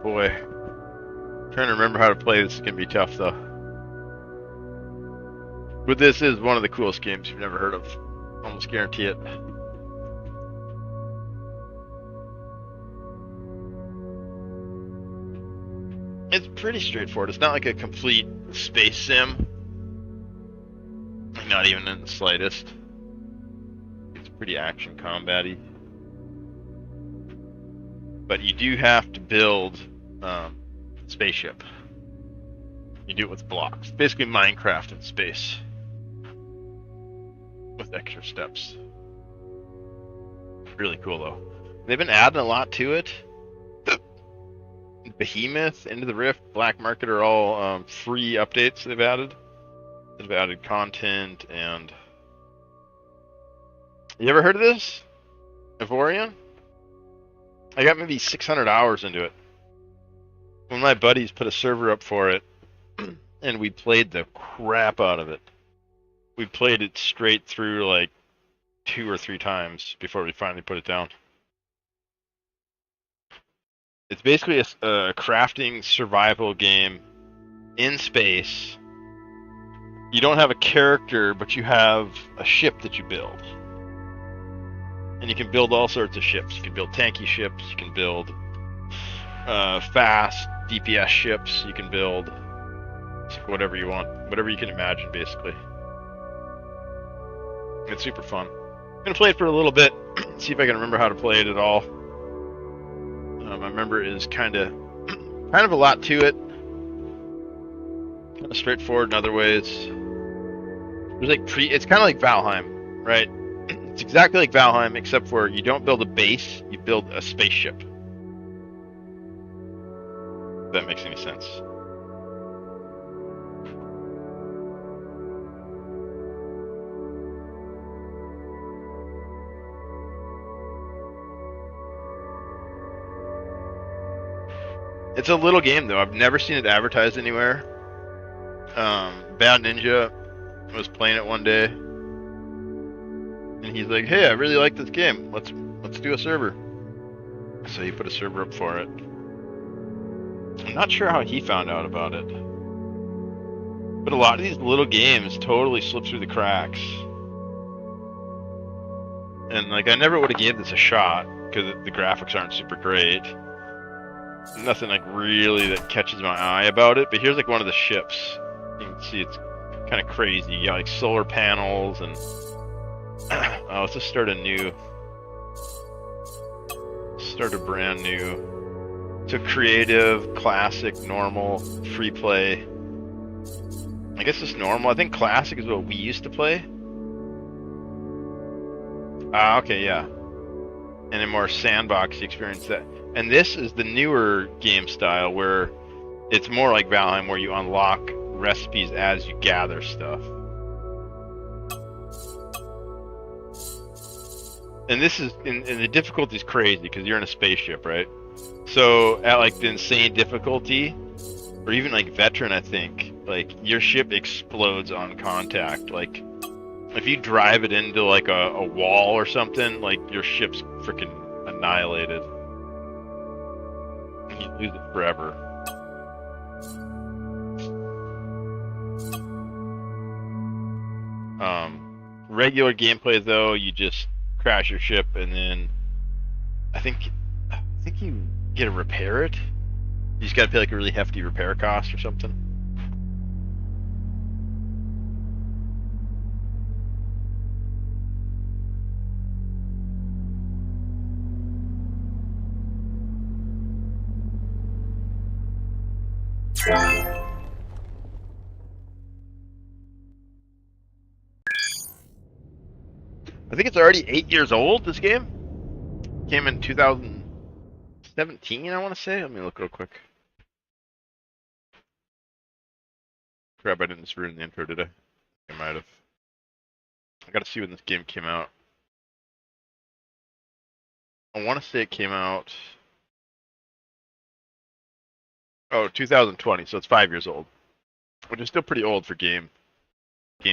boy. Trying to remember how to play this is gonna be tough though. But this is one of the coolest games you've never heard of. Almost guarantee it. It's pretty straightforward. It's not like a complete space sim. Not even in the slightest. It's pretty action combat-y. But you do have to build a spaceship. You do it with blocks. Basically Minecraft in space. With extra steps. Really cool though. They've been adding a lot to it. Behemoth, Into the Rift, Black Market are all free updates they've added. They've added content and... You ever heard of this? Evorian? I got maybe 600 hours into it. One of my buddies put a server up for it, and we played the crap out of it. We played it straight through like 2 or 3 times before we finally put it down. It's basically a crafting survival game in space. You don't have a character, but you have a ship that you build. And you can build all sorts of ships. You can build tanky ships, you can build fast DPS ships, you can build whatever you want, whatever you can imagine basically. It's super fun. I'm gonna play it for a little bit, see if I can remember how to play it at all. I remember it is kind of a lot to it. Kind of straightforward in other ways. There's like it's kind of like Valheim, right? It's exactly like Valheim, except for you don't build a base, you build a spaceship. If that makes any sense. It's a little game though. I've never seen it advertised anywhere. Bad Ninja was playing it one day, and he's like, "Hey, I really like this game. Let's do a server." So he put a server up for it. I'm not sure how he found out about it, but a lot of these little games totally slip through the cracks. And like, I never would have gave this a shot because the graphics aren't super great. Nothing like really that catches my eye about it, but here's like one of the ships. You can see it's kind of crazy. You got like solar panels and oh, let's just start a brand new. So creative, classic, normal, free play. I guess it's normal. I think classic is what we used to play. Ah, okay, yeah. And a more sandboxy experience that. And this is the newer game style where it's more like Valheim, where you unlock recipes as you gather stuff. And this is, and the difficulty is crazy because you're in a spaceship, right? So at like the insane difficulty, or even like veteran, I think, like your ship explodes on contact. Like if you drive it into like a wall or something, like your ship's freaking annihilated. You lose it forever. Regular gameplay though, you just crash your ship and then I think you get to repair it. You just gotta pay like a really hefty repair cost or something. I think it's already 8 years old, this game. Came in 2017, I want to say. Let me look real quick. Crap, I didn't just ruin the intro, did I? I might have. I gotta see when this game came out. I want to say it came out... Oh, 2020, so it's 5 years old. Which is still pretty old for game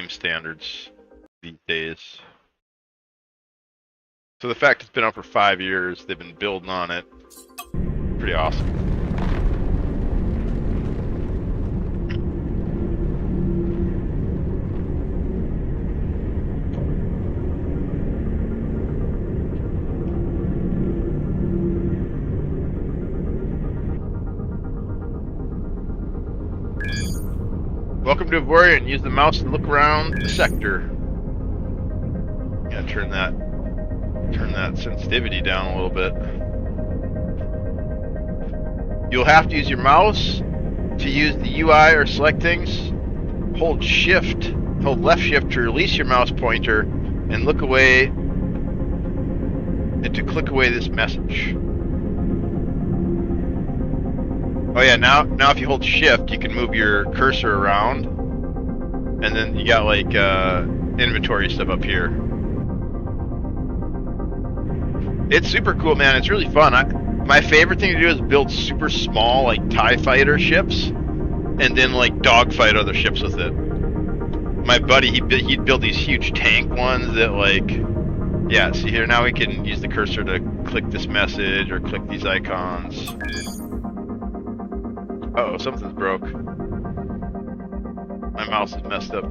standards these days. So the fact it's been out for 5 years, they've been building on it. Pretty awesome. Welcome to Avoria, use the mouse to look around the sector. Gotta turn that sensitivity down a little bit. You'll have to use your mouse to use the UI or select things. Hold left shift to release your mouse pointer and look away and to click away this message. Oh yeah, now if you hold shift, you can move your cursor around, and then you got like inventory stuff up here. It's super cool, man. It's really fun. My favorite thing to do is build super small, like TIE fighter ships, and then like dogfight other ships with it. My buddy, he'd build these huge tank ones that like, yeah. See here, now we can use the cursor to click this message or click these icons. Uh oh, something's broke. My mouse is messed up.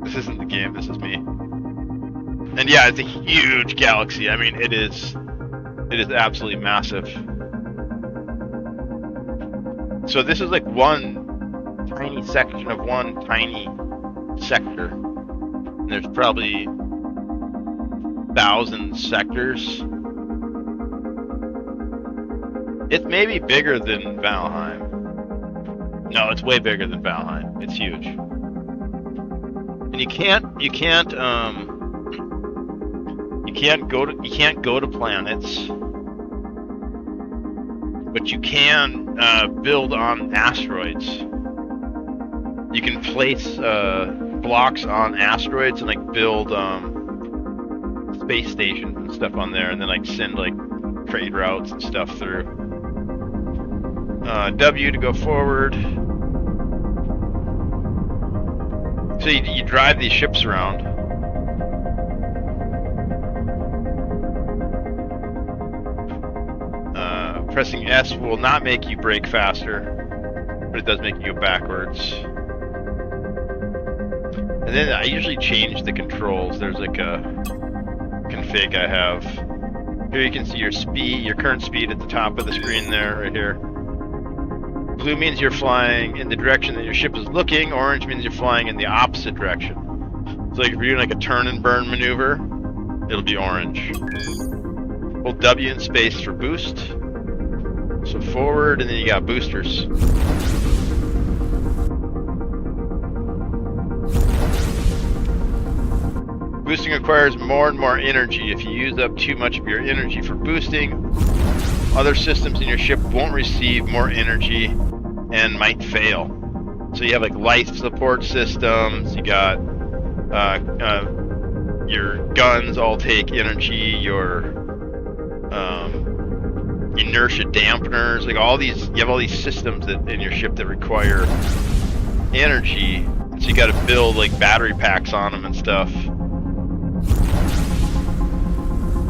This isn't the game, this is me. And yeah, it's a huge galaxy. I mean, it is absolutely massive. So this is like one tiny section of one tiny sector. And there's probably 1,000 sectors. It's maybe bigger than Valheim. No, it's way bigger than Valheim. It's huge. And you can't go to planets, but you can build on asteroids. You can place blocks on asteroids and like build space stations and stuff on there, and then like send like trade routes and stuff through. W to go forward. So you drive these ships around. Pressing S will not make you brake faster, but it does make you go backwards. And then I usually change the controls. There's like a config I have. Here you can see your speed, your current speed at the top of the screen there, right here. Blue means you're flying in the direction that your ship is looking. Orange means you're flying in the opposite direction. So like if you're doing like a turn and burn maneuver, it'll be orange. Hold W in space for boost. So forward, and then you got boosters. Boosting requires more and more energy. If you use up too much of your energy for boosting, other systems in your ship won't receive more energy and might fail. So you have like life support systems, you got your guns all take energy, your inertia dampeners, like all these, you have all these systems that in your ship that require energy, so you got to build like battery packs on them and stuff.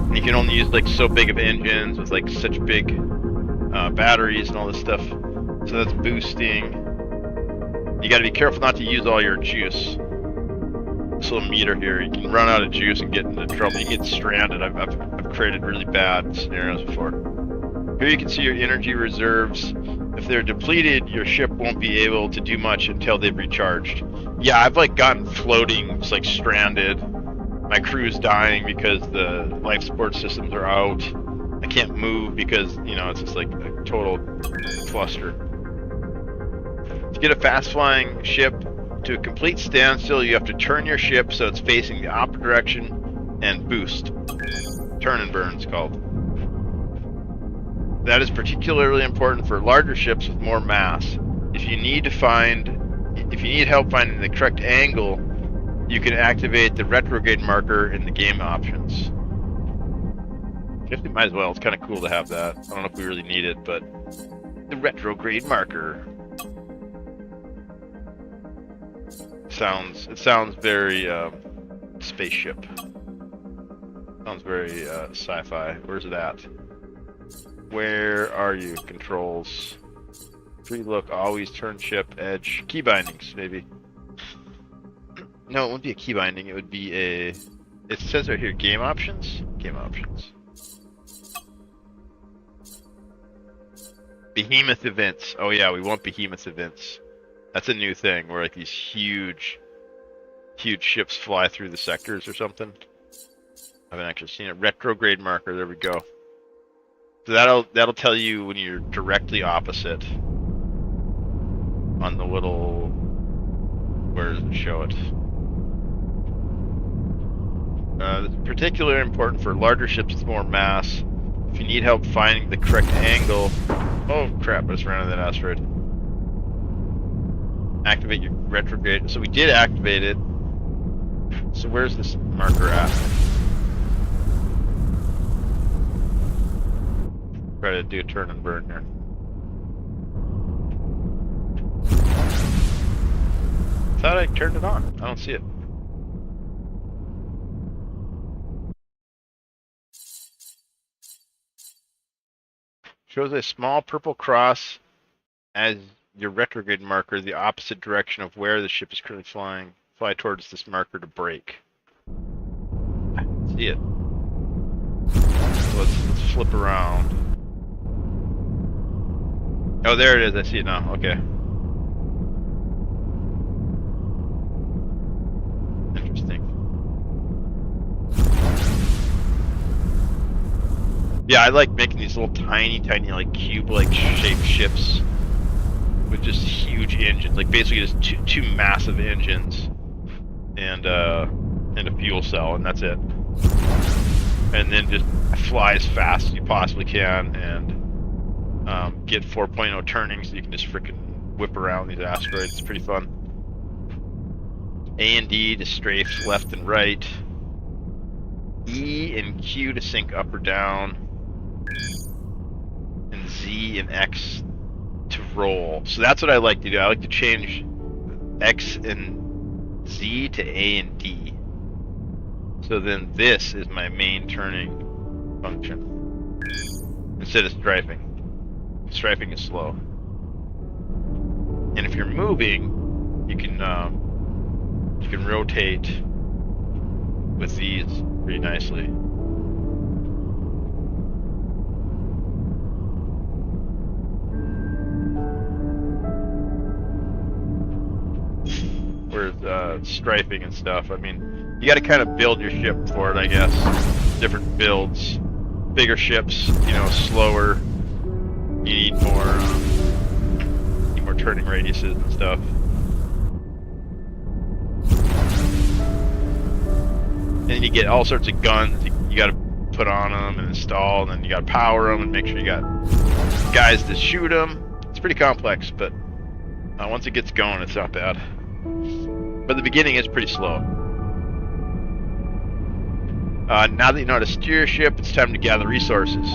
And you can only use like so big of engines with like such big batteries and all this stuff. So that's boosting. You got to be careful not to use all your juice. This little meter here, you can run out of juice and get into trouble. You get stranded. I've created really bad scenarios before. Here you can see your energy reserves. If they're depleted, your ship won't be able to do much until they've recharged. Yeah, I've like gotten floating, just like stranded. My crew's dying because the life support systems are out. I can't move because, you know, it's just like a total cluster. To get a fast-flying ship to a complete standstill, you have to turn your ship so it's facing the opposite direction and boost. Turn and burn, it's called. That is particularly important for larger ships with more mass. If you need help finding the correct angle, you can activate the retrograde marker in the game options. I guess we might as well. It's kind of cool to have that. I don't know if we really need it, but the retrograde marker sounds very spaceship. Sounds very sci-fi. Where's it at? Where are you? Controls. Free look, always turn ship, edge. Key bindings, maybe. No, it wouldn't be a key binding. It would be a... It says right here, game options? Game options. Behemoth events. Oh yeah, we want behemoth events. That's a new thing where like these huge ships fly through the sectors or something. I haven't actually seen it. Retrograde marker. There we go. So that'll tell you when you're directly opposite on the little. Where does it show it? It's particularly important for larger ships with more mass. If you need help finding the correct angle. Oh crap! I just ran into that asteroid. Activate your retrograde. So we did activate it. So where's this marker at? Try to do a turn and burn here. Thought I turned it on. I don't see it. Shows a small purple cross as your retrograde marker, the opposite direction of where the ship is currently flying. Fly towards this marker to brake. I can see it. So let's flip around. Oh, there it is. I see it now. Okay. Interesting. Yeah, I like making these little tiny like cube-like shaped ships with just huge engines, like basically just two massive engines and a fuel cell, and that's it. And then just fly as fast as you possibly can and get 4.0 turning so you can just freaking whip around these asteroids. It's pretty fun. A and D to strafe left and right. E and Q to sink up or down. And Z and X to roll. So that's what I like to do. I like to change X and Z to A and D. So then this is my main turning function. Instead of strafing. Strafing is slow. And if you're moving, you can rotate with these pretty nicely. Whereas strafing and stuff, I mean, you got to kind of build your ship for it, I guess. Different builds, bigger ships, you know, slower. You need more turning radiuses and stuff. And then you get all sorts of guns you got to put on them and install, and then you got to power them and make sure you got guys to shoot them. It's pretty complex, but once it gets going, it's not bad. But the beginning is pretty slow. Now that you know how to steer your ship, it's time to gather resources.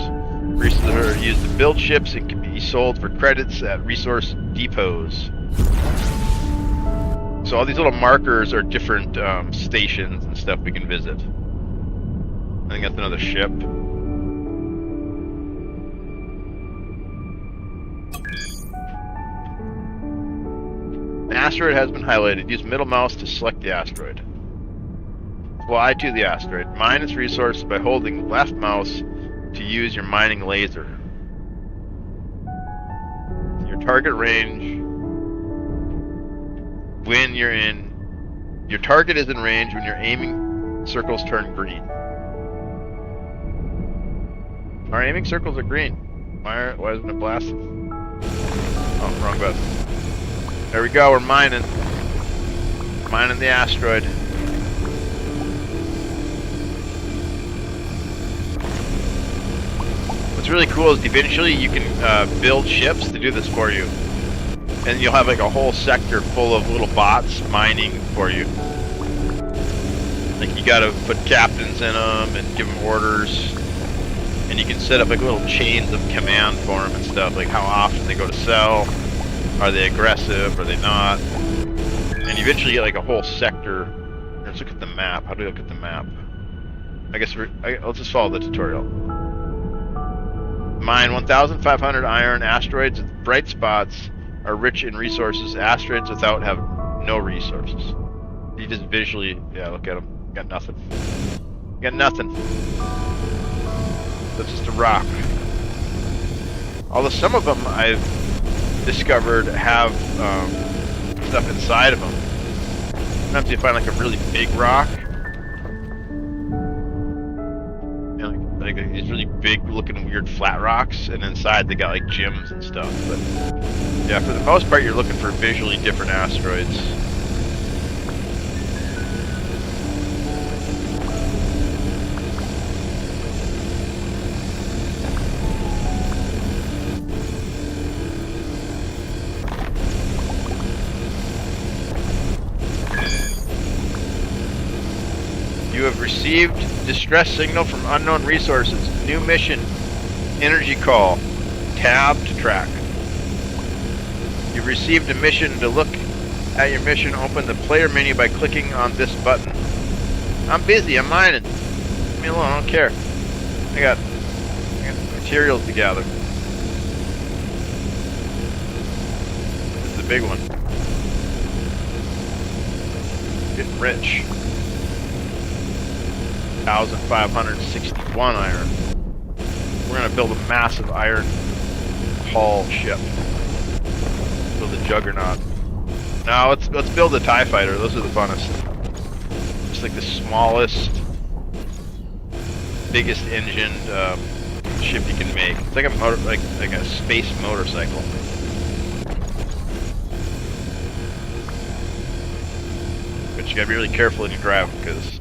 Resources are used to build ships and can be sold for credits at resource depots. So all these little markers are different stations and stuff we can visit. I think that's another ship. An asteroid has been highlighted. Use middle mouse to select the asteroid. Fly to the asteroid. Mine its resources by holding left mouse to use your mining laser. Your target range when you're in. Your target is in range when you're aiming. Circles turn green. Our aiming circles are green. Why isn't it blasting? Oh, wrong button. There we go. We're mining. Mining the asteroid. What's really cool is eventually you can build ships to do this for you. And you'll have like a whole sector full of little bots mining for you. Like you gotta put captains in them and give them orders. And you can set up like little chains of command for them and stuff. Like how often they go to sell. Are they aggressive? Are they not? And eventually you get like a whole sector. Let's look at the map. How do we look at the map? I guess let's just follow the tutorial. Mine 1,500 iron. Asteroids with bright spots are rich in resources. Asteroids without have no resources. You just visually, yeah, look at them. Got nothing. Got nothing. That's just a rock. Although some of them I've discovered have stuff inside of them. Sometimes you find like a really big rock, and like these really big looking weird flat rocks, and inside they got like gems and stuff. But yeah, for the most part, you're looking for visually different asteroids. You have received distress signal from unknown resources. New mission. Energy call. Tab to track. You've received a mission. To look at your mission, open the player menu by clicking on this button. I'm busy. I'm mining. Leave me alone. I don't care. I got materials to gather. This is the big one. Getting rich. 1,561 iron. We're gonna build a massive iron hull ship. Build a juggernaut. Now let's build a TIE fighter. Those are the funnest. Just like the smallest, biggest engined ship you can make. It's like a motor, like a space motorcycle. But you gotta be really careful when you drive because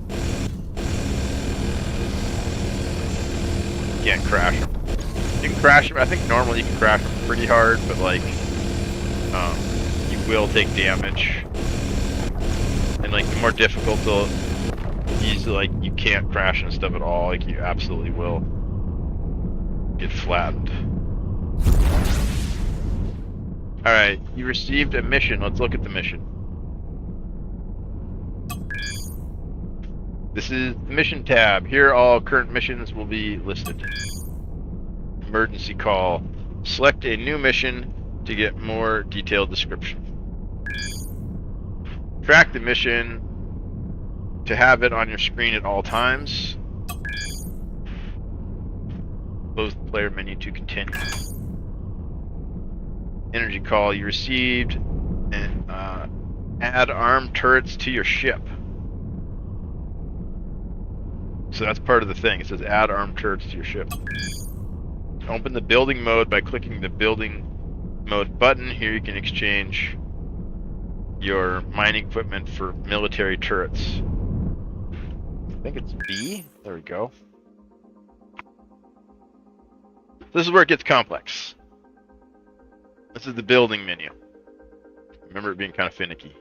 you can't crash them. You can crash them. I think normally you can crash them pretty hard, but like you will take damage. And like the more difficult to use, like you can't crash and stuff at all. Like you absolutely will get flattened. All right, you received a mission. Let's look at the mission. This is the mission tab. Here all current missions will be listed. Emergency call. Select a new mission to get more detailed description. Track the mission to have it on your screen at all times. Close the player menu to continue. Energy call. You received and add armed turrets to your ship. So that's part of the thing. It says add armed turrets to your ship. Open the building mode by clicking the building mode button. Here you can exchange your mining equipment for military turrets. I think it's B. There we go. This is where it gets complex. This is the building menu. Remember it being kind of finicky.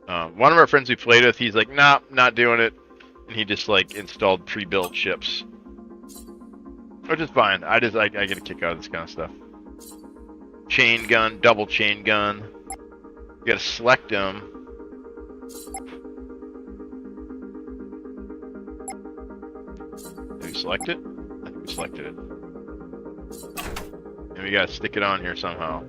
One of our friends we played with, he's like, nah, not doing it. And he just like installed pre-built ships. Which is fine. I get a kick out of this kind of stuff. Chain gun, double chain gun. You gotta select them. Did we select it? I think we selected it. And we gotta stick it on here somehow.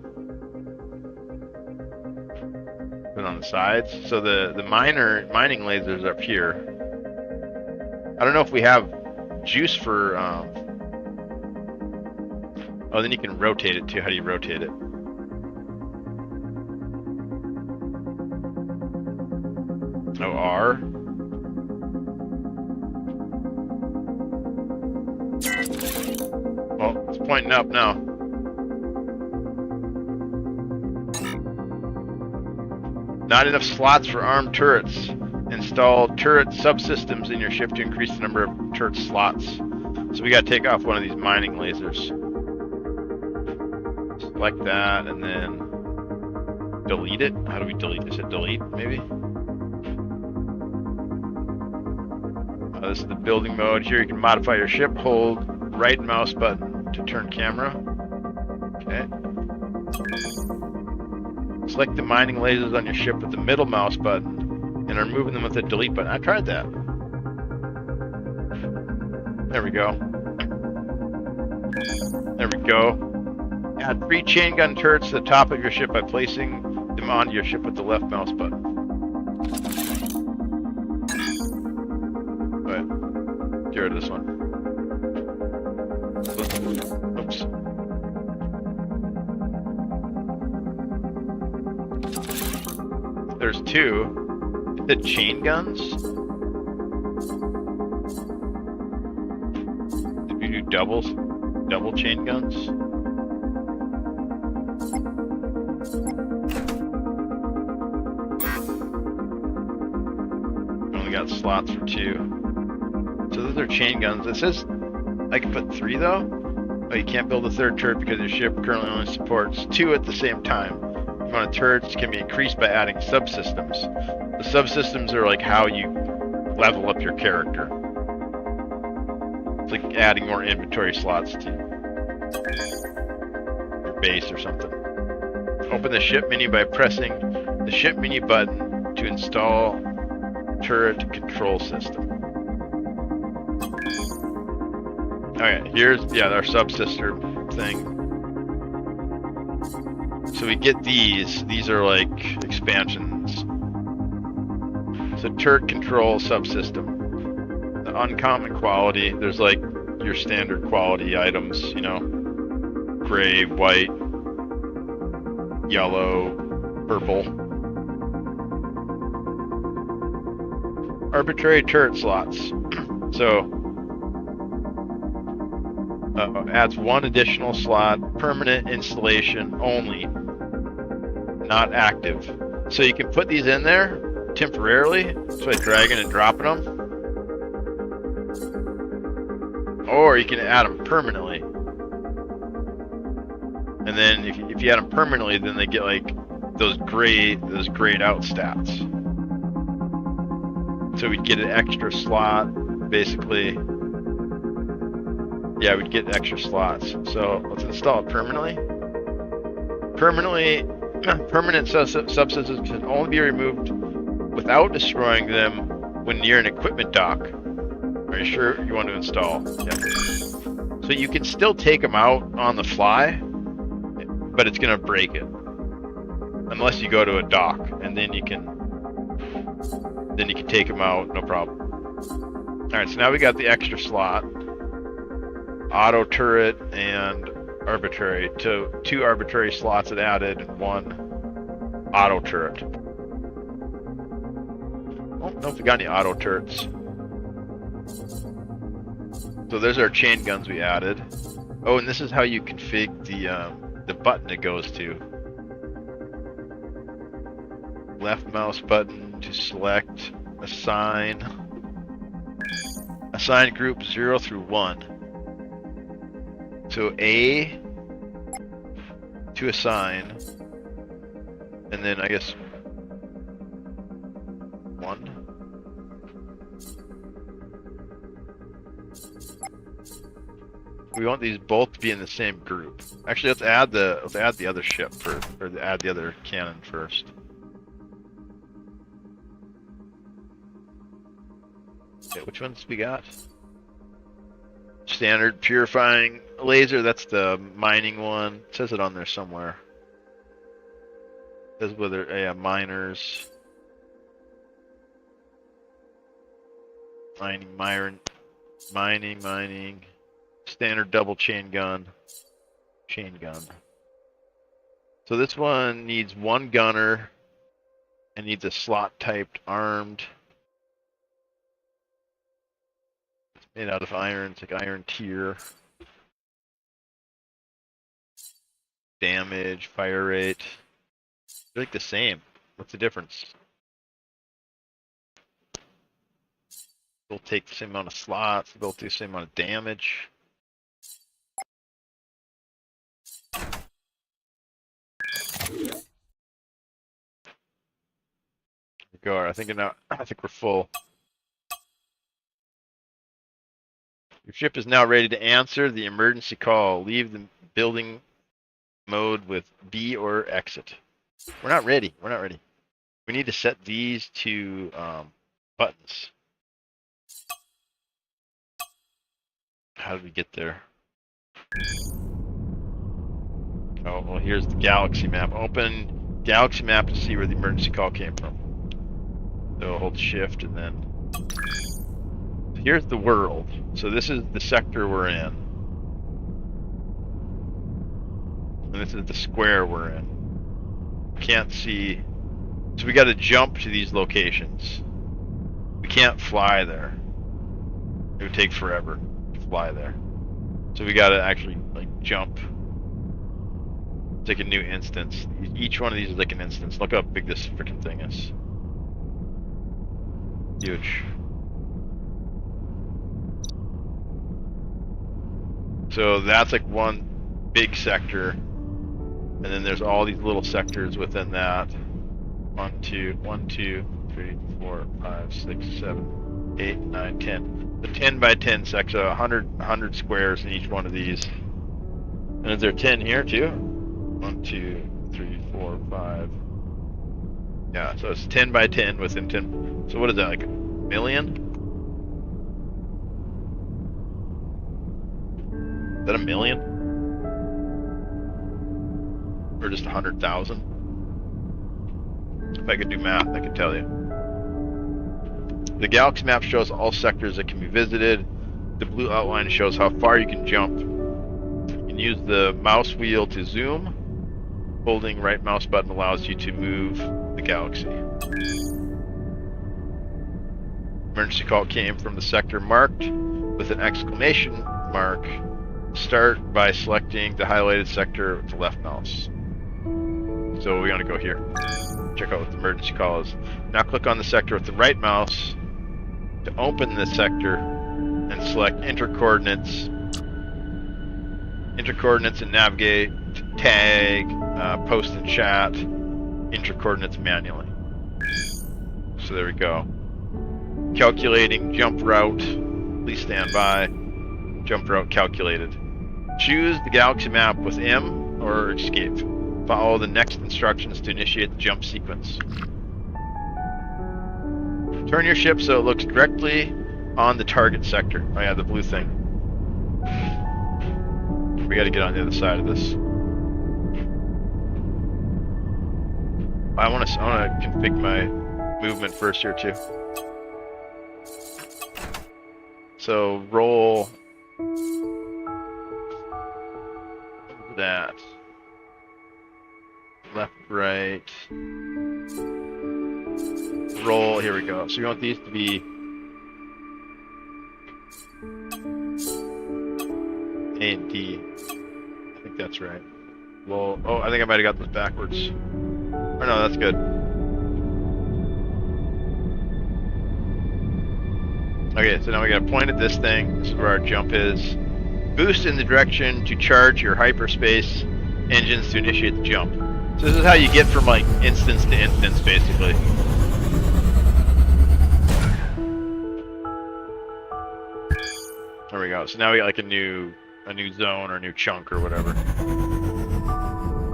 Put it on the sides. So the mining lasers are up here. I don't know if we have juice for oh, then you can rotate it too. How do you rotate it? Oh, R. Well, it's pointing up now. Not enough slots for armed turrets. Install turret subsystems in your ship to increase the number of turret slots. So we gotta take off one of these mining lasers. Select that and then delete it. How do we delete? Is it delete, maybe? This is the building mode. Here you can modify your ship. Hold right mouse button to turn camera. Okay. Select the mining lasers on your ship with the middle mouse button and are moving them with the delete button. I tried that. There we go. There we go. Add 3 chain gun turrets to the top of your ship by placing them onto your ship with the left mouse button. Alright. Get rid of this one. Oops. there's 2. The chain guns. Did we do double chain guns? We only got slots for 2. So those are chain guns. It says I can put 3 though. Oh, you can't build a 3rd turret because your ship currently only supports 2 at the same time. The amount of turrets can be increased by adding subsystems. The subsystems are like how you level up your character. It's like adding more inventory slots to your base or something. Open the ship menu by pressing the ship menu button to install turret control system. Okay, here's, our subsister thing. So we get these. These are like expansions. So turret control subsystem. The uncommon quality, there's like your standard quality items, you know. Gray, white, yellow, purple. Arbitrary turret slots. So adds 1 additional slot, permanent installation only, not active. So you can put these in there temporarily, just by dragging and dropping them, or you can add them permanently. And then if you add them permanently, then they get like those grayed out stats. So we'd get an extra slot, basically. Yeah, we'd get extra slots. So let's install it permanently. Permanent subsystems can only be removed without destroying them when near an equipment dock. Are you sure you want to install? Yeah. So you can still take them out on the fly, but it's going to break it. Unless you go to a dock, and then you can take them out, no problem. Alright, so now we got the extra slot. Auto turret and arbitrary. 2 arbitrary slots it added and 1 auto turret. I don't know if we got any auto turrets. So there's our chain guns we added. Oh, and this is how you config the button it goes to. Left mouse button to select assign group 0 through 1. So A to assign, and then I guess 1. We want these both to be in the same group. Actually, let's add the other ship first, or add the other cannon first. Okay, which ones we got? Standard purifying laser, that's the mining one. It says it on there somewhere. It says whether, miners. Mining. Standard double chain gun. So this one needs 1 gunner and needs a slot typed armed. It's made out of iron, it's like iron tier. Damage, fire rate. They're like the same. What's the difference? They'll take the same amount of slots, they'll do the same amount of damage. Go. I think we're full. Your ship is now ready to answer the emergency call. Leave the building mode with B or exit. We're not ready. We need to set these to buttons. How did we get there? Oh, well, here's the galaxy map. Open galaxy map to see where the emergency call came from. So hold shift and then... Here's the world. So this is the sector we're in. And this is the square we're in. Can't see... So we got to jump to these locations. We can't fly there. It would take forever to fly there. So we got to actually like jump. It's like a new instance. Each one of these is like an instance. Look how big this freaking thing is. Huge. So that's like one big sector, and then there's all these little sectors within that. 1, 2, 3, 4, 5, 6, 7, 8, 9, 10. The 10 by 10 sector, 100 squares in each one of these. And is there 10 here too? 1, 2, 3, 4, 5. Yeah, so it's 10 by 10 within 10. So what is that, like a million? Is that a million? Or just 100,000? If I could do math, I could tell you. The galaxy map shows all sectors that can be visited. The blue outline shows how far you can jump. You can use the mouse wheel to zoom. Holding right mouse button allows you to move the galaxy. Emergency call came from the sector marked with an exclamation mark. Start by selecting the highlighted sector with the left mouse. So we're gonna go here. Check out what the emergency call is. Now click on the sector with the right mouse to open this sector and select enter coordinates. Enter coordinates and navigate, tag, post and chat, enter coordinates manually. So there we go. Calculating jump route. Please stand by. Jump route calculated. Choose the galaxy map with M or escape. Follow the next instructions to initiate the jump sequence. Turn your ship so it looks directly on the target sector. Oh yeah, the blue thing. We gotta get on the other side of this. I wanna config my movement first here too. So roll that. Left, right. Roll, here we go. So you want these to be A and D. I think that's right. Well, oh, I think I might have got this backwards. Oh no, that's good. Okay, so now we gotta point at this thing. This is where our jump is. Boost in the direction to charge your hyperspace engines to initiate the jump. So this is how you get from like instance to instance, basically. There we go. So now we got like a new zone or a new chunk or whatever.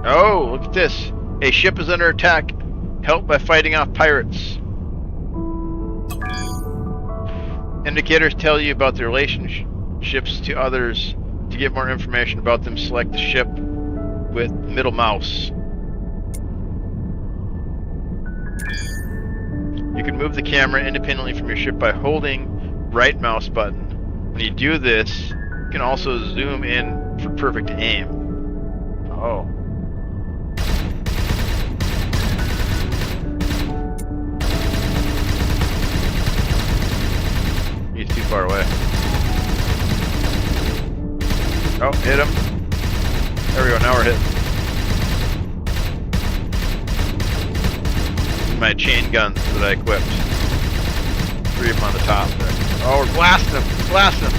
Oh, look at this. A ship is under attack. Help by fighting off pirates. Indicators tell you about the relationships to others. To get more information about them, select the ship with middle mouse. You can move the camera independently from your ship by holding right mouse button. When you do this, you can also zoom in for perfect aim. Oh. He's too far away. Oh, hit him. There we go, now we're hitting. My chain guns that I equipped. 3 of them on the top there. Oh, we're blasting him! Blasting him!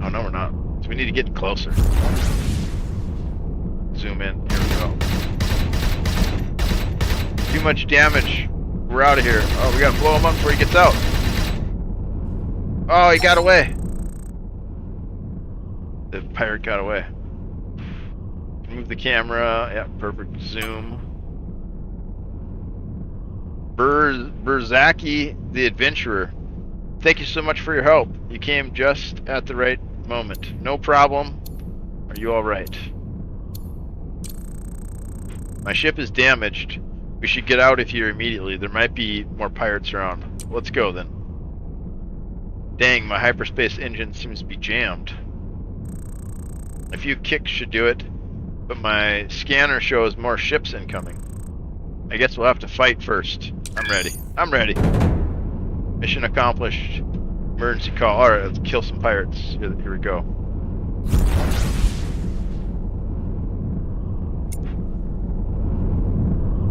Oh, no, we're not. So we need to get closer. Zoom in. Here we go. Too much damage. We're out of here. Oh, we gotta blow him up before he gets out. Oh, he got away. The pirate got away. Move the camera. Yeah, perfect zoom. Berzaki the Adventurer. Thank you so much for your help. You came just at the right moment. No problem. Are you alright? My ship is damaged. We should get out of here immediately. There might be more pirates around. Let's go then. Dang, my hyperspace engine seems to be jammed. A few kicks should do it. but my scanner shows more ships incoming. I guess we'll have to fight first. I'm ready. I'm ready. Mission accomplished. Emergency call. Alright, let's kill some pirates. Here we go.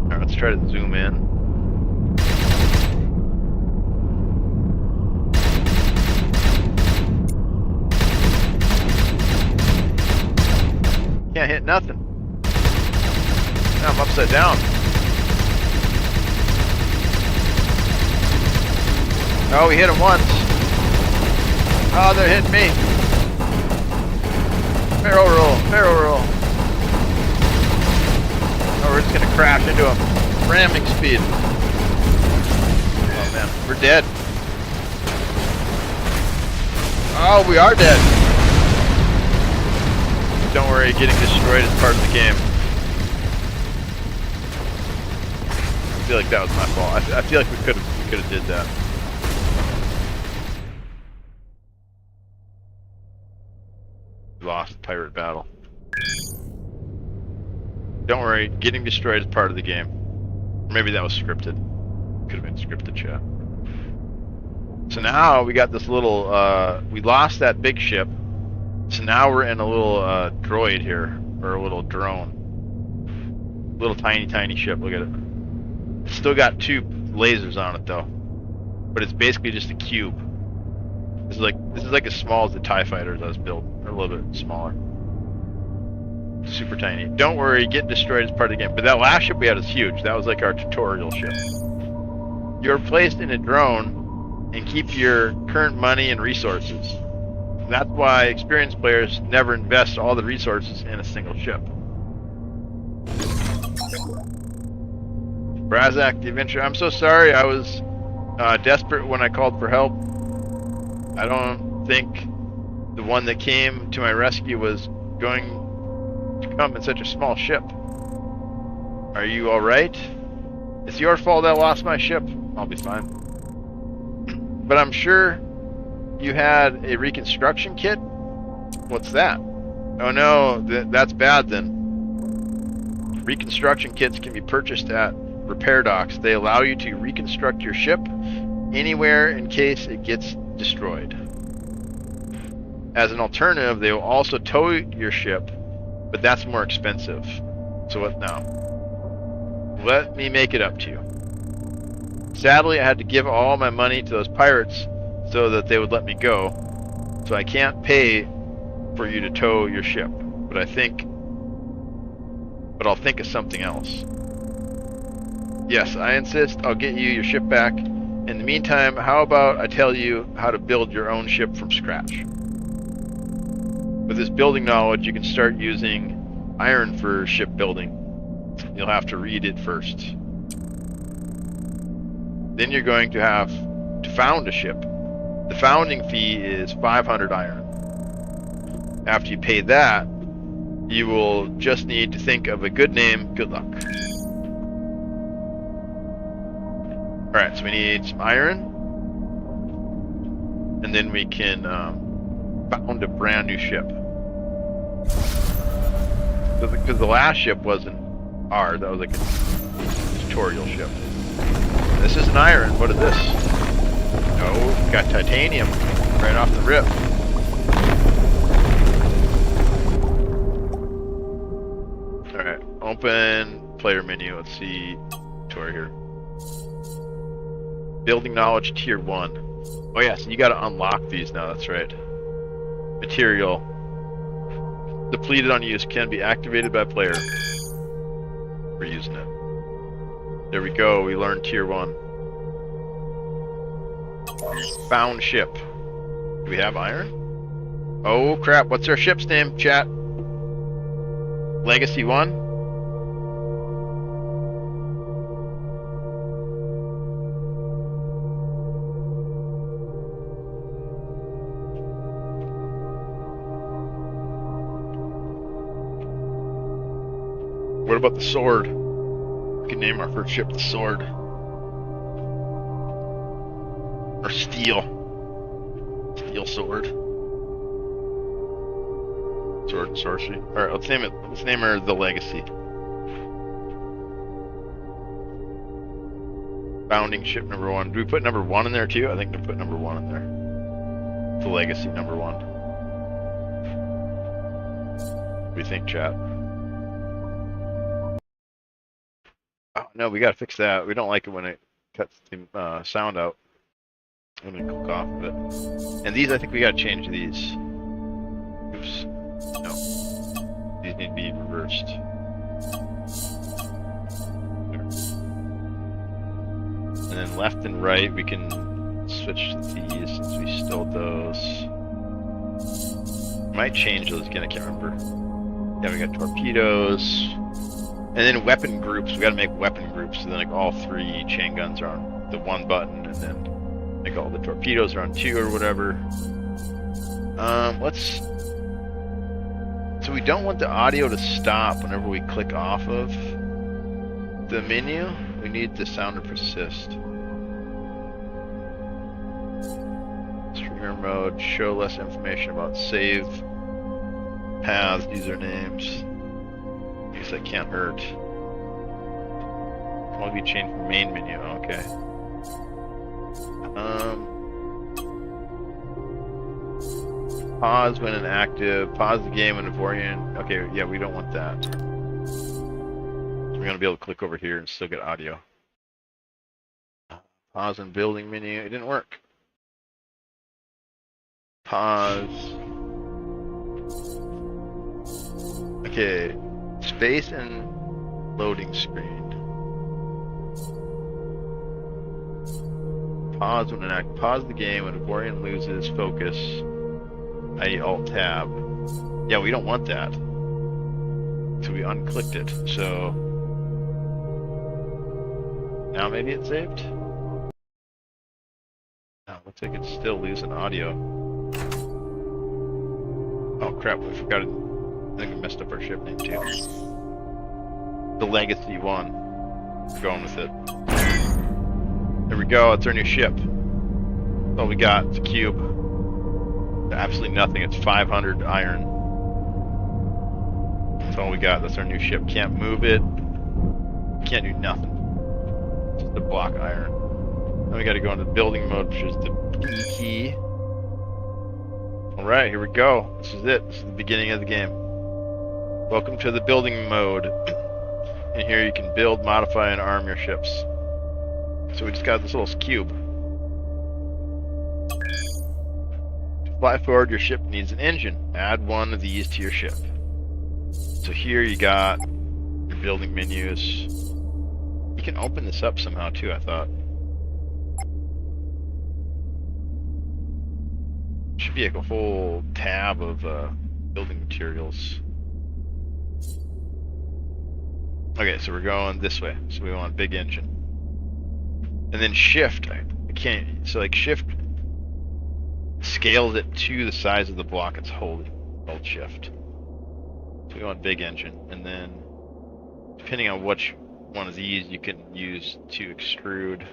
Alright, let's try to zoom in. Can't hit nothing. Now I'm upside down. Oh, we hit him once. Oh, they're hitting me. Barrel roll, barrel roll. Oh, we're just gonna crash into him. Ramming speed. Oh man, we're dead. Oh, we are dead. Don't worry, getting destroyed is part of the game. I feel like that was my fault. I feel like we could have did that. Lost the pirate battle. Don't worry, getting destroyed is part of the game. Or maybe that was scripted. Could have been scripted, chat. So now we got this little, we lost that big ship. So now we're in a little droid here, or a little drone. Little tiny ship, look at it. It's still got 2 lasers on it though. But it's basically just a cube. This is like as small as the TIE fighters I was built, or a little bit smaller. Super tiny. Don't worry, getting destroyed is part of the game. But that last ship we had is huge. That was like our tutorial ship. You're placed in a drone and keep your current money and resources. That's why experienced players never invest all the resources in a single ship. Brazak the Adventurer, I'm so sorry. I was desperate when I called for help. I don't think the one that came to my rescue was going to come in such a small ship. Are you alright? It's your fault I lost my ship. I'll be fine. But I'm sure you had a reconstruction kit? What's that? Oh no, that's bad then. Reconstruction kits can be purchased at repair docks. They allow you to reconstruct your ship anywhere in case it gets destroyed. As an alternative, they will also tow your ship, but that's more expensive. So what now? Let me make it up to you. Sadly, I had to give all my money to those pirates so that they would let me go. So I can't pay for you to tow your ship. But I'll think of something else. Yes, I insist. I'll get you your ship back. In the meantime, how about I tell you how to build your own ship from scratch? With this building knowledge, you can start using iron for ship building. You'll have to read it first. Then you're going to have to found a ship. The founding fee is 500 iron. After you pay that, you will just need to think of a good name. Good luck. Alright, so we need some iron. And then we can found a brand new ship. Because the last ship wasn't ours, that was like a tutorial ship. This is an iron. What is this? Oh, got titanium right off the rip. Alright, open player menu. Let's see tour here. Building knowledge tier 1. Oh yeah, so you gotta unlock these now, that's right. Material. Depleted on use can be activated by player. We're using it. There we go, we learned tier 1. Found ship. Do we have iron? Oh crap, what's our ship's name, chat? Legacy 1? What about the sword? We can name our first ship the Sword. Or Steel. Steel Sword. Sword and Sorcery. Alright, let's name it. Let's name her The Legacy. Founding ship number 1. Do we put number 1 in there too? I think we put number 1 in there. The Legacy number 1. What do you think, chat? Oh no, we gotta fix that. We don't like it when it cuts the sound out. I'm gonna click off of it. And these, I think we gotta change these. Oops. No. These need to be reversed. There. And then left and right, we can switch to these since we stole those. Might change those again, I can't remember. Yeah, we got torpedoes. And then weapon groups, we gotta make weapon groups, so then like all 3 chain guns are on the 1 button, and then like all the torpedoes are on 2 or whatever. So we don't want the audio to stop whenever we click off of the menu. We need the sound to persist. Streamer mode, show less information about save paths, usernames. I guess that can't hurt. Want to be changed from main menu, okay. Pause when inactive, pause the game when Ivorian. Okay, yeah, we don't want that. So we're gonna be able to click over here and still get audio. Pause in building menu, it didn't work. Pause. Okay, space and loading screen. Pause when inactive. Pause the game when Ivorian loses focus. I alt tab. Yeah, we don't want that. So we unclicked it. So now maybe it's saved? Oh, looks like it's still losing audio. Oh crap, we forgot it. I think we messed up our ship name too. The Legacy 1. We're going with it. There we go, it's our new ship. That's all we got, it's a cube. Absolutely nothing, it's 500 iron. That's all we got, that's our new ship. Can't move it. Can't do nothing. Just a block iron. Then we gotta go into building mode, which is the B key. Alright, here we go. This is it. This is the beginning of the game. Welcome to the building mode. And here you can build, modify, and arm your ships. So we just got this little cube. To fly forward, your ship needs an engine. Add one of these to your ship. So here you got your building menus. You can open this up somehow too, I thought. Should be like a whole tab of building materials. Okay, so we're going this way. So we want a big engine. And then shift, I can't, so like shift scales it to the size of the block it's holding. Hold shift. So we want big engine. And then depending on which one of these you can use to extrude.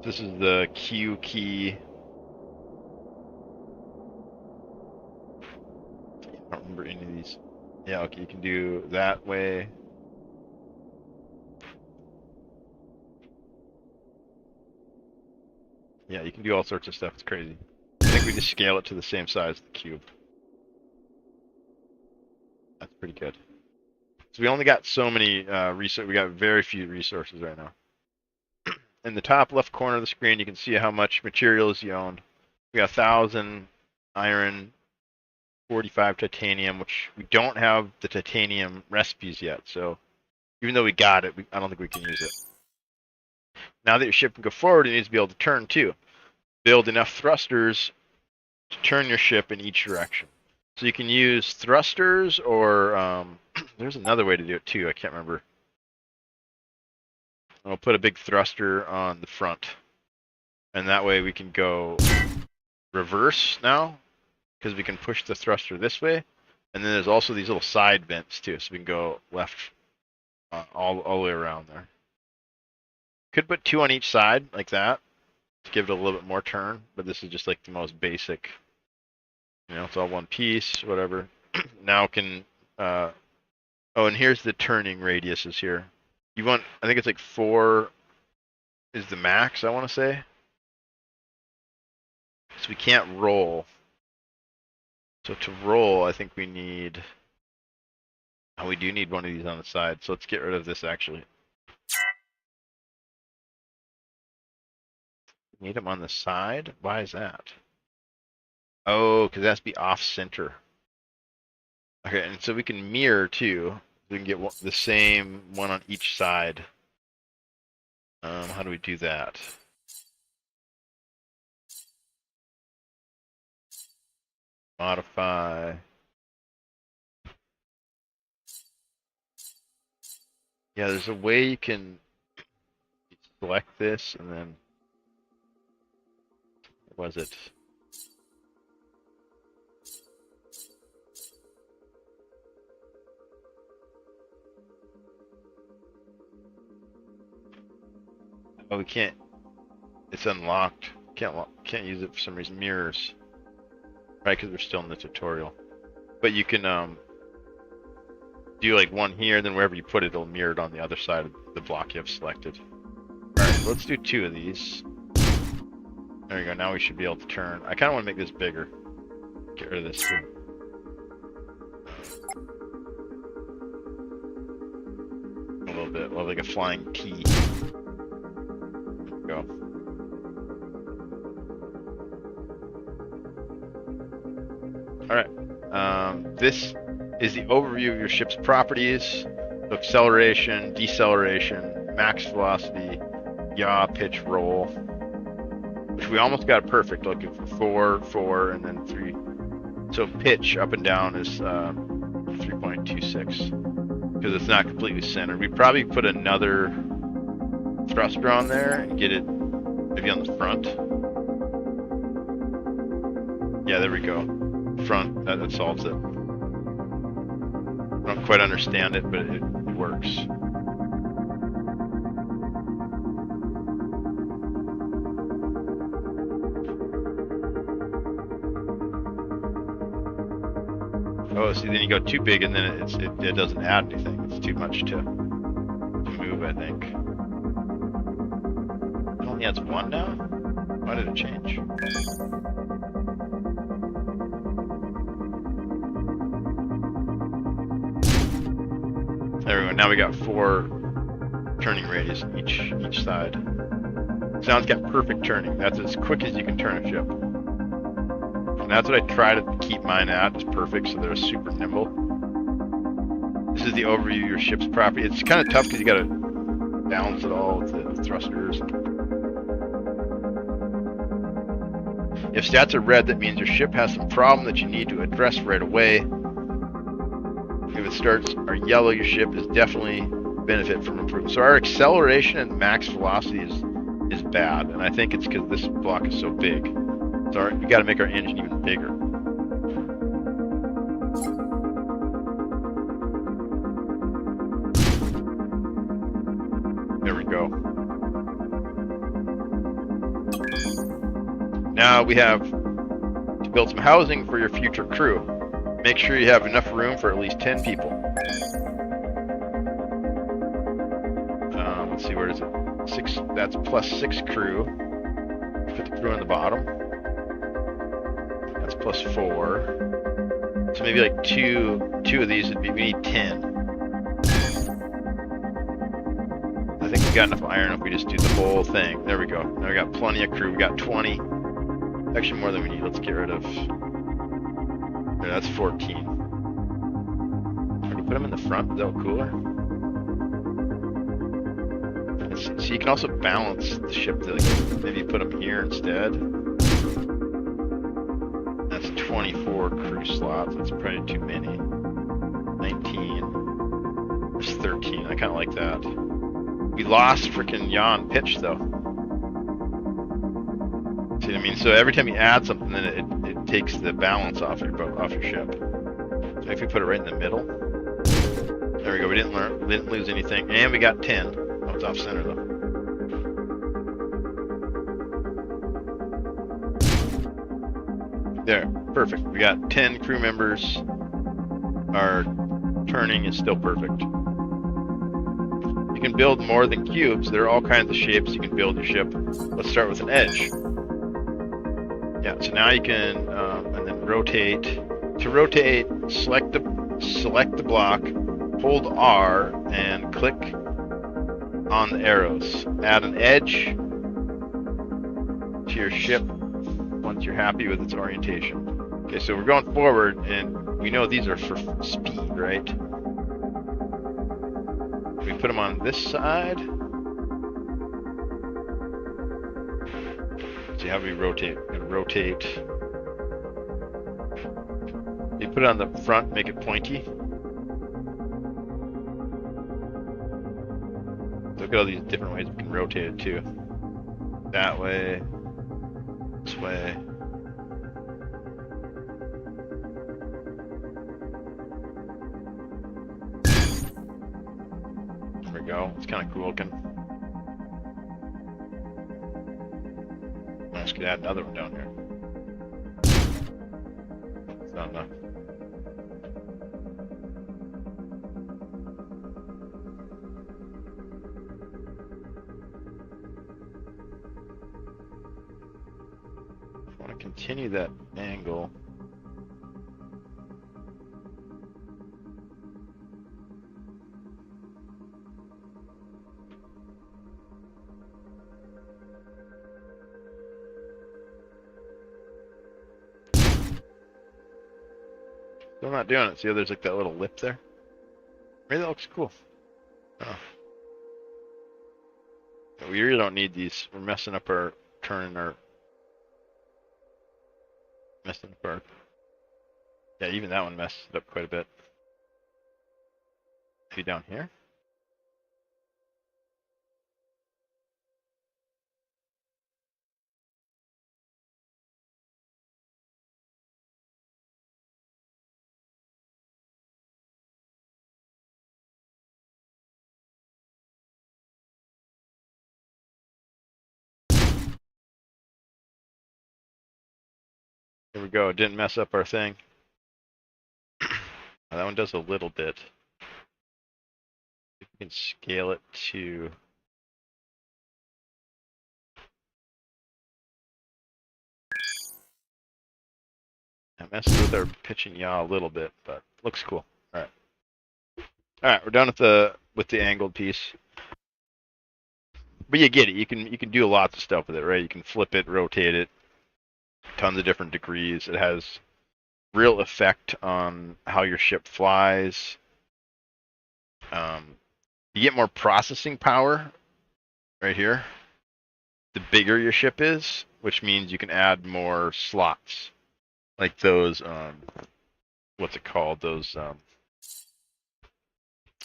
This is the Q key. I don't remember any of these. Yeah, okay, you can do that way. Yeah, you can do all sorts of stuff. It's crazy. I think we just scale it to the same size as the cube. That's pretty good. So we only got so many resources. We got very few resources right now. In the top left corner of the screen, you can see how much materials you owned. We got 1,000 iron, 45 titanium, which we don't have the titanium recipes yet. So even though we got it, I don't think we can use it. Now that your ship can go forward, it needs to be able to turn too. Build enough thrusters to turn your ship in each direction. So you can use thrusters or there's another way to do it too, I can't remember. I'll put a big thruster on the front. And that way we can go reverse now, because we can push the thruster this way. And then there's also these little side vents too, so we can go left all the way around there. Could put 2 on each side, like that, to give it a little bit more turn, but this is just like the most basic, you know, it's all one piece, whatever. now can. Oh, and here's the turning radiuses here. You want? I think it's like 4 is the max. I want to say. So we can't roll. So to roll, I think we need. Oh, we do need one of these on the side. So let's get rid of this actually. Need them on the side? Why is that? Oh, because it has to be off center. Okay, and so we can mirror too. We can get the same one on each side. How do we do that? Modify. Yeah, there's a way you can select this and then. What was it? Oh, we can't. It's unlocked. Can't use it for some reason. Mirrors, right? Because we're still in the tutorial. But you can do like one here, then wherever you put it, it'll mirror it on the other side of the block you have selected. All right, let's do 2 of these. There we go. Now we should be able to turn. I kind of want to make this bigger. Get rid of this too. A little bit, like a flying T. There we go. All right. This is the overview of your ship's properties. So acceleration, deceleration, max velocity, yaw, pitch, roll. Which we almost got perfect. Looking for 4, 4, and then 3. So pitch up and down is 3.26 because it's not completely centered. We probably put another thruster on there and get it maybe on the front. Yeah, there we go. Front, that solves it. I don't quite understand it, but it works. Oh, see, then you go too big, and then it doesn't add anything. It's too much to move, I think. It only adds 1 now? Why did it change? There we go. Now we got 4 turning radius each side. So now it's got perfect turning. That's as quick as you can turn a ship. And that's what I try to keep mine at. It's perfect, so they're super nimble. This is the overview of your ship's property. It's kind of tough because you got to balance it all with the thrusters. If stats are red, that means your ship has some problem that you need to address right away. If it starts are yellow, your ship is definitely benefit from improvement. So our acceleration and max velocity is bad, and I think it's because this block is so big. So we got to make our engine even bigger. There we go. Now we have to build some housing for your future crew. Make sure you have enough room for at least 10 people. Let's see, where is it? 6. That's plus 6 crew. Put the crew on the bottom. That's plus 4. So maybe like two of these would be. We need 10. I think we got enough iron if we just do the whole thing. There we go. Now we got plenty of crew. We got 20. Actually, more than we need. Let's get rid of. There, that's 14. Can you put them in the front? Is that cooler? So you can also balance the ship to, like, maybe put them here instead. That's 24 crew slots. That's probably too many. 19. There's 13. I kind of like that. We lost freaking yaw and pitch though. See what I mean? So every time you add something, then it takes the balance off your ship. So if we put it right in the middle, there we go. We didn't lose anything, and we got 10. Oh, it's off center though. There, perfect. We got 10 crew members. our turning is still perfect. You can build more than cubes. There are all kinds of shapes you can build your ship. Let's start with an edge. Yeah, so now you can, and then rotate. To rotate, select the block, hold R, and click on the arrows. Add an edge to your ship once you're happy with its orientation. Okay, so we're going forward, and we know these are for speed, right? We put them on this side. See how we rotate. Rotate. You put it on the front, make it pointy. Look at all these different ways we can rotate it too. That way, this way. There we go. It's kind of cool looking. I just could add another one down here. It's not enough. I want to continue that angle. Still not doing it. See how there's like that little lip there? Maybe that looks cool. Oh. We really don't need these. We're messing up our turn, or messing up our... Yeah, even that one messed it up quite a bit. Maybe down here? Here we go. Didn't mess up our thing. That one does a little bit. We can scale it to... That messes with our pitch and yaw a little bit, but looks cool. All right. All right, we're done with the angled piece. But you get it. You can do lots of stuff with it, right? You can flip it, rotate it, tons of different degrees. It has real effect on how your ship flies. You get more processing power right here. The bigger your ship is, which means you can add more slots, like those. What's it called? Those.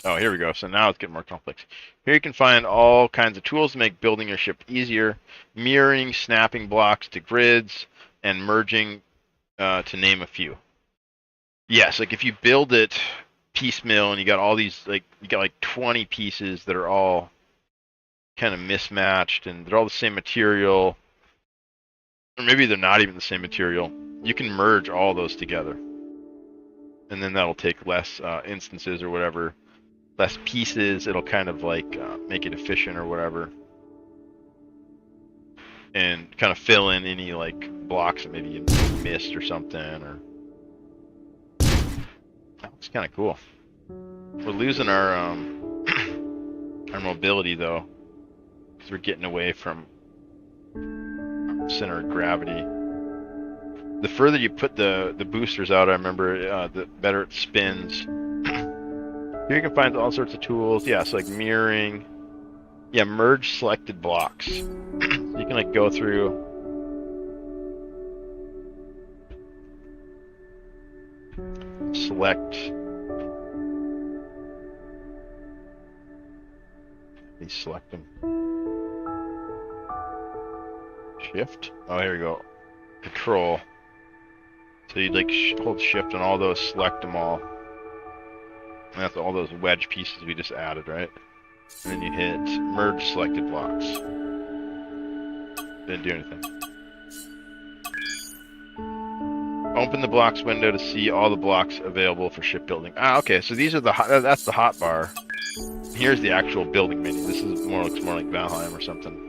Oh, here we go. So now it's getting more complex. Here you can find all kinds of tools to make building your ship easier, mirroring, snapping blocks to grids, and merging, to name a few. Yes, like if you build it piecemeal and you got all these, like you got like 20 pieces that are all kind of mismatched and they're all the same material, or maybe they're not even the same material, you can merge all those together. And then that'll take less instances or whatever, less pieces. It'll kind of like make it efficient or whatever, and kind of fill in any like blocks that maybe you missed or something. Or it's kind of cool. We're losing our our mobility though, because we're getting away from center of gravity. The further you put the boosters out, I remember, the better it spins. Here you can find all sorts of tools. Yeah, so like mirroring. Yeah, merge selected blocks. So you can like go through. Select. Let me select them. Shift. Oh, here we go. Control. So you'd like hold shift on all those, select them all. And that's all those wedge pieces we just added, right? And then you hit merge selected blocks. Didn't do anything. Open the blocks window to see all the blocks available for shipbuilding. Ah, okay. So these are that's the hot bar. Here's the actual building menu. This is looks more like Valheim or something.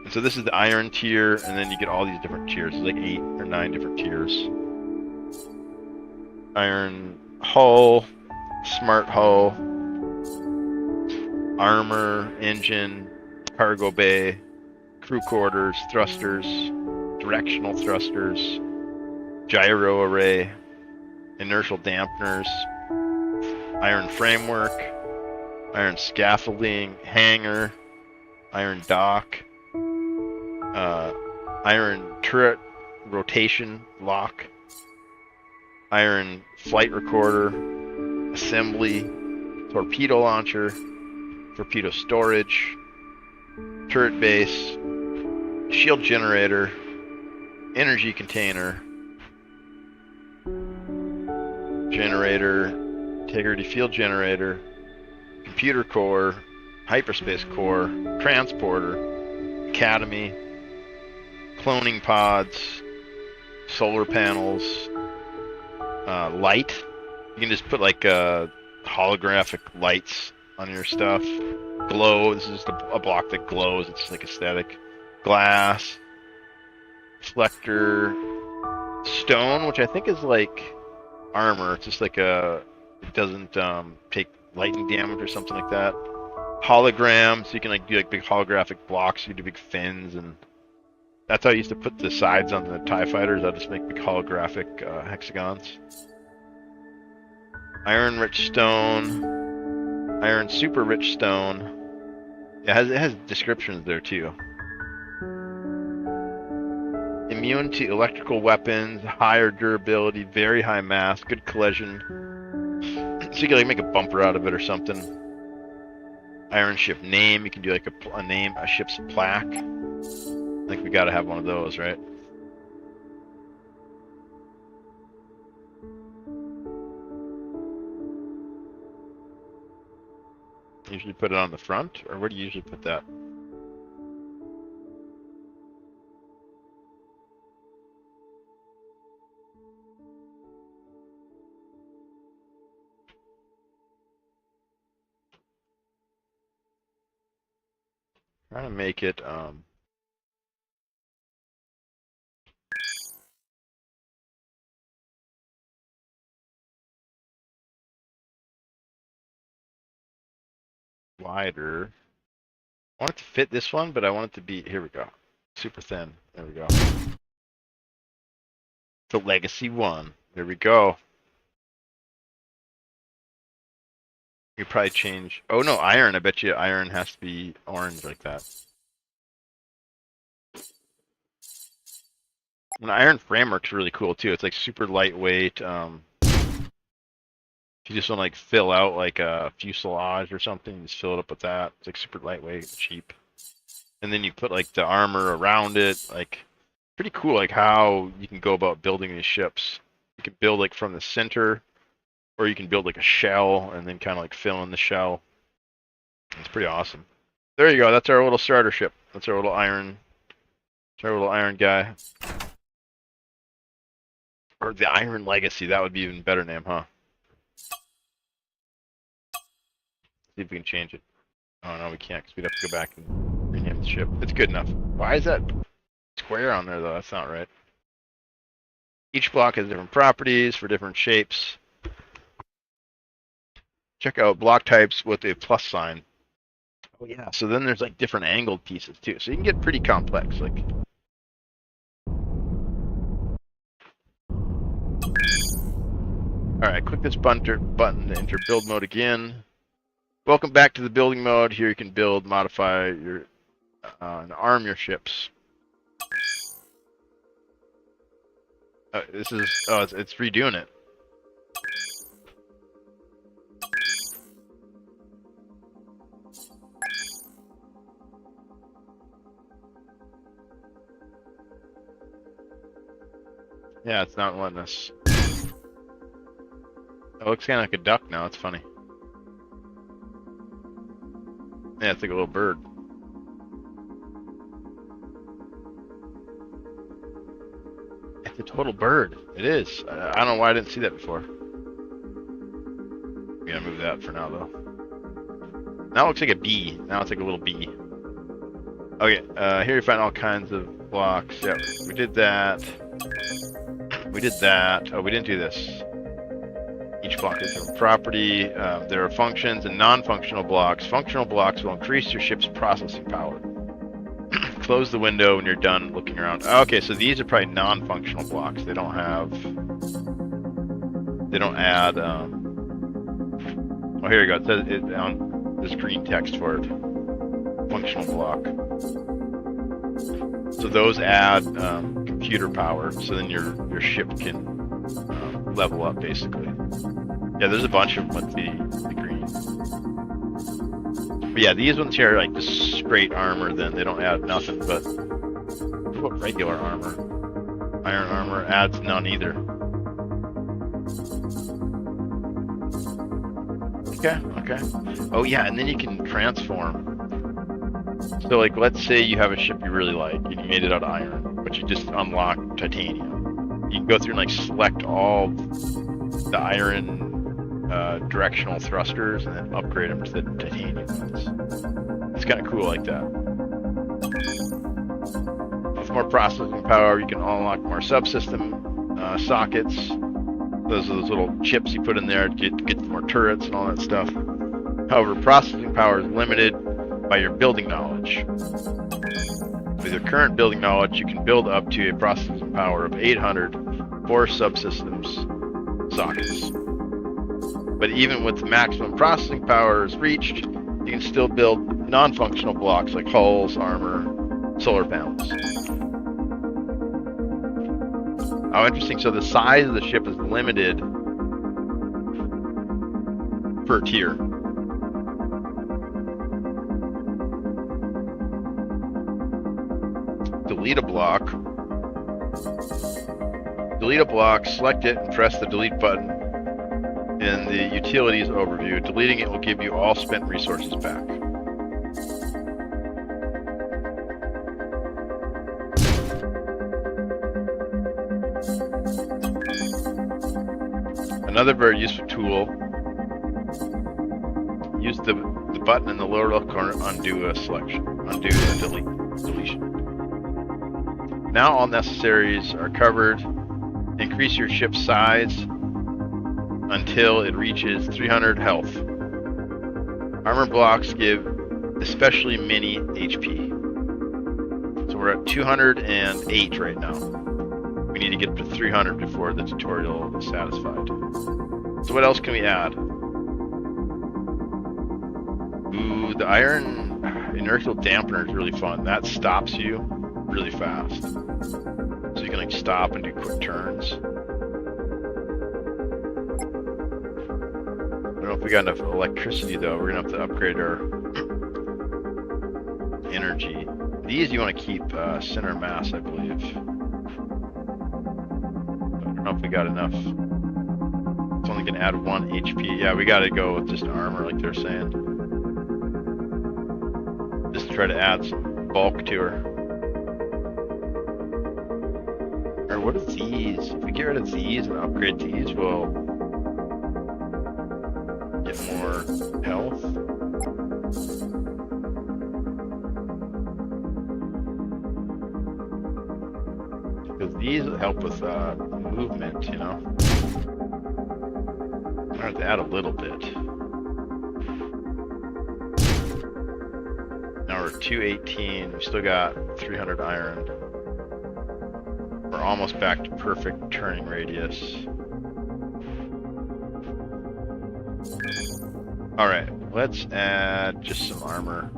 And so this is the iron tier, and then you get all these different tiers. There's like 8 or 9 different tiers. Iron hull, smart hull, armor, engine, cargo bay, crew quarters, thrusters, directional thrusters, gyro array, inertial dampeners, iron framework, iron scaffolding, hangar, iron dock, iron turret rotation lock, iron flight recorder, assembly, torpedo launcher, torpedo storage, turret base, shield generator, energy container, generator, integrity field generator, computer core, hyperspace core, transporter, academy, cloning pods, solar panels, light. You can just put like holographic lights on your stuff. Glow. This is a block that glows. It's like aesthetic. Glass, reflector, stone, which I think is like armor. It's just like it doesn't take lightning damage or something like that. Hologram, so you can like do like big holographic blocks. You can do big fins, and that's how I used to put the sides on the TIE fighters. I'll just make big holographic hexagons. Iron rich stone, iron super rich stone. Yeah, it has descriptions there too. Immune to electrical weapons, higher durability, very high mass, good collision. So you can like make a bumper out of it or something. Iron ship name, you can do like a name, a ship's plaque. I think we gotta have one of those, right? Usually put it on the front, or where do you usually put that? Trying to make it wider. I want it to fit this one, but I want it to be, here we go. Super thin. There we go. The Legacy 1. There we go. You probably change. Oh no, iron. I bet you iron has to be orange like that. And iron framework's really cool too. It's like super lightweight. If you just want to like fill out like a fuselage or something, you just fill it up with that. It's like super lightweight, cheap. And then you put like the armor around it. Like pretty cool. Like how you can go about building these ships. You can build like from the center, or you can build like a shell and then kind of like fill in the shell. It's pretty awesome. There you go. That's our little starter ship. That's our little iron. That's our little iron guy. Or the Iron Legacy. That would be even better name, huh? See if we can change it. Oh no, we can't because we'd have to go back and rename the ship. It's good enough. Why is that square on there though? That's not right. Each block has different properties for different shapes. Check out block types with a plus sign. Oh yeah. So then there's like different angled pieces too. So you can get pretty complex. Like. All right, click this button to enter build mode again. Welcome back to the building mode. Here you can build, modify your, and arm your ships. This is, oh, it's redoing it. Yeah, it's not letting us. It looks kind of like a duck now. It's funny. Yeah, it's like a little bird. I the total bird. It is. I don't know why I didn't see that before. I'm gonna move that for now, though. Now it looks like a bee. Now it's like a little bee. Okay, here you find all kinds of blocks. Yeah, we did that. We did that. Oh, we didn't do this. Each block is a property. There are functions and non-functional blocks. Functional blocks will increase your ship's processing power. Close the window when you're done looking around. Okay, so these are probably non-functional blocks. They don't have... They don't add... Oh, here you go. It says it on this green text for it. Functional block. So those add computer power, so then your ship can level up, basically. Yeah, there's a bunch of them with the green. But yeah, these ones here are like just straight armor, then they don't add nothing but what regular armor. Iron armor adds none either. Okay. Oh yeah, and then you can transform. So like, let's say you have a ship you really like, and you made it out of iron, but you just unlock titanium. You can go through and like select all the iron directional thrusters and then upgrade them to the titanium ones. It's kind of cool like that. With more processing power, you can unlock more subsystem sockets. Those are those little chips you put in there to get more turrets and all that stuff. However, processing power is limited by your building knowledge. With your current building knowledge, you can build up to a processing power of 800 for subsystems sockets. But even with the maximum processing power is reached, you can still build non-functional blocks like hulls, armor, solar panels. Oh, interesting. So the size of the ship is limited per tier. Delete a block. Delete a block, select it, and press the delete button in the utilities overview. Deleting it will give you all spent resources back. Another very useful tool. Use the button in the lower left corner, undo a selection. Undo a deletion. Now all necessaries are covered. Increase your ship's size until it reaches 300 health. Armor blocks give especially many HP. So we're at 208 right now. We need to get to 300 before the tutorial is satisfied. So what else can we add? Ooh, the iron inertial dampener is really fun. That stops you really fast. So you can like stop and do quick turns. I don't know if we got enough electricity though. We're gonna have to upgrade our energy. These you want to keep center mass, I believe. I don't know if we got enough. It's only gonna add 1 HP. Yeah, we gotta go with just armor like they're saying. Just try to add some bulk to her. Or what are these? If we get rid of these and upgrade these, we'll get more health. Because these help with movement, you know. I have to add a little bit. Now we're 218. We still got 300 iron. We're almost back to perfect turning radius. Alright, let's add just some armor.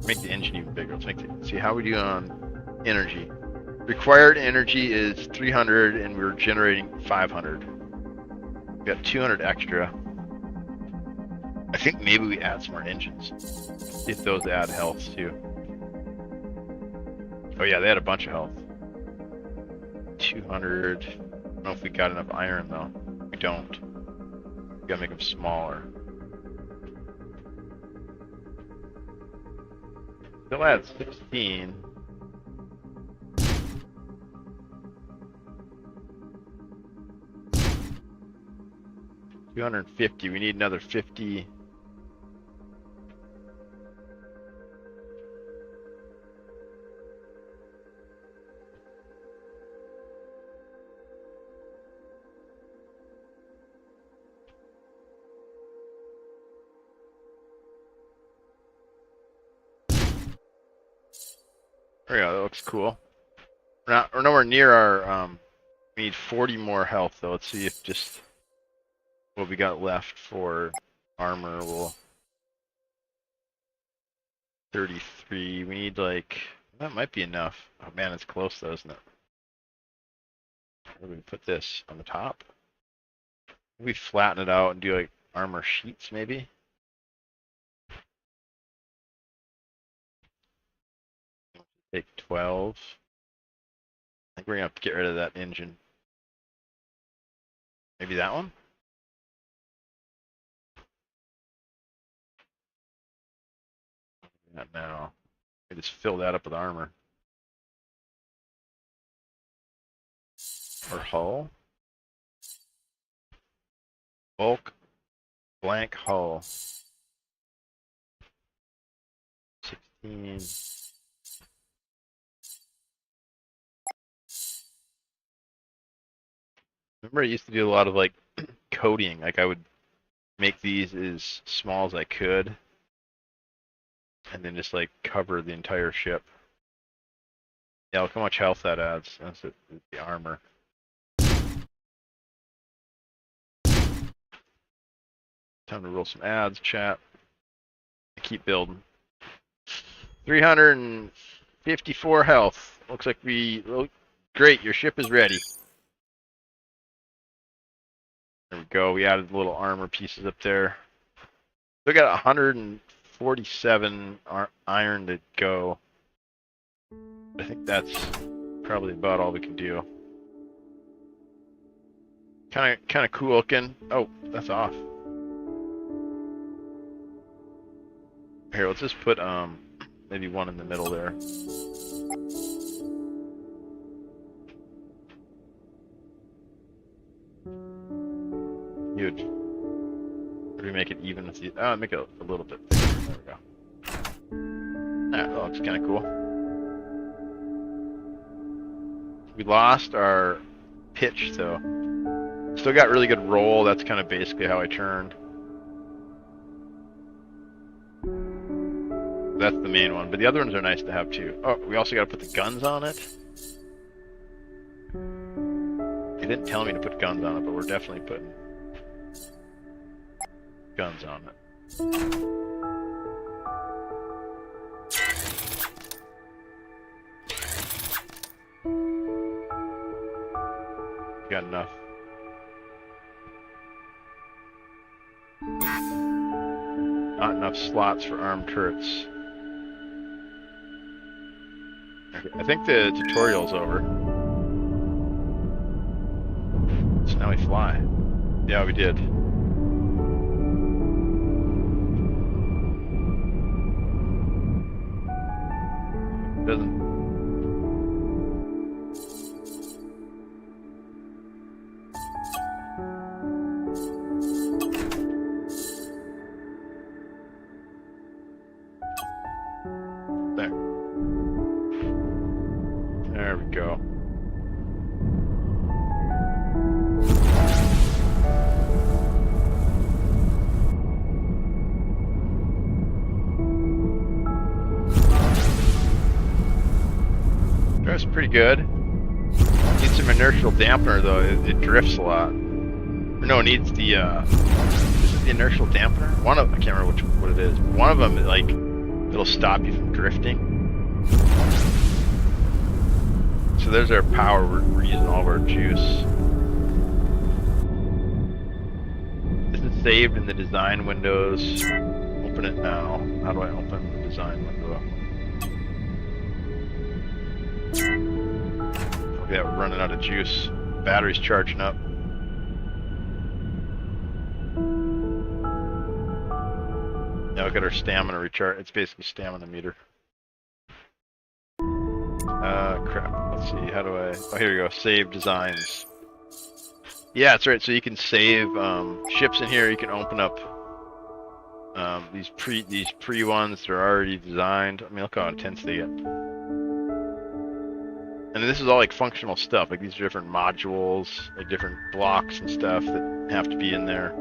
Make the engine even bigger. Let's make see how we do on energy. Required energy is 300 and we're generating 500. We got 200 extra. I think maybe we add some more engines. See if those add health too. Oh yeah, they had a bunch of health. 200. I don't know if we got enough iron though. We don't. We gotta make them smaller. Still add 16. 250. We need another 50. There we go. That looks cool. We're nowhere near our. We need 40 more health though. Let's see if just what we got left for armor will. 33. We need like that might be enough. Oh man, it's close though, isn't it? Where do we put this on the top? We flatten it out and do like armor sheets maybe. Take 12. I think we're gonna have to get rid of that engine. Maybe that one? Not now. I just fill that up with armor. Or hull. Bulk. Blank hull. 16. Remember I used to do a lot of like coating. Like I would make these as small as I could. And then just like cover the entire ship. Yeah, look how much health that adds. That's it, the armor. Time to roll some ads, chat. Keep building. 354 health. Looks like great, your ship is ready. There we go. We added little armor pieces up there. We got 147 iron to go. I think that's probably about all we can do. Kind of cool looking. Oh, that's off. Here, let's just put maybe one in the middle there. Huge. Or do we make it even with the? Oh, make it a little bit bigger. There we go. That looks kind of cool. We lost our pitch though. Still got really good roll. That's kind of basically how I turned. That's the main one, but the other ones are nice to have too. Oh, we also got to put the guns on it. They didn't tell me to put guns on it, but we're definitely putting guns on it. Got enough. Not enough slots for armed turrets. Okay, I think the tutorial's over. So now we fly. Yeah, we did. Doesn't. There we go. That's pretty good. Needs some inertial dampener though. It drifts a lot. No, it needs the is it the inertial dampener? I can't remember what it is. One of them, like, it'll stop you from drifting. So there's our power. We're using all of our juice. This is saved in the design windows. Open it now. How do I open the design window? Okay, we're running out of juice. Battery's charging up. Now look at our stamina recharge. It's basically stamina meter. Crap. Let's see. How do I? Oh, here we go. Save designs. Yeah, that's right. So you can save ships in here. You can open up these pre ones. They're already designed. I mean, look how intense they get. And this is all like functional stuff. Like these are different modules, like different blocks and stuff that have to be in there.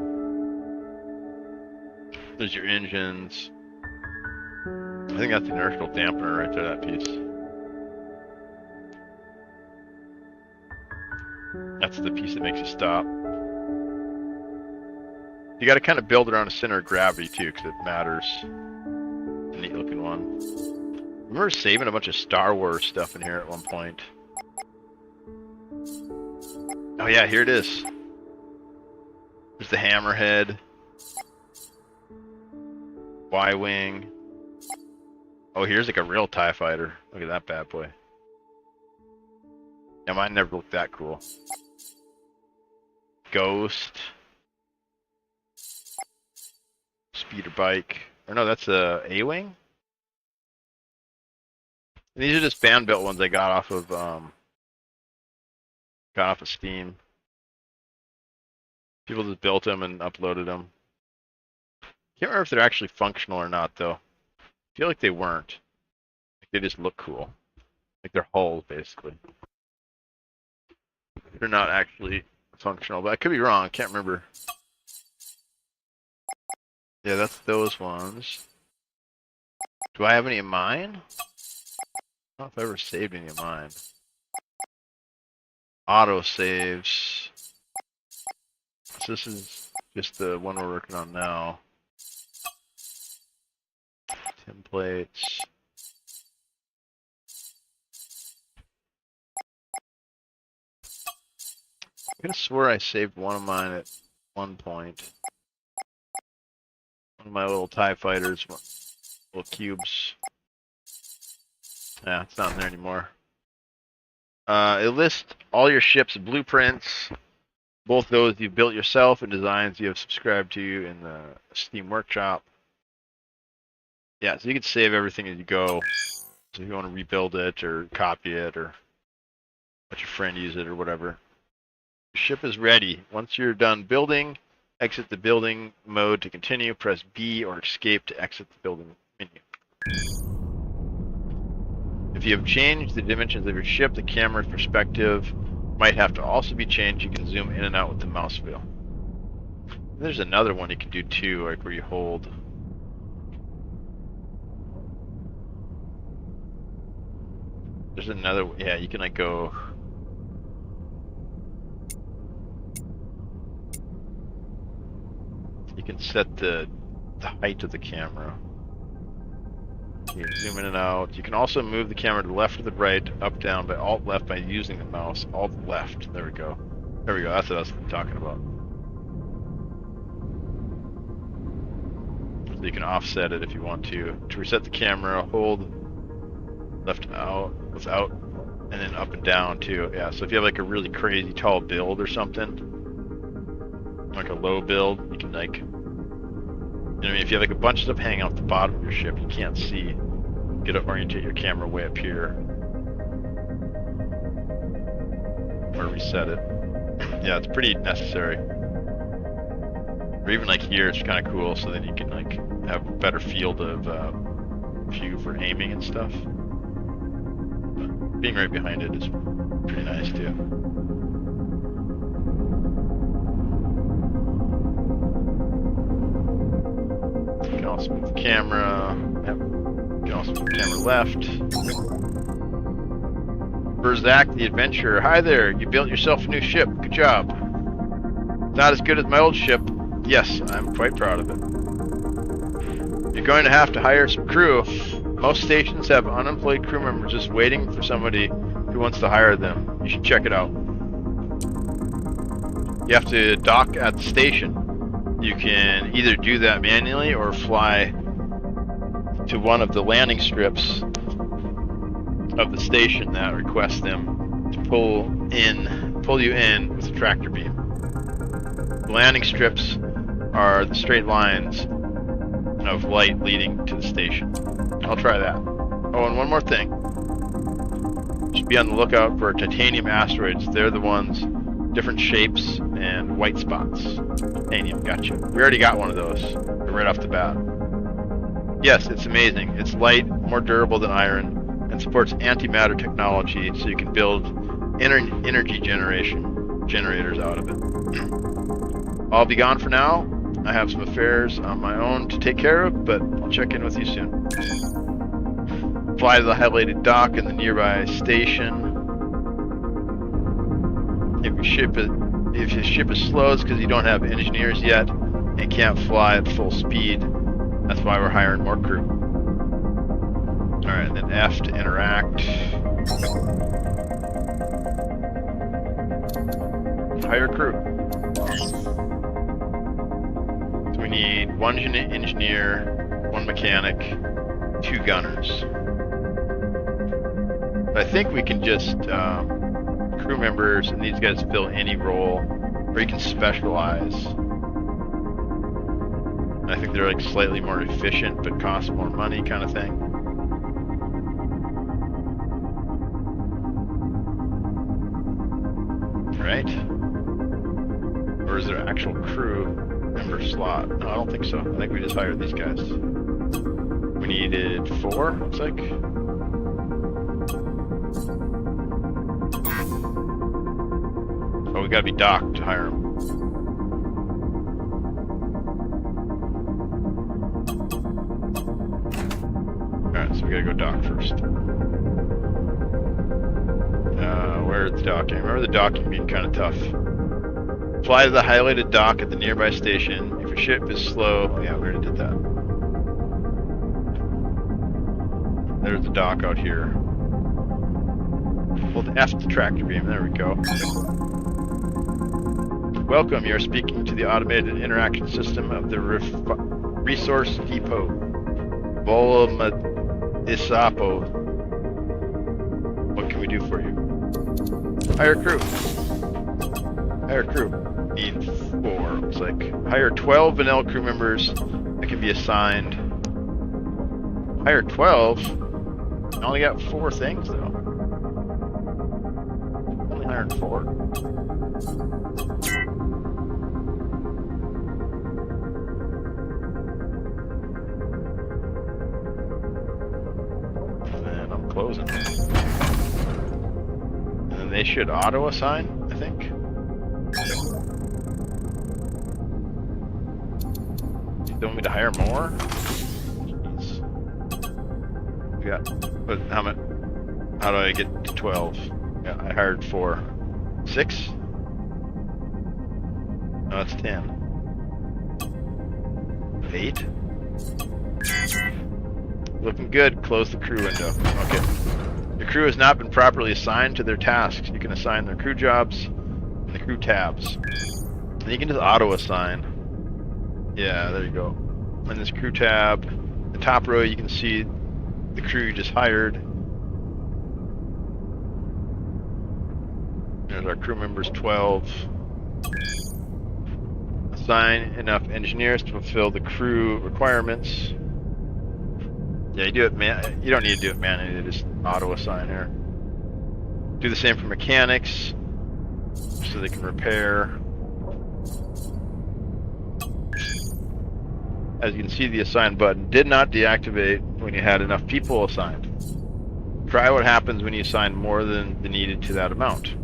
There's your engines. I think that's the inertial dampener right there, that piece. That's the piece that makes you stop. You got to kind of build around a center of gravity too, because it matters. It's a neat looking one. I remember saving a bunch of Star Wars stuff in here at one point. Oh yeah, here it is. There's the Hammerhead. Y-Wing. Oh, here's like a real TIE fighter. Look at that bad boy. Yeah, mine never looked that cool. Ghost. Speeder bike. Or no, that's a A-Wing? These are just fan built ones I got off of Steam. People just built them and uploaded them. Can't remember if they're actually functional or not though. I feel like they weren't. Like they just look cool. Like they're hulls basically. They're not actually functional, but I could be wrong. I can't remember. Yeah, that's those ones. Do I have any of mine? I don't know if I ever saved any of mine. Auto saves. So this is just the one we're working on now. Templates. I could have swore I saved one of mine at one point. One of my little TIE fighters, little cubes. Yeah, it's not in there anymore. It lists all your ship's blueprints, both those you've built yourself and designs you have subscribed to in the Steam Workshop. Yeah, so you can save everything as you go. So if you want to rebuild it or copy it or let your friend use it or whatever. Your ship is ready. Once you're done building, exit the building mode to continue. Press B or escape to exit the building menu. If you have changed the dimensions of your ship, the camera's perspective might have to also be changed. You can zoom in and out with the mouse wheel. There's another one you can do too, like where you hold. There's another, yeah, you can like go. You can set the height of the camera. You can zoom in and out. You can also move the camera to the left or the right, up, down, by Alt left by using the mouse. Alt left. There we go. There we go. That's what I was talking about. So you can offset it if you want to. To reset the camera, hold left out, without, and then up and down too. Yeah. So if you have like a really crazy tall build or something, like a low build, you can like. I mean, if you have like a bunch of stuff hanging off the bottom of your ship, you can't see. You gotta orientate your camera way up here. Or reset it. Yeah, it's pretty necessary. Or even like here, it's kind of cool, so then you can like have a better field of view for aiming and stuff. But being right behind it is pretty nice too. You can also move the camera. Yep. You can also move the camera left. Berzak the Adventurer. Hi there, you built yourself a new ship. Good job. Not as good as my old ship. Yes, I'm quite proud of it. You're going to have to hire some crew. Most stations have unemployed crew members just waiting for somebody who wants to hire them. You should check it out. You have to dock at the station. You can either do that manually or fly to one of the landing strips of the station that requests them to pull you in with a tractor beam. The landing strips are the straight lines of light leading to the station. I'll try that. Oh, and one more thing. You should be on the lookout for titanium asteroids. They're the ones, different shapes and white spots. Titanium, gotcha. We already got one of those right off the bat. Yes, it's amazing. It's light, more durable than iron, and supports antimatter technology, so you can build energy generators out of it. I'll be gone for now. I have some affairs on my own to take care of, but I'll check in with you soon. Fly to the highlighted dock in the nearby station. If your ship is slow, it's because you don't have engineers yet and can't fly at full speed. That's why we're hiring more crew. Alright, and then F to interact. Hire crew. So we need one engineer, one mechanic, 2 gunners. But I think we can just crew members and these guys fill any role, or you can specialize. And I think they're like slightly more efficient but cost more money kind of thing. Right? Or is there actual crew member slot? No, I don't think so. I think we just hired these guys. We needed 4, looks like. Oh, we gotta be docked to hire them. Alright, so we gotta go dock first. Where's the docking? Remember the docking being kind of tough. Fly to the highlighted dock at the nearby station. If your ship is slow... Oh yeah, we already did that. There's the dock out here. Hold F to tractor beam. There we go. Welcome, you're speaking to the automated interaction system of the resource depot. Bola Isapo. What can we do for you? Hire crew. Hire crew. Need 4, looks like. Hire 12 vanilla crew members that can be assigned. Hire 12? I only got 4 things though. Only hired 4. And I'm closing. And then they should auto assign, I think. You want me to hire more? Jeez. We got, but how do I get to 12? Yeah, I hired 4. 6? No, it's 10. 8? Looking good. Close the crew window. Okay. The crew has not been properly assigned to their tasks. You can assign their crew jobs in the crew tabs. And you can just auto assign. Yeah, there you go. In this crew tab, the top row, you can see the crew you just hired. There's our crew members, 12. Assign enough engineers to fulfill the crew requirements. Yeah, you do it you don't need to do it manually, you just auto assign here. Do the same for mechanics, so they can repair. As you can see, the assign button did not deactivate when you had enough people assigned. Try what happens when you assign more than the needed to that amount.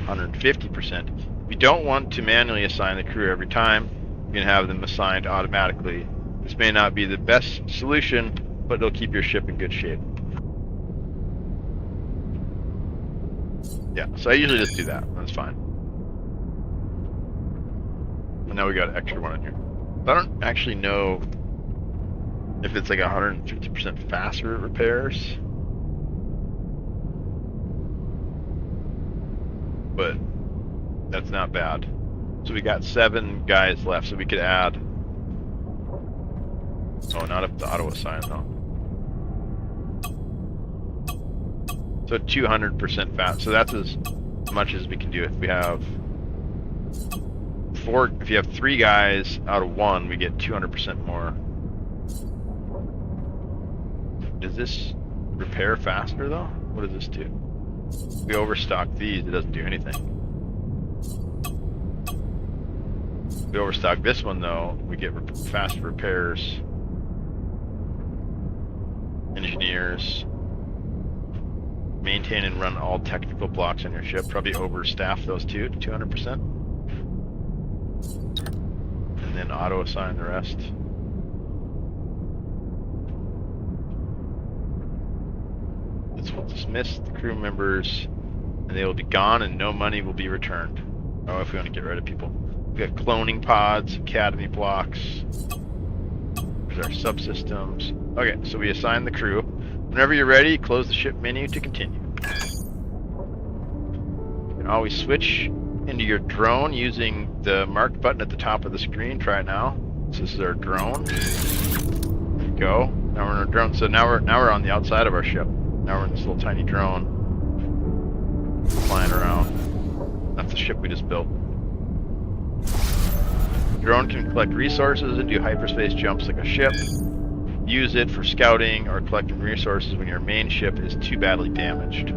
150%. If you don't want to manually assign the crew every time, you can have them assigned automatically. This may not be the best solution, but it'll keep your ship in good shape. Yeah, so I usually just do that. That's fine. And now we got an extra one in here. I don't actually know if it's like 150% faster at repairs. But that's not bad. So we got 7 guys left, so we could add... Oh, not up to auto assign though. So 200% fast. So that's as much as we can do. If we have 4, if you have 3 guys out of 1, we get 200% more. Does this repair faster though? What does this do? If we overstock these, it doesn't do anything. We overstock this one though, we get fast repairs. Engineers. Maintain and run all technical blocks on your ship. Probably overstaff those two to 200%. And then auto assign the rest. This will dismiss the crew members and they will be gone and no money will be returned. Oh, if we want to get rid of people. We got cloning pods, academy blocks. There's our subsystems. Okay, so we assign the crew. Whenever you're ready, close the ship menu to continue. You can always switch into your drone using the marked button at the top of the screen. Try it now. So this is our drone. There we go. Now we're in our drone. So now we're on the outside of our ship. Now we're in this little tiny drone flying around. That's the ship we just built. The drone can collect resources and do hyperspace jumps like a ship. Use it for scouting or collecting resources when your main ship is too badly damaged.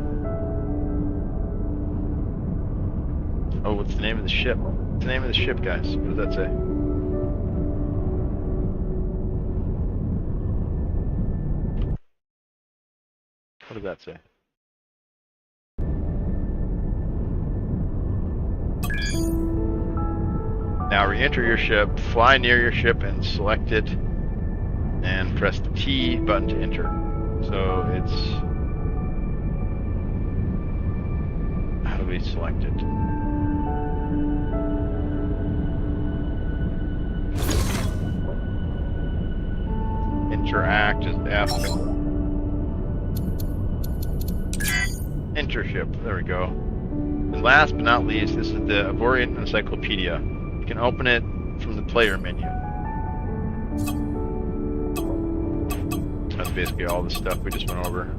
Oh, what's the name of the ship? What's the name of the ship, guys? What does that say? What does that say? Now re-enter your ship, fly near your ship and select it, and press the T button to enter. So it's... How do we select it? Interact is F. Enter ship, there we go. And last but not least, this is the Avorian Encyclopedia. You can open it from the player menu. That's basically all the stuff we just went over.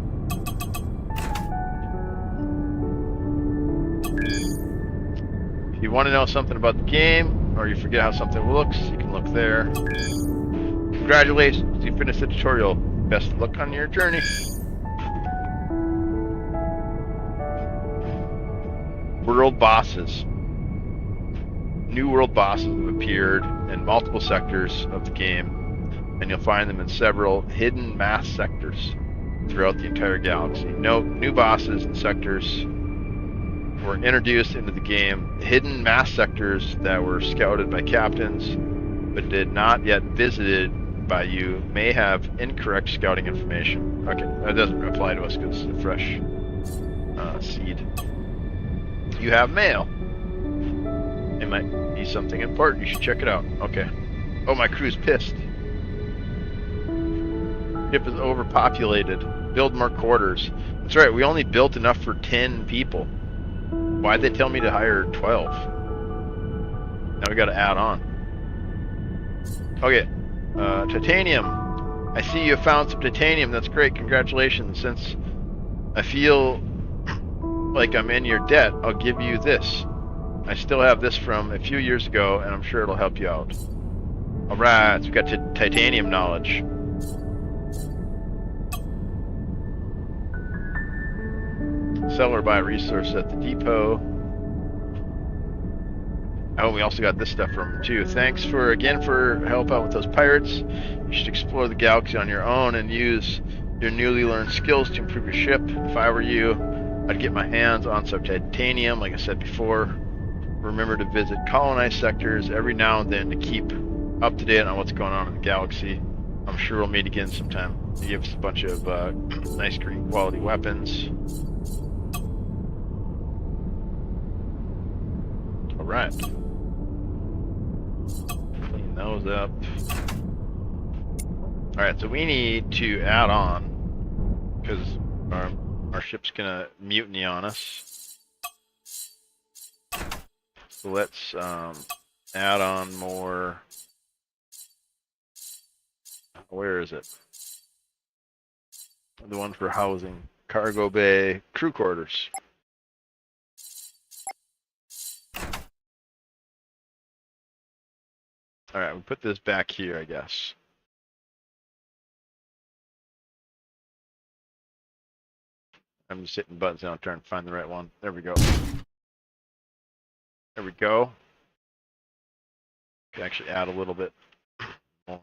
If you want to know something about the game, or you forget how something looks, you can look there. Congratulations, you finished the tutorial. Best of luck on your journey. World bosses. New world bosses have appeared in multiple sectors of the game, and you'll find them in several hidden mass sectors throughout the entire galaxy. Note, new bosses and sectors were introduced into the game. Hidden mass sectors that were scouted by captains but did not yet visited by you may have incorrect scouting information. Okay, that doesn't apply to us because it's a fresh seed. You have mail. It might be something important. You should check it out. Okay. Oh, my crew's pissed. Ship is overpopulated. Build more quarters. That's right, we only built enough for 10 people. Why'd they tell me to hire 12? Now we gotta add on. Okay. Titanium. I see you found some titanium. That's great. Congratulations. Since I feel like I'm in your debt, I'll give you this. I still have this from a few years ago, and I'm sure it'll help you out. Alright, so we got titanium knowledge. Sell or buy resources at the depot. Oh, we also got this stuff from him too. Thanks for help out with those pirates. You should explore the galaxy on your own and use your newly learned skills to improve your ship. If I were you, I'd get my hands on some titanium, like I said before. Remember to visit colonized sectors every now and then to keep up to date on what's going on in the galaxy. I'm sure we'll meet again sometime. He gives us a bunch of nice green quality weapons. Alright. Clean those up. Alright, so we need to add on, because our ship's gonna mutiny on us. So let's add on more. Where is it? The one for housing. Cargo bay, crew quarters. Alright, we put this back here, I guess. I'm just hitting buttons now, trying to find the right one. There we go. There we go. can actually add a little bit more.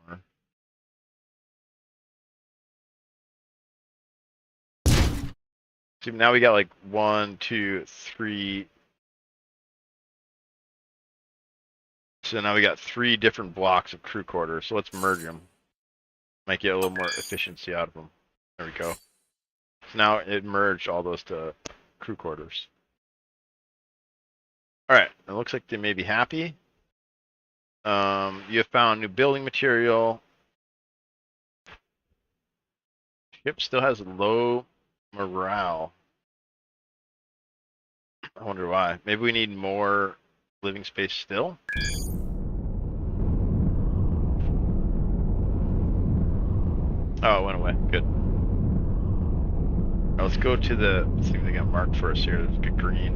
See, now we got like 1, 2, 3. So now we got 3 different blocks of crew quarters. So let's merge them. Might get a little more efficiency out of them. There we go. So now it merged all those to crew quarters. All right, it looks like they may be happy. You have found new building material. Ship still has low morale. I wonder why. Maybe we need more living space still? Oh, it went away. Good. Right, let's go to the... Let's see if they got marked for us here. Let's get green.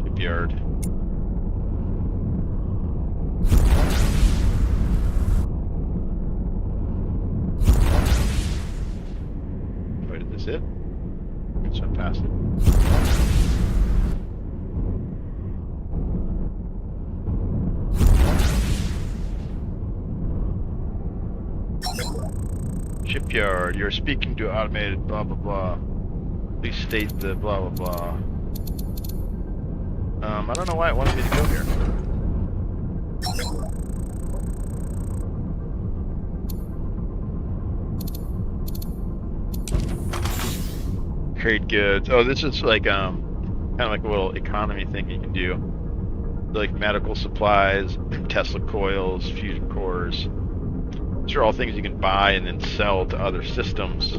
Shipyard. Wait, is this it? Let's run past it. Shipyard, you're speaking to automated blah blah blah. Please state the blah blah blah. I don't know why it wanted me to go here. Trade goods. Oh, this is like kind of like a little economy thing you can do. Like medical supplies, Tesla coils, fusion cores. These are all things you can buy and then sell to other systems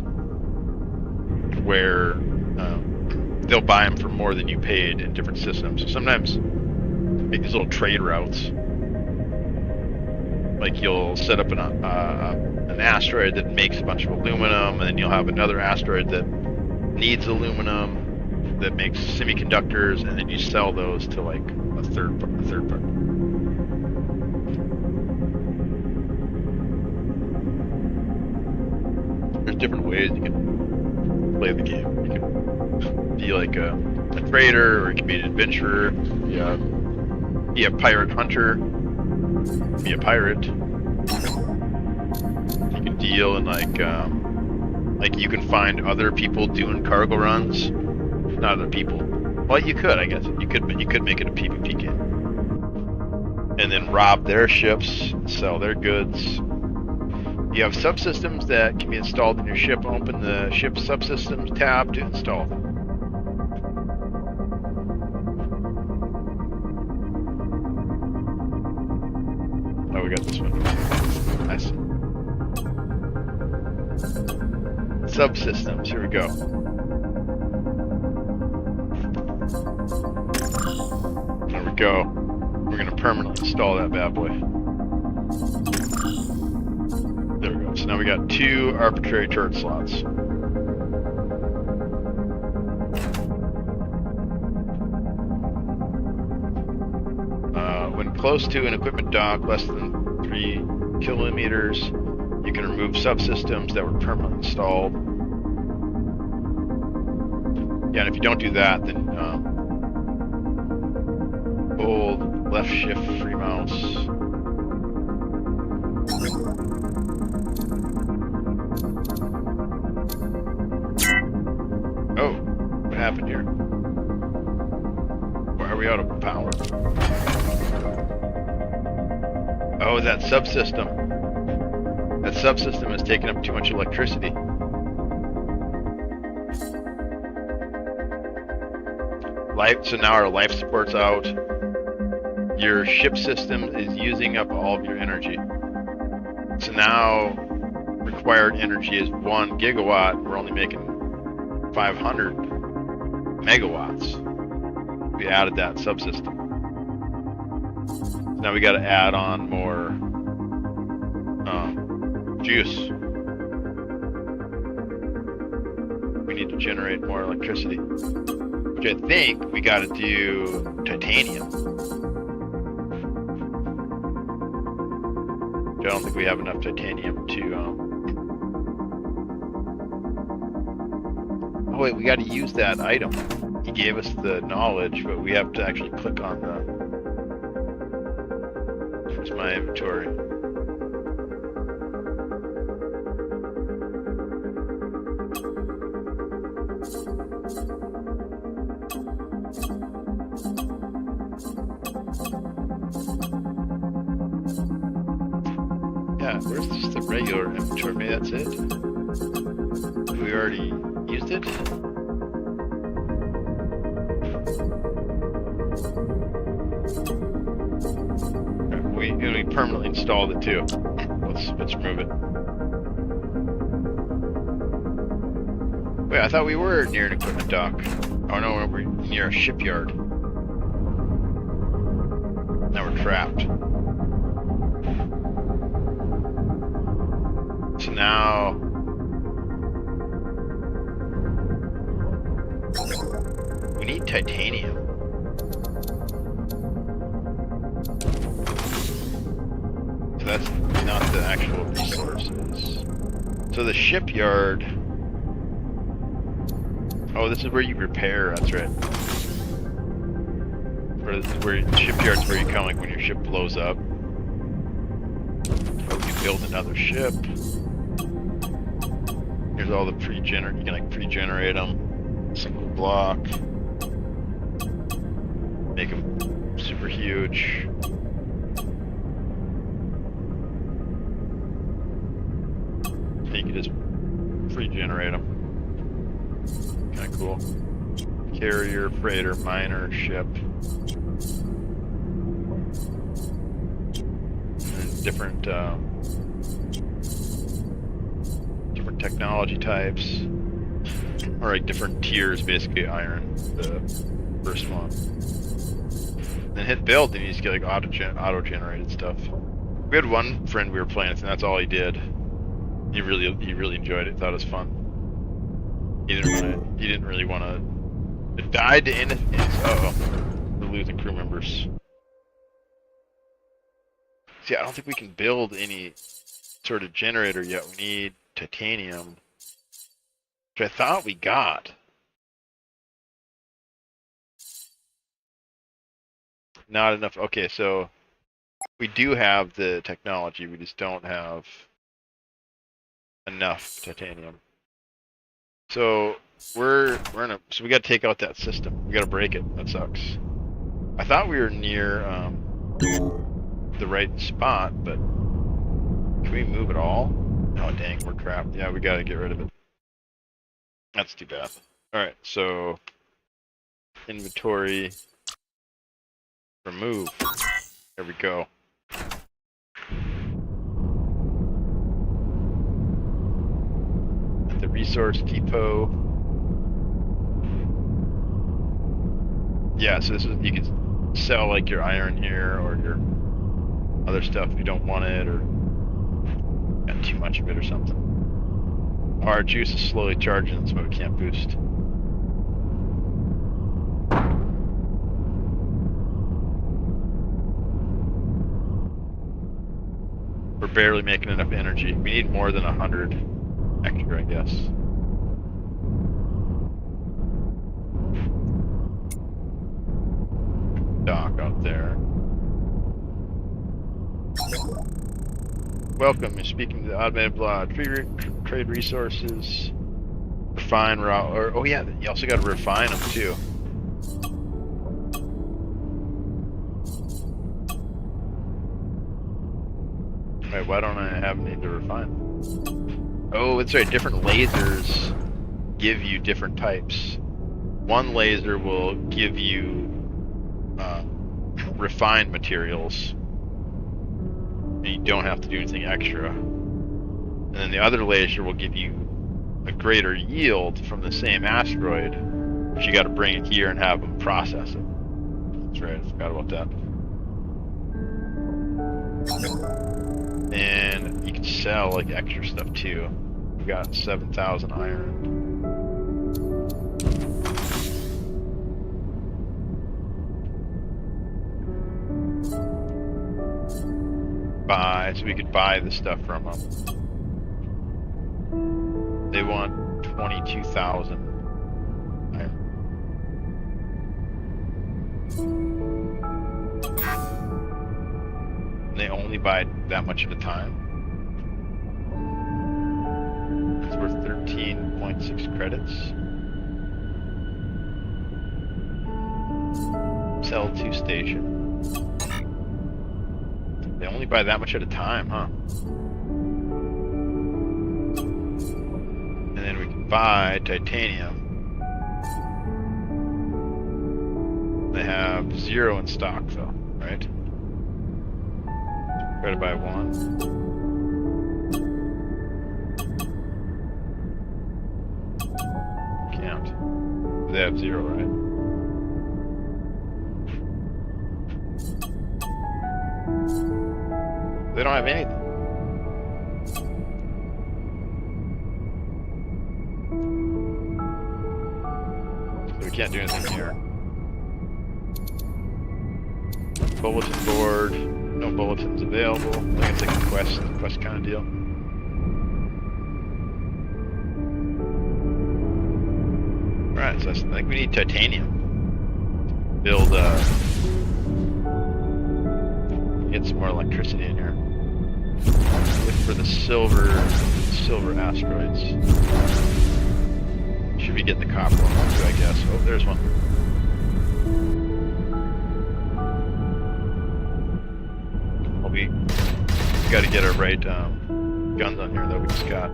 where they'll buy them for more than you paid in different systems. So sometimes make these little trade routes. Like you'll set up an asteroid that makes a bunch of aluminum, and then you'll have another asteroid that needs aluminum that makes semiconductors, and then you sell those to like a third party. There's different ways you can play the game. You can be like a trader, or you can be an adventurer. Yeah, be a pirate hunter. Be a pirate. You can deal in like you can find other people doing cargo runs. Not other people. Well, you could, I guess. You could make it a PvP game. And then rob their ships, sell their goods. You have subsystems that can be installed in your ship. Open the ship subsystems tab to install them. Oh, we got this one. Nice. Subsystems, here we go. There we go. We're gonna permanently install that bad boy. There we go. So now we got 2 arbitrary turret slots. When close to an equipment dock, less than 3 kilometers, you can remove subsystems that were permanently installed. Yeah, and if you don't do that, then hold left shift free mouse. Oh, what happened here? Why are we out of power? Oh, that subsystem. That subsystem has taken up too much electricity. So now our life support's out. Your ship system is using up all of your energy. So now required energy is 1 gigawatt. We're only making 500 megawatts. We added that subsystem. So now we got to add on more juice. We need to generate more electricity. Which I think we got to do titanium. I don't think we have enough titanium to. Oh wait, we got to use that item. gave us the knowledge, but we have to actually click on the... Here's my inventory. Yeah, where's just the regular inventory? Maybe that's it? We already used it? We permanently installed it too. Let's remove it. Wait, I thought we were near an equipment dock. Oh no, we're near a shipyard. Now we're trapped. So now... we need titanium. So that's not the actual resources. So the shipyard... oh, this is where you repair, that's right. Where the shipyard's where you come, like when your ship blows up. Or you build another ship. Here's all the you can like pre-generate them. Single block. Make them super huge. And you can just pre-generate them. Kind of cool. Carrier, freighter, miner, ship. And different different technology types, or like different tiers. Basically, iron, the first one. Then hit build, and you just get like auto-generated stuff. We had one friend we were playing with, and that's all he did. He really enjoyed it. Thought it was fun. He didn't really want to. It died to end. Uh-oh. We're losing crew members. See, I don't think we can build any sort of generator yet. We need titanium, which I thought we got. Not enough. Okay, so we do have the technology. We just don't have enough titanium. So so we got to take out that system. We got to break it. That sucks. I thought we were near the right spot, but can we move it all? Oh dang, we're trapped. Yeah, we got to get rid of it. That's too bad. All right, so inventory, remove. There we go. At the resource depot. Yeah, so this is, you can sell like your iron here or your other stuff if you don't want it or got too much of it or something. Our juice is slowly charging, that's why we can't boost. We're barely making enough energy. We need more than 100 extra, I guess. Dock out there. Welcome, you're speaking to the automated blog. Trade resources, refine raw, or oh yeah, you also got to refine them too. Wait, why don't I have any to refine? Oh, that's right. Different lasers give you different types. One laser will give you refined materials, and you don't have to do anything extra. And then the other laser will give you a greater yield from the same asteroid, but you got to bring it here and have them process it. That's right. I forgot about that. And you can sell like extra stuff too. We got 7,000 iron. So we could buy the stuff from them. They want 22,000 iron. And they only buy that much at a time. It's worth 13.6 credits. Sell to station. They only buy that much at a time, huh? And then we can buy titanium. They have 0 in stock though, right? Try to buy 1. Can't. They have 0, right? They don't have anything. So we can't do anything here. Bulletin board. No bulletins available. I think it's like a quest kind of deal. Alright, so I think we need titanium. Build, get some more electricity in here. Look for the silver asteroids. Should be getting the copper one too, I guess. Oh, there's one. We got to get our right guns on here that we just got.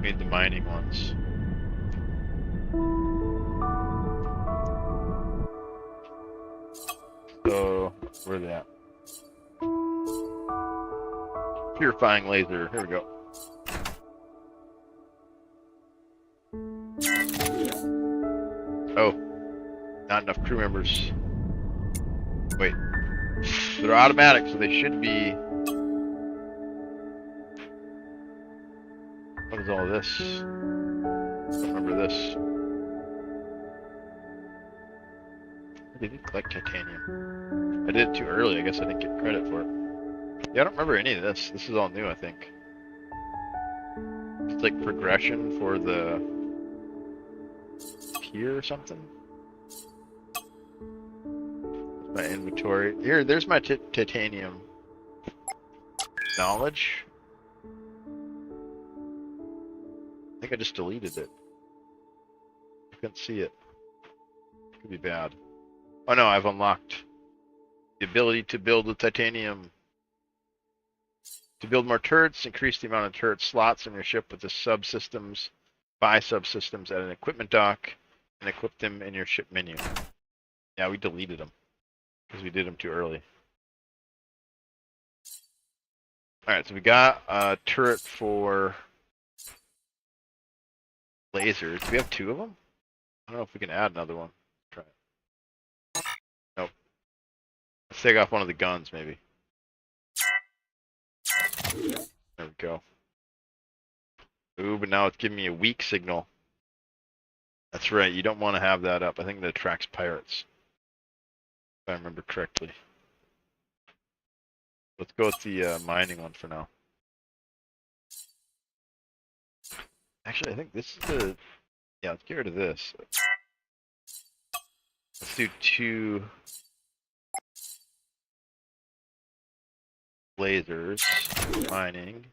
We need the mining ones. So, where are they at? Purifying laser. Here we go. Oh, not enough crew members. Wait. They're automatic, so they should be... What is all this? I don't remember this. I didn't collect titanium. I did it too early, I guess I didn't get credit for it. Yeah, I don't remember any of this. This is all new, I think. It's like progression for the tier or something. My inventory. Here, there's my titanium knowledge. I think I just deleted it. I couldn't see it. Could be bad. Oh no, I've unlocked the ability to build with titanium. To build more turrets, increase the amount of turret slots in your ship with the subsystems, buy subsystems at an equipment dock, and equip them in your ship menu. Yeah, we deleted them. Because we did them too early. Alright, so we got a turret for lasers. Do we have 2 of them? I don't know if we can add another one. Try it. Nope. Let's take off one of the guns, maybe. There we go. Ooh, but now it's giving me a weak signal. That's right, you don't want to have that up. I think that attracts pirates. If I remember correctly. Let's go with the mining one for now. Actually, I think this is the... Yeah, let's get rid of this. Let's do 2 lasers, mining.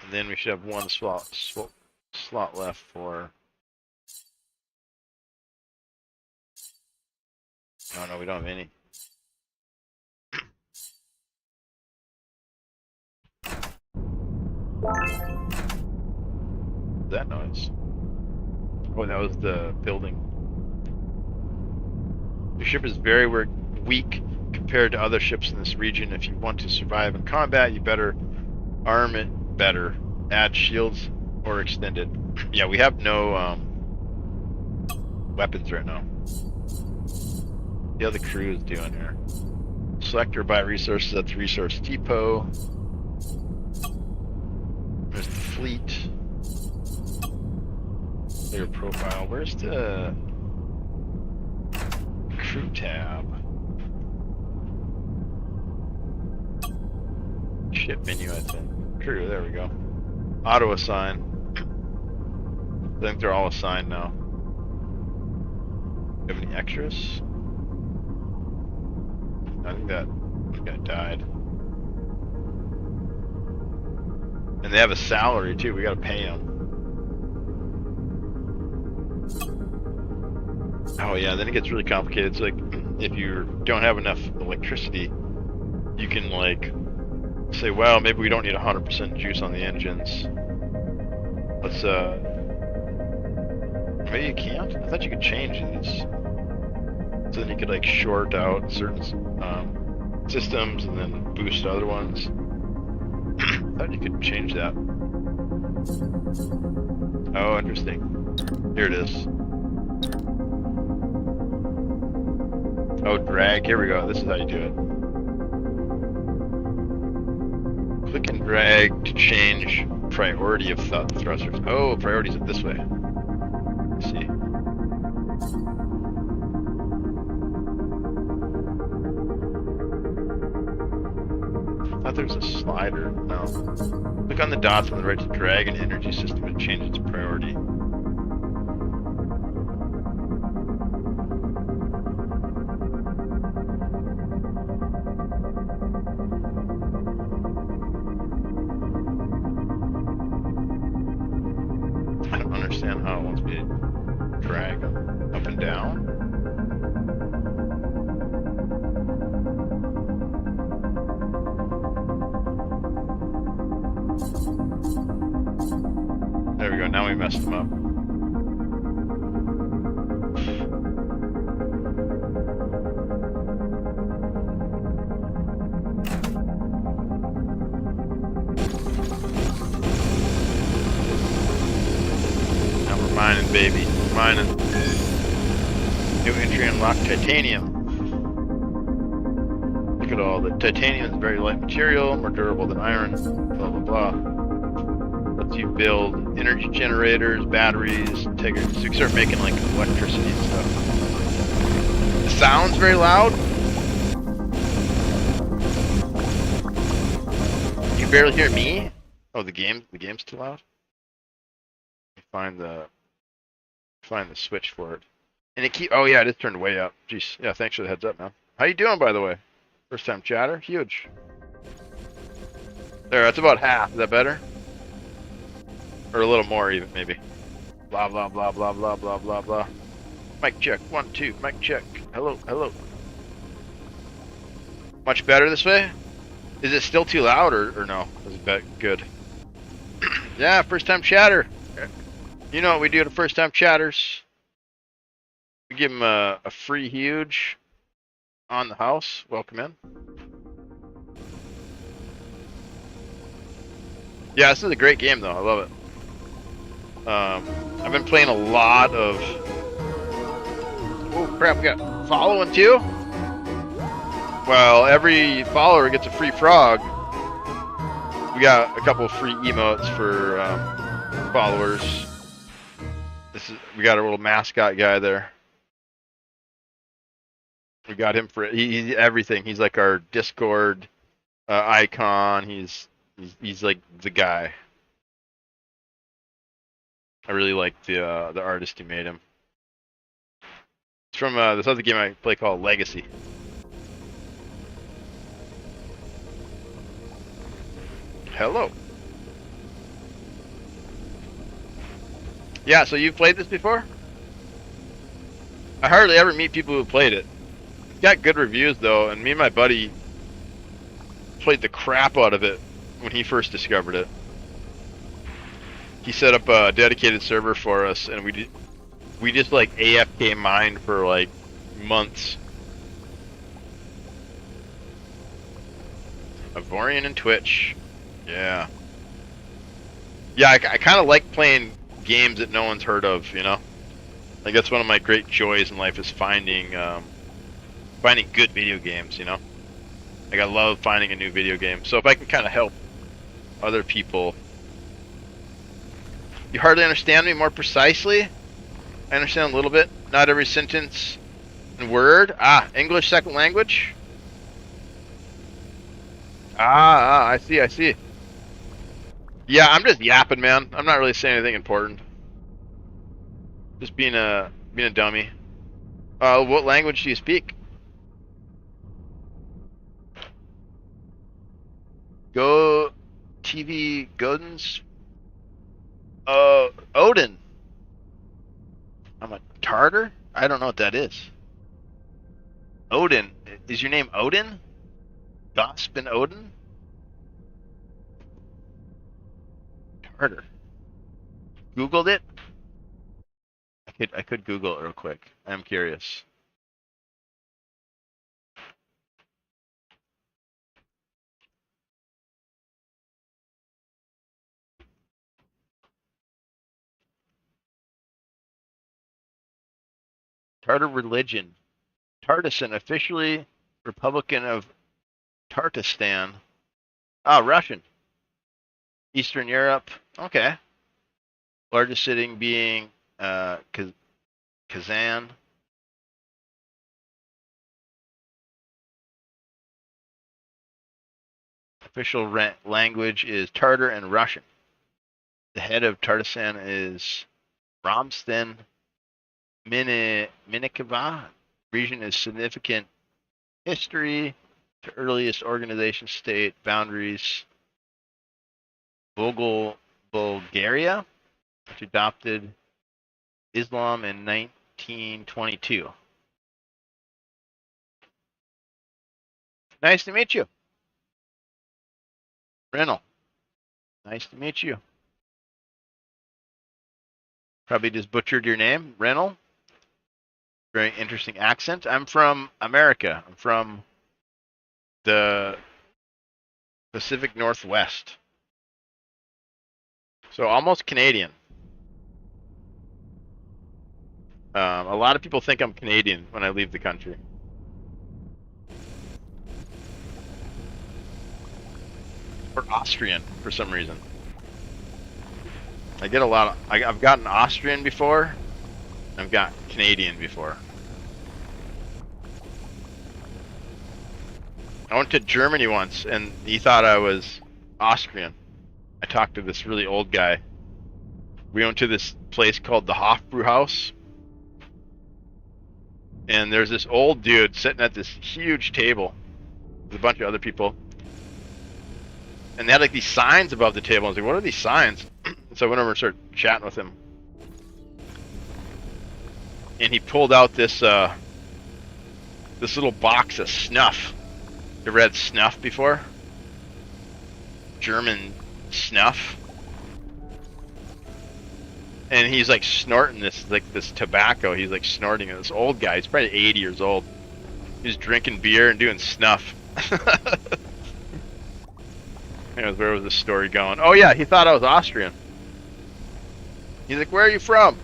And then we should have 1 slot left for... Oh no, we don't have any. That noise. Oh, that was the building. Your ship is very weak compared to other ships in this region. If you want to survive in combat, you better arm it better. Add shields or extend it. Yeah, we have no weapons right now. The other crew is doing here. Select or buy resources at the resource depot. There's the fleet. Player profile. Where's the crew tab? Ship menu, I think. Crew, there we go. Auto assign. I think they're all assigned now. Do you have any extras? I think that guy died. And they have a salary too, we gotta pay him. Oh yeah, then it gets really complicated. It's like, if you don't have enough electricity, you can like, say, well, maybe we don't need 100% juice on the engines. Let's, maybe you can't? I thought you could change these. So then you could like short out certain systems and then boost other ones. I thought you could change that. Oh, interesting. Here it is. Oh, drag. Here we go. This is how you do it. Click and drag to change priority of thrusters. Oh, priorities are this way. Let's see. I thought there was a slider. No. Click on the dots on the right to drag an energy system and change its priority. I don't understand how it wants me to drag up and down. There we go, now we messed them up. Now we're mining, baby. We're mining. New entry unlocked, titanium. Look at all the titanium is a very light material, more durable than iron, blah blah blah. Lets you build energy generators, batteries, so you can start making like electricity and stuff. The sound's very loud. You barely hear me? Oh, the game's too loud? Find the switch for it. And it oh yeah, it is turned way up. Jeez, yeah, thanks for the heads up, man. How you doing, by the way? First time chatter? Huge. There, that's about half. Is that better? Or a little more even, maybe. Blah, blah, blah, blah, blah, blah, blah, blah. Mic check. 1, 2. Mic check. Hello, hello. Much better this way? Is it still too loud or no? Is it good? Yeah, first time chatter. You know what we do to first time chatters. We give them a free huge on the house. Welcome in. Yeah, this is a great game though. I love it. I've been playing a lot of... Oh crap, we got following too? Well, every follower gets a free frog. We got a couple of free emotes for followers. We got a little mascot guy there. We got him for he's everything. He's like our Discord icon. He's like the guy. I really like the artist who made him. It's from this other game I play called Legacy. Hello. Yeah, so you've played this before? I hardly ever meet people who played it. It's got good reviews though, and me and my buddy played the crap out of it when he first discovered it. He set up a dedicated server for us, and we just like AFK mined for like months. Ivorian and Twitch. Yeah. Yeah, I kind of like playing games that no one's heard of, you know? Like that's one of my great joys in life is finding good video games, you know? Like I love finding a new video game. So if I can kind of help other people. You hardly understand me more precisely? I understand a little bit. Not every sentence and word. Ah, English second language? I see. Yeah, I'm just yapping, man. I'm not really saying anything important. Just being a dummy. What language do you speak? Go TV Godins. Odin. I'm a Tartar? I don't know what that is. Odin. Is your name Odin? Gosp and Odin? Tartar. Googled it? I could Google it real quick. I'm curious. Tartar religion. Tartessan, officially Republican of Tartarstan. Ah, Russian. Eastern Europe. Okay. Largest city being Kazan. Official language is Tartar and Russian. The head of Tartarstan is Ramsden Minikava. Region is significant history to earliest organization state boundaries. Bulgaria, which adopted Islam in 1922. Nice to meet you. Rennell. Nice to meet you. Probably just butchered your name, Rennell. Very interesting accent. I'm from America. I'm from the Pacific Northwest. So almost Canadian. A lot of people think I'm Canadian when I leave the country. Or Austrian for some reason. I get a lot of, I've gotten Austrian before. I've got Canadian before. I went to Germany once and he thought I was Austrian. I talked to this really old guy. We went to this place called the Hofbrauhaus. And there's this old dude sitting at this huge table with a bunch of other people. And they had like these signs above the table. I was like, what are these signs? So I went over and started chatting with him. And he pulled out this this little box of snuff. You ever had snuff before? German snuff. And he's like snorting this, like this tobacco. He's like snorting it. This old guy, he's probably 80 years old. He's drinking beer and doing snuff. Anyways, where was this story going? Oh yeah, he thought I was Austrian. He's like, where are you from?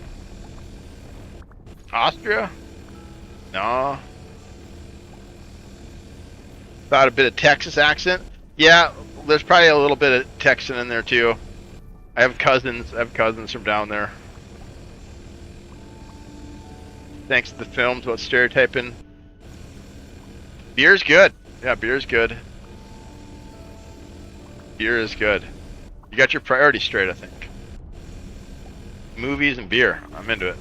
Austria? No. Thought a bit of Texas accent? Yeah, there's probably a little bit of Texan in there too. I have cousins from down there. Thanks to the films about stereotyping. Beer's good. Yeah, beer's good. Beer is good. You got your priorities straight, I think. Movies and beer. I'm into it.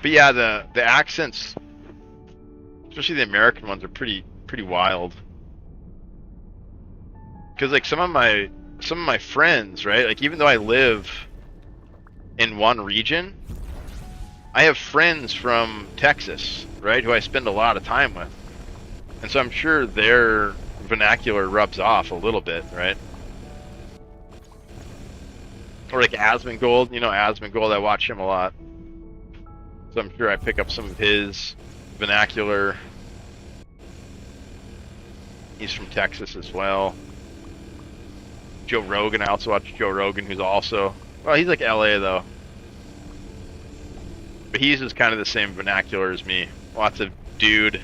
But yeah, the accents, especially the American ones, are pretty wild. Because like some of my friends, right? Like even though I live in one region, I have friends from Texas, right? Who I spend a lot of time with. And so I'm sure their vernacular rubs off a little bit, right? Or like Asmongold, you know Asmongold, I watch him a lot. So I'm sure I pick up some of his vernacular. He's from Texas as well. Joe Rogan, I also watch Joe Rogan, who's also, well, he's like LA though. But he uses kind of the same vernacular as me. Lots of dude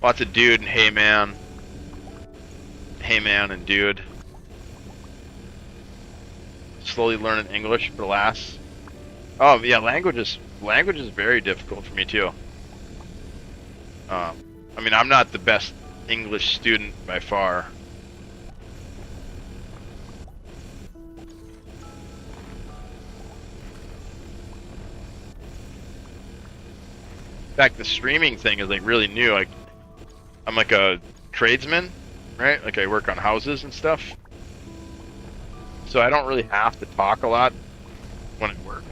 and hey man and dude. Slowly learning English for the last. Oh yeah, language is very difficult for me too. I mean, I'm not the best English student by far. In fact, the streaming thing is like really new. Like, I'm like a tradesman, right? Like I work on houses and stuff. So I don't really have to talk a lot when I work,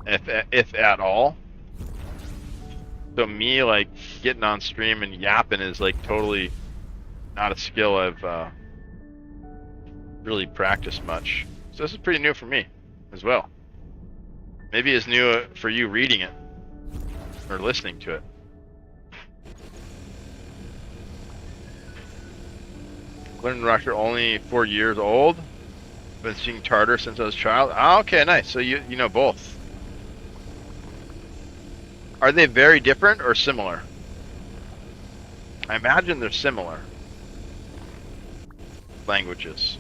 if at all. So me like getting on stream and yapping is like totally not a skill I've really practiced much. So this is pretty new for me as well. Maybe it's new for you reading it or listening to it. Learned Russian only 4 years old. Been speaking Tartar since I was a child. Oh, okay, nice. So you know both. Are they very different or similar? I imagine they're similar languages.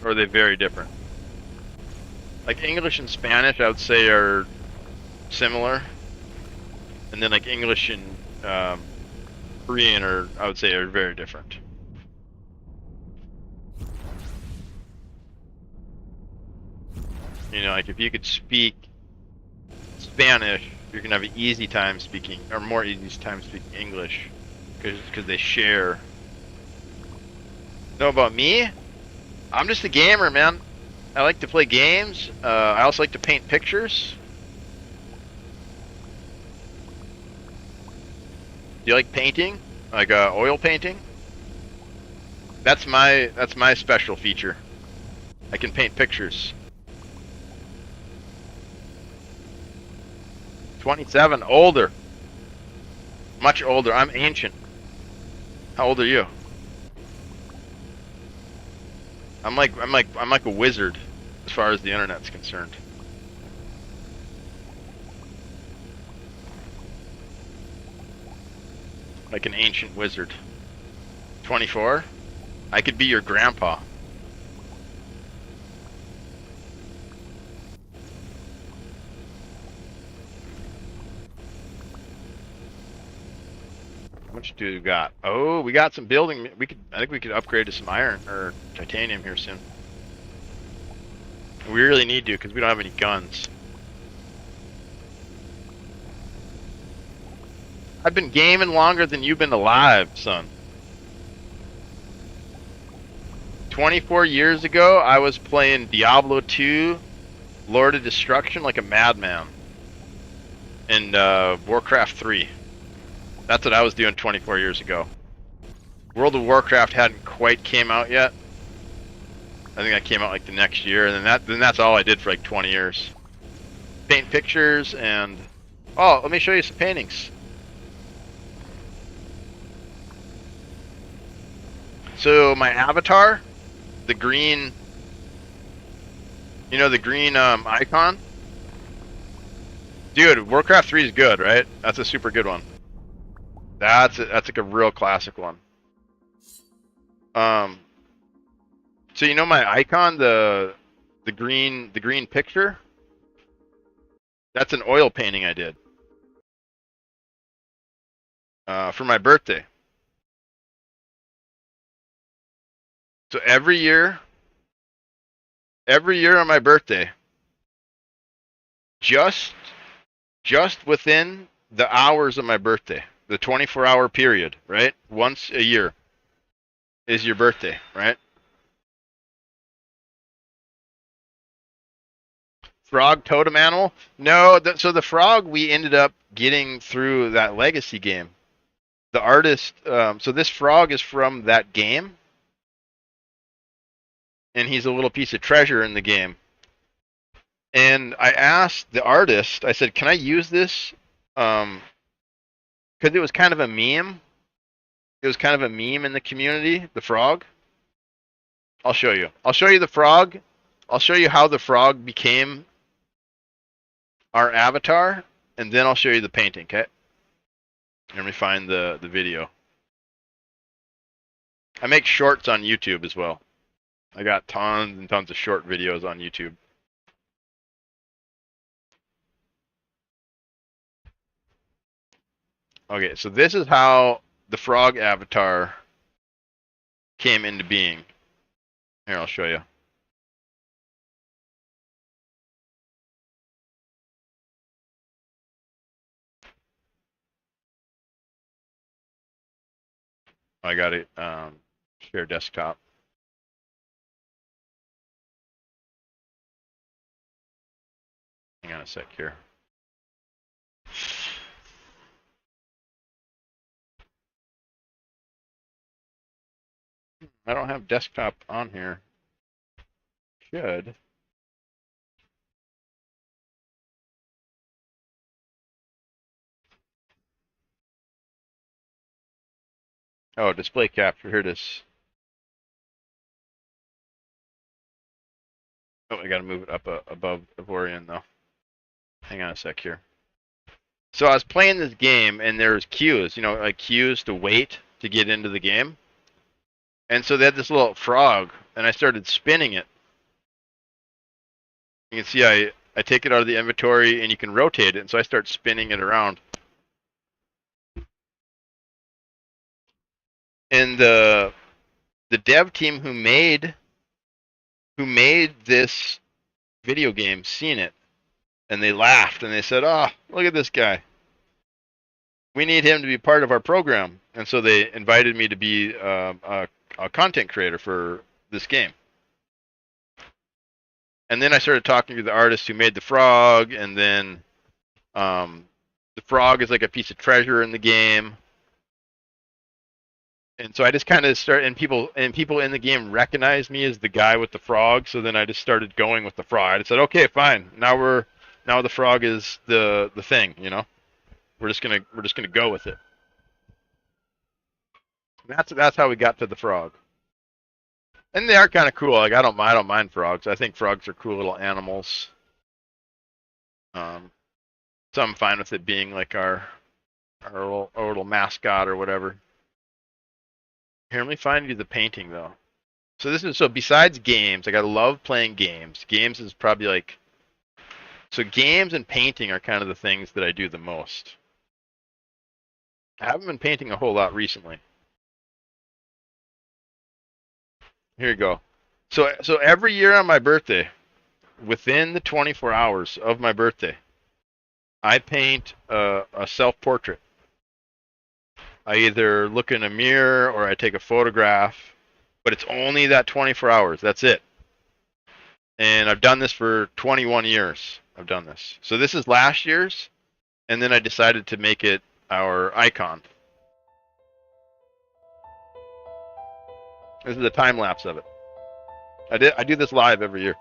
Or are they very different? Like English and Spanish, I would say are similar. And then like English and Korean I would say are very different. You know, like if you could speak Spanish, you're gonna have an easy time speaking, or more easy time speaking English, because they share. Know about me? I'm just a gamer, man. I like to play games. I also like to paint pictures. Do you like painting? Like oil painting? That's my special feature. I can paint pictures. 27, older. Much older. I'm ancient. How old are you? I'm like a wizard as far as the internet's concerned. Like an ancient wizard. 24? I could be your grandpa. How much do we got? Oh, we got some building. I think we could upgrade to some iron or titanium here soon. We really need to because we don't have any guns. I've been gaming longer than you've been alive, son. 24 years ago, I was playing Diablo 2, Lord of Destruction like a madman, and Warcraft 3. That's what I was doing 24 years ago. World of Warcraft hadn't quite came out yet. I think that came out like the next year, and then that's all I did for like 20 years. Paint pictures and... Oh, let me show you some paintings. So my avatar, the green... You know the green icon? Dude, Warcraft 3 is good, right? That's a super good one. That's like a real classic one. So you know my icon, the green picture? That's an oil painting I did. For my birthday. So every year on my birthday, just within the hours of my birthday, the 24-hour period, right? Once a year is your birthday, right? Frog totem animal? No, so the frog we ended up getting through that legacy game. The artist, so this frog is from that game, and he's a little piece of treasure in the game. And I asked the artist, I said, can I use this? Because it was kind of a meme. It was kind of a meme in the community, the frog. I'll show you. I'll show you the frog. I'll show you how the frog became our avatar, and then I'll show you the painting, okay? Let me find the video. I make shorts on YouTube as well. I got tons and tons of short videos on YouTube. Okay, so this is how the frog avatar came into being. Here, I'll show you. I got it. Share desktop. Hang on a sec here. I don't have desktop on here. Should. Oh, display capture. Here it is. Oh, I gotta move it up above Ivorian though. Hang on a sec here. So I was playing this game and there's queues, you know, like queues to wait to get into the game. And so they had this little frog and I started spinning it. You can see I take it out of the inventory and you can rotate it, and so I start spinning it around. And the dev team who made this video game seen it, and they laughed and they said, "Oh, look at this guy. We need him to be part of our program." And so they invited me to be a content creator for this game. And then I started talking to the artist who made the frog, and then the frog is like a piece of treasure in the game. And so I just kind of started, and people in the game recognized me as the guy with the frog. So then I just started going with the frog. I just said, okay, fine. Now the frog is the thing. You know, we're just gonna go with it. And that's how we got to the frog. And they are kind of cool. Like I don't mind frogs. I think frogs are cool little animals. So I'm fine with it being like our little mascot or whatever. Here, let me find you the painting though. So besides games, like I love playing games. Games is probably like, so games and painting are kind of the things that I do the most. I haven't been painting a whole lot recently. Here you go. So every year on my birthday, within the 24 hours of my birthday, I paint a self-portrait. I either look in a mirror or I take a photograph, but it's only that 24 hours. That's it. And I've done this for 21 years. I've done this. So this is last year's, and then I decided to make it our icon. This is a time lapse of it. I do this live every year.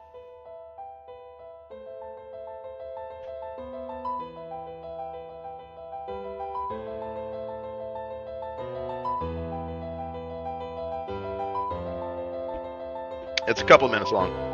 It's a couple minutes long.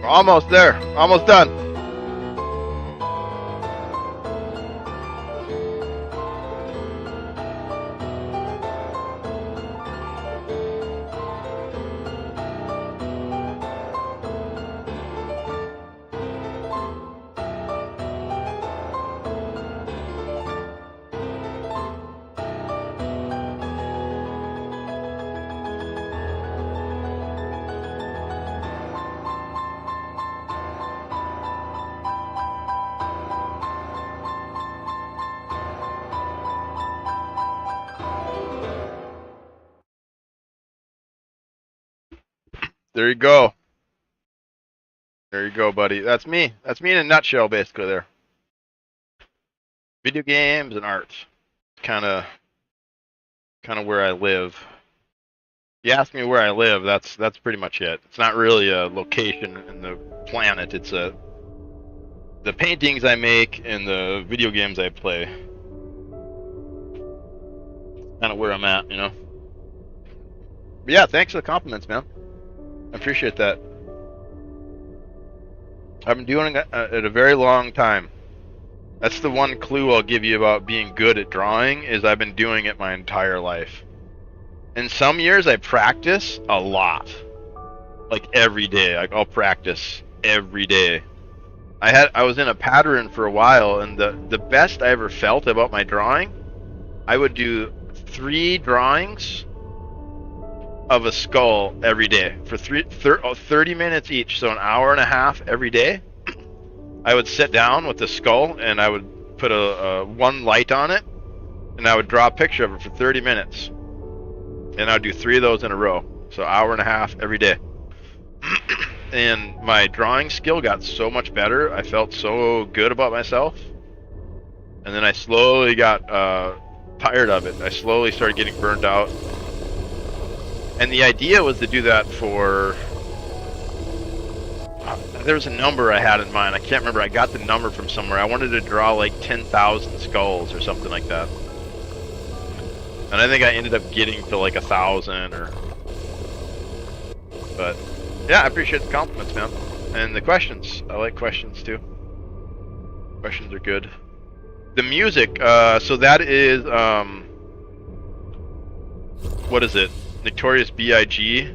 Almost there. Almost done. There you go. There you go, buddy. That's me. That's me in a nutshell, basically. There. Video games and art. Kind of where I live. You ask me where I live, that's pretty much it. It's not really a location in the planet. It's the paintings I make and the video games I play. Kind of where I'm at, you know. But yeah, thanks for the compliments, man. I appreciate that. I've been doing it at a very long time. That's the one clue I'll give you about being good at drawing, is I've been doing it my entire life. In some years I practice a lot. Like every day. Like I'll practice every day. I was in a pattern for a while, and the best I ever felt about my drawing, I would do 3 drawings of a skull every day for 30 minutes each, so an hour and a half every day. I would sit down with the skull and I would put a one light on it, and I would draw a picture of it for 30 minutes, and I'd do 3 of those in a row, so hour and a half every day. And my drawing skill got so much better. I felt so good about myself, and then I slowly got tired of it. I slowly started getting burned out. And the idea was to do that for... there was a number I had in mind. I can't remember. I got the number from somewhere. I wanted to draw like 10,000 skulls or something like that. And I think I ended up getting to like 1,000 or... But, yeah, I appreciate the compliments, man. And the questions. I like questions, too. Questions are good. The music, so that is, what is it? Notorious B.I.G.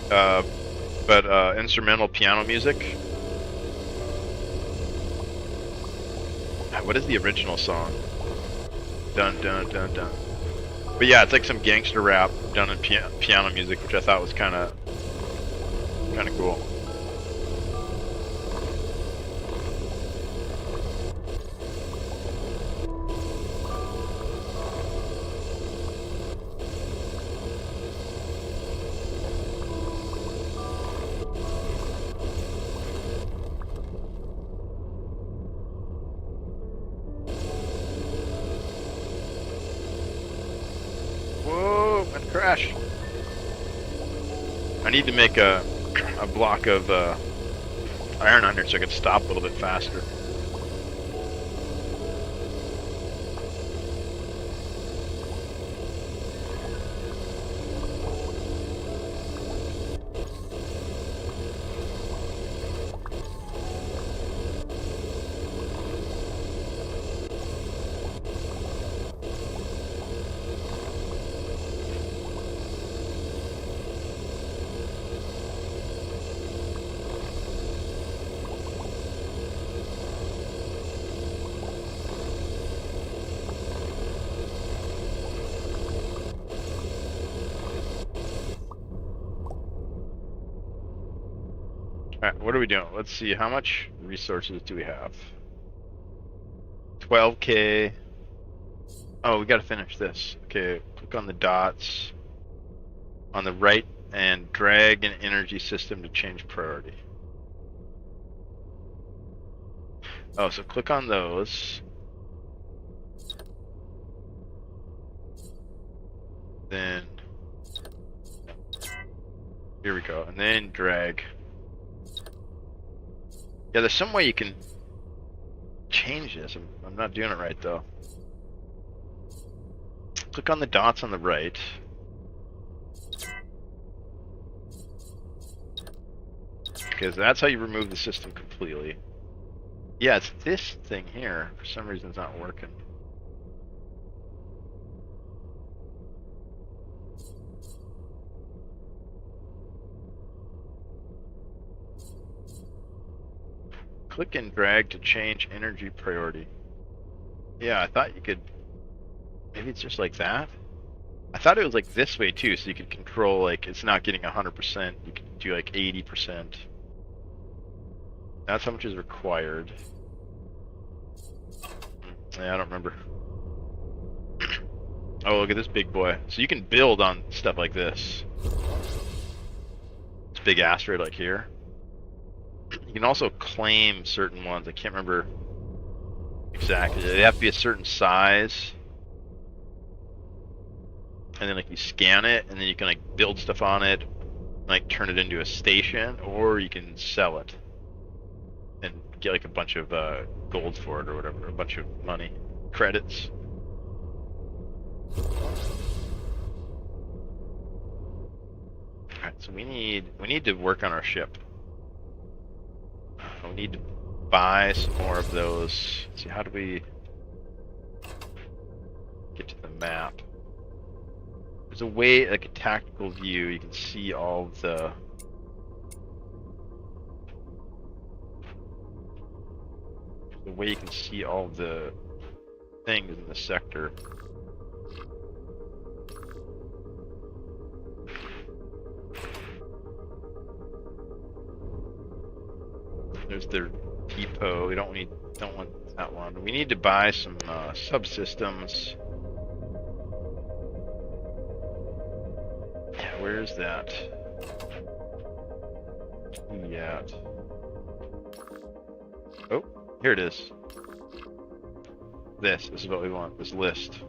But instrumental piano music. What is the original song? Dun dun dun dun. But yeah, it's like some gangster rap done in piano music, which I thought was kind of cool. Crash. I need to make a block of iron under so I can stop a little bit faster. Alright, what are we doing? Let's see, how much resources do we have? 12k. Oh, we gotta finish this. Okay, click on the dots on the right and drag an energy system to change priority. Oh, so click on those. Then, here we go, and then drag. Yeah, there's some way you can change this. I'm not doing it right, though. Click on the dots on the right. Okay, so that's how you remove the system completely. Yeah, it's this thing here. For some reason, it's not working. Click and drag to change energy priority. Yeah, I thought you could... Maybe it's just like that? I thought it was like this way too, so you could control, like, it's not getting 100%. You could do like 80%. That's how much is required. Yeah, I don't remember. Oh, look at this big boy. So you can build on stuff like this. This big asteroid like here. You can also claim certain ones. I can't remember exactly. They have to be a certain size. And then like you scan it, and then you can like build stuff on it, like turn it into a station, or you can sell it and get like a bunch of gold for it or whatever, a bunch of money, credits. Alright, so we need to work on our ship. We need to buy some more of those. Let's see, how do we get to the map? There's a way, like a tactical view, you can see all of the... The way you can see all of the things in the sector. There's their depot. We don't want that one. We need to buy some subsystems. Yeah, where is that? Yeah. Oh, here it is. This is what we want. This list.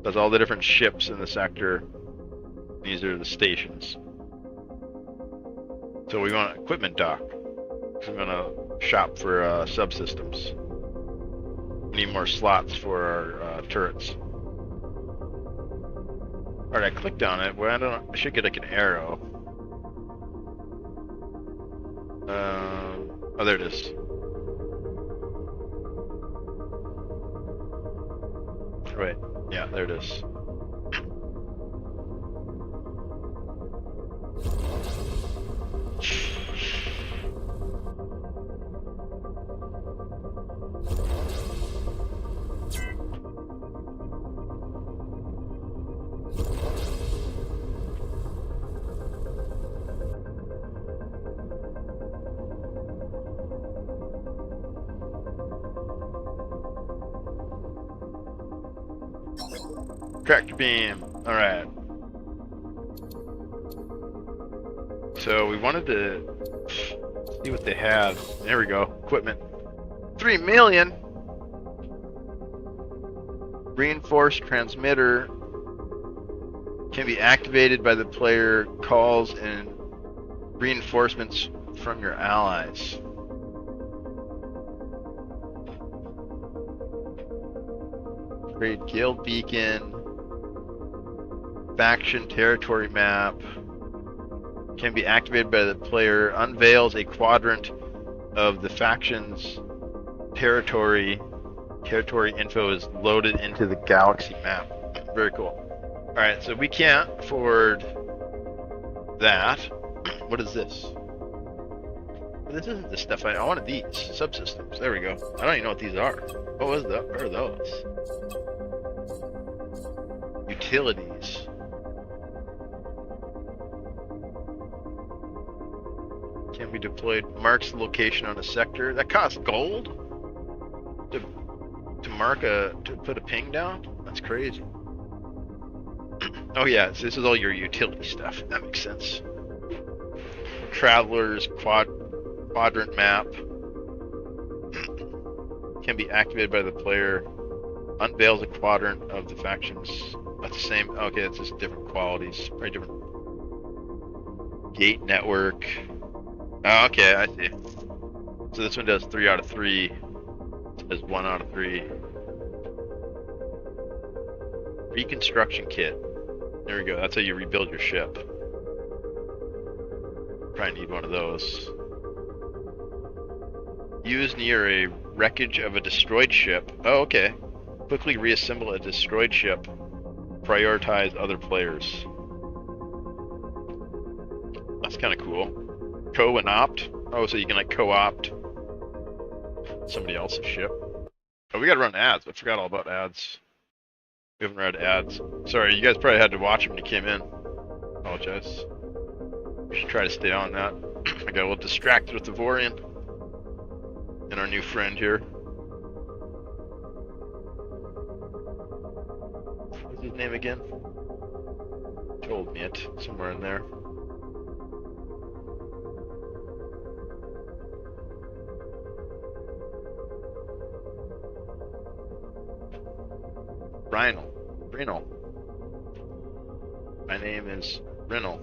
That's all the different ships in the sector. These are the stations. So we want an equipment dock. I'm gonna shop for subsystems. We need more slots for our turrets. Alright, I clicked on it. Well, I should get like an arrow. Oh, there it is. Right. Yeah, there it is. Tractor beam. Alright. So we wanted to see what they had. There we go. Equipment. 3 million! Reinforced transmitter can be activated by the player calls and reinforcements from your allies. Upgrade guild beacon. Faction territory map can be activated by the player, unveils a quadrant of the faction's territory. Territory info is loaded into the galaxy map. Very cool. Alright, so we can't afford that. What is this? This isn't the stuff I wanted. These subsystems. There we go. I don't even know what these are. What are those? Utilities. Can be deployed. Marks the location on a sector. That costs gold to put a ping down. That's crazy. Oh yeah, so this is all your utility stuff. That makes sense. Travelers quadrant map can be activated by the player. Unveils a quadrant of the factions. That's the same. Okay, it's just different qualities. Very different. Gate network. Oh, okay, I see. So this one does 3 out of 3. This does 1 out of 3. Reconstruction kit. There we go. That's how you rebuild your ship. Probably need one of those. Used near a wreckage of a destroyed ship. Oh, okay. Quickly reassemble a destroyed ship. Prioritize other players. That's kind of cool. Co and opt. Oh, so you can like co-opt somebody else's ship. Oh, we gotta run ads. I forgot all about ads. We haven't read ads. Sorry, you guys probably had to watch them when you came in. Apologize. We should try to stay on that. I got a little distracted with the Vorian and our new friend here. What's his name again? Told me it somewhere in there. Rynel. My name is Rynel.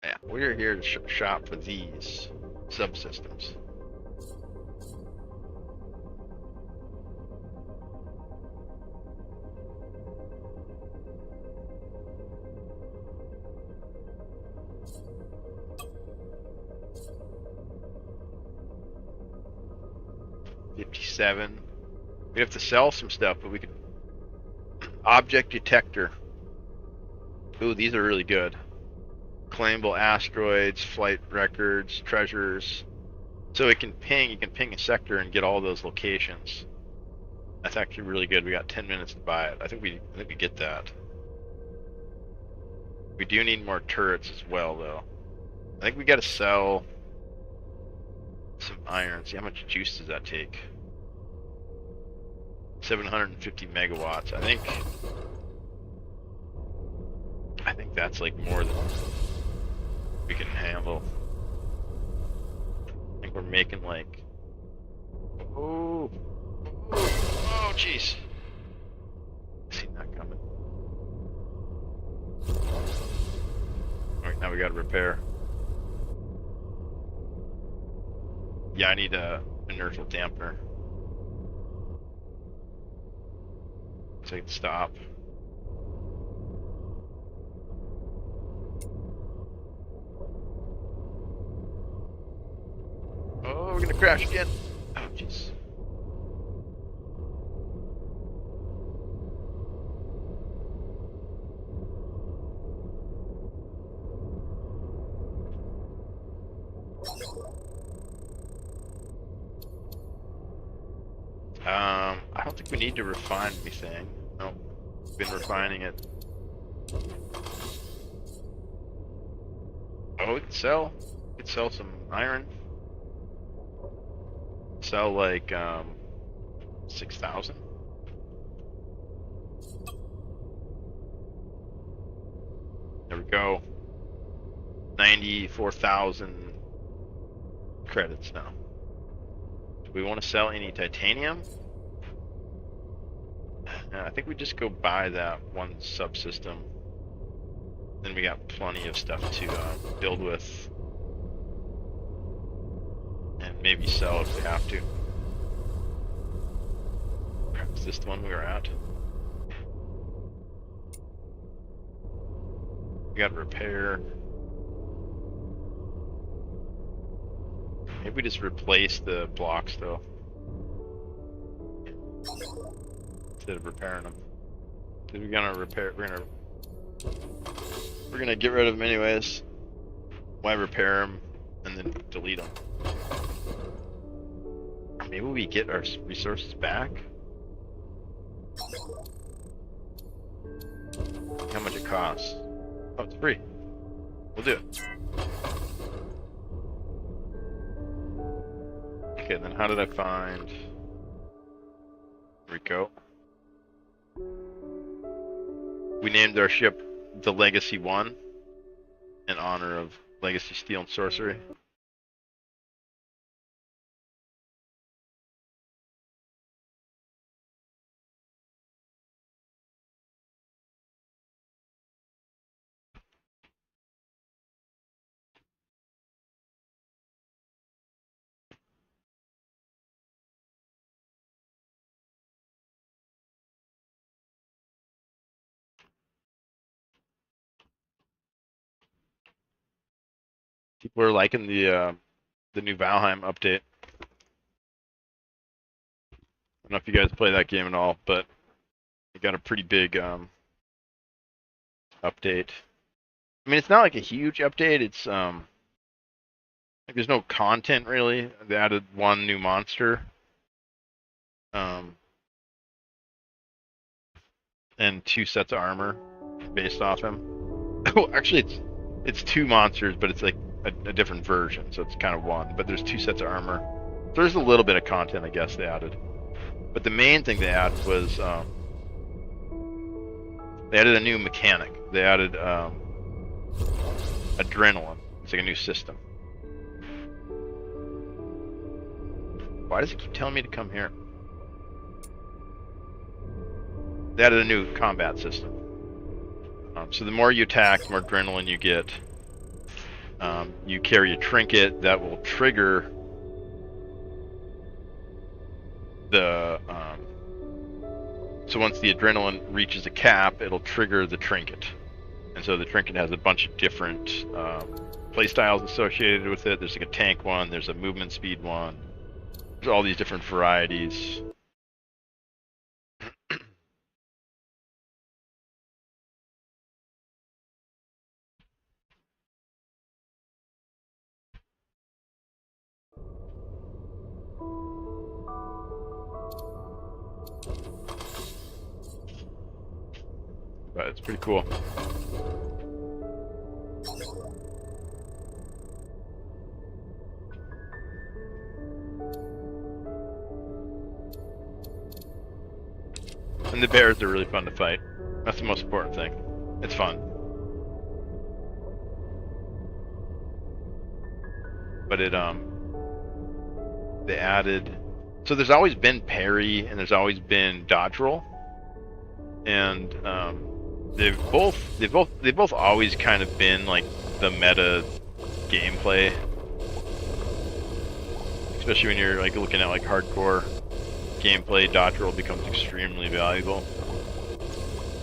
Yeah, we're here to shop for these subsystems. $57. We have to sell some stuff, but we could. Object detector. Ooh, these are really good. Claimable asteroids, flight records, treasures. So it can ping. You can ping a sector and get all those locations. That's actually really good. We got 10 minutes to buy it. I think we get that. We do need more turrets as well, though. I think we got to sell some iron. See how much juice does that take? 750 megawatts. I think that's like more than we can handle. I think we're making like. Oh, jeez. Seen that coming. Alright, now we gotta repair. Yeah, I need a inertial dampener. So I can stop. Oh, we're gonna crash again. Oh, jeez. I don't think we need to refine anything. Nope. Been refining it. Oh, we could sell. We could sell some iron. Sell like 6,000. There we go. 94,000 credits now. Do we want to sell any titanium? I think we just go buy that one subsystem. Then we got plenty of stuff to build with. And maybe sell if we have to. Is this the one we were at? We got repair. Maybe we just replace the blocks though. Instead of repairing them. Because we're gonna repair, we're gonna get rid of them anyways. Why repair them and then delete them? Or maybe we get our resources back? How much it costs? Oh, it's free. We'll do it. Okay, then how did I find Rico? We named our ship the Legacy 1 in honor of Legacy Steel and Sorcery. People are liking the new Valheim update. I don't know if you guys play that game at all, but it got a pretty big update. I mean, it's not like a huge update. It's like there's no content really. They added one new monster, and 2 sets of armor based off him. Oh, actually, it's 2 monsters, but it's like a different version, so it's kind of one. But there's 2 sets of armor. So there's a little bit of content, I guess, they added. But the main thing they added was they added a new mechanic. They added adrenaline. It's like a new system. Why does it keep telling me to come here? They added a new combat system. So the more you attack, the more adrenaline you get. You carry a trinket that will trigger the... so once the adrenaline reaches a cap, it'll trigger the trinket. And so the trinket has a bunch of different playstyles associated with it. There's like a tank one, there's a movement speed one. There's all these different varieties. But it's pretty cool. And the bears are really fun to fight. That's the most important thing. It's fun. But they added... So there's always been parry, and there's always been dodge roll. And they've both always kind of been like the meta gameplay, especially when you're like looking at like hardcore gameplay. Dodge roll becomes extremely valuable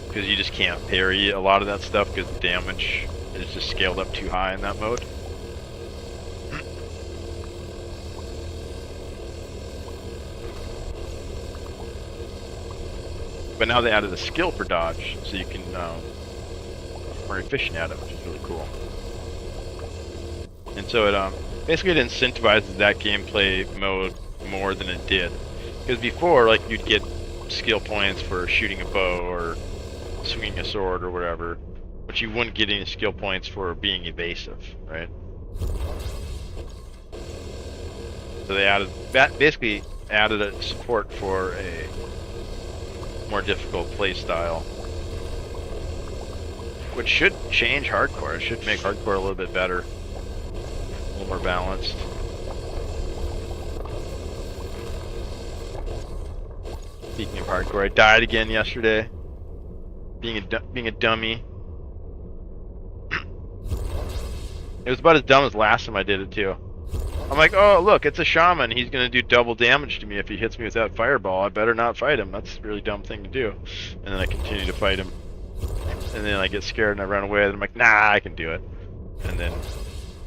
because you just can't parry a lot of that stuff because the damage is just scaled up too high in that mode. But now they added a skill for dodge, so you can be more efficient at it, which is really cool. And so it basically it incentivizes that gameplay mode more than it did. Because before, like, you'd get skill points for shooting a bow or swinging a sword or whatever, but you wouldn't get any skill points for being evasive, right? So they basically added a support for a more difficult playstyle, which should change hardcore. It should make hardcore a little bit better, a little more balanced. Speaking of hardcore, I died again yesterday, being a dummy. It was about as dumb as last time I did it too. I'm like, oh look, it's a shaman. He's gonna do double damage to me if he hits me with that fireball. I better not fight him. That's a really dumb thing to do. And then I continue to fight him. And then I get scared and I run away. And I'm like, nah, I can do it. And then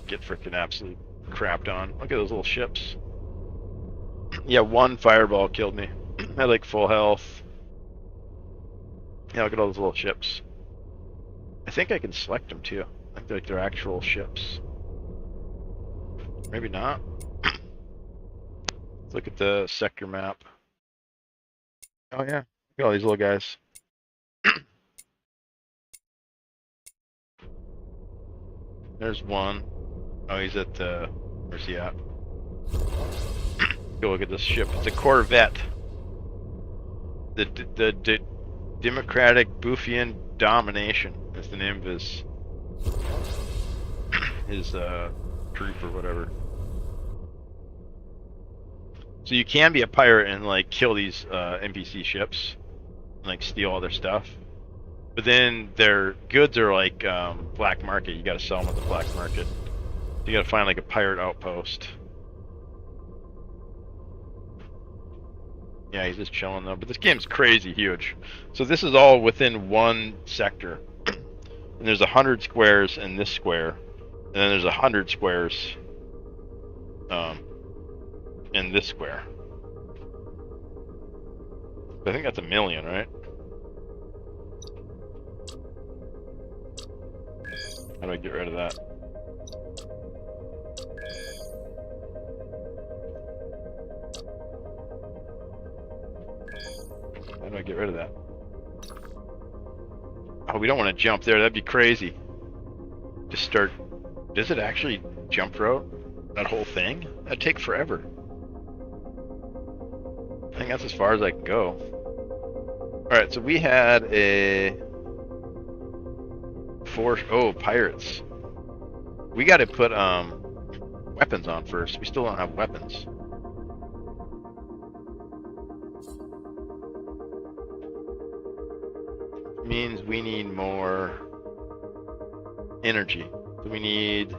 get freaking absolutely crapped on. Look at those little ships. Yeah, 1 fireball killed me. I had like full health. Yeah, look at all those little ships. I think I can select them too. I think like they're actual ships. Maybe not. Let's look at the sector map. Oh yeah, look at all these little guys. There's one. Oh, he's at the... Where's he at? Go look at this ship. It's a Corvette. The Democratic Buffian Domination is the name of his troop or whatever. So you can be a pirate and like kill these NPC ships and like steal all their stuff, but then their goods are like black market. You got to sell them at the black market. You got to find like a pirate outpost. Yeah, he's just chilling though. But this game's crazy huge. So this is all within one sector, and there's 100 squares in this square. And then there's 100 squares in this square. I think that's 1 million, right? How do I get rid of that? How do I get rid of that? Oh, we don't want to jump there. That'd be crazy. Just start. Does it actually jump route that whole thing? That'd take forever. I think that's as far as I can go. Alright, so we had a... Oh, pirates. We gotta put weapons on first. We still don't have weapons. Means we need more energy. So we need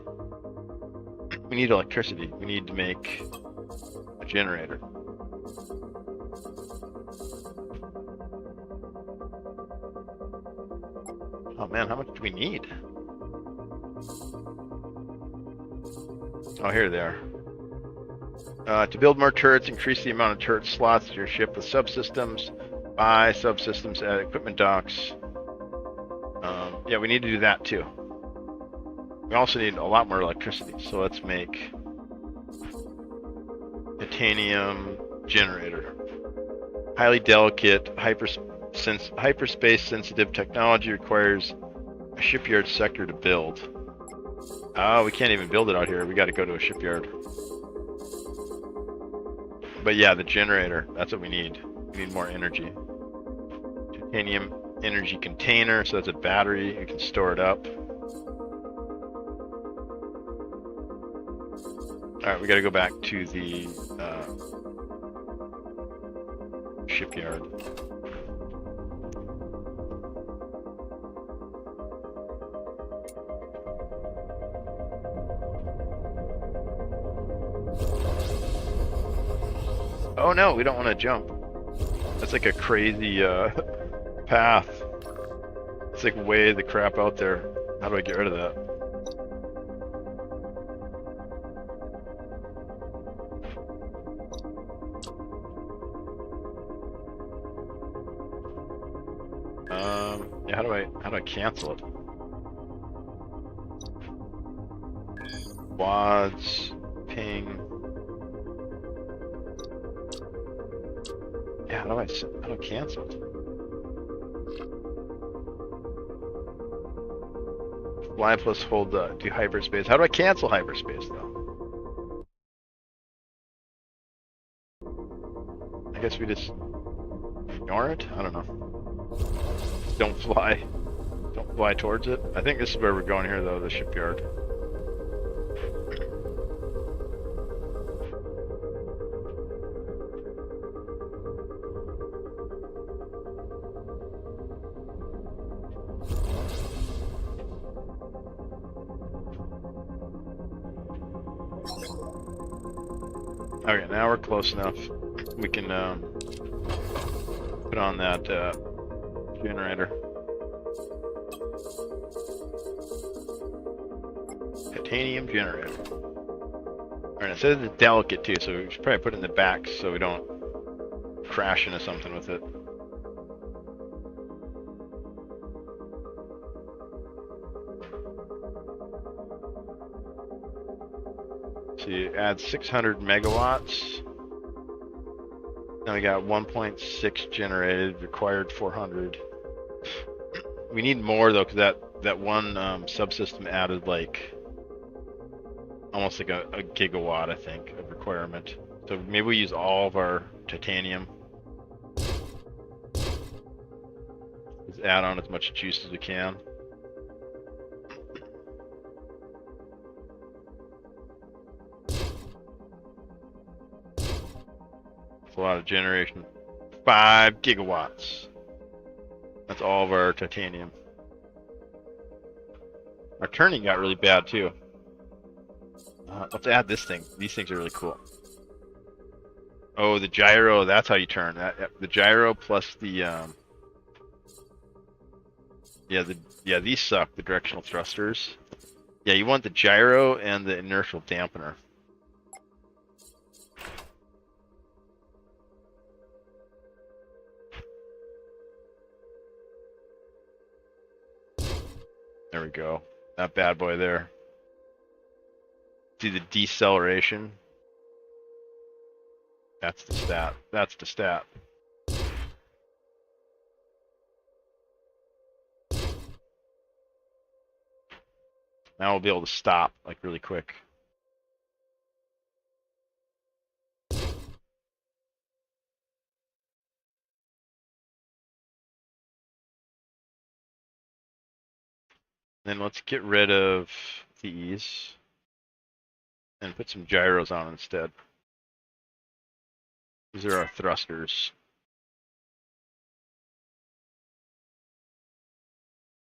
electricity. We need to make a generator. Oh man, how much do we need? Oh, here they are. To build more turrets, increase the amount of turret slots to your ship with subsystems. Buy subsystems at equipment docks. Yeah, we need to do that too. We also need a lot more electricity, so let's make titanium generator. Highly delicate, hyperspace sensitive technology requires a shipyard sector to build. Oh, we can't even build it out here. We got to go to a shipyard. But yeah, the generator, that's what we need. We need more energy. Titanium energy container, so that's a battery. You can store it up. Alright, we got to go back to the shipyard. Oh no, we don't want to jump. That's like a crazy path. It's like way the crap out there. How do I get rid of that? Yeah, how do I cancel it? Quads, ping. Yeah, how do I cancel it? Fly plus hold do hyperspace. How do I cancel hyperspace though? I guess we just ignore it? I don't know. Don't fly. Don't fly towards it. I think this is where we're going here though, the shipyard. Okay, now we're close enough. We can put on that generator. Titanium generator. Alright, it says it's delicate too, so we should probably put it in the back so we don't crash into something with it. So you add 600 megawatts. Now we got 1.6 generated, required 400. We need more though, because that one subsystem added like almost like a gigawatt, I think, of requirement. So maybe we use all of our titanium. Just add on as much juice as we can. That's a lot of generation. 5 gigawatts. That's all of our titanium. Our turning got really bad too. Let's add this thing. These things are really cool. Oh, the gyro, that's how you turn. The gyro plus the yeah, these suck, the directional thrusters. Yeah, you want the gyro and the inertial dampener. There we go. That bad boy there. Do the deceleration. That's the stat. That's the stat. Now we'll be able to stop like really quick. Then let's get rid of these and put some gyros on instead. These are our thrusters.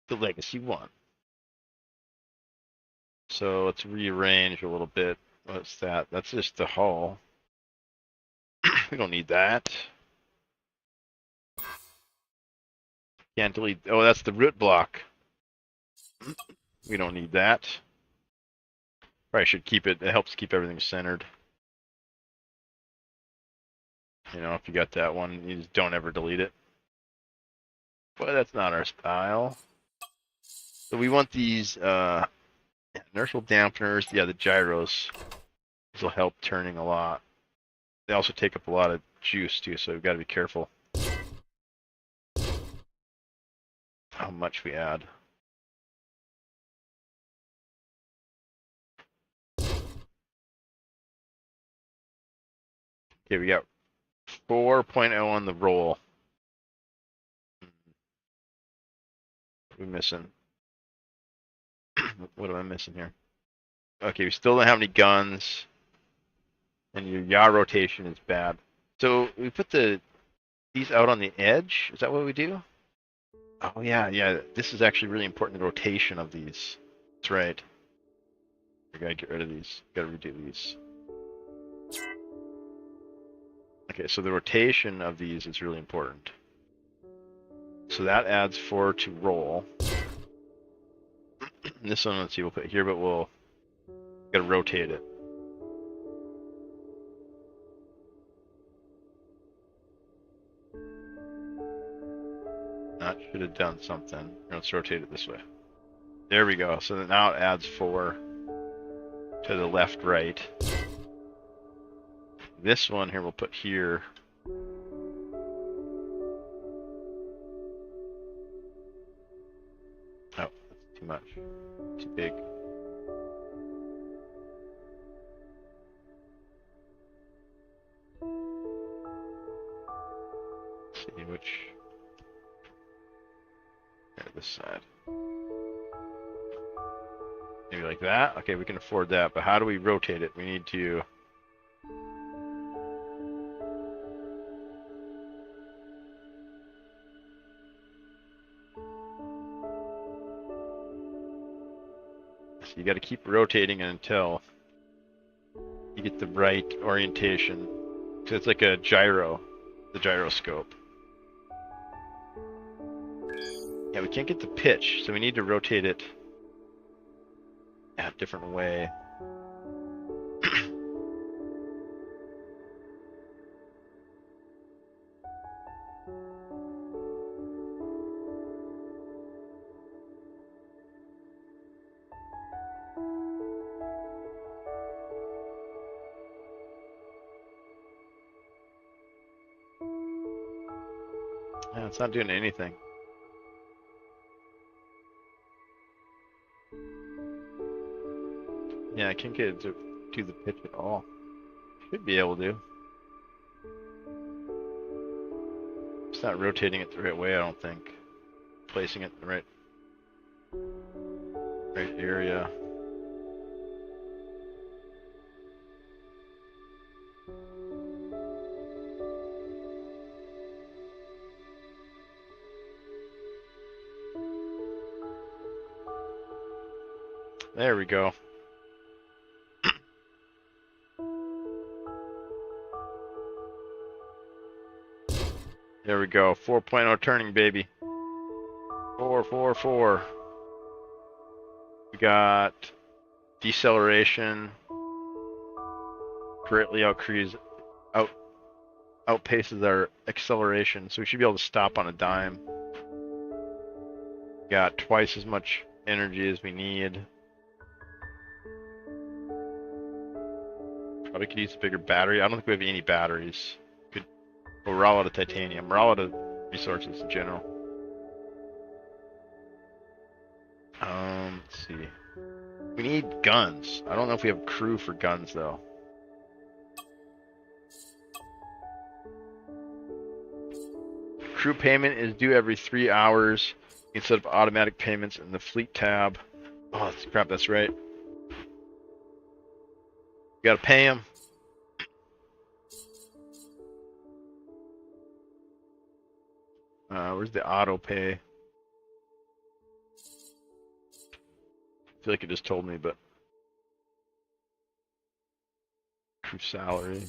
The Legacy 1. So let's rearrange a little bit. What's that? That's just the hull. We don't need that. Can't delete. Oh, that's the root block. We don't need that. Probably should keep it. It helps keep everything centered. You know, if you got that one, you just don't ever delete it. But that's not our style. So we want these inertial dampeners. Yeah, the gyros. These will help turning a lot. They also take up a lot of juice too, so we've got to be careful how much we add. Okay, we got 4.0 on the roll. What are we missing? What am I missing here? Okay, we still don't have any guns. And your yaw rotation is bad. So we put these out on the edge. Is that what we do? Oh yeah. This is actually really important. The rotation of these. That's right. We gotta get rid of these. Gotta redo these. Okay, so the rotation of these is really important. So that adds 4 to roll. This one, let's see, we'll put here, but we'll gotta rotate it. That should have done something. Let's rotate it this way. There we go. So now it adds 4 to the left, right. This one here we'll put here. Oh, that's too much. Too big. Let's see which. Here, this side. Maybe like that? Okay, we can afford that, but how do we rotate it? We need to... So you got to keep rotating it until you get the right orientation. So it's like a gyro, the gyroscope. Yeah, we can't get the pitch, so we need to rotate it a different way. Yeah, it's not doing anything. Yeah, I can't get it to do the pitch at all. Should be able to. It's not rotating it the right way, I don't think. Placing it in the right area. There we go. There we go. 4.0 turning, baby. 4, 4, 4. We got deceleration greatly outpaces our acceleration, so we should be able to stop on a dime. Got twice as much energy as we need. Probably could use a bigger battery. I don't think we have any batteries. But we're all out of titanium. We're all out of resources in general. Let's see. We need guns. I don't know if we have crew for guns though. Crew payment is due every 3 hours. You can set up automatic payments in the fleet tab. Oh, crap, that's right. You gotta pay them. Where's the auto pay? I feel like it just told me, but crew salary.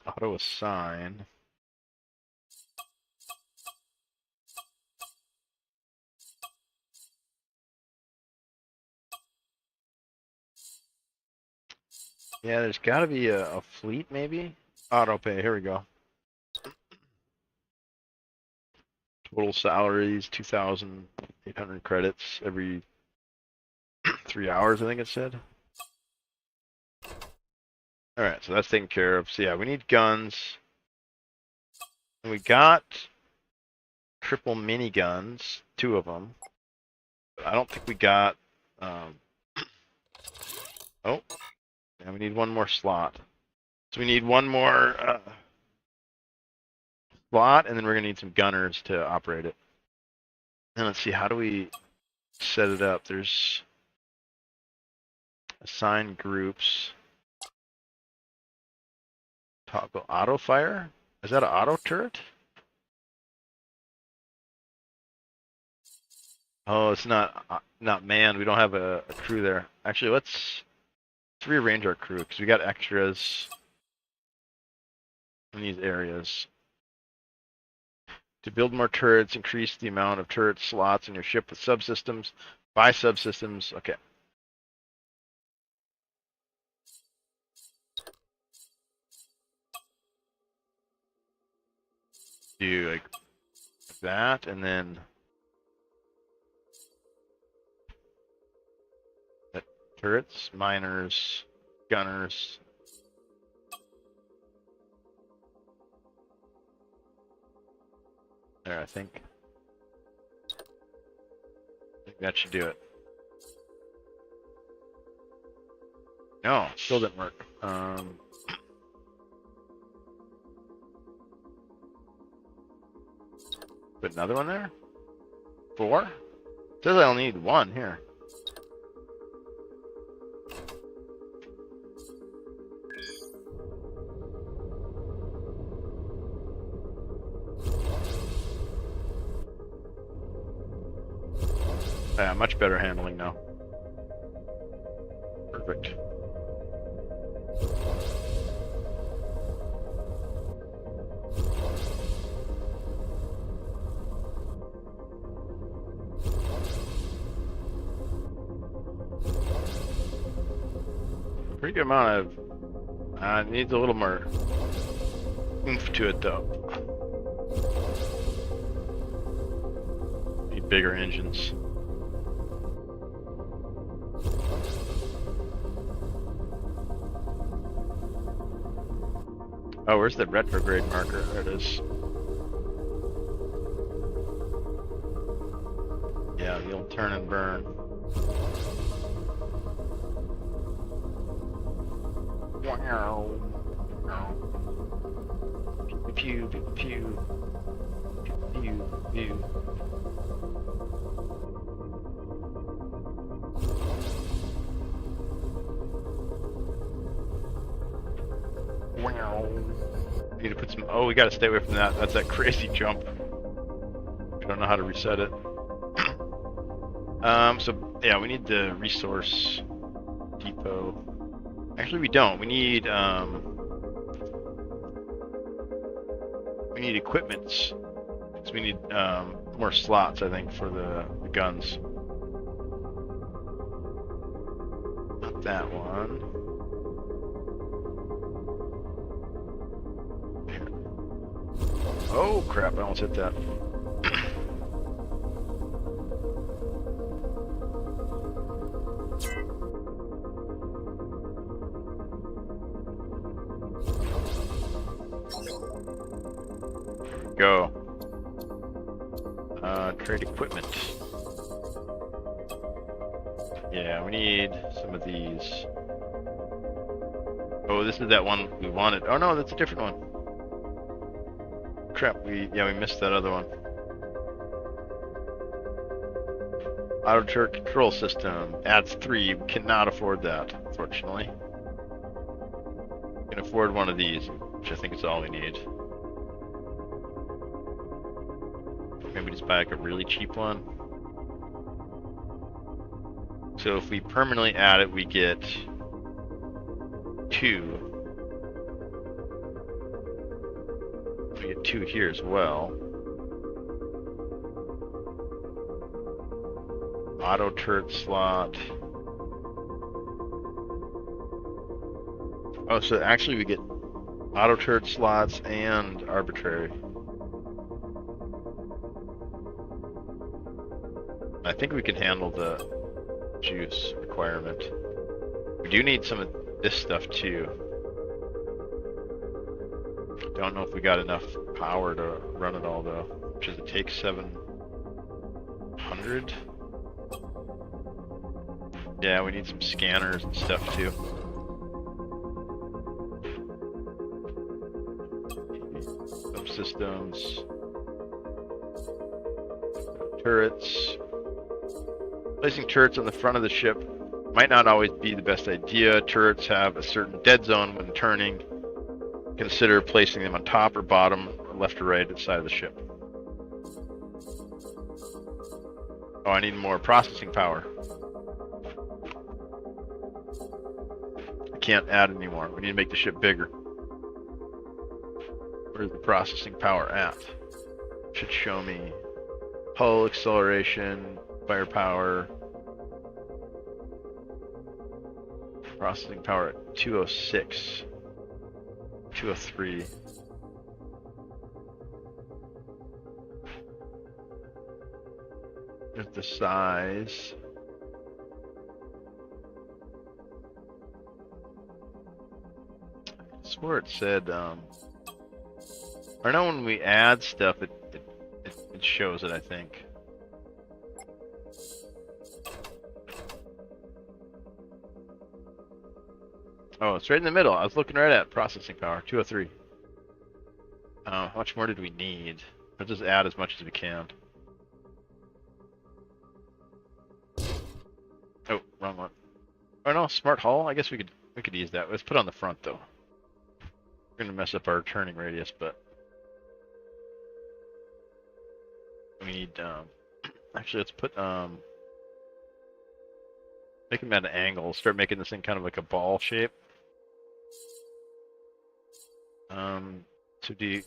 Auto assign. Yeah, there's got to be a fleet, maybe? Auto pay, here we go. Total salaries, 2,800 credits every 3 hours, I think it said. Alright, so that's taken care of. So yeah, we need guns. And we got triple miniguns, 2 of them. But I don't think we got... Oh, yeah, we need 1 more slot. So we need 1 more slot, and then we're going to need some gunners to operate it. And let's see, how do we set it up? There's assign groups. Toggle auto fire? Is that an auto turret? Oh, it's not manned. We don't have a crew there. Actually, let's rearrange our crew because we got extras in these areas. To build more turrets, increase the amount of turret slots in your ship with subsystems. Buy subsystems. Okay. Do like that, and then turrets, miners, gunners. There, I think that should do it. No, still didn't work. Put another one there? 4? It says I only need 1 here. Yeah, much better handling now. Perfect. Pretty good amount of... needs a little more oomph to it though. Need bigger engines. Oh, where's the retrograde marker? There it is. Yeah, the old turn and burn. Wow. Pew, pew, pew. Pew, pew. Wow. Need to put some... Oh, we gotta stay away from that. That's that crazy jump. I don't know how to reset it. So, yeah, we need the resource depot. Actually, we don't. We need equipments. So we need more slots, I think, for the guns. Not that one. Here. Oh crap! I almost hit that. Go. Trade equipment. Yeah, we need some of these. Oh, this is that one we wanted. Oh no, that's a different one. Crap, we missed that other one. Auto turret control system adds 3. We cannot afford that, unfortunately. We can afford one of these, which I think is all we need. Maybe just buy like a really cheap one. So if we permanently add it, we get 2. We get 2 here as well. Auto turret slot. Oh, so actually we get auto turret slots and arbitrary. I think we can handle the juice requirement. We do need some of this stuff too. Don't know if we got enough power to run it all though. Which is it takes 700? Yeah, we need some scanners and stuff too. Subsystems. Turrets. Placing turrets on the front of the ship might not always be the best idea. Turrets have a certain dead zone when turning. Consider placing them on top or bottom, or left or right at the side of the ship. Oh, I need more processing power. I can't add anymore. We need to make the ship bigger. Where's the processing power at? Should show me hull acceleration, firepower, processing power at 206, 203. There's the size. I swore it said, I know when we add stuff, it shows it, I think. Oh, it's right in the middle. I was looking right at processing power, 203. How much more did we need? Let's just add as much as we can. Oh, wrong one. Oh no, smart hull. I guess we could use that. Let's put on the front though. We're gonna mess up our turning radius, but we need. Actually, let's put make them at an angle. Start making this thing kind of like a ball shape. 2D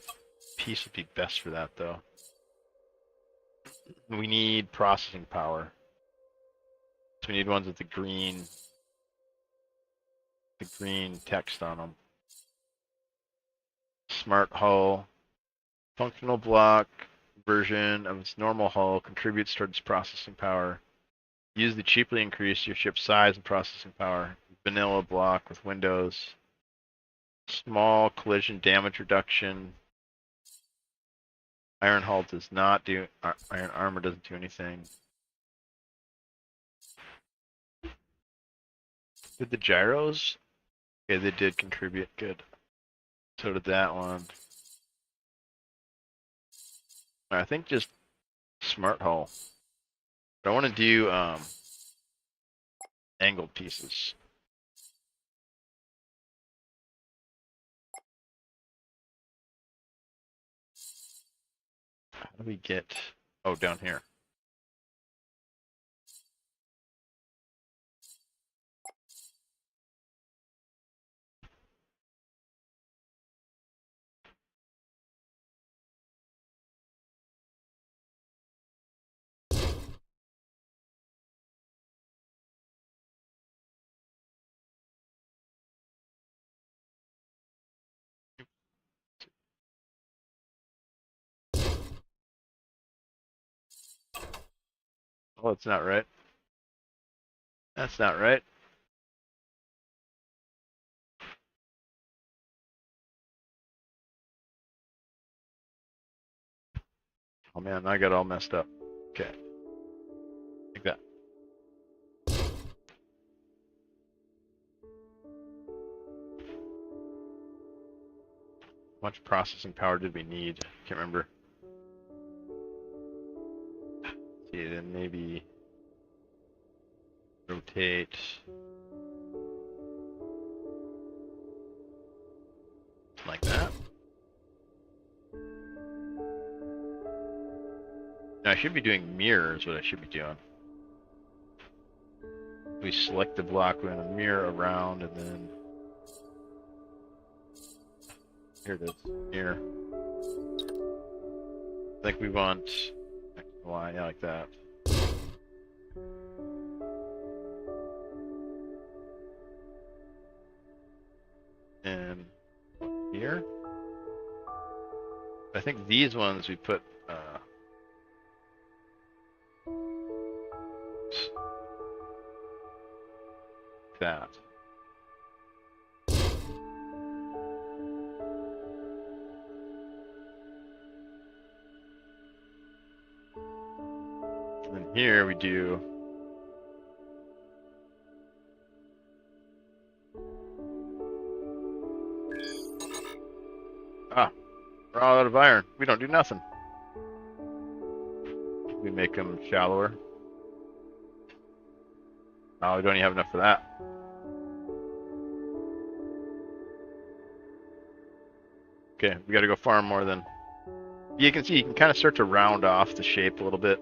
piece would be best for that though. We need processing power. So we need ones with the green text on them. Smart hull. Functional block version of its normal hull contributes towards processing power. Use to cheaply increase your ship's size and processing power. Vanilla block with windows. Small collision damage reduction. Iron hull does not do. Iron armor doesn't do anything. Did the gyros? Okay, they did contribute. Good. So did that one. I think just smart hull. But I want to do angled pieces. How do we get? Oh, down here. Oh, it's not right. That's not right. Oh man, I got all messed up. Okay, like that. How much processing power did we need? Can't remember. Let's see, then maybe rotate like that. Now I should be doing mirrors. What I should be doing. We select the block, we're gonna mirror around, and then here it is, mirror. I think we want X, Y, yeah, like that. And here, I think these ones we put that. And then here we do we're all out of iron. We don't do nothing. We make them shallower. Oh, we don't even have enough for that. Okay, we gotta go farm more then. You can see, you can kind of start to round off the shape a little bit.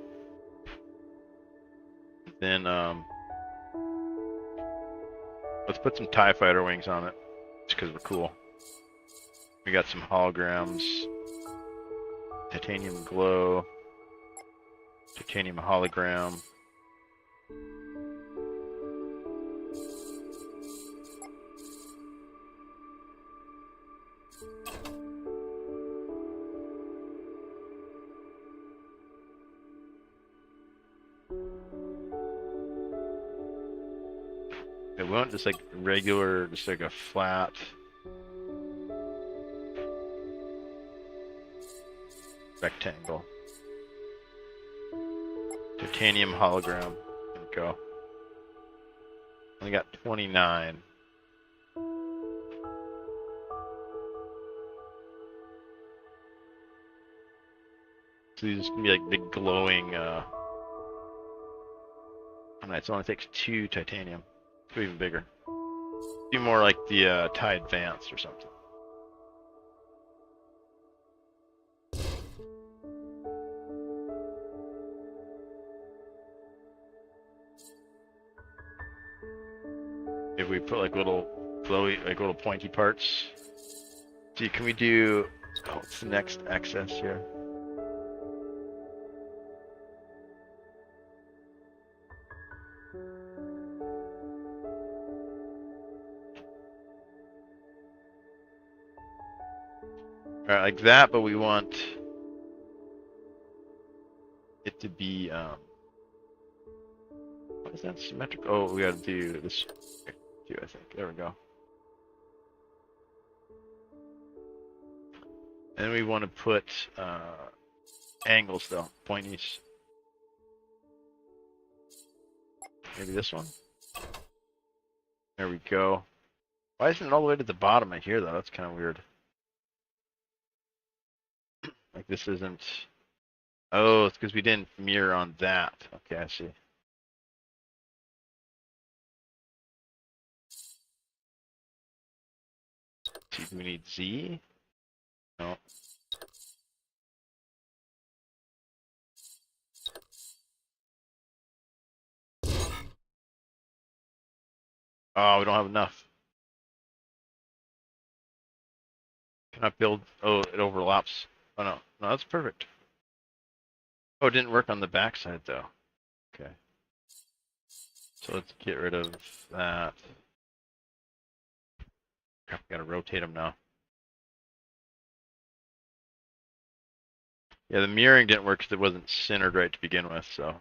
Then, let's put some TIE fighter wings on it, just because we're cool. We got some holograms, titanium glow, titanium hologram. It won't just like regular, just like a flat. Rectangle. Titanium hologram. There we go. Only got 29. So these can be like big glowing, Alright, so it only takes 2 titanium. Go even bigger. Do more like the TIE Advanced or something. If we put like little glowy, like little pointy parts. See, can we do, what's the next excess here? Alright, like that, but we want it to be, what is that, symmetric? Oh, we gotta do this too, I think. There we go. And we want to put angles though, pointies. Maybe this one. There we go. Why isn't it all the way to the bottom of here though? That's kind of weird. Like this isn't. Oh, it's because we didn't mirror on that. Okay, I see. Do we need Z? No. Oh, we don't have enough. Cannot build. Oh, it overlaps. Oh no, no, that's perfect. Oh, it didn't work on the backside though. Okay. So let's get rid of that. Crap, we gotta rotate them now. Yeah, the mirroring didn't work because it wasn't centered right to begin with, so.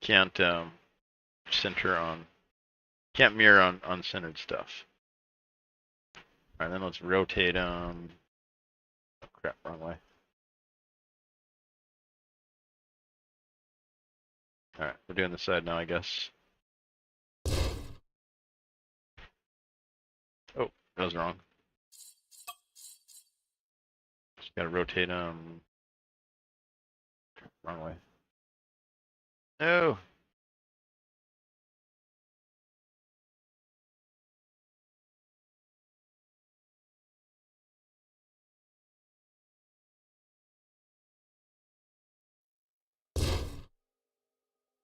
Can't center on, can't mirror on centered stuff. All right, then let's rotate them. Oh crap, wrong way. All right, we're doing the side now, I guess. Oh, that was wrong. Just gotta rotate them. Wrong way. No.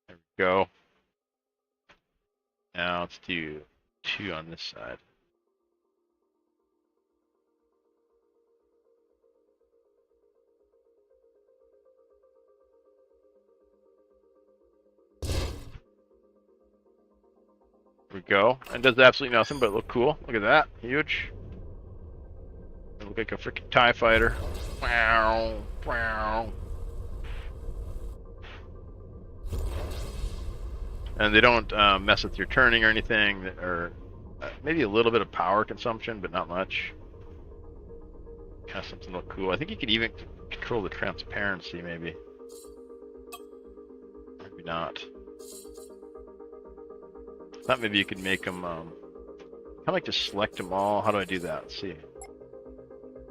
There we go. Now let's do 2 on this side. There we go. And does absolutely nothing, but look cool. Look at that. Huge. It look like a freaking TIE fighter. Wow. Wow. And they don't mess with your turning or anything, or maybe a little bit of power consumption, but not much. Kind of something to look cool. I think you could even control the transparency, maybe. Maybe not. I thought maybe you could make them, kind of like just select them all. How do I do that? Let's see.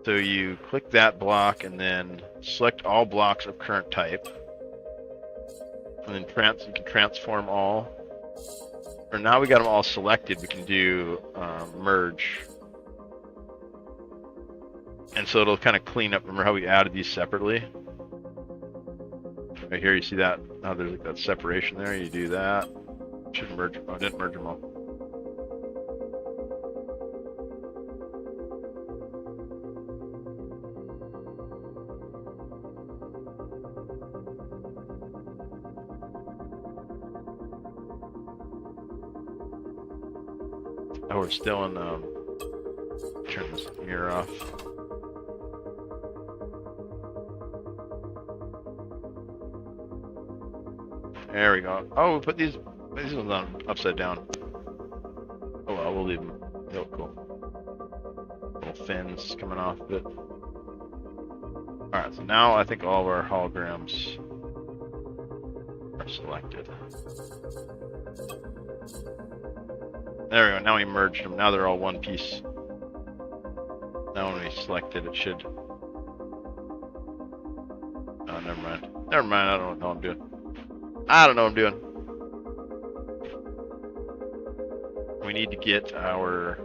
So you click that block and then select all blocks of current type. And then you can transform all. Or now we got them all selected, we can do merge. And so it'll kind of clean up. Remember how we added these separately? Right here, you see that? Now there's like that separation there. You do that. Should merge. Oh, I didn't merge them all. Oh, we're still in. Turn this mirror off. There we go. Oh, we put these ones on upside down. Oh well, we'll leave them. They look cool. Little fins coming off of it. Alright, so now I think all of our holograms are selected. There we go, now we merged them. Now they're all one piece. Now when we select it, it should... Oh, never mind. Never mind, I don't know what I'm doing. I don't know what I'm doing. We need to get our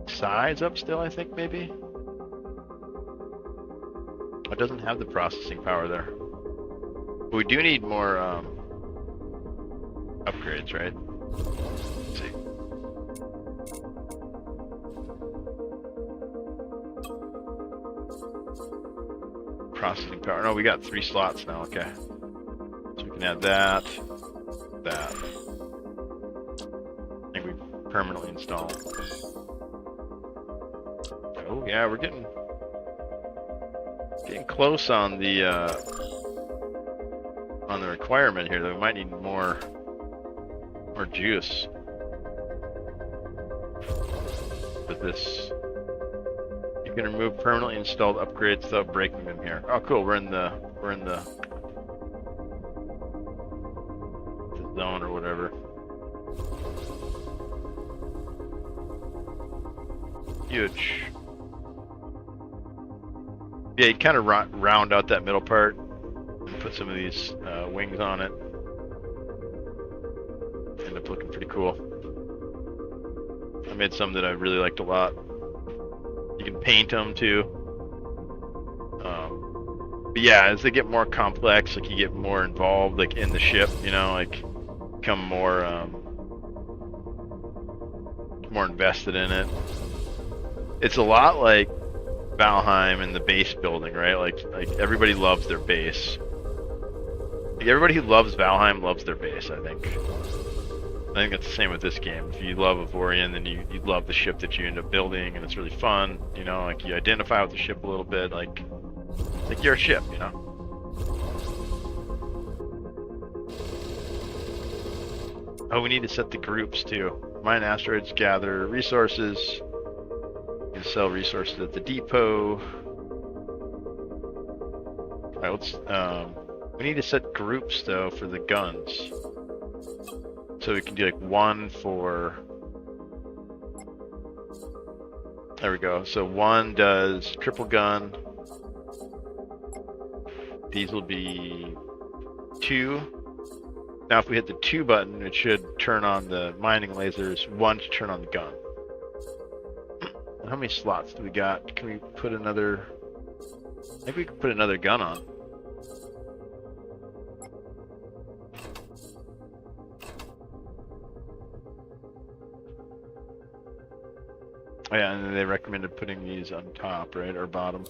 size up still, I think, maybe? It doesn't have the processing power there. But we do need more upgrades, right? Let's see. Processing power. No, we got 3 slots now, okay. So we can add that, that. I think we permanently install. Oh yeah, we're getting close on the requirement here, though. We might need more juice with this. You can remove permanently installed upgrades without breaking them here. Oh, cool. We're in the zone or whatever. Huge. Yeah, you kind of round out that middle part and put some of these wings on it. End up looking pretty cool. I made some that I really liked a lot. You can paint them too. But yeah, as they get more complex, like you get more involved, like in the ship, you know, like become more invested in it. It's a lot like Valheim and the base building, right? Like everybody loves their base. Like everybody who loves Valheim loves their base, I think. I think it's the same with this game. If you love Avorion, then you love the ship that you end up building, and it's really fun. You know, like you identify with the ship a little bit, like you're a ship, you know. Oh, we need to set the groups too. Mine asteroids, gather resources. You can sell resources at the depot. Alright, let's we need to set groups though for the guns. So we can do like one for, there we go. So one does triple gun. These will be 2. Now if we hit the 2 button, it should turn on the mining lasers, 1 to turn on the gun. How many slots do we got? Can we put another, I think we could put another gun on. Oh yeah, and they recommended putting these on top, right, or bottom.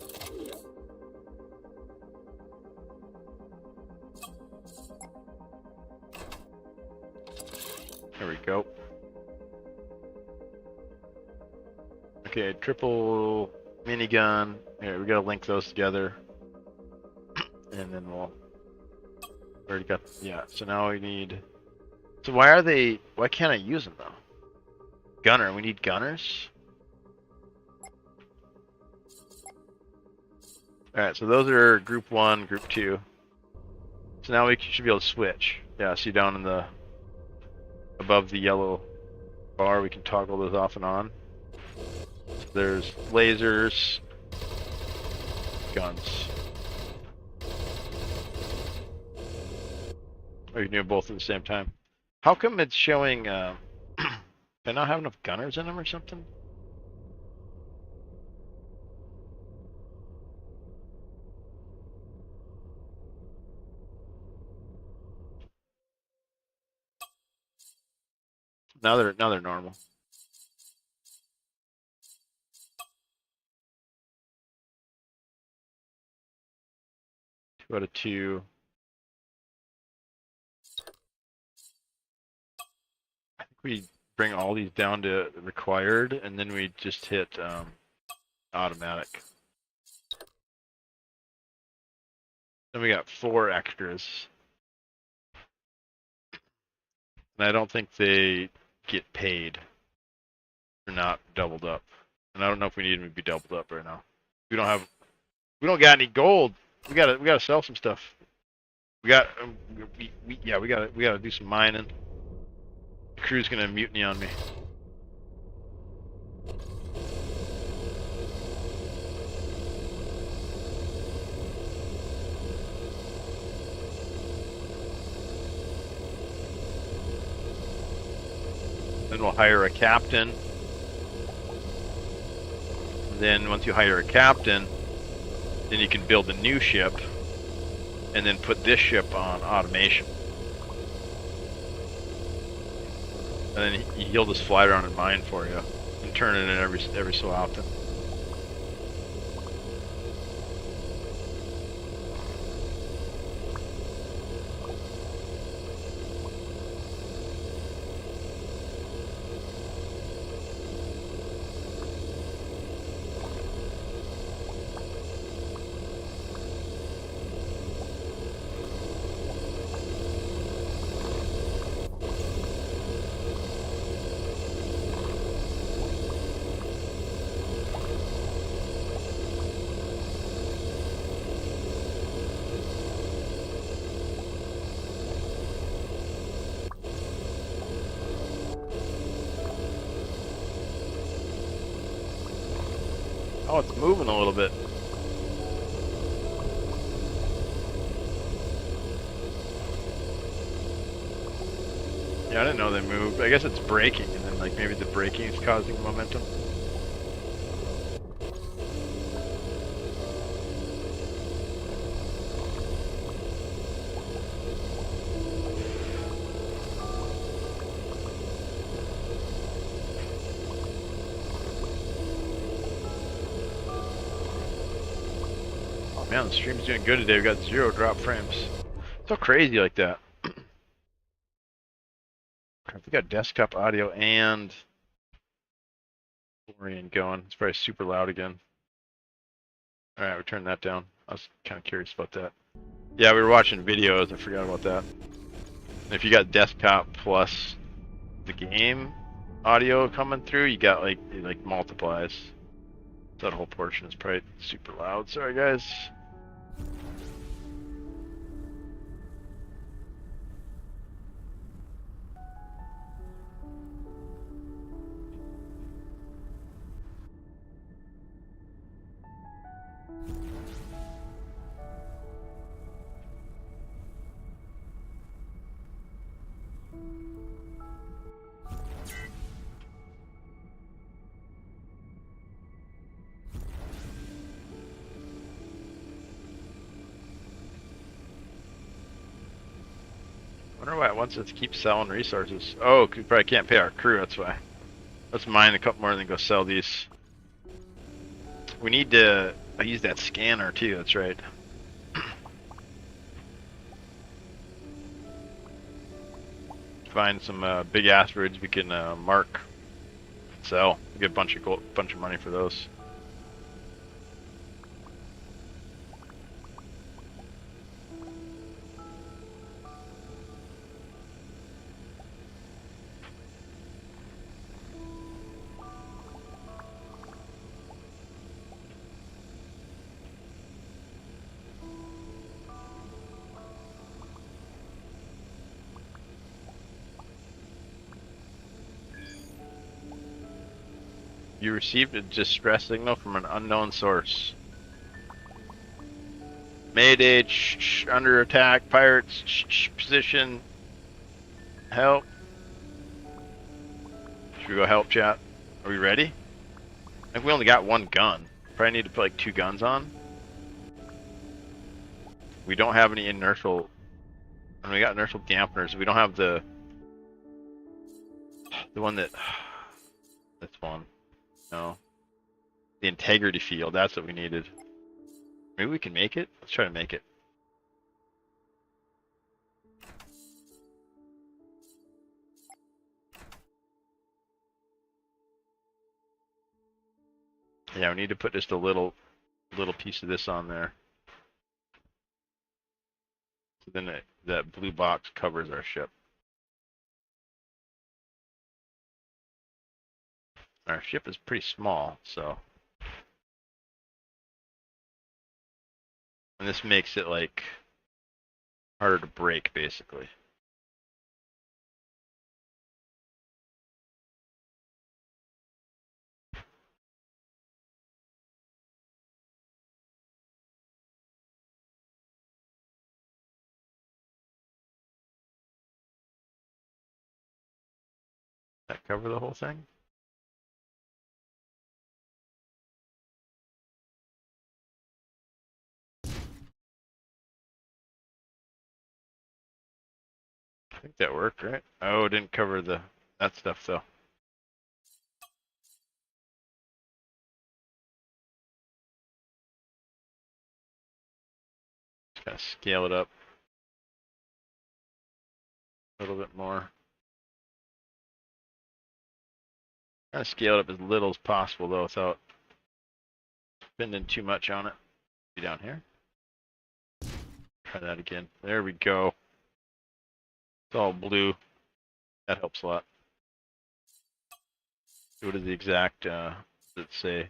There we go. Okay, triple minigun. Here, we gotta link those together. And then we'll, already got, yeah, so now we need, so why can't I use them though? Gunner, we need gunners? Alright, so those are group 1, group 2. So now we should be able to switch. Yeah, see down in the, above the yellow bar, we can toggle those off and on. So there's lasers, guns. Or you can do them both at the same time. How come it's showing, do I not have enough gunners in them or something? Now they're normal. 2 out of 2. I think we bring all these down to required, and then we just hit automatic. Then we got 4 extras. And I don't think they get paid for not doubled up. And I don't know if we need them to be doubled up right now. We don't got any gold. We gotta sell some stuff. We gotta do some mining. The crew's gonna mutiny on me. Then we'll hire a captain. And then once you hire a captain, then you can build a new ship and then put this ship on automation. And then he'll just fly around and mine for you and turn it in every so often. Oh, it's moving a little bit. Yeah, I didn't know they moved. I guess it's braking, and then like maybe the braking is causing momentum. Man, the stream's doing good today. We got 0 drop frames. So crazy like that. We got desktop audio and Florian going. It's probably super loud again. All right, we turned that down. I was kind of curious about that. Yeah, we were watching videos. I forgot about that. And if you got desktop plus the game audio coming through, you got like it like multiplies. That whole portion is probably super loud. Sorry, guys. I wonder why it wants us to keep selling resources. Oh, we probably can't pay our crew, that's why. Let's mine a couple more and then go sell these. We need to use that scanner too, that's right. Find some big asteroids we can mark, sell. We get a bunch of money for those. You received a distress signal from an unknown source. Mayday, under attack, pirates, position, help. Should we go help, chat? Are we ready? I think we only got one gun. Probably need to put like 2 guns on. We don't have any inertial, and we got inertial dampeners. We don't have the one that, this one. No. The integrity field, that's what we needed. Maybe we can make it? Let's try to make it. Yeah, we need to put just a little piece of this on there. So then that blue box covers our ship. Our ship is pretty small, so. And this makes it like harder to break, basically. That cover the whole thing? I think that worked, right? Oh, it didn't cover that stuff though. Just gotta scale it up a little bit more. Trying to scale it up as little as possible though, without spending too much on it. Be down here. Try that again. There we go. It's all blue. That helps a lot. What is the exact, let's say,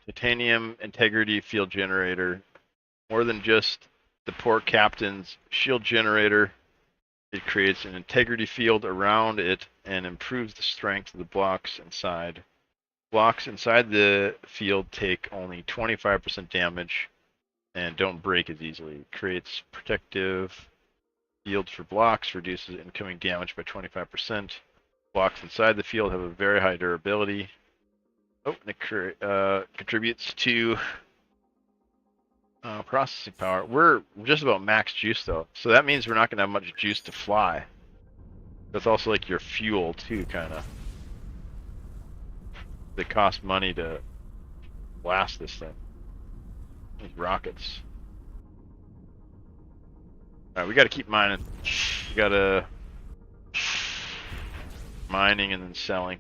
titanium integrity field generator. More than just the poor captain's shield generator, it creates an integrity field around it and improves the strength of the blocks inside. Blocks inside the field take only 25% damage and don't break as easily. It creates protective fields for blocks, reduces incoming damage by 25%. Blocks inside the field have a very high durability. Oh, and it contributes to processing power. We're just about max juice though, so that means we're not going to have much juice to fly. That's also like your fuel too, kind of. They cost money to blast this thing. These rockets. Alright, we gotta keep mining. We gotta mining and then selling.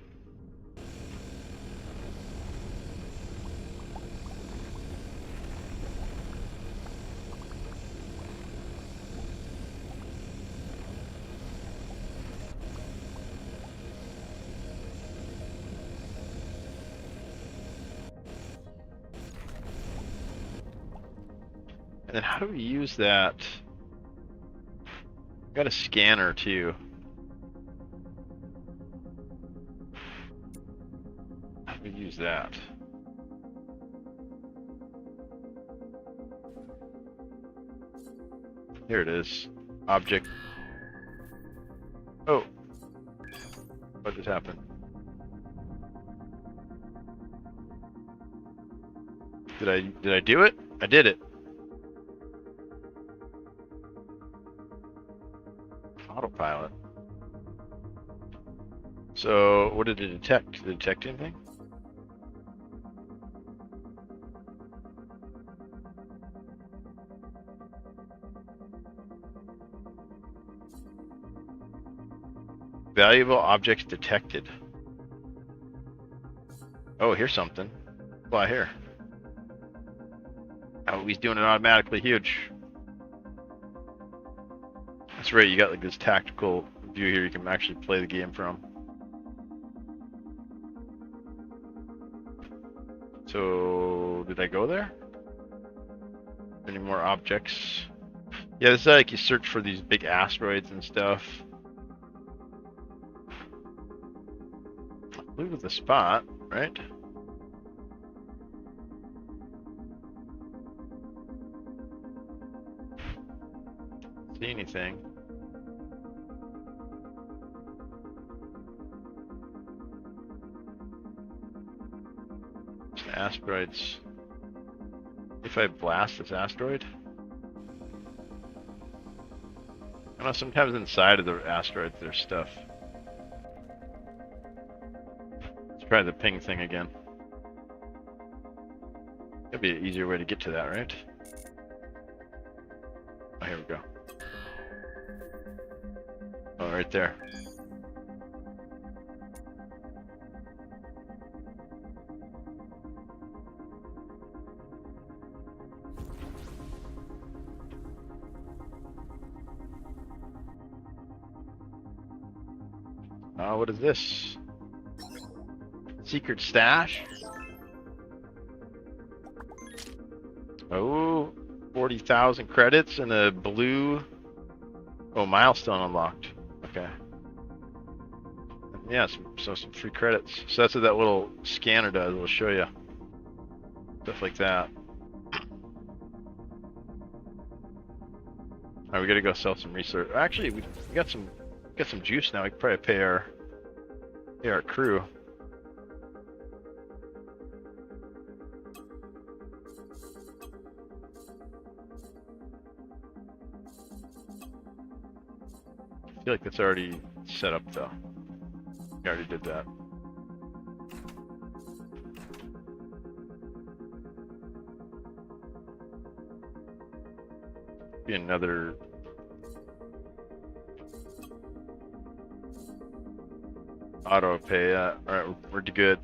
And then how do we use that? Got a scanner too. How do we use that? Here it is. Object. Oh. What just happened? Did I do it? I did it. Autopilot. So what did it detect? Did it detect anything? Valuable objects detected. Oh, here's something. Fly here. Oh, he's doing it automatically huge. That's right, you got like this tactical view here you can actually play the game from. So, did I go there? Any more objects? Yeah, this is like you search for these big asteroids and stuff. Look at the spot, right? See anything? Just asteroids. If I blast this asteroid? I don't know, sometimes inside of the asteroids there's stuff. Let's try the ping thing again. That'd be an easier way to get to that, right? Oh, here we go. Oh, right there. What is this? Secret stash? Oh, 40,000 credits and a blue... Oh, milestone unlocked. Okay. Yeah, some free credits. So that's what that little scanner does. It'll show you stuff like that. Alright, we gotta go sell some research. Actually, we got some juice now. We can probably pay our crew. I feel like that's already set up though. We already did that. Be another auto pay. Alright, we're good.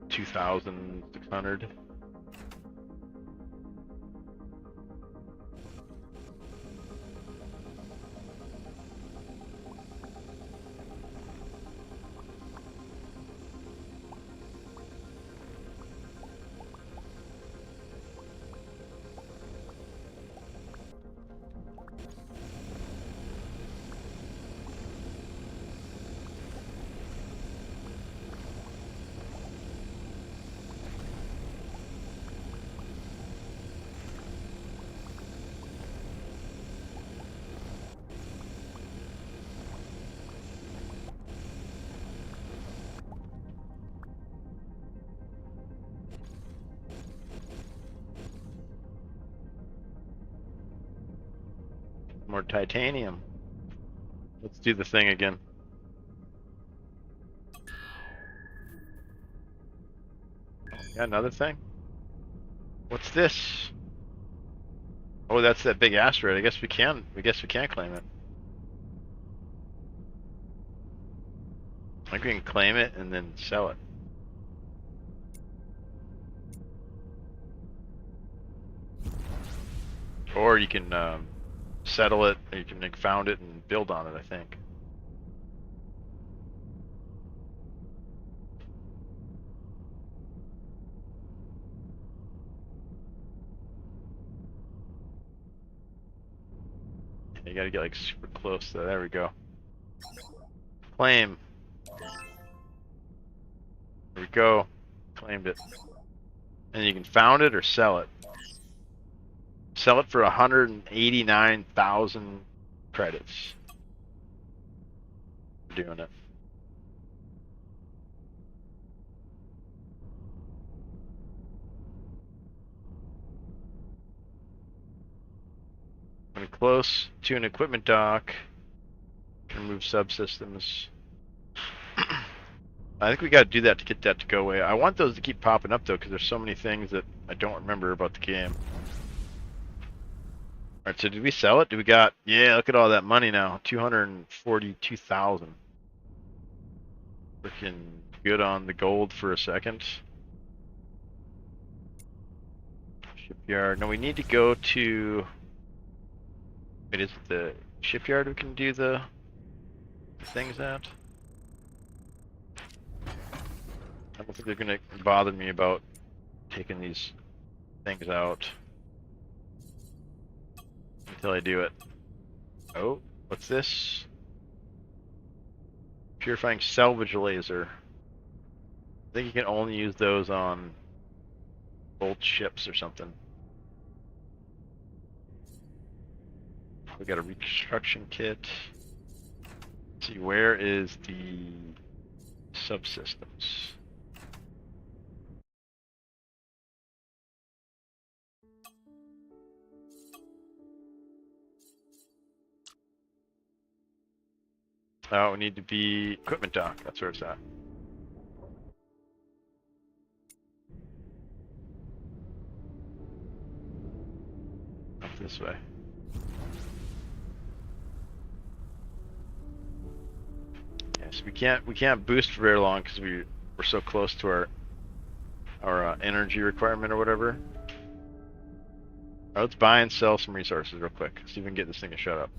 2,600. More titanium. Let's do the thing again. Yeah, another thing. What's this? Oh, that's that big asteroid. I guess we can claim it. I think we can claim it and then sell it. Or you can settle it, or you can like, found it and build on it, I think. You gotta get like super close to. There we go. Claim. There we go. Claimed it. And you can found it or sell it. Sell it for 189,000 credits. We're doing it. When close to an equipment dock, remove subsystems. I think we got to do that to get that to go away. I want those to keep popping up though, because there's so many things that I don't remember about the game. Alright, so did we sell it? Do we got? Yeah, look at all that money now. 242,000. Freaking good on the gold for a second. Shipyard. No, we need to go to. Wait, is it the shipyard we can do the things at? I don't think they're gonna bother me about taking these things out until I do it. Oh, what's this? Purifying salvage laser. I think you can only use those on old ships or something. We got a reconstruction kit. Let's see, where is the subsystems? Oh, we need to be equipment dock. That's where it's at. Up this way. Yes, we can't boost for very long because we're so close to our energy requirement or whatever. Right, let's buy and sell some resources real quick. See if we can get this thing to shut up.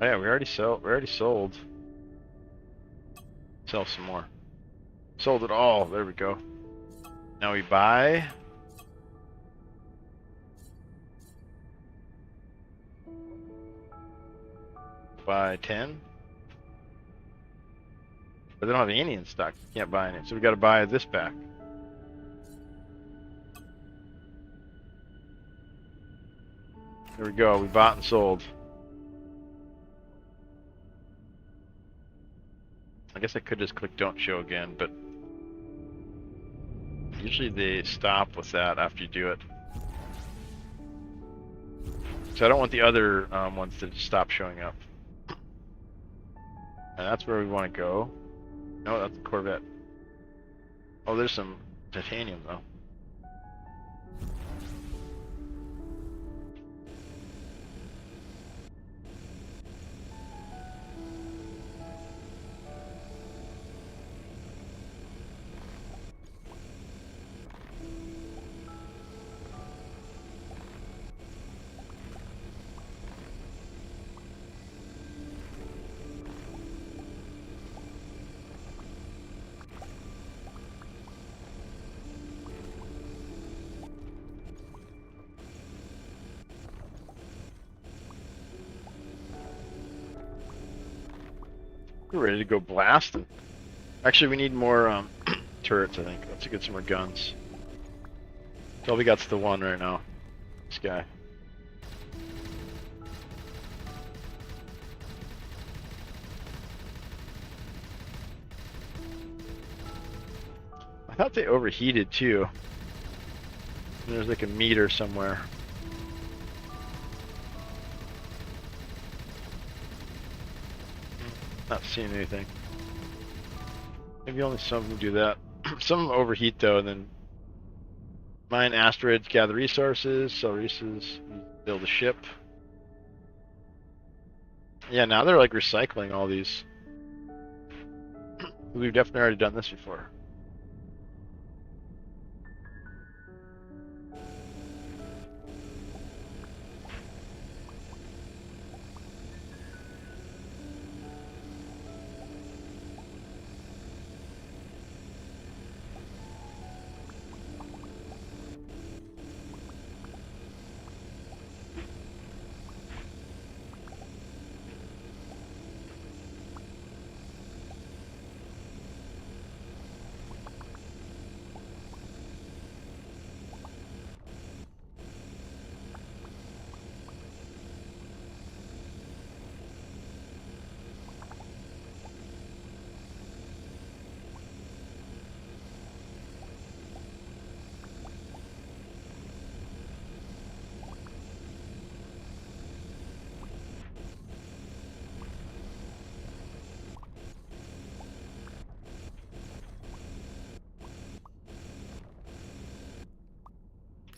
Oh yeah, we already sold. Sell some more. Sold it all. There we go. Now we buy. Buy 10. But they don't have any in stock. You can't buy any. So we got to buy this back. There we go. We bought and sold. I guess I could just click don't show again, but usually they stop with that after you do it. So I don't want the other ones to stop showing up. And that's where we want to go. No, that's a Corvette. Oh, there's some titanium though. We're ready to go blasting. Actually, we need more turrets, I think. Let's get some more guns. All we got's the one right now. This guy. I thought they overheated too. There's like a meter somewhere. Not seeing anything. Maybe only some of them do that. Some of them overheat though, and then mine asteroids, gather resources, sell resources, build a ship. Yeah, now they're like recycling all these. We've definitely already done this before.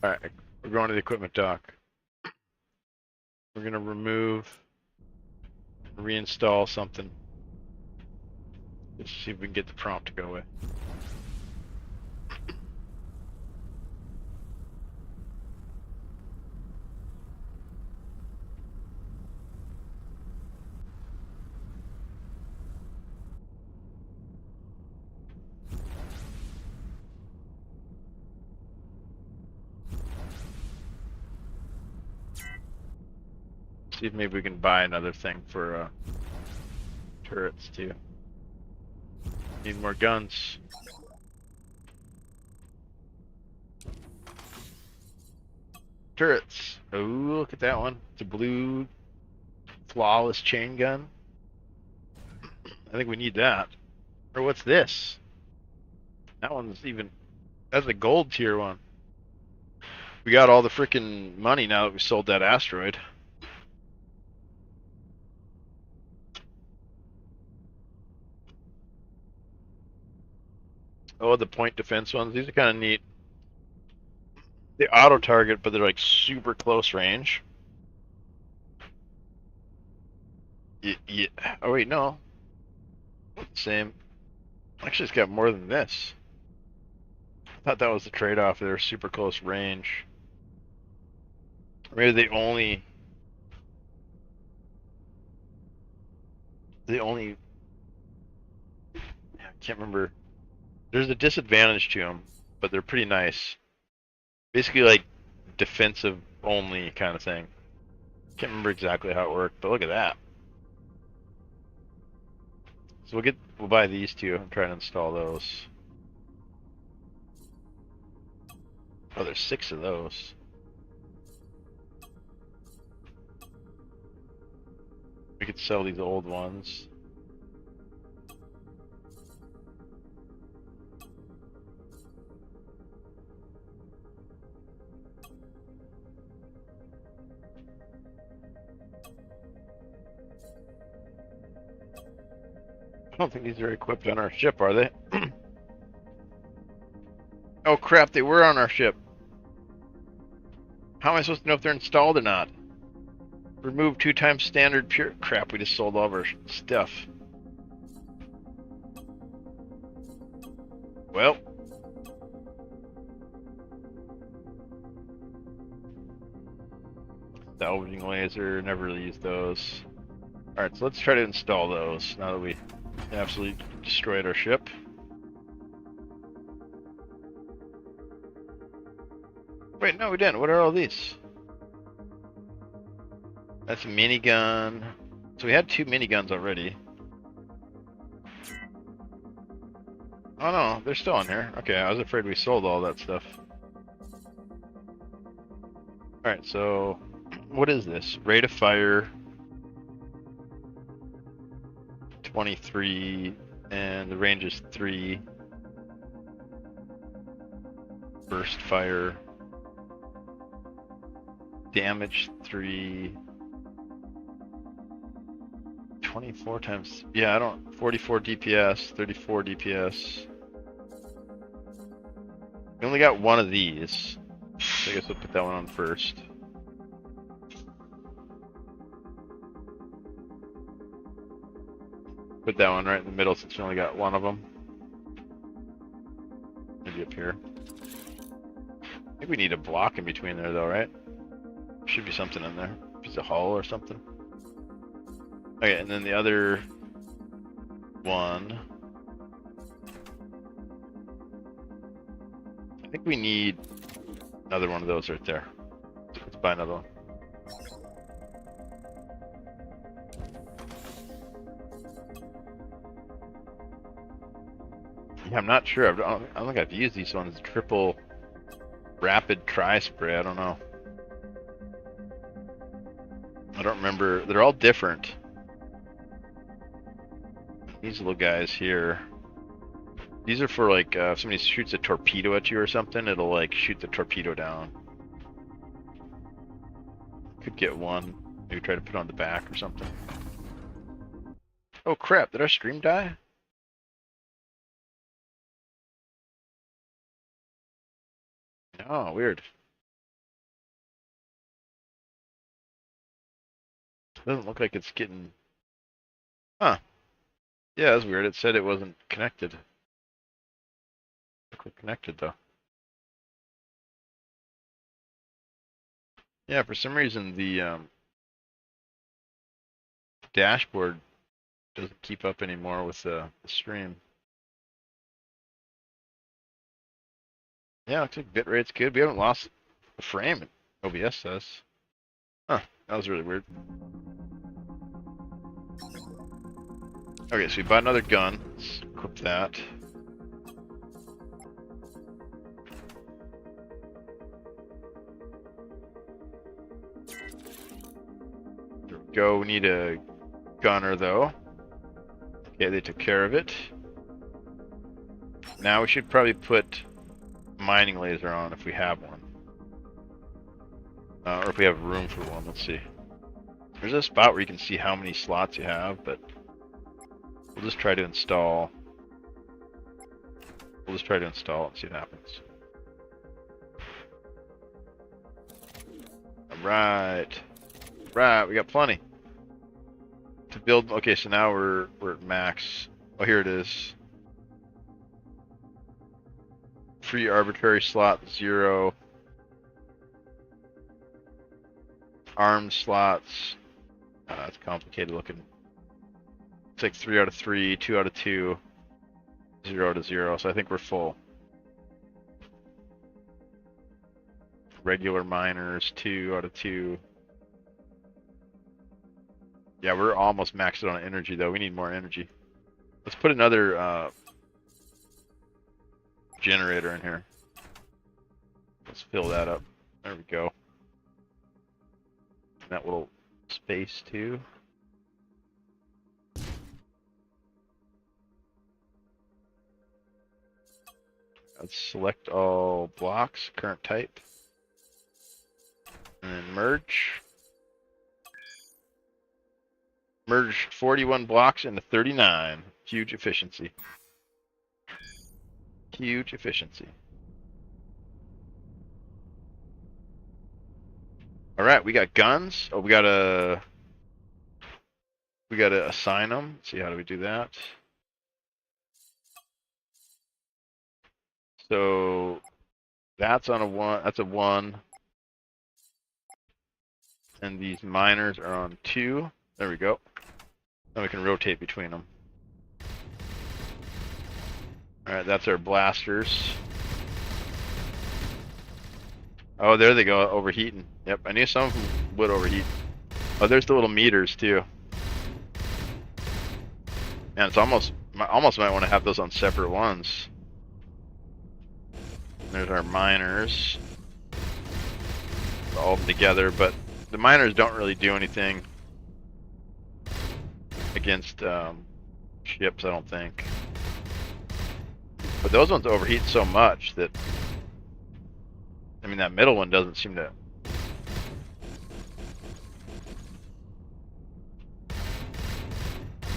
Alright, we're going to the equipment dock. We're gonna reinstall something. Let's see if we can get the prompt to go away. See if maybe we can buy another thing for turrets too. Need more guns. Turrets. Oh, look at that one. It's a blue flawless chain gun. I think we need that. Or what's this? That one's even... That's a gold tier one. We got all the freaking money now that we sold that asteroid. Oh, the point defense ones. These are kind of neat. They auto target, but they're like super close range. Yeah. Oh wait, no. Same. Actually, it's got more than this. I thought that was the trade-off. They're super close range. Or maybe they only I can't remember. There's a disadvantage to them, but they're pretty nice. Basically like defensive only kind of thing. Can't remember exactly how it worked, but look at that. So we'll buy these two and try to install those. Oh, there's 6 of those. We could sell these old ones. I don't think these are equipped on our ship, are they? Oh crap, they were on our ship. How am I supposed to know if they're installed or not? Remove 2 times standard pure... Crap, we just sold all of our stuff. Well. Salvaging laser, never really used those. Alright, so let's try to install those now that we absolutely destroyed our ship. Wait, no, we didn't. What are all these? That's a minigun. So we had 2 miniguns already. Oh no, they're still on here. Okay, I was afraid we sold all that stuff. Alright, so what is this? Rate of fire 23 and the range is 3. Burst fire. Damage 3. 24 times. Yeah, I don't. 44 DPS, 34 DPS. We only got one of these. So I guess we'll put that one on first. Put that one right in the middle since we only got one of them. Maybe up here. I think we need a block in between there though, right? Should be something in there. Piece of hull or something. Okay, and then the other one. I think we need another one of those right there. Let's buy another one. Yeah, I'm not sure. I don't think I've used these ones. Triple rapid tri-spray. I don't know. I don't remember. They're all different. These little guys here. These are for like if somebody shoots a torpedo at you or something, it'll like shoot the torpedo down. Could get one. Maybe try to put it on the back or something. Oh crap, did our stream die? Oh, weird. Doesn't look like it's getting... Huh. Yeah, that's weird. It said it wasn't connected. Look like connected, though. Yeah, for some reason the dashboard doesn't keep up anymore with the stream. Yeah, looks like bitrate's good. We haven't lost a frame, OBS says. Huh, that was really weird. Okay, so we bought another gun. Let's equip that. There we go. We need a gunner, though. Okay, they took care of it. Now we should probably put mining laser on if we have one. Or if we have room for one. Let's see. There's a spot where you can see how many slots you have, but we'll just try to install. We'll just try to install it and see what happens. Alright. Right, we got plenty to build. Okay, so now we're at max. Oh, here it is. Free arbitrary slot 0. Armed slots. It's complicated looking. It's like 3 out of 3, 2 out of 2, 0 out of 0. So I think we're full. Regular miners, 2 out of 2. Yeah, we're almost maxed out on energy though. We need more energy. Let's put another generator in here. Let's fill that up. There we go. That little space too. Let's select all blocks, current type, and then merge. Merge 41 blocks into 39. Huge efficiency. Huge efficiency. All right, we got guns. Oh, we gotta assign them. Let's see, how do we do that? So that's on a 1. That's a 1. And these miners are on 2. There we go. Then we can rotate between them. All right, that's our blasters. Oh, there they go, overheating. Yep, I knew some of them would overheat. Oh, there's the little meters too. Man, it's almost might want to have those on separate ones. There's our miners. All of them together, but the miners don't really do anything against ships, I don't think. But those ones overheat so much that, I mean, that middle one doesn't seem to.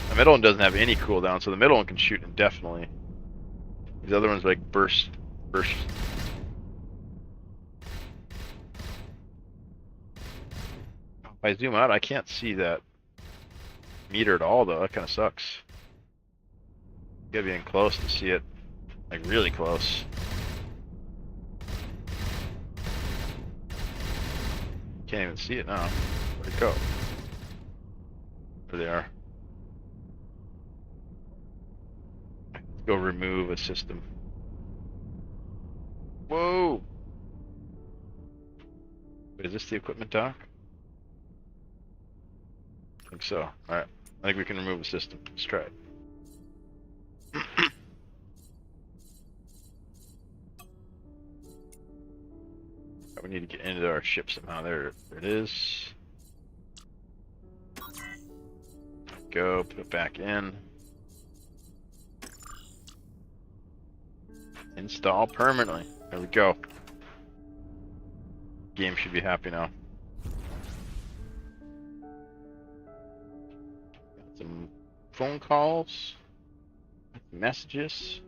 The middle one doesn't have any cooldown, so the middle one can shoot indefinitely. These other ones like burst. If I zoom out, I can't see that meter at all, though. That kind of sucks. You gotta be in close to see it, like really close. Can't even see it now. Where'd it go? There they are. Let's go remove a system. Whoa! Wait, is this the equipment dock? I think so. Alright. I think we can remove a system. Let's try it. We need to get into our ship somehow. There it is. Go, put it back in. Install permanently. There we go. Game should be happy now. Got some phone calls, messages.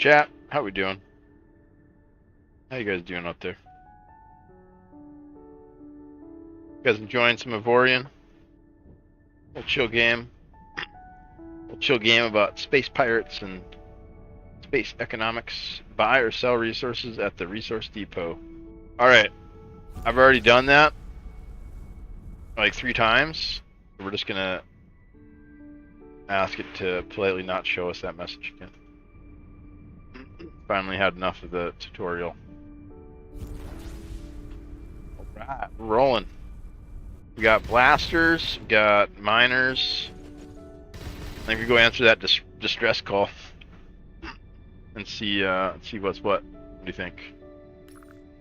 Chat, how we doing? How you guys doing out there? You guys enjoying some Ivorian? Little chill game. Little chill game about space pirates and space economics. Buy or sell resources at the resource depot. Alright. I've already done that like 3 times. We're just gonna ask it to politely not show us that message again. Finally had enough of the tutorial. Alright, we're rolling. We got blasters, we got miners. I think we go answer that distress call and see what's what. What do you think?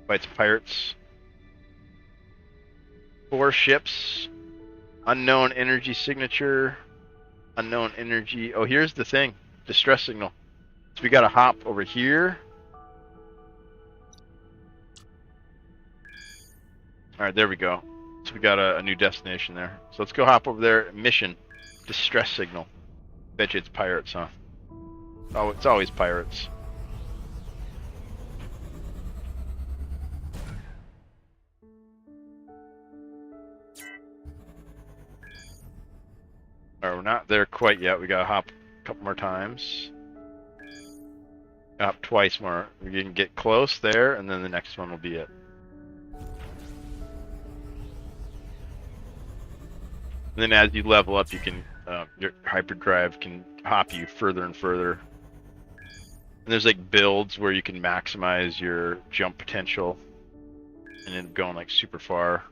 Fights pirates. 4 ships. Unknown energy signature. Unknown energy. Oh, here's the thing. Distress signal. So we gotta hop over here. Alright, there we go. So we got a new destination there. So let's go hop over there. Mission. Distress signal. Bet you it's pirates, huh? Oh, it's always pirates. Alright, we're not there quite yet. We gotta hop a couple more times. Hop twice more. We can get close there, and then the next one will be it. And then as you level up, you can your hyperdrive can hop you further and further. And there's like builds where you can maximize your jump potential and end up going like super far.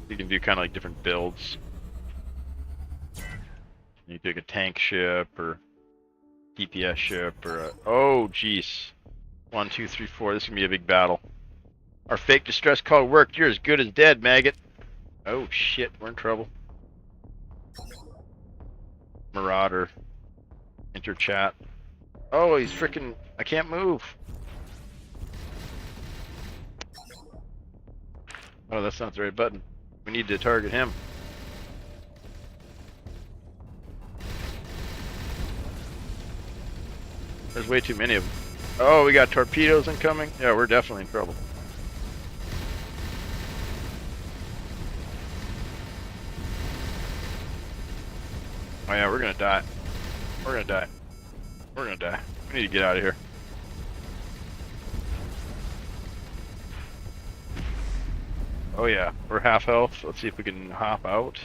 You can do kind of like different builds. You pick a tank ship or DPS ship or a... Oh, jeez. 1, 2, 3, 4. This is gonna be a big battle. Our fake distress call worked. You're as good as dead, maggot. Oh shit, we're in trouble. Marauder. Enter chat. Oh, he's freaking... I can't move. Oh, that's not the right button. We need to target him. There's way too many of them. Oh, we got torpedoes incoming. Yeah, we're definitely in trouble. Oh yeah, we're gonna die. We're gonna die. We're gonna die. We need to get out of here. Oh yeah, we're half health. Let's see if we can hop out.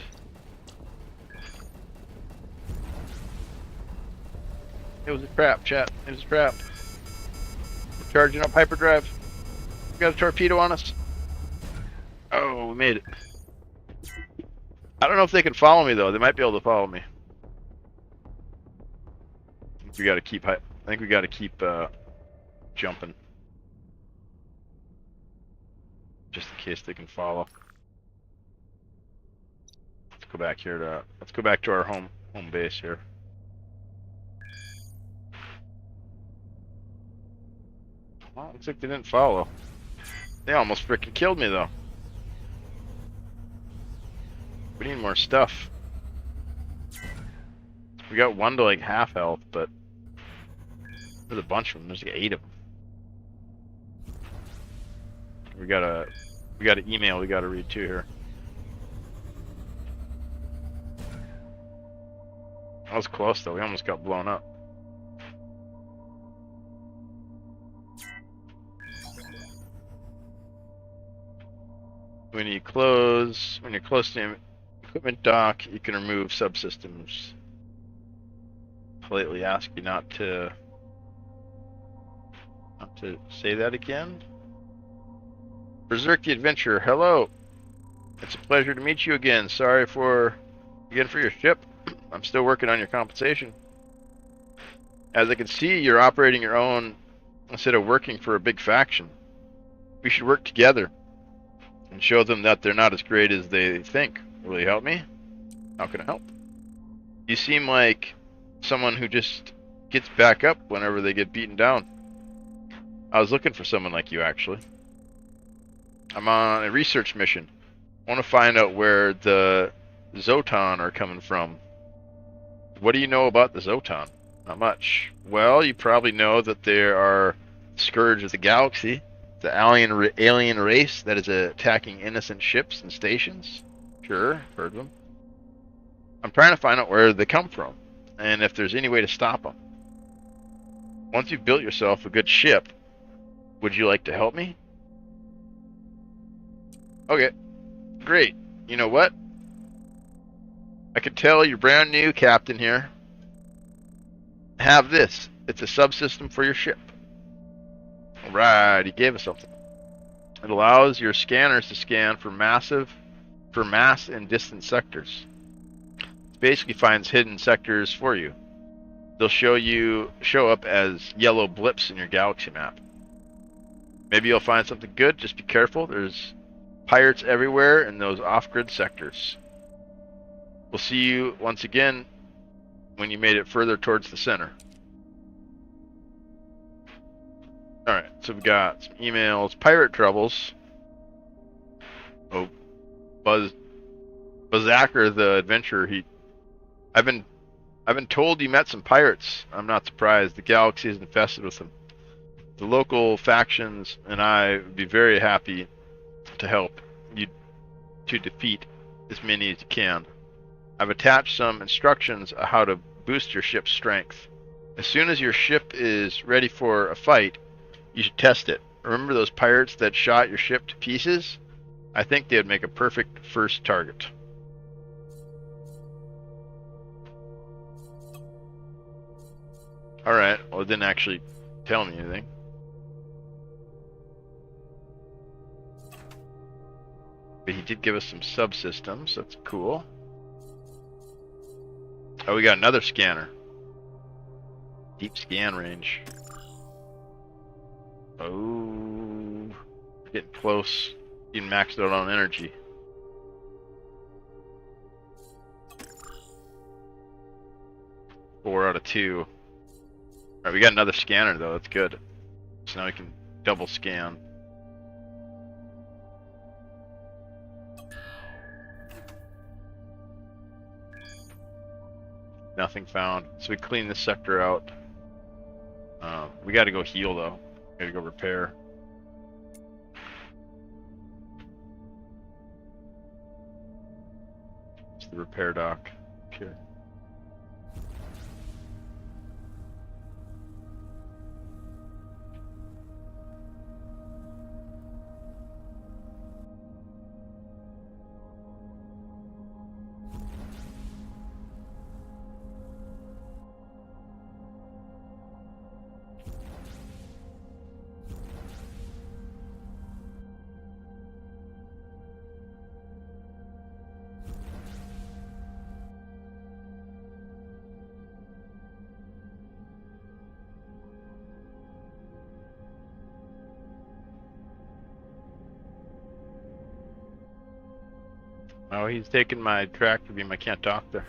It was a trap, chat. It was a trap. We're charging up hyperdrive. We got a torpedo on us. Oh, we made it. I don't know if they can follow me though. They might be able to follow me. I think we got to keep jumping, just in case they can follow. Let's go back here let's go back to our home base here. Well, looks like they didn't follow. They almost freaking killed me though. We need more stuff. We got one to like half health, but there's a bunch of them. There's like 8 of them. We got an email we got to read too here. That was close though. We almost got blown up. When you're close to equipment dock, you can remove subsystems. Politely ask you not to say that again. Berserk the Adventurer, hello. It's a pleasure to meet you again. Sorry for your ship. I'm still working on your compensation. As I can see, you're operating your own instead of working for a big faction. We should work together and show them that they're not as great as they think. Will you help me? How can I help? You seem like someone who just gets back up whenever they get beaten down. I was looking for someone like you, actually. I'm on a research mission. I want to find out where the Zotan are coming from. What do you know about the Zotan? Not much. Well, you probably know that they are scourge of the galaxy, the alien race that is attacking innocent ships and stations. Sure, heard of them. I'm trying to find out where they come from, and if there's any way to stop them. Once you've built yourself a good ship, would you like to help me? Okay, great. You know what? I can tell you're brand new, Captain here. Have this. It's a subsystem for your ship. Alright, he gave us something. It allows your scanners to scan for mass and distant sectors. It basically finds hidden sectors for you. They'll show up as yellow blips in your galaxy map. Maybe you'll find something good, just be careful. There's pirates everywhere in those off-grid sectors. We'll see you once again when you made it further towards the center. Alright, so we've got some emails. Pirate troubles. Oh, Bazzacker the adventurer, I've been told you met some pirates. I'm not surprised. The galaxy is infested with them. The local factions and I would be very happy to help you to defeat as many as you can. I've attached some instructions on how to boost your ship's strength. As soon as your ship is ready for a fight, you should test it. Remember those pirates that shot your ship to pieces? I think they would make a perfect first target. Alright, well it didn't actually tell me anything. But he did give us some subsystems, that's cool. Oh, we got another scanner. Deep scan range. Oh, getting close. Getting maxed out on energy. Four out of 2. Alright, we got another scanner though, that's good. So now we can double scan. Nothing found. So we clean this sector out. We gotta go heal though. We gotta go repair. It's the repair dock. Okay. Oh, he's taking my tractor beam. I can't dock there.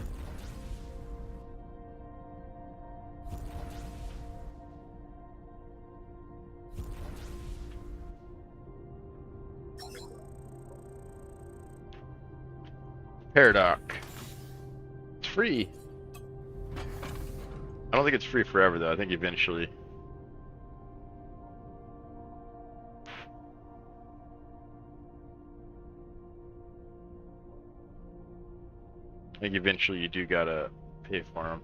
Paradox. It's free. I don't think it's free forever though. I think eventually. I think eventually you do gotta pay for them.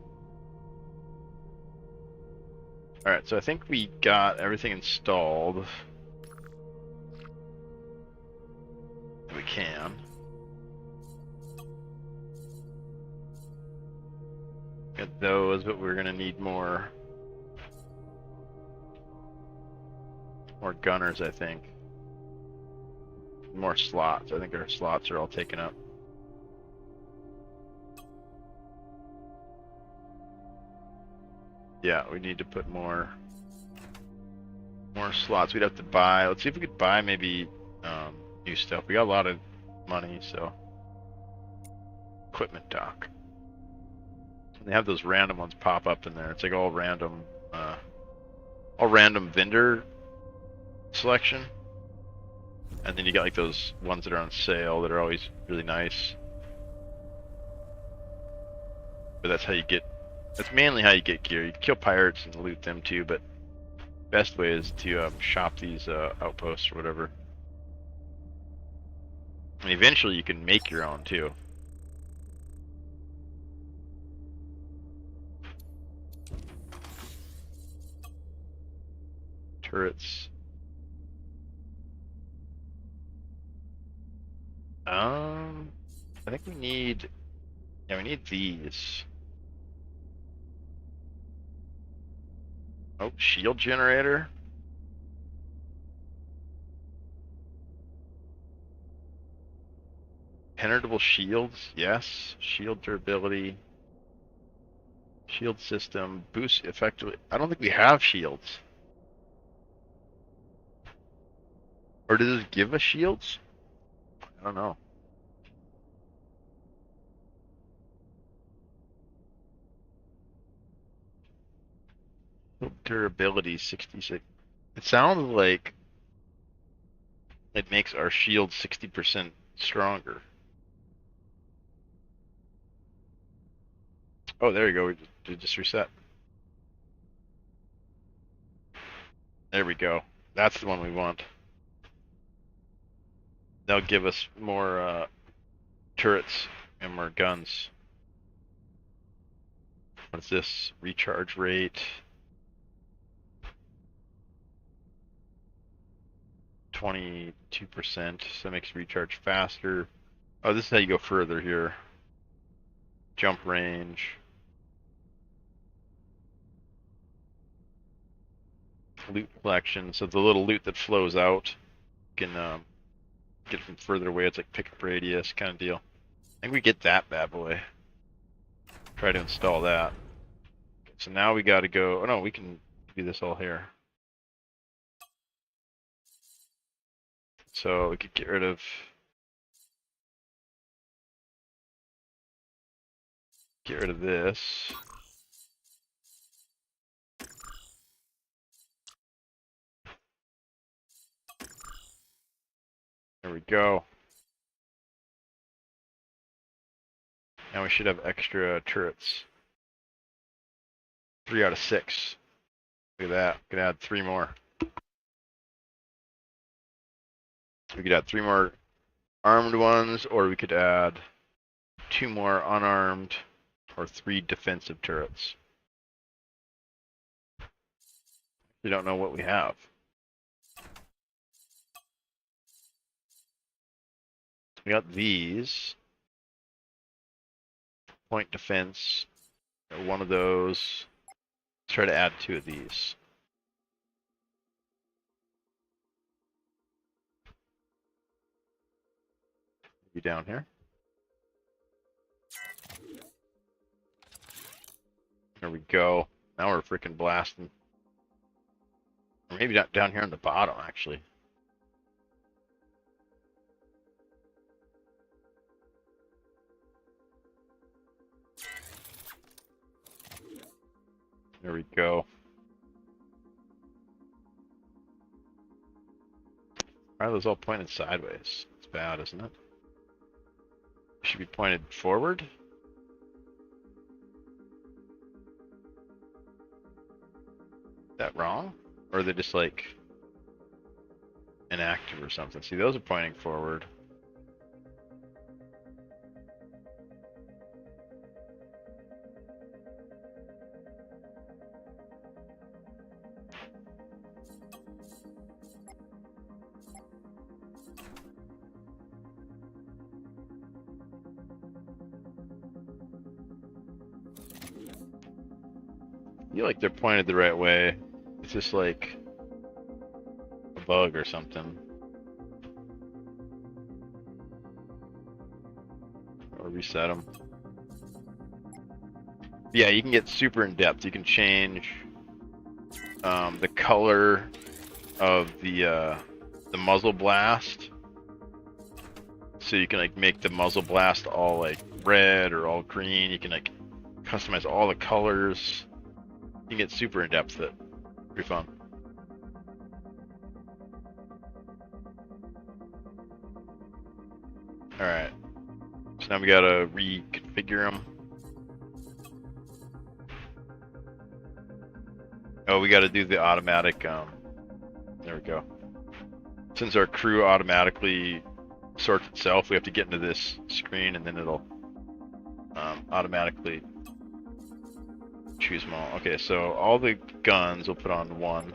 Alright, so I think we got everything installed. If we can. Got those, but we're gonna need more gunners, I think. More slots. I think our slots are all taken up. Yeah, we need to put more slots. We'd have to buy. Let's see if we could buy maybe new stuff. We got a lot of money, so equipment dock. And they have those random ones pop up in there. It's like all random vendor selection. And then you got like those ones that are on sale that are always really nice. But that's how you get That's mainly how you get gear. You can kill pirates and loot them too, but best way is to shop these outposts or whatever. And eventually you can make your own too. Turrets. I think we need, yeah, we need these. Oh, shield generator. Penetrable shields, yes. Shield durability. Shield system, boost effectively. I don't think we have shields. Or does it give us shields? I don't know. Durability 66. It sounds like it makes our shield 60% stronger. Oh, there you go. We just reset. There we go. That's the one we want. That'll give us more turrets and more guns. What's this? Recharge rate. 22%, so that makes recharge faster. Oh, this is how you go further here. Jump range. Loot collection, so the little loot that flows out, you can get from further away. It's like pickup radius kind of deal. I think we get that bad boy. Try to install that. Okay, so now we got to go. Oh no, we can do this all here. So we could get rid of this. There we go. Now we should have extra turrets. 3 out of 6. Look at that. We could add 3 more. We could add 3 more armed ones, or we could add 2 more unarmed, or 3 defensive turrets. We don't know what we have. We got these. Point defense. One of those. Let's try to add 2 of these. Maybe down here. There we go. Now we're freaking blasting. Or maybe down here on the bottom, actually. There we go. Why are those all pointed sideways? It's bad, isn't it? Should be pointed forward. Is that wrong? Or are they just like inactive or something? See, those are pointing forward. I feel like they're pointed the right way. It's just like a bug or something. Or reset them. Yeah, you can get super in depth. You can change the color of the muzzle blast. So you can like make the muzzle blast all like red or all green. You can like customize all the colors. You can get super in depth with it. Pretty fun. Alright. So now we gotta reconfigure them. Oh, we got to do the automatic. There we go. Since our crew automatically sorts itself, we have to get into this screen, and then it'll automatically choose them all. Okay, so all the guns we'll put on 1.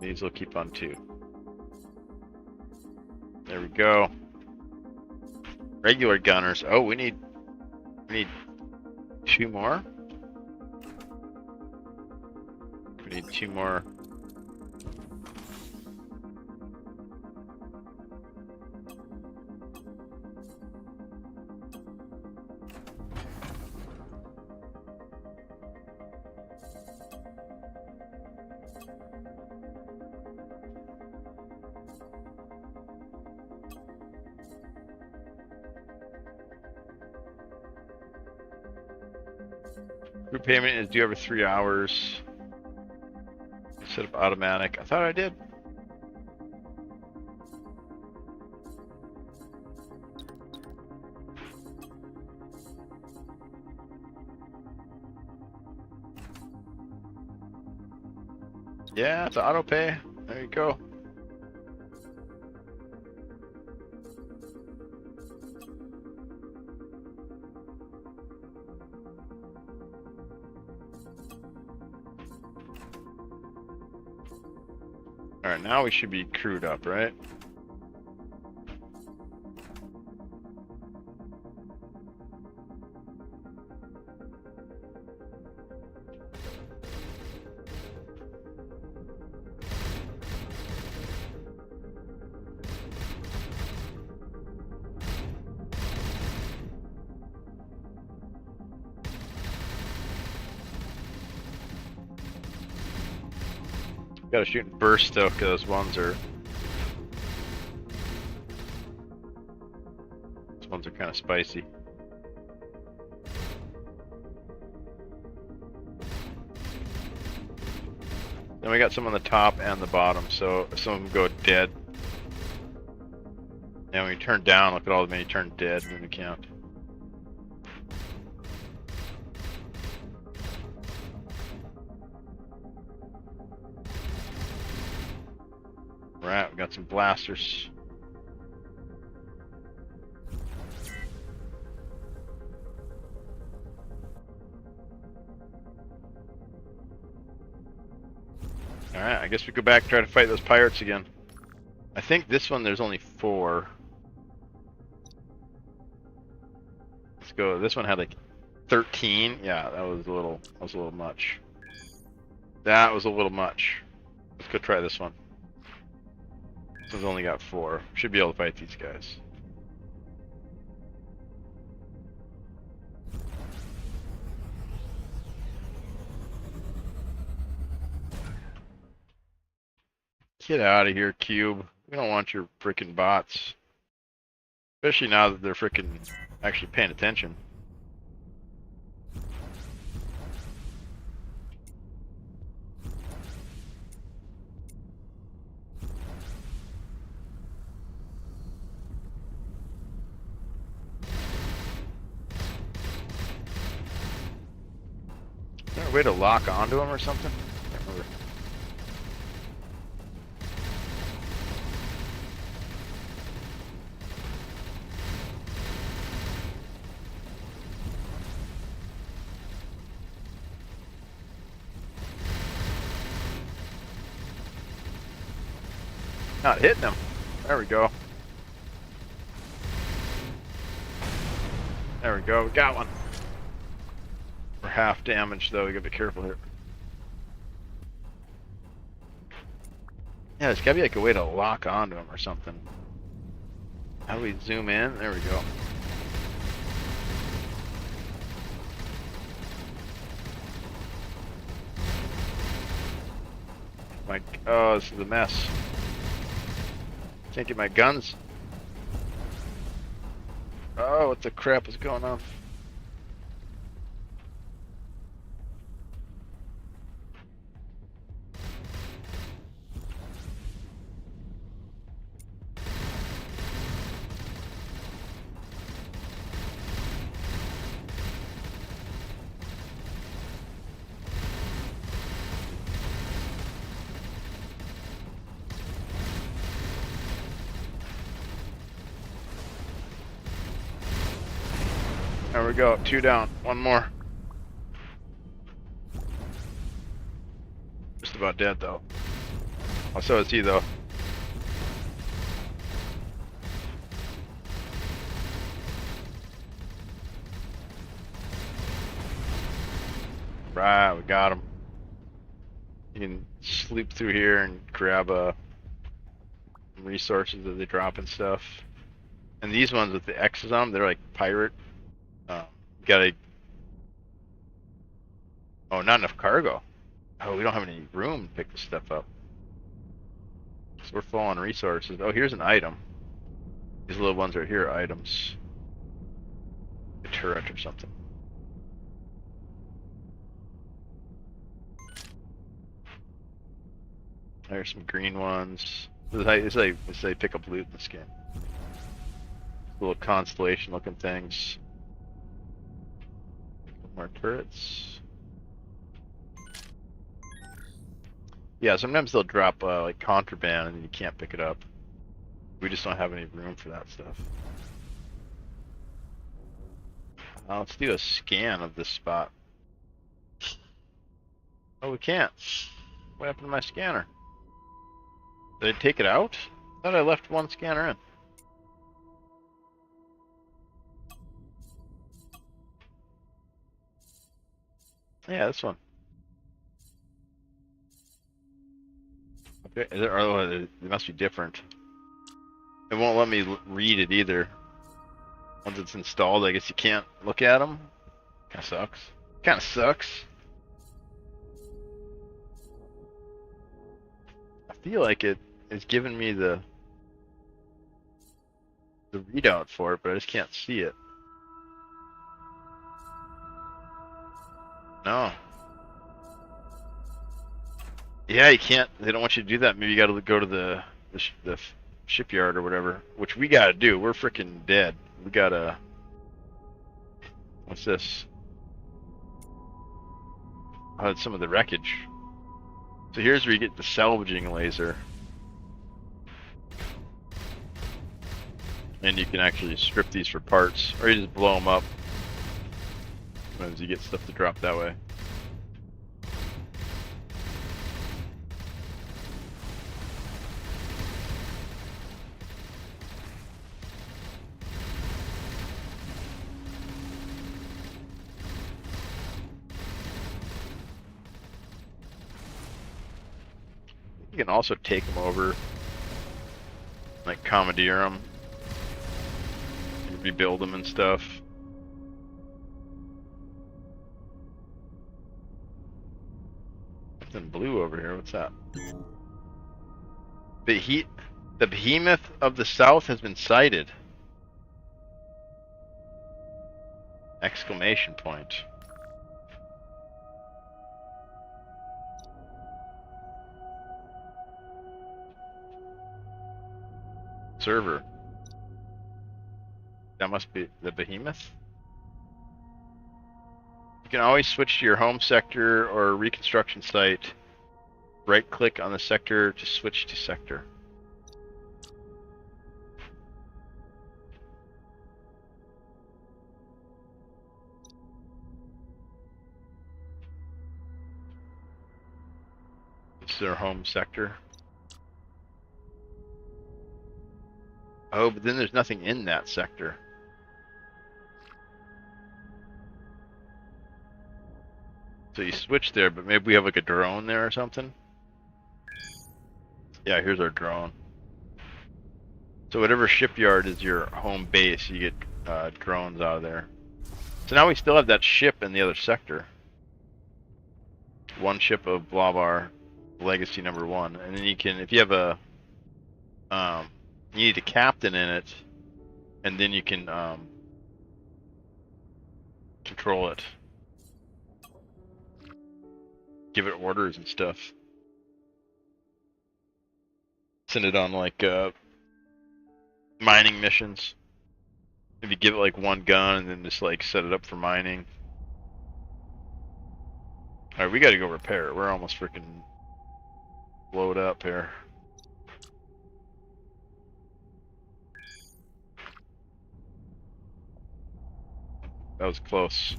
These will keep on 2. There we go. Regular gunners. Oh, we need 2 more. We need 2 more. Group payment is due every 3 hours. Set up automatic. I thought I did. Yeah, it's auto pay. There you go. Alright, now we should be crewed up, right? Gotta shoot in burst though, because those ones are kind of spicy. Then we got some on the top and the bottom, so if some of them go dead, and when you turn down, look at all the many turn dead in the count. Right, we got some blasters. Alright, I guess we go back and try to fight those pirates again. I think this one there's only 4. Let's go. This one had like 13. Yeah, that was a little much. That was a little much. Let's go try this one. This one's only got 4. Should be able to fight these guys. Get out of here, Cube. We don't want your freaking bots. Especially now that they're freaking actually paying attention. Is there a way to lock onto them or something? I can't remember. Not hitting him. There we go. There we go. We got one. We're half damaged though. We gotta be careful here. Yeah, there's gotta be like a way to lock onto him or something. How do we zoom in? There we go. Oh, this is a mess. Can't get my guns. Oh, what the crap is going on? we go. 2 down. 1 more. Just about dead though. Oh, so is he though. Right, we got him. You can sleep through here and grab resources that they drop and stuff. And these ones with the X's on them, they're like pirate. Gotta. Oh, not enough cargo. Oh, we don't have any room to pick this stuff up. So we're full on resources. Oh, here's an item. These little ones right here are items. A turret or something. There's some green ones. This is how you pick up loot in this game. Little constellation looking things. More turrets. Yeah, sometimes they'll drop like contraband and you can't pick it up. We just don't have any room for that stuff. Let's do a scan of this spot. Oh, we can't. What happened to my scanner? Did I take it out? I thought I left one scanner in. Yeah, this one. Okay, it must be different. It won't let me read it either. Once it's installed, I guess you can't look at them. Kinda sucks. Kinda sucks. I feel like it is giving me the readout for it, but I just can't see it. No. Yeah, you can't. They don't want you to do that. Maybe you got to go to the shipyard or whatever, which we got to do. We're freaking dead. We gotta. What's this? Oh, it's some of the wreckage. So here's where you get the salvaging laser. And you can actually strip these for parts, or you just blow them up. Sometimes you get stuff to drop that way. You can also take them over, like commandeer them, and rebuild them and stuff. Something blue over here. What's that? The behemoth of the south has been sighted! Exclamation point. Server. That must be the behemoth? You can always switch to your home sector or reconstruction site. Right click on the sector to switch to sector. This is their home sector. Oh, but then there's nothing in that sector. So you switch there, but maybe we have like a drone there or something? Yeah, here's our drone. So whatever shipyard is your home base, you get drones out of there. So now we still have that ship in the other sector. One ship of Blavar, Legacy number 1. And then you can, if you have a, you need a captain in it, and then you can control it. Give it orders and stuff. Send it on like mining missions. If you give it like one gun and then just like set it up for mining. Alright, we gotta go repair it. We're almost freaking blowed up here. that was close.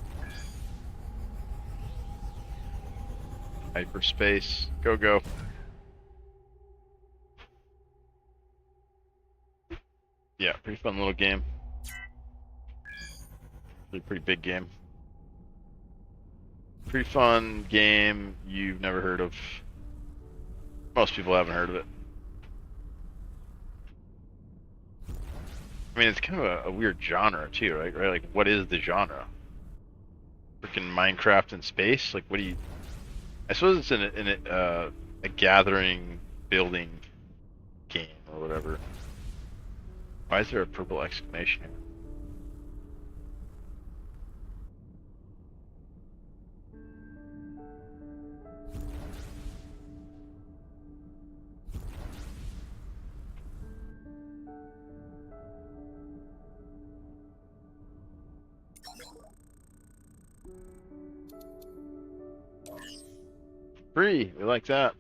Hyperspace. Go, go. Yeah, pretty fun little game. Pretty big game. Pretty fun game you've never heard of. Most people haven't heard of it. I mean, it's kind of a weird genre too, right? Like, what is the genre? Freaking Minecraft in space? Like, what do you? I suppose it's in a gathering building game or whatever. Why is there a purple exclamation here? Free, we like that.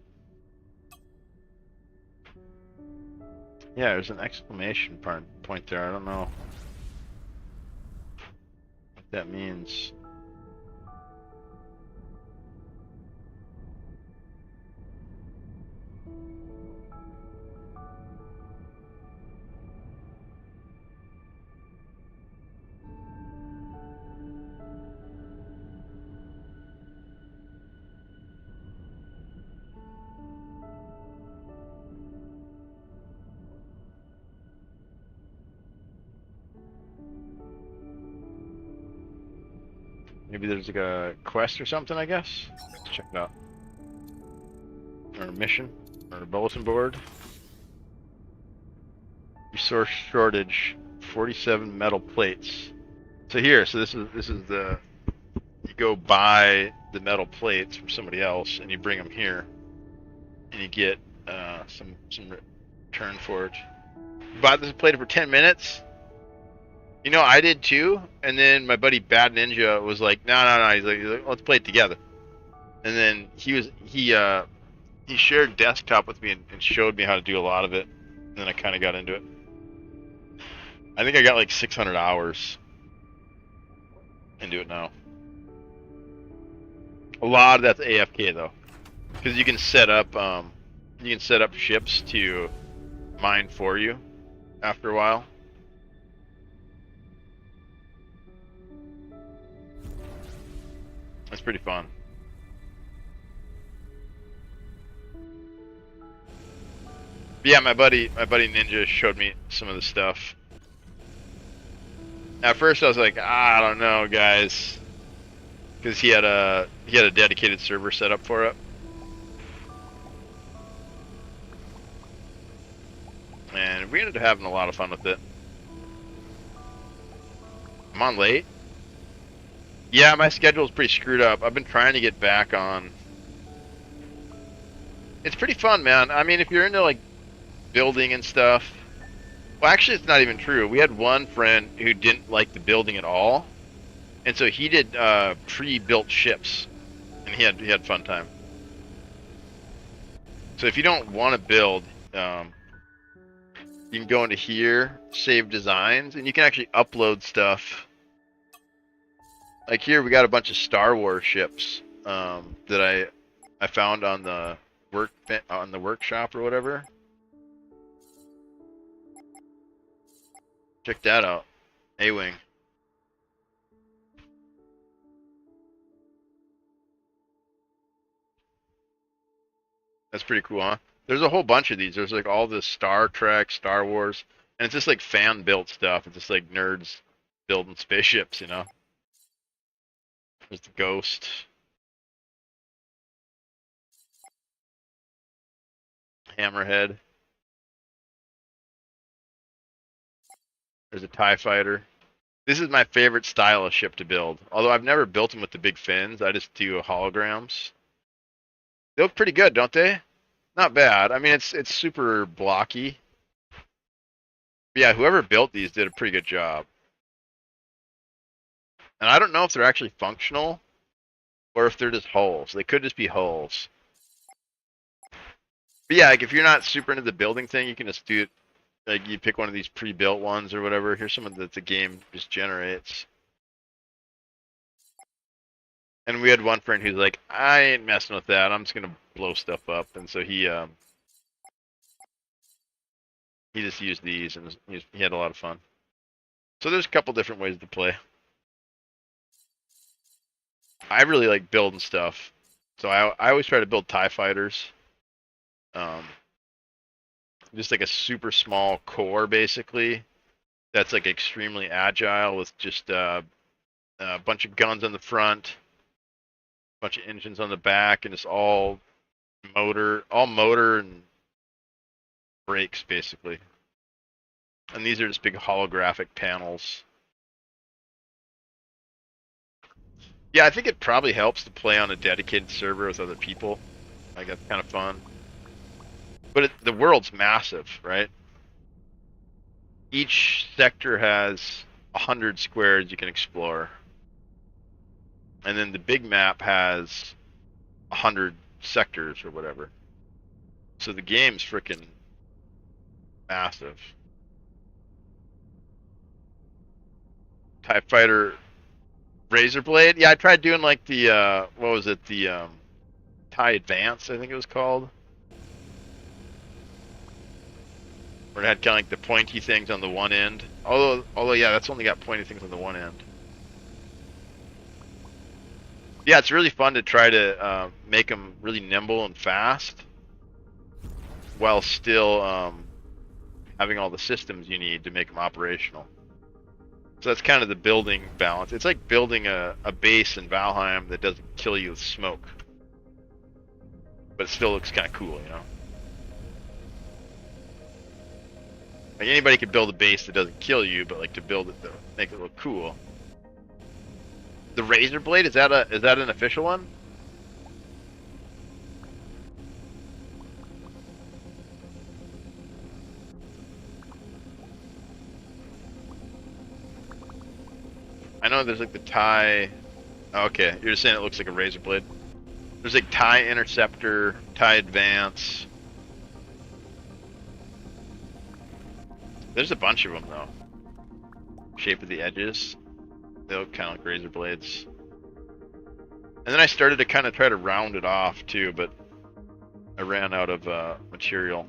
Yeah, there's an exclamation point there. I don't know what that means. Maybe there's like a quest or something, I guess. Let's check it out. Or a mission, or a bulletin board. Resource shortage, 47 metal plates. So here, so this is the, you go buy the metal plates from somebody else and you bring them here, and you get some return for it. You bought this plate for 10 minutes. You know, I did too, and then my buddy Bad Ninja was like, no. He's like, let's play it together. And then he shared desktop with me and showed me how to do a lot of it. And then I kind of got into it. I think I got like 600 hours into it now. A lot of that's AFK though, because you can set up ships to mine for you after a while. That's pretty fun. But yeah, my buddy Ninja showed me some of the stuff. At first I was like, I don't know, guys, because he had a dedicated server set up for it. And we ended up having a lot of fun with it. I'm on late. Yeah, my schedule's pretty screwed up. I've been trying to get back on. It's pretty fun, man. I mean, if you're into like building and stuff. Well, actually, it's not even true. We had one friend who didn't like the building at all, and so he did pre-built ships, and he had fun time. So if you don't want to build, you can go into here, save designs, and you can actually upload stuff. Like here, we got a bunch of Star Wars ships that I found on the workshop or whatever. Check that out, A-Wing. That's pretty cool, huh? There's a whole bunch of these. There's like all this Star Trek, Star Wars, and it's just like fan-built stuff. It's just like nerds building spaceships, you know? There's the Ghost. Hammerhead. There's a TIE fighter. This is my favorite style of ship to build. Although I've never built them with the big fins. I just do holograms. They look pretty good, don't they? Not bad. I mean, it's super blocky. But yeah, whoever built these did a pretty good job. And I don't know if they're actually functional or if they're just hulls. They could just be hulls. But yeah, like if you're not super into the building thing, you can just do it. Like you pick one of these pre-built ones or whatever. Here's some of that the game just generates. And we had one friend who's like, I ain't messing with that. I'm just gonna blow stuff up. And so he just used these, and he had a lot of fun. So there's a couple different ways to play. I really like building stuff. So I always try to build TIE fighters. Just like a super small core, basically. That's like extremely agile with just a bunch of guns on the front, a bunch of engines on the back, and it's all motor and brakes, basically. And these are just big holographic panels. Yeah, I think it probably helps to play on a dedicated server with other people. Like, that's kind of fun. But the world's massive, right? Each sector has 100 squares you can explore. And then the big map has 100 sectors or whatever. So the game's freaking massive. TIE Fighter Razor Blade? Yeah, I tried doing like the, what was it? The TIE Advance, I think it was called. Where it had kind of like the pointy things on the one end. Although yeah, that's only got pointy things on the one end. Yeah, it's really fun to try to make them really nimble and fast, while still having all the systems you need to make them operational. So that's kind of the building balance. It's like building a base in Valheim that doesn't kill you with smoke, but it still looks kind of cool, you know? Like anybody could build a base that doesn't kill you, but like to build it to make it look cool. The Razor Blade, is that an official one? I know there's like the TIE. Oh, okay, you're just saying it looks like a Razor Blade. There's like TIE Interceptor, TIE Advance. There's a bunch of them though. Shape of the edges. They look kind of like razor blades. And then I started to kind of try to round it off too, but I ran out of material.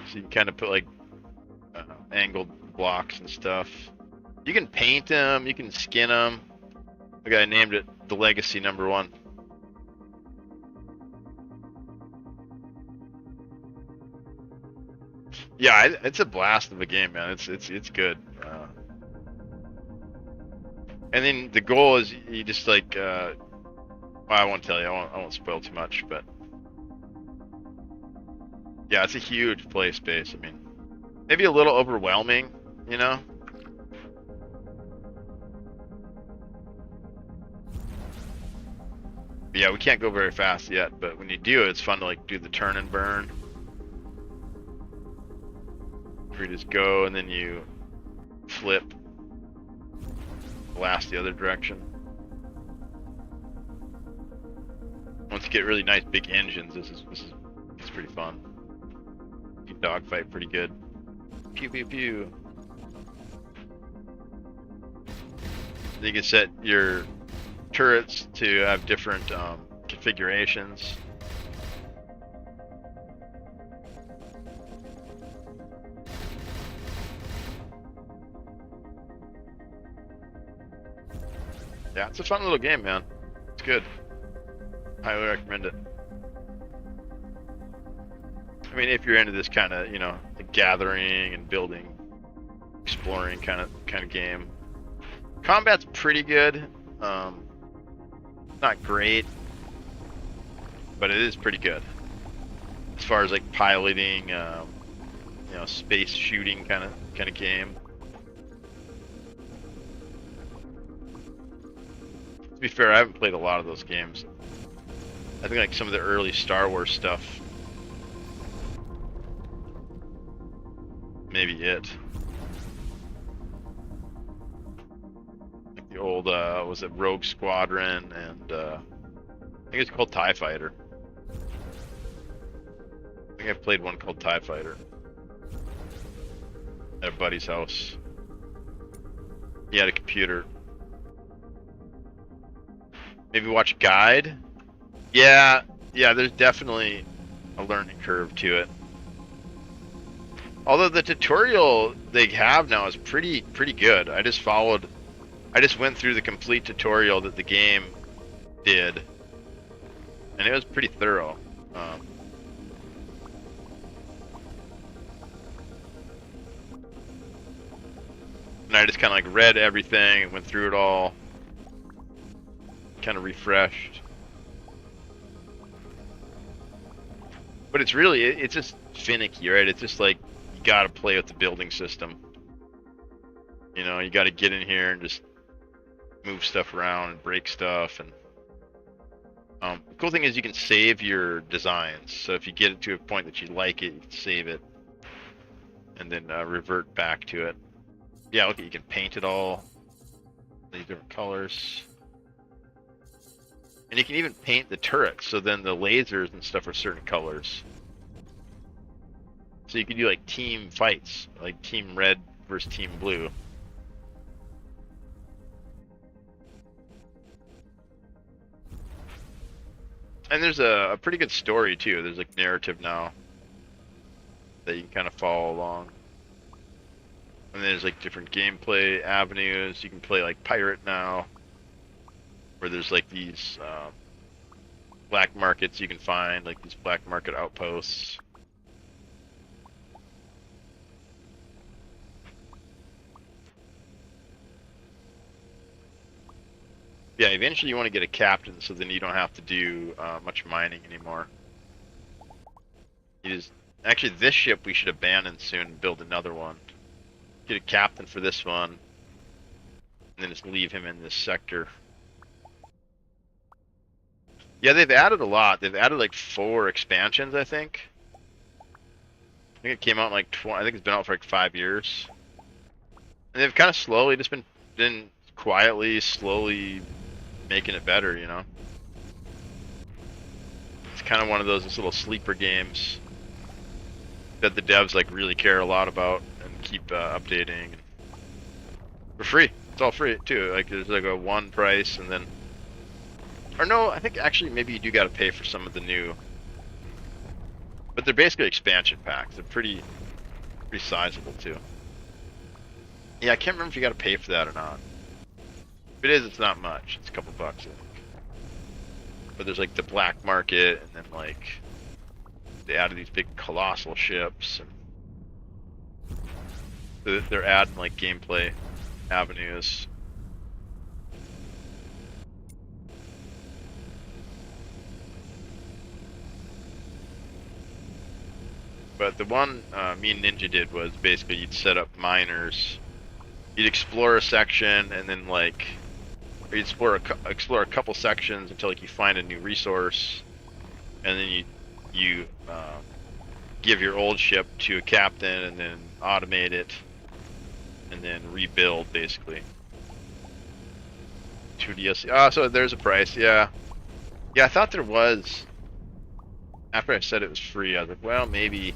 So you can kind of put like angled blocks and stuff. You can paint them, you can skin them. The guy named it the Legacy #1. Yeah, it's a blast of a game, man. It's good. And then the goal is you just like, well, I won't tell you. I won't spoil too much, but yeah, it's a huge play space. I mean, maybe a little overwhelming, you know. But yeah, we can't go very fast yet, but when you do, it's fun to like do the turn and burn. Where you just go and then you flip, blast the other direction. Once you get really nice big engines, this is pretty fun. You can dogfight pretty good. Pew pew pew. You can set your turrets to have different configurations. Yeah, it's a fun little game, man. It's good. Highly recommend it. I mean, if you're into this kind of, you know, like gathering and building, exploring kind of game. Combat's pretty good. Not great, but it is pretty good. As far as like piloting, you know, space shooting kind of game. To be fair, I haven't played a lot of those games. I think like some of the early Star Wars stuff, maybe it. Like the old, was it Rogue Squadron, and I think it's called TIE Fighter. I think I've played one called TIE Fighter at a buddy's house. He had a computer. maybe watch a guide. Yeah, there's definitely a learning curve to it. Although the tutorial they have now is pretty good. I just went through the complete tutorial that the game did, and it was pretty thorough. And I just kind of like read everything and went through it all, kind of refreshed. But it's really, it's just finicky, right? It's just like, you gotta play with the building system. You know, you gotta get in here and just move stuff around and break stuff. And the cool thing is you can save your designs. So if you get it to a point that you like it, you can save it and then revert back to it. Yeah, look, you can paint it all these different colors. And you can even paint the turrets, so then the lasers and stuff are certain colors. So you can do like team fights, like team red versus team blue. And there's a pretty good story too. There's like narrative now that you can kind of follow along. And there's like different gameplay avenues. You can play like pirate now, where there's like these black markets you can find, like these black market outposts. Yeah, eventually you want to get a captain, so then you don't have to do much mining anymore. You just, actually, this ship we should abandon soon and build another one. Get a captain for this one, and then just leave him in this sector. Yeah, they've added a lot. They've added like 4 expansions, I think. I think it came out in like I think it's been out for like 5 years. And they've kind of slowly just been quietly, slowly making it better, you know. It's kind of one of those little sleeper games that the devs like really care a lot about and keep updating. For free. It's all free too. Like there's like a 1 price and then, or no, I think actually maybe you do got to pay for some of the new. But they're basically expansion packs. They're pretty sizable too. Yeah, I can't remember if you got to pay for that or not. If it is, it's not much. It's a couple bucks, I think. But there's like the black market, and then like they added these big colossal ships, and they're adding like gameplay avenues. But the one me and Ninja did was basically you'd set up miners, you'd explore a section, and then like, or you'd explore a couple sections until like you find a new resource, and then you give your old ship to a captain, and then automate it, and then rebuild basically. 2 DLC. Oh, so there's a price. Yeah, I thought there was. After I said it was free, I was like, well, maybe.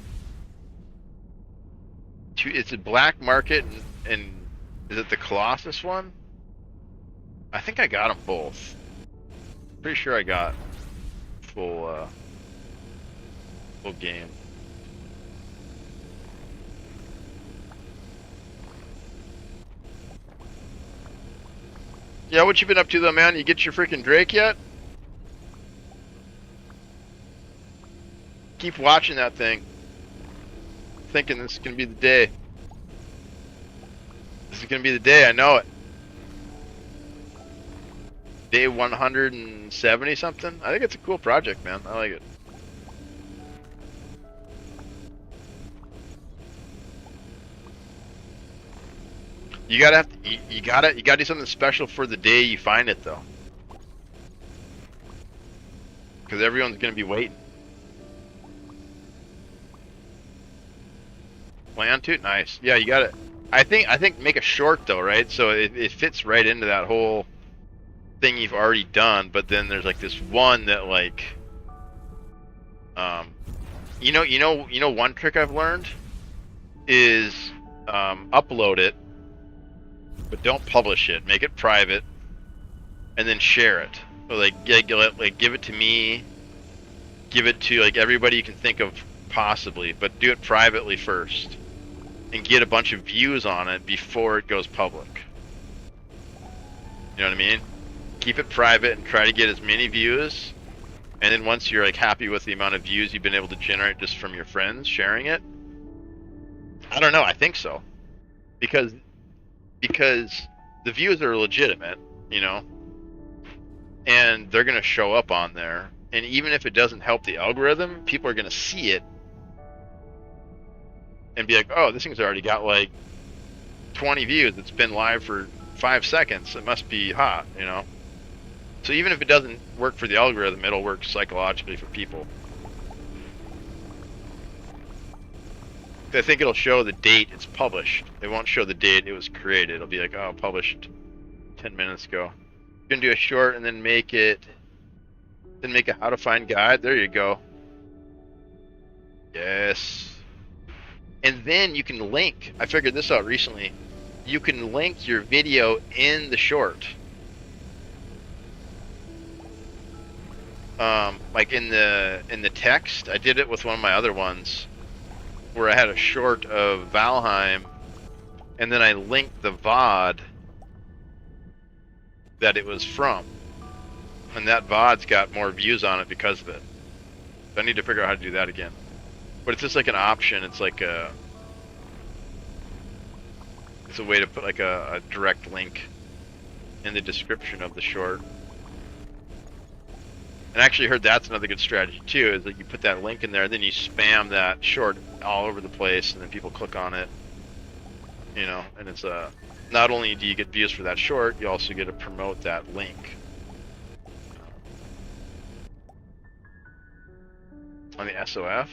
It's a black market, and is it the Colossus one? I think I got them both. Pretty sure I got full game. Yeah, what you been up to though, man? You get your freaking Drake yet? Keep watching that thing. Thinking this is gonna be the day. This is gonna be the day, I know it. Day 170 something? I think it's a cool project, man. I like it. You gotta do something special for the day you find it though. Cause everyone's gonna be waiting. Plan to? Nice. Yeah, you gotta. I think make a short though, right? So it fits right into that whole thing you've already done. But then there's like this one that like, you know, one trick I've learned is upload it, but don't publish it. Make it private, and then share it. But like give it to me, give it to like everybody you can think of possibly, but do it privately first, and get a bunch of views on it before it goes public. You know what I mean? Keep it private and try to get as many views, and then once you're like happy with the amount of views you've been able to generate just from your friends sharing it, I don't know, I think so, because the views are legitimate, you know, and they're gonna show up on there, and even if it doesn't help the algorithm, people are gonna see it and be like, oh, this thing's already got like 20 views, it's been live for 5 seconds, it must be hot, you know. So even if it doesn't work for the algorithm, it'll work psychologically for people. I think it'll show the date it's published. It won't show the date it was created. It'll be like, oh, published 10 minutes ago. You can do a short and then make a how to find guide. There you go. Yes. And then you can link. I figured this out recently. You can link your video in the short. Like in the text. I did it with one of my other ones, where I had a short of Valheim, and then I linked the VOD that it was from, and that VOD's got more views on it because of it. So I need to figure out how to do that again. But it's just like an option. It's like it's a way to put like a direct link in the description of the short. And I actually heard that's another good strategy too, is that you put that link in there, and then you spam that short all over the place, and then people click on it. You know, and it's not only do you get views for that short, you also get to promote that link on the SOF.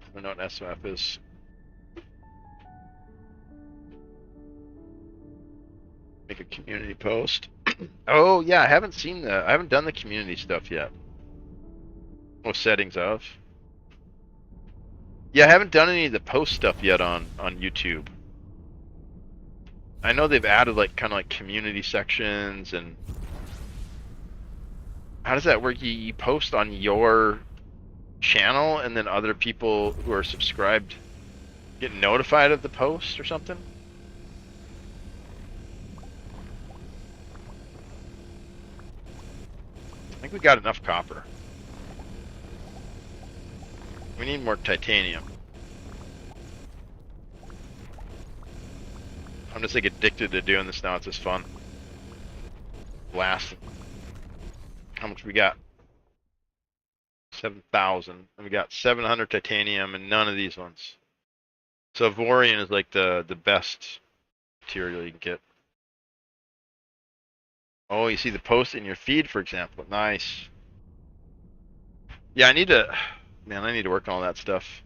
I don't know what an SOF is. Make a community post. Oh yeah, I haven't done the community stuff yet. Oh, settings of. Yeah, I haven't done any of the post stuff yet on YouTube. I know they've added like kind of like community sections, and how does that work? You post on your channel, and then other people who are subscribed get notified of the post or something? I think we got enough copper. We need more titanium. I'm just like addicted to doing this now. It's just fun. Blasting. How much we got? 7,000. And we got 700 titanium and none of these ones. So Vorian is like the best material you can get. Oh, you see the post in your feed, for example. Nice. Yeah, I need to work on all that stuff.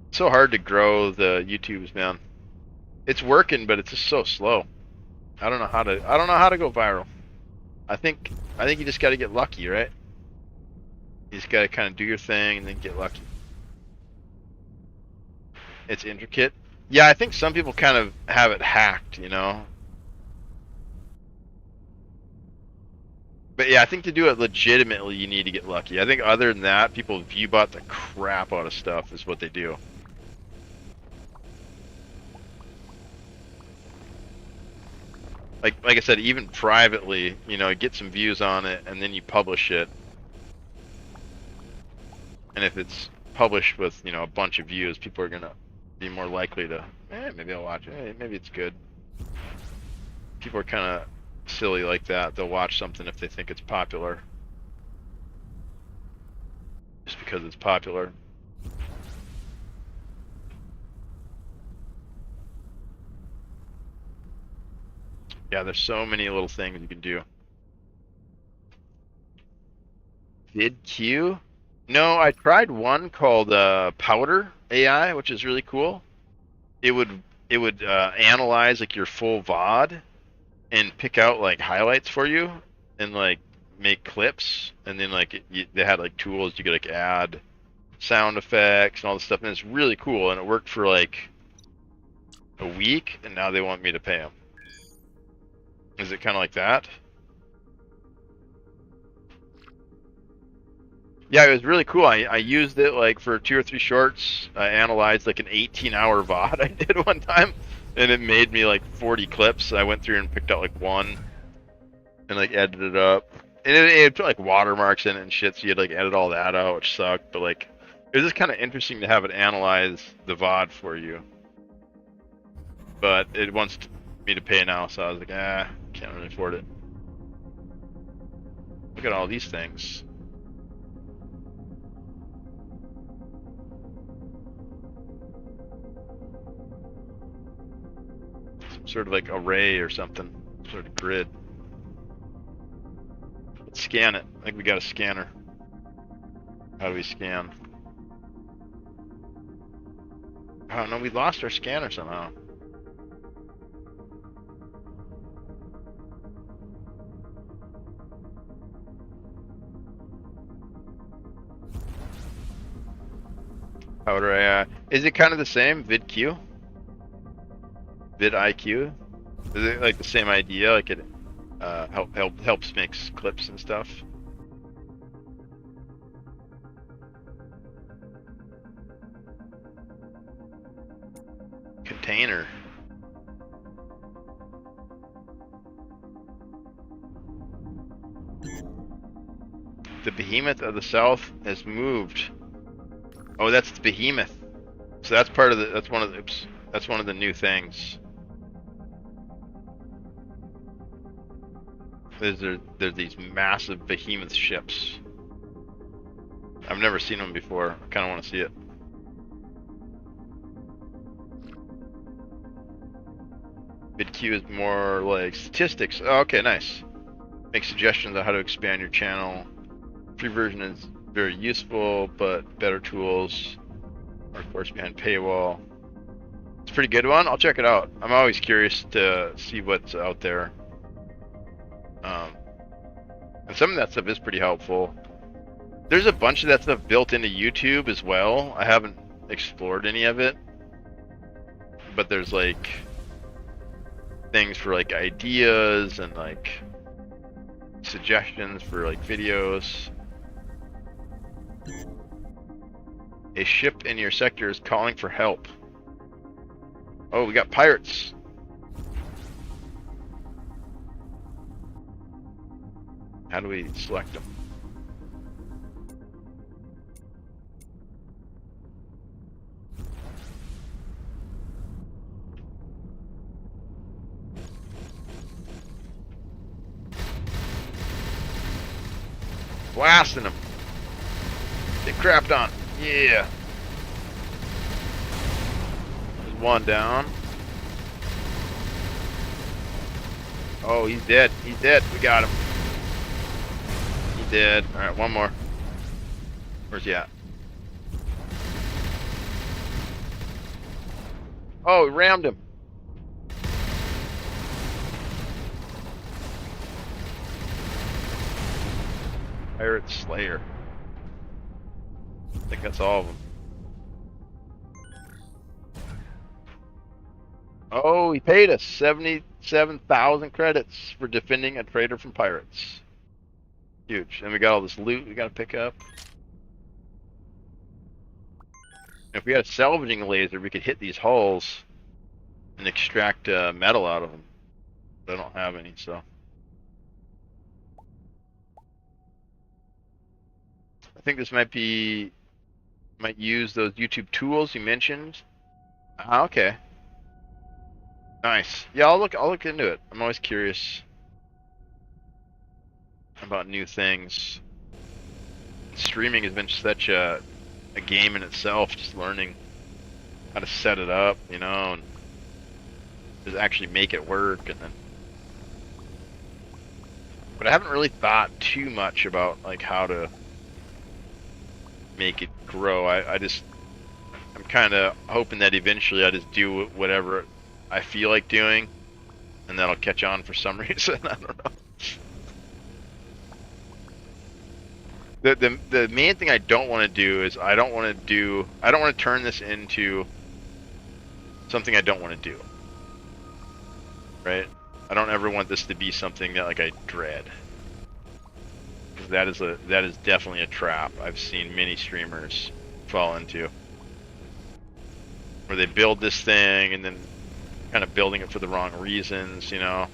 It's so hard to grow the YouTubes, man. It's working, but it's just so slow. I don't know how to go viral. I think you just got to get lucky, right? You just got to kind of do your thing and then get lucky. It's intricate. Yeah, I think some people kind of have it hacked, you know. But yeah, I think to do it legitimately, you need to get lucky. I think other than that, people viewbot the crap out of stuff is what they do. Like I said, even privately, you know, get some views on it, and then you publish it. And if it's published with, you know, a bunch of views, people are gonna be more likely to, maybe I'll watch it. Maybe it's good. People are kind of silly like that. They'll watch something if they think it's popular, just because it's popular. Yeah, there's so many little things you can do. VidQ? No, I tried one called Powder AI, which is really cool. It would analyze like your full VOD and pick out like highlights for you, and like make clips, and then like they had like tools you could like add sound effects and all this stuff, and it's really cool, and it worked for like a week, and now they want me to pay them. Is it kind of like that? Yeah, it was really cool. I used it like for 2 or 3 shorts. I analyzed like an 18-hour VOD I did one time, and it made me like 40 clips. I went through and picked out like one, and like edited it up. And it put like watermarks in it and shit, so you had to like edit all that out, which sucked. But like, it was just kind of interesting to have it analyze the VOD for you. But it wants me to pay now, so I was like, can't really afford it. Look at all these things. Some sort of like array or something, sort of grid. Let's scan it. I think we got a scanner. How do we scan? Oh no, we lost our scanner somehow. How do I, is it kind of the same, VidQ? VidIQ? Is it like the same idea, like it helps mix clips and stuff? Container. The behemoth of the south has moved. Oh, that's the behemoth. So that's part of the. That's one of the. Oops, that's one of the new things. There's these massive behemoth ships. I've never seen them before. I kind of want to see it. VidQ is more like statistics. Oh, okay, nice. Make suggestions on how to expand your channel. Free version is very useful, but better tools are of course behind paywall. It's a pretty good one. I'll check it out. I'm always curious to see what's out there. And some of that stuff is pretty helpful. There's a bunch of that stuff built into YouTube as well. I haven't explored any of it, but there's like things for like ideas and like suggestions for like videos. A ship in your sector is calling for help. Oh, we got pirates. How do we select them? Blasting them. Get crapped on. Yeah. There's one down. Oh, he's dead. He's dead. We got him. He's dead. Alright, one more. Where's he at? Oh, we rammed him. Pirate Slayer. I think that's all of them. Oh, he paid us 77,000 credits for defending a trader from pirates. Huge. And we got all this loot we gotta pick up. If we had a salvaging laser, we could hit these hulls and extract metal out of them. But I don't have any, so. I think this might use those YouTube tools you mentioned. Ah, okay. Nice. Yeah, I'll look into it. I'm always curious about new things. Streaming has been such a game in itself, just learning how to set it up, you know, and just actually make it work, and then. But I haven't really thought too much about like how to make it grow. I'm kind of hoping that eventually I just do whatever I feel like doing, and that'll catch on for some reason. I don't know. The main thing I don't want to do is I don't want to turn this into something I don't want to do. Right? I don't ever want this to be something that like I dread. because that is definitely a trap I've seen many streamers fall into, where they build this thing and then kind of building it for the wrong reasons, you know.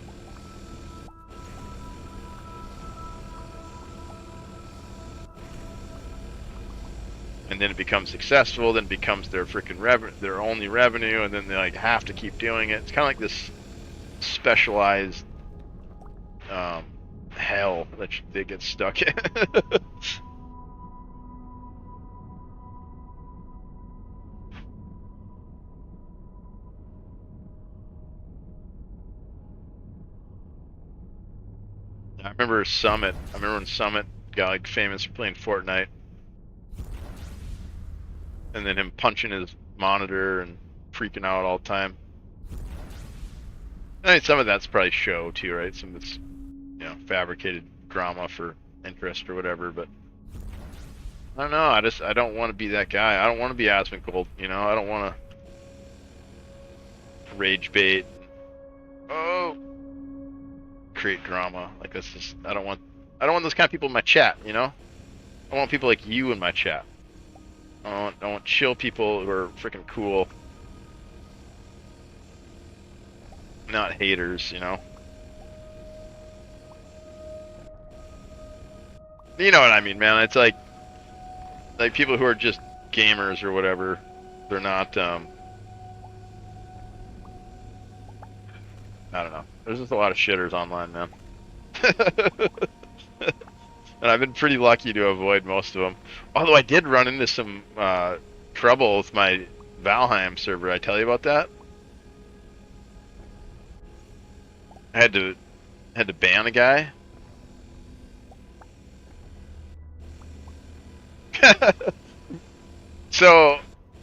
And then it becomes successful, then becomes their freaking their only revenue, and then they like have to keep doing it. It's kind of like this specialized hell that they get stuck in. I remember Summit. I remember when Summit got like famous for playing Fortnite, and then him punching his monitor and freaking out all the time. I mean, some of that's probably show too, right? Some of it's, you know, fabricated drama for interest or whatever. But I don't know. I don't want to be that guy. I don't want to be Asmongold. You know, I don't want to rage bait. Oh, create drama. Like that's just. I don't want those kind of people in my chat. You know, I want people like you in my chat. I want chill people who are freaking cool, not haters. You know. You know what I mean, man. It's like people who are just gamers or whatever. They're not. I don't know. There's just a lot of shitters online, man. And I've been pretty lucky to avoid most of them. Although I did run into some trouble with my Valheim server. I tell you about that? I had to ban a guy. So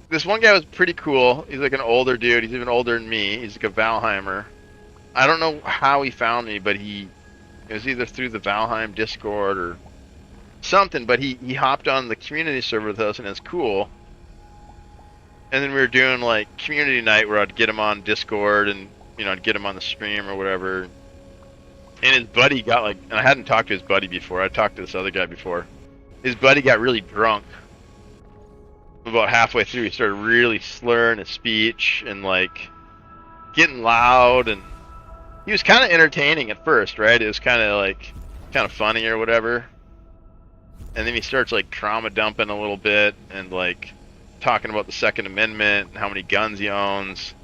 this one guy was pretty cool. He's like an older dude. He's even older than me. He's like a Valheimer. I don't know how he found me, but it was either through the Valheim Discord or something, but he hopped on the community server with us, and it's cool. And then we were doing like community night where I'd get him on Discord and, you know, I'd get him on the stream or whatever. And his buddy got like, and I hadn't talked to his buddy before. I talked to this other guy before. His buddy got really drunk. About halfway through, he started really slurring his speech and like getting loud, and he was kind of entertaining at first, right? It was kind of funny or whatever. And then he starts like trauma dumping a little bit and like talking about the Second Amendment and how many guns he owns.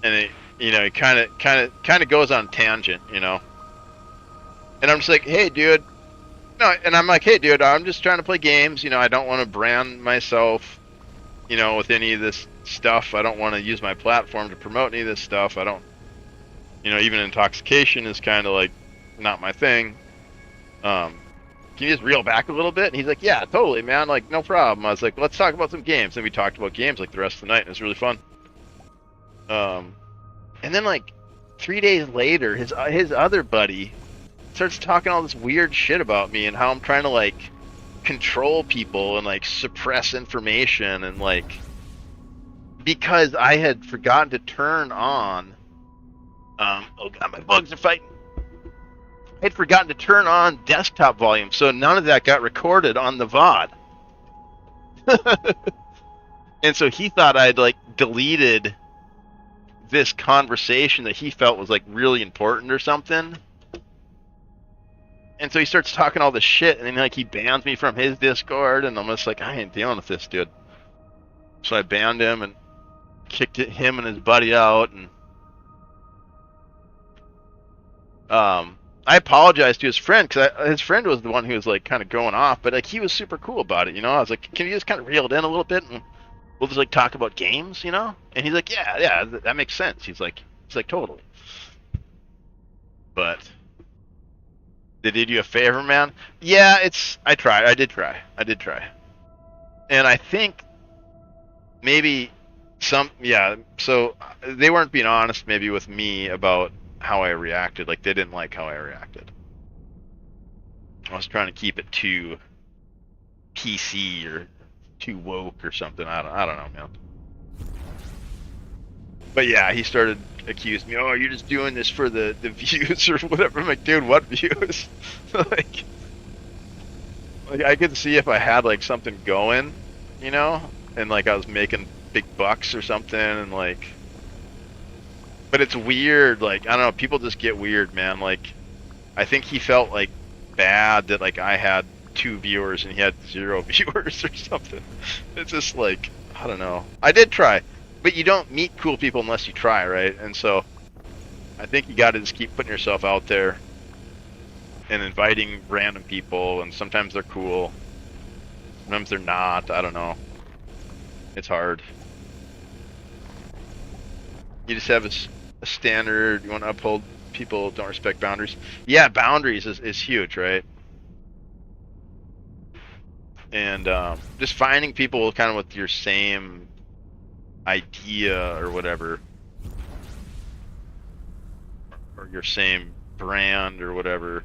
And it, you know, he kind of goes on a tangent, you know. And I'm just like, hey, dude. No, and I'm like, hey, dude, I'm just trying to play games. You know, I don't want to brand myself, you know, with any of this stuff. I don't want to use my platform to promote any of this stuff. I don't, you know, even intoxication is kind of like not my thing. Can you just reel back a little bit? And he's like, yeah, totally, man. Like, no problem. I was like, let's talk about some games. And we talked about games like the rest of the night, and it was really fun. And then like 3 days later, his other buddy starts talking all this weird shit about me and how I'm trying to like control people and like suppress information, and like because I had forgotten to turn on oh god, my bugs are fighting. I had forgotten to turn on desktop volume, so none of that got recorded on the VOD. And so he thought I'd like deleted this conversation that he felt was like really important or something. And so he starts talking all this shit, and then like he bans me from his Discord, and I'm just like, I ain't dealing with this dude. So I banned him and kicked him and his buddy out, and I apologized to his friend, because his friend was the one who was like kind of going off, but like he was super cool about it, you know. I was like, can you just kind of reel it in a little bit, and we'll just like talk about games, you know? And he's like, yeah, that makes sense. He's like totally. But they did you a favor, man. Yeah, I tried. I did try. And I think maybe so they weren't being honest maybe with me about how I reacted. Like, they didn't like how I reacted. I was trying to keep it too PC or too woke or something. I don't know, man. But yeah, he started accusing me. Oh, you're just doing this for the views or whatever. I'm like, dude, what views? like, like I could see if I had like something going, you know, and like I was making big bucks or something, and like. But it's weird. Like I don't know. People just get weird, man. Like I think he felt like bad that like I had 2 viewers and he had 0 viewers or something. It's just like I don't know. I did try, but you don't meet cool people unless you try, right? And so I think you got to just keep putting yourself out there and inviting random people. And sometimes they're cool, sometimes they're not. I don't know. It's hard. You just have a standard. You want to uphold. People don't respect boundaries. Yeah, boundaries is huge, right? And just finding people kind of with your same idea or whatever, or your same brand or whatever.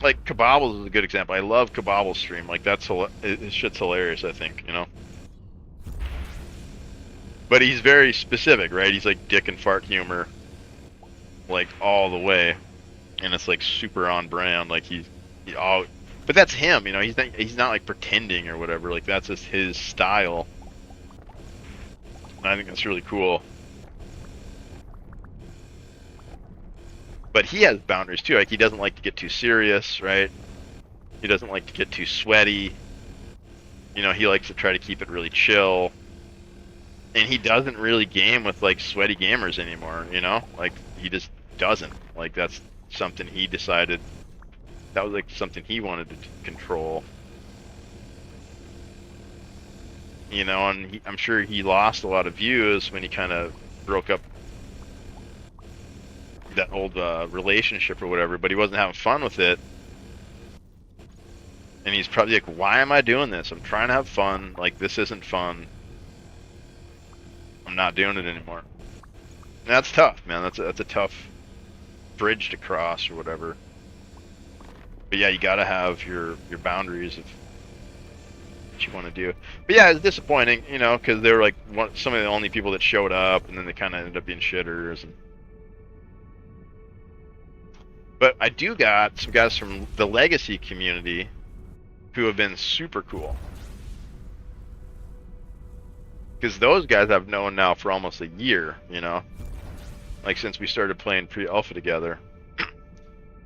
Like Kabobbles is a good example. I love Kabobble's stream. Like his shit's hilarious. I think, you know. But he's very specific, right? He's like dick and fart humor, like all the way, and it's like super on brand. Like he all, but that's him, you know. He's not like pretending or whatever. Like that's just his style. And I think that's really cool. But he has boundaries too. Like he doesn't like to get too serious, right? He doesn't like to get too sweaty. You know, he likes to try to keep it really chill. And he doesn't really game with like sweaty gamers anymore, you know? Like he just doesn't. Like that's something he decided, that was like something he wanted to control. You know, and I'm sure he lost a lot of views when he kind of broke up that old relationship or whatever, but he wasn't having fun with it. And he's probably like, why am I doing this? I'm trying to have fun. Like, this isn't fun. I'm not doing it anymore. And that's tough, man. That's a tough bridge to cross or whatever. But yeah, you gotta have your boundaries of what you want to do. But yeah, it's disappointing, you know, because they were like some of the only people that showed up, and then they kind of ended up being shitters. But I do got some guys from the Legacy community who have been super cool. Because those guys I've known now for almost a year, you know? Like since we started playing pre-alpha together.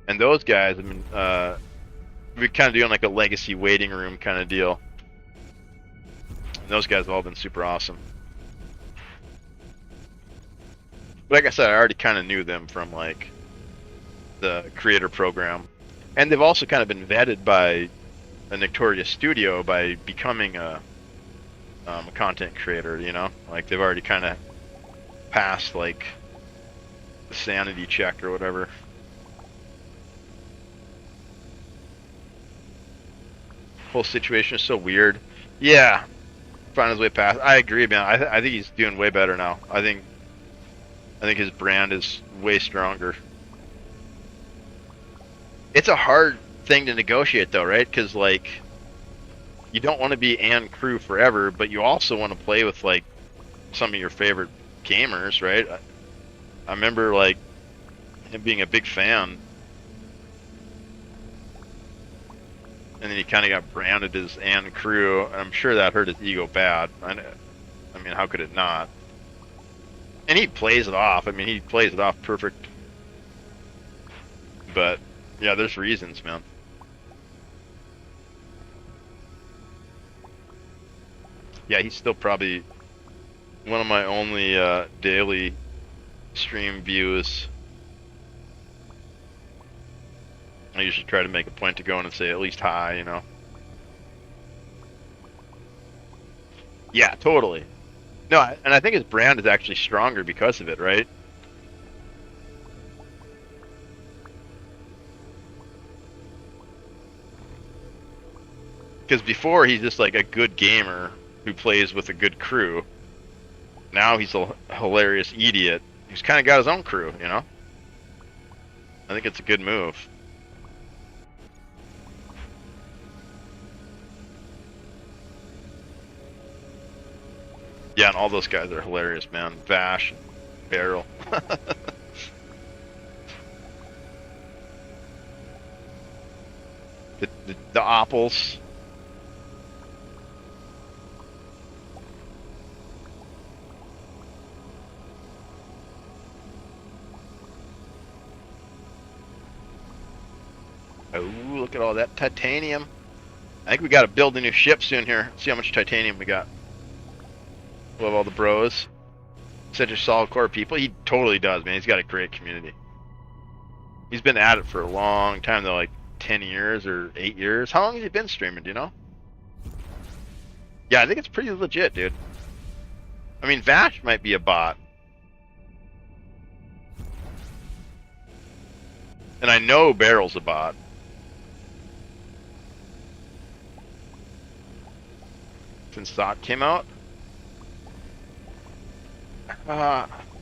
And those guys, I mean, we're kind of doing like a Legacy waiting room kind of deal. And those guys have all been super awesome. But like I said, I already kind of knew them from like the creator program. And they've also kind of been vetted by a Notorious studio by becoming a content creator, you know? Like they've already kind of passed like the sanity check or whatever. Whole situation is so weird. Yeah, find his way past. I agree, man. I think he's doing way better now. I think his brand is way stronger. It's a hard thing to negotiate though, right? Because like you don't want to be and crew forever, but you also want to play with like some of your favorite gamers, right? I remember like him being a big fan, and then he kind of got branded as and crew, and I'm sure that hurt his ego bad. I mean, how could it not? And he plays it off. I mean, he plays it off perfect. But yeah, there's reasons, man. Yeah, he's still probably one of my only daily stream views. I usually try to make a point to go in and say at least hi, you know. Yeah, totally. No, and I think his brand is actually stronger because of it, right? Because before he's just like a good gamer who plays with a good crew. Now he's a hilarious idiot who's kind of got his own crew, you know? I think it's a good move. Yeah, and all those guys are hilarious, man. Vash, and Barrel. the Oppals. Oh, look at all that titanium. I think we got to build a new ship soon here. See how much titanium we got. Love all the bros. Such a solid core of people. He totally does, man. He's got a great community. He's been at it for a long time, though, like 10 years or 8 years. How long has he been streaming, do you know? Yeah, I think it's pretty legit, dude. I mean, Vash might be a bot. And I know Barrel's a bot. Since Thought came out?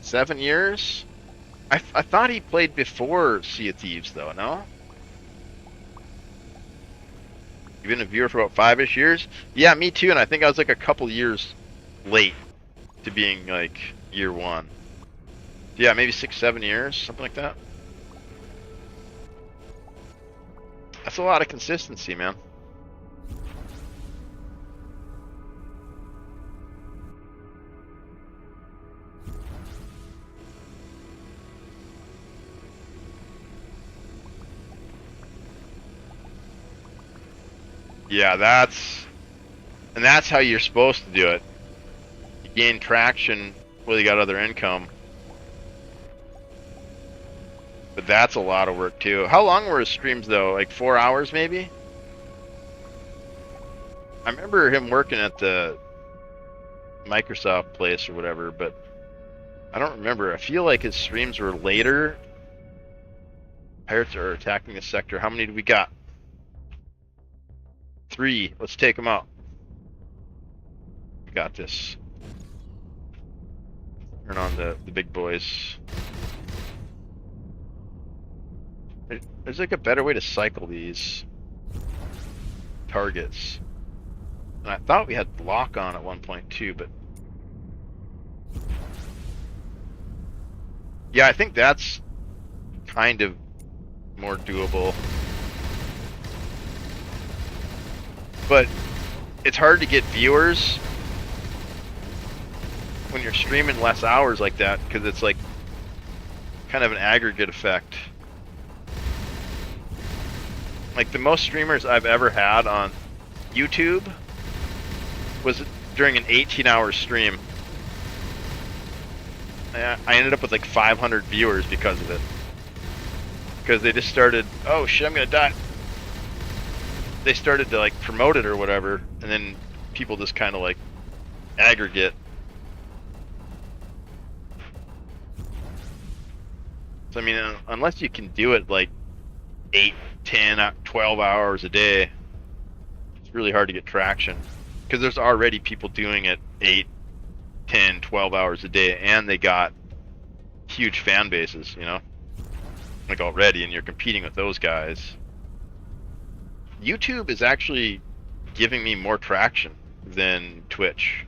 7 years? I thought he played before Sea of Thieves, though, no? You've been a viewer for about 5-ish years? Yeah, me too, and I think I was like a couple years late to being like year 1. Yeah, maybe 6, 7 years, something like that. That's a lot of consistency, man. Yeah, that's how you're supposed to do it. You gain traction while you got other income. But that's a lot of work too. How long were his streams though? Like 4 hours maybe? I remember him working at the Microsoft place or whatever, but I don't remember. I feel like his streams were later. Pirates are attacking the sector. How many do we got? 3. Let's take them out. We got this. Turn on the big boys. There's like a better way to cycle these targets. And I thought we had lock on at one point too, but yeah, I think that's kind of more doable. But it's hard to get viewers when you're streaming less hours like that, because it's like kind of an aggregate effect. Like the most streamers I've ever had on YouTube was during an 18-hour stream. I ended up with like 500 viewers because of it. Because they just started, oh shit, I'm gonna die. They started to like promote it or whatever, and then people just kind of like aggregate. So I mean, unless you can do it like 8, 10, 12 hours a day, it's really hard to get traction. Because there's already people doing it 8, 10, 12 hours a day, and they got huge fan bases, you know? Like already, and you're competing with those guys. YouTube is actually giving me more traction than Twitch.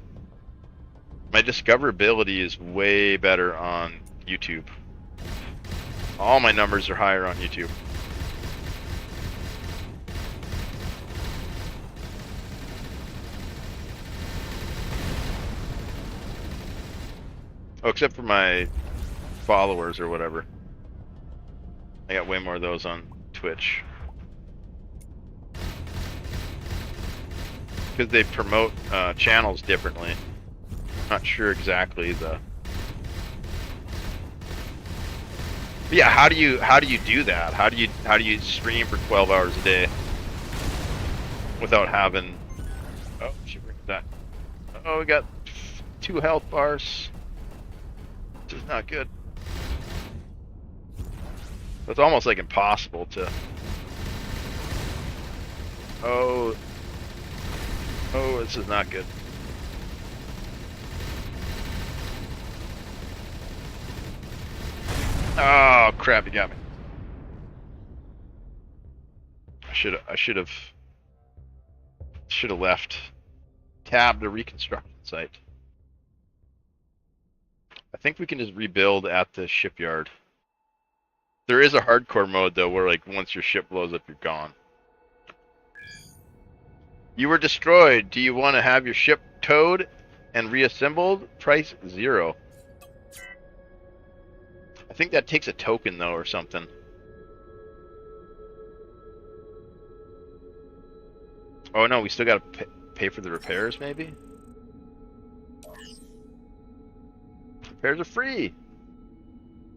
My discoverability is way better on YouTube. All my numbers are higher on YouTube. Oh, except for my followers or whatever. I got way more of those on Twitch. Because they promote channels differently. Not sure exactly the. But yeah, how do you do that? How do you stream for 12 hours a day without having? Oh, she brings that. Oh, we got 2 health bars. This is not good. It's almost like impossible to. Oh, this is not good. Oh crap! You got me. I should have left. Tab the reconstruction site. I think we can just rebuild at the shipyard. There is a hardcore mode though, where like once your ship blows up, you're gone. You were destroyed. Do you want to have your ship towed and reassembled? Price 0. I think that takes a token though, or something. Oh no, we still gotta pay for the repairs, maybe? Repairs are free.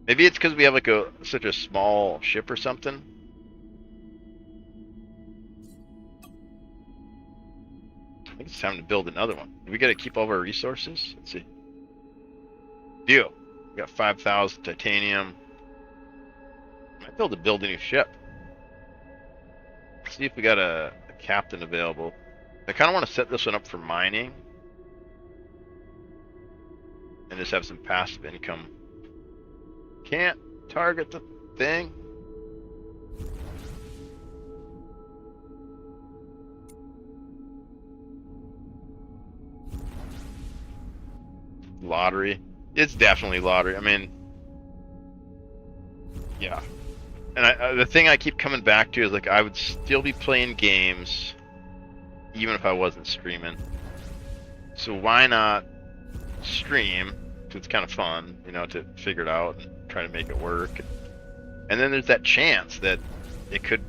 Maybe it's because we have like such a small ship or something. I think it's time to build another one. We gotta keep all of our resources. Let's see. Deal. We got 5,000 titanium. Might be able to build a new ship. Let's see if we got a captain available. I kind of want to set this one up for mining. And just have some passive income. Can't target the thing. Lottery. It's definitely lottery. I mean, yeah. And the thing I keep coming back to is like I would still be playing games even if I wasn't streaming. So why not stream? Because it's kind of fun, you know, to figure it out and try to make it work. And then there's that chance that it could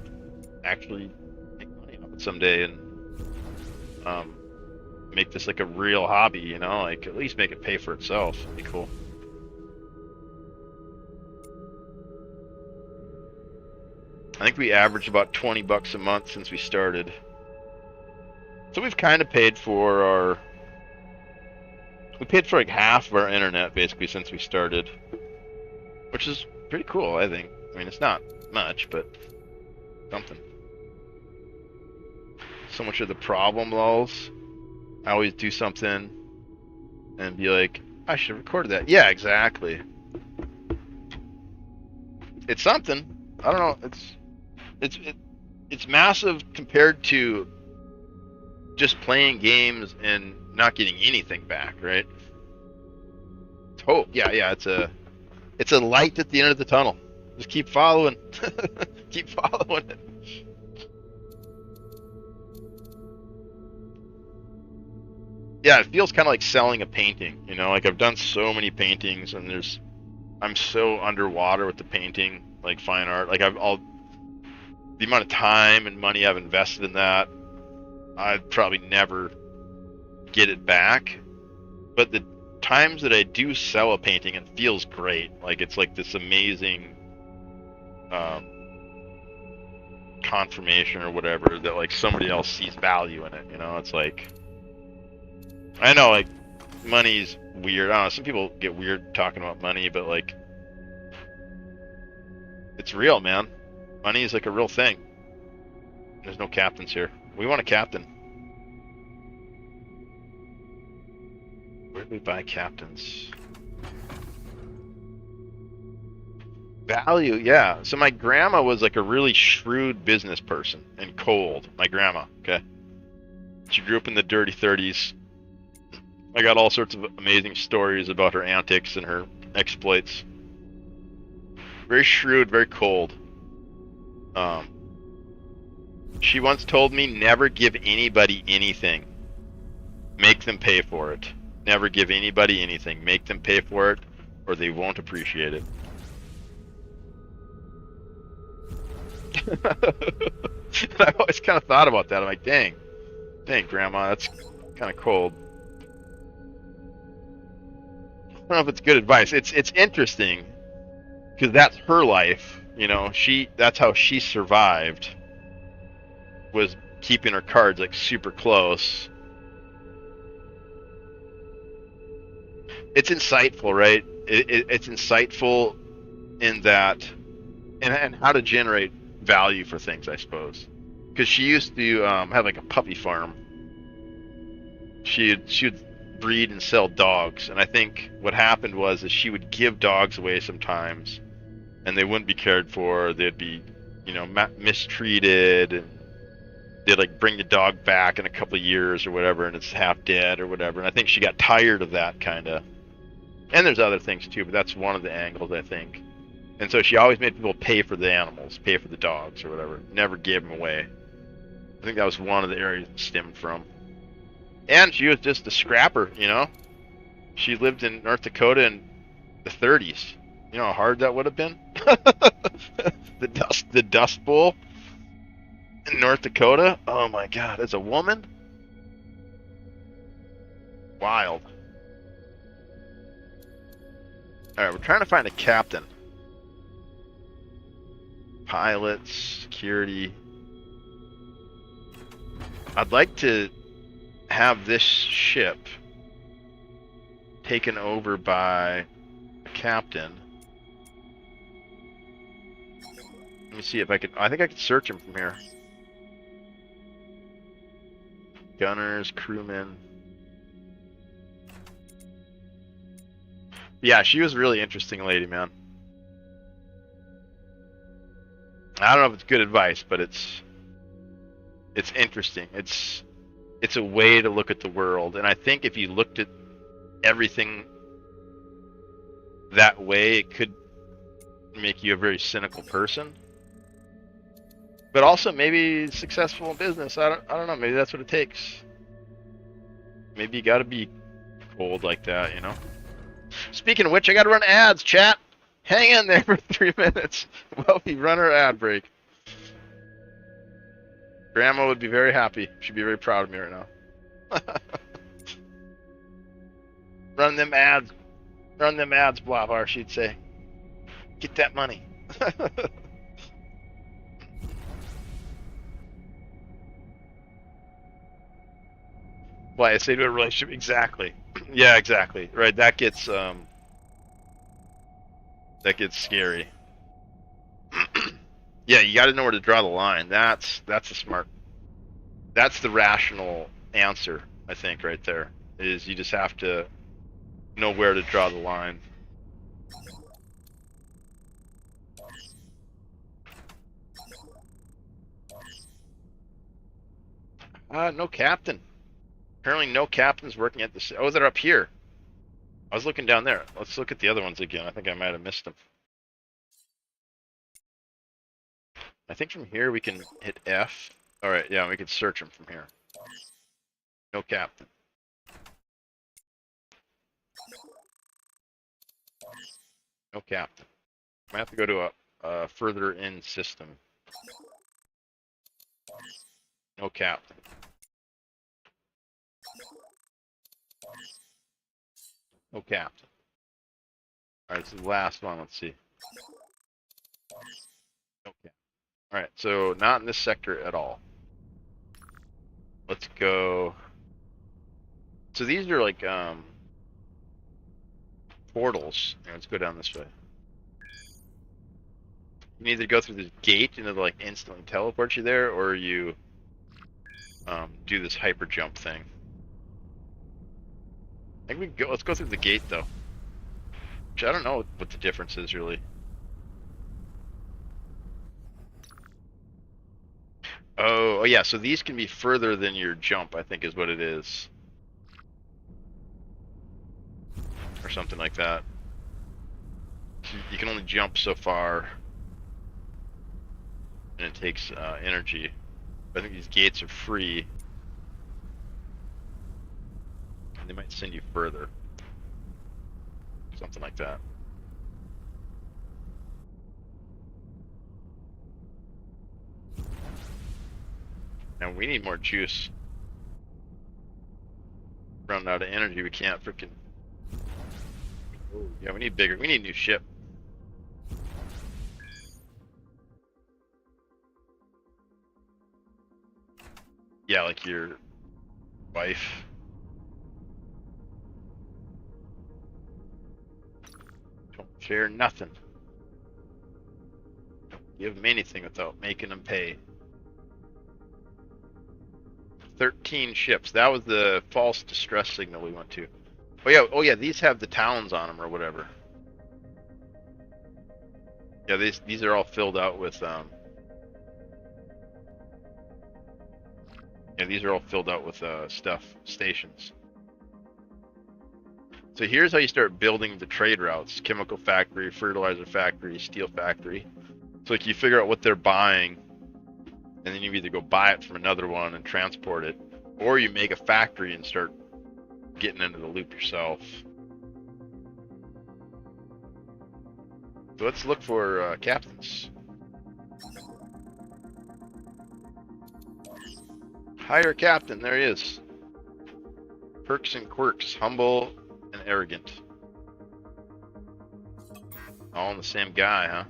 actually make money off it someday and make this like a real hobby, you know, like at least make it pay for itself. It'd be cool. I think we averaged about 20 bucks a month since we started. So we've kind of paid for our... We paid for like half of our internet basically since we started. Which is pretty cool, I think. I mean, it's not much, but something. So much of the problem, lulz. I always do something and be like, I should have recorded that. Yeah, exactly. It's something. I don't know. It's massive compared to just playing games and not getting anything back, right? It's hope. Yeah, it's a light at the end of the tunnel. Just keep following. Keep following it. Yeah, it feels kind of like selling a painting, you know? Like I've done so many paintings and I'm so underwater with the painting, like fine art. Like the amount of time and money I've invested in that, I'd probably never get it back. But the times that I do sell a painting, it feels great. Like it's like this amazing confirmation or whatever that like somebody else sees value in it, you know? It's like, I know like money's weird. I don't know, some people get weird talking about money, but like it's real, man. Money is like a real thing. There's no captains here. We want a captain. Where do we buy captains? Value, yeah. So my grandma was like a really shrewd business person and cold. My grandma, okay? She grew up in the dirty 30s. I got all sorts of amazing stories about her antics and her exploits. Very shrewd, very cold. She once told me, never give anybody anything. Make them pay for it. Never give anybody anything. Make them pay for it, or they won't appreciate it. I've always kind of thought about that. I'm like, dang, Grandma, that's kind of cold. I don't know if it's good advice. It's interesting because that's her life. You know, that's how she survived. Was keeping her cards like super close. It's insightful, right? It's insightful in that, and how to generate value for things, I suppose. Because she used to have like a puppy farm. She would breed and sell dogs, and I think what happened was that she would give dogs away sometimes, and they wouldn't be cared for. They'd be, you know, mistreated, and they'd like bring the dog back in a couple of years or whatever, and it's half dead or whatever. And I think she got tired of that kind of And there's other things too, but that's one of the angles, I think. And so she always made people pay for the animals, pay for the dogs or whatever. Never gave them away. I think that was one of the areas it stemmed from. And she was just a scrapper, you know? She lived in North Dakota in the 30s. You know how hard that would have been? The Dust Bowl in North Dakota? Oh my god, as a woman? Wild. Alright, we're trying to find a captain. Pilots, security. I'd like to have this ship taken over by a captain. Let me see if I could. I think I could search him from here. Gunners, crewmen. Yeah, she was a really interesting lady, man. I don't know if it's good advice, but it's interesting. It's a way to look at the world, and I think if you looked at everything that way, it could make you a very cynical person. But also maybe successful in business. I don't know. Maybe that's what it takes. Maybe you got to be cold like that, you know. Speaking of which, I got to run ads, chat. Hang in there for 3 minutes while we run our ad break. Grandma would be very happy. She'd be very proud of me right now. Run them ads. Run them ads, Blavar, she'd say. Get that money. Why I say to a relationship, exactly. Yeah, exactly. Right, that gets scary. Yeah, you got to know where to draw the line. That's the smart. That's the rational answer, I think, right there. Is you just have to know where to draw the line. No captain. Apparently no captains working at the... Oh, they're up here. I was looking down there. Let's look at the other ones again. I think I might have missed them. I think from here we can hit F. Alright, yeah, we can search them from here. No captain. No captain. I might have to go to a further in system. No captain. No captain. Alright, this is the last one. Let's see. Okay. Alright, so not in this sector at all. Let's go. So these are like portals. Yeah, let's go down this way. You can either go through this gate and it'll like instantly teleport you there, or you do this hyper jump thing. I think we can go. Let's go through the gate though. Which I don't know what the difference is really. Oh yeah. So these can be further than your jump, I think is what it is, or something like that. You can only jump so far, and it takes energy. I think these gates are free. They might send you further. Something like that. Now we need more juice. Running out of energy, we can't freaking... Yeah, we need bigger. We need a new ship. Yeah, like your wife. Don't share nothing. Don't give them anything without making them pay. 13 ships. That was the false distress signal we went to. Oh yeah, these have the towns on them or whatever. Yeah, these are all filled out with yeah, these are all filled out with stuff, stations. So here's how you start building the trade routes: chemical factory, fertilizer factory, steel factory. So like you figure out what they're buying, and then you either go buy it from another one and transport it, or you make a factory and start getting into the loop yourself. So let's look for captains. Hire captain, there he is. Perks and quirks, humble and arrogant. All in the same guy, huh?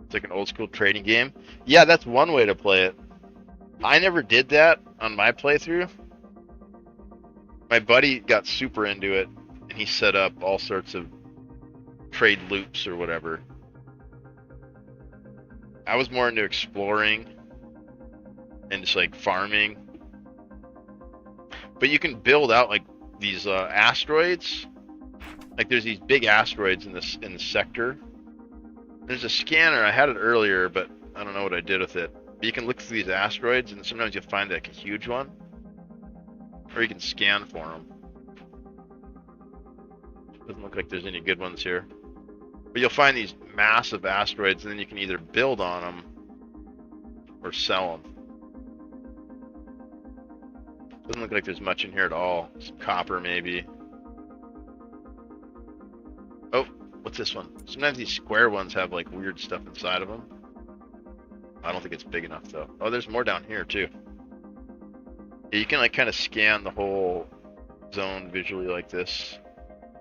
It's like an old school trading game. Yeah, that's one way to play it. I never did that on my playthrough. My buddy got super into it, and he set up all sorts of trade loops or whatever. I was more into exploring and just like farming. But you can build out like these asteroids. Like there's these big asteroids in the sector. There's a scanner. I had it earlier, but I don't know what I did with it. But you can look through these asteroids, and sometimes you'll find like a huge one, or you can scan for them. Doesn't look like there's any good ones here. But you'll find these massive asteroids, and then you can either build on them or sell them. Doesn't look like there's much in here at all. Some copper, maybe. Oh, what's this one? Sometimes these square ones have like weird stuff inside of them. I don't think it's big enough though. Oh, there's more down here too. Yeah, you can like kind of scan the whole zone visually like this.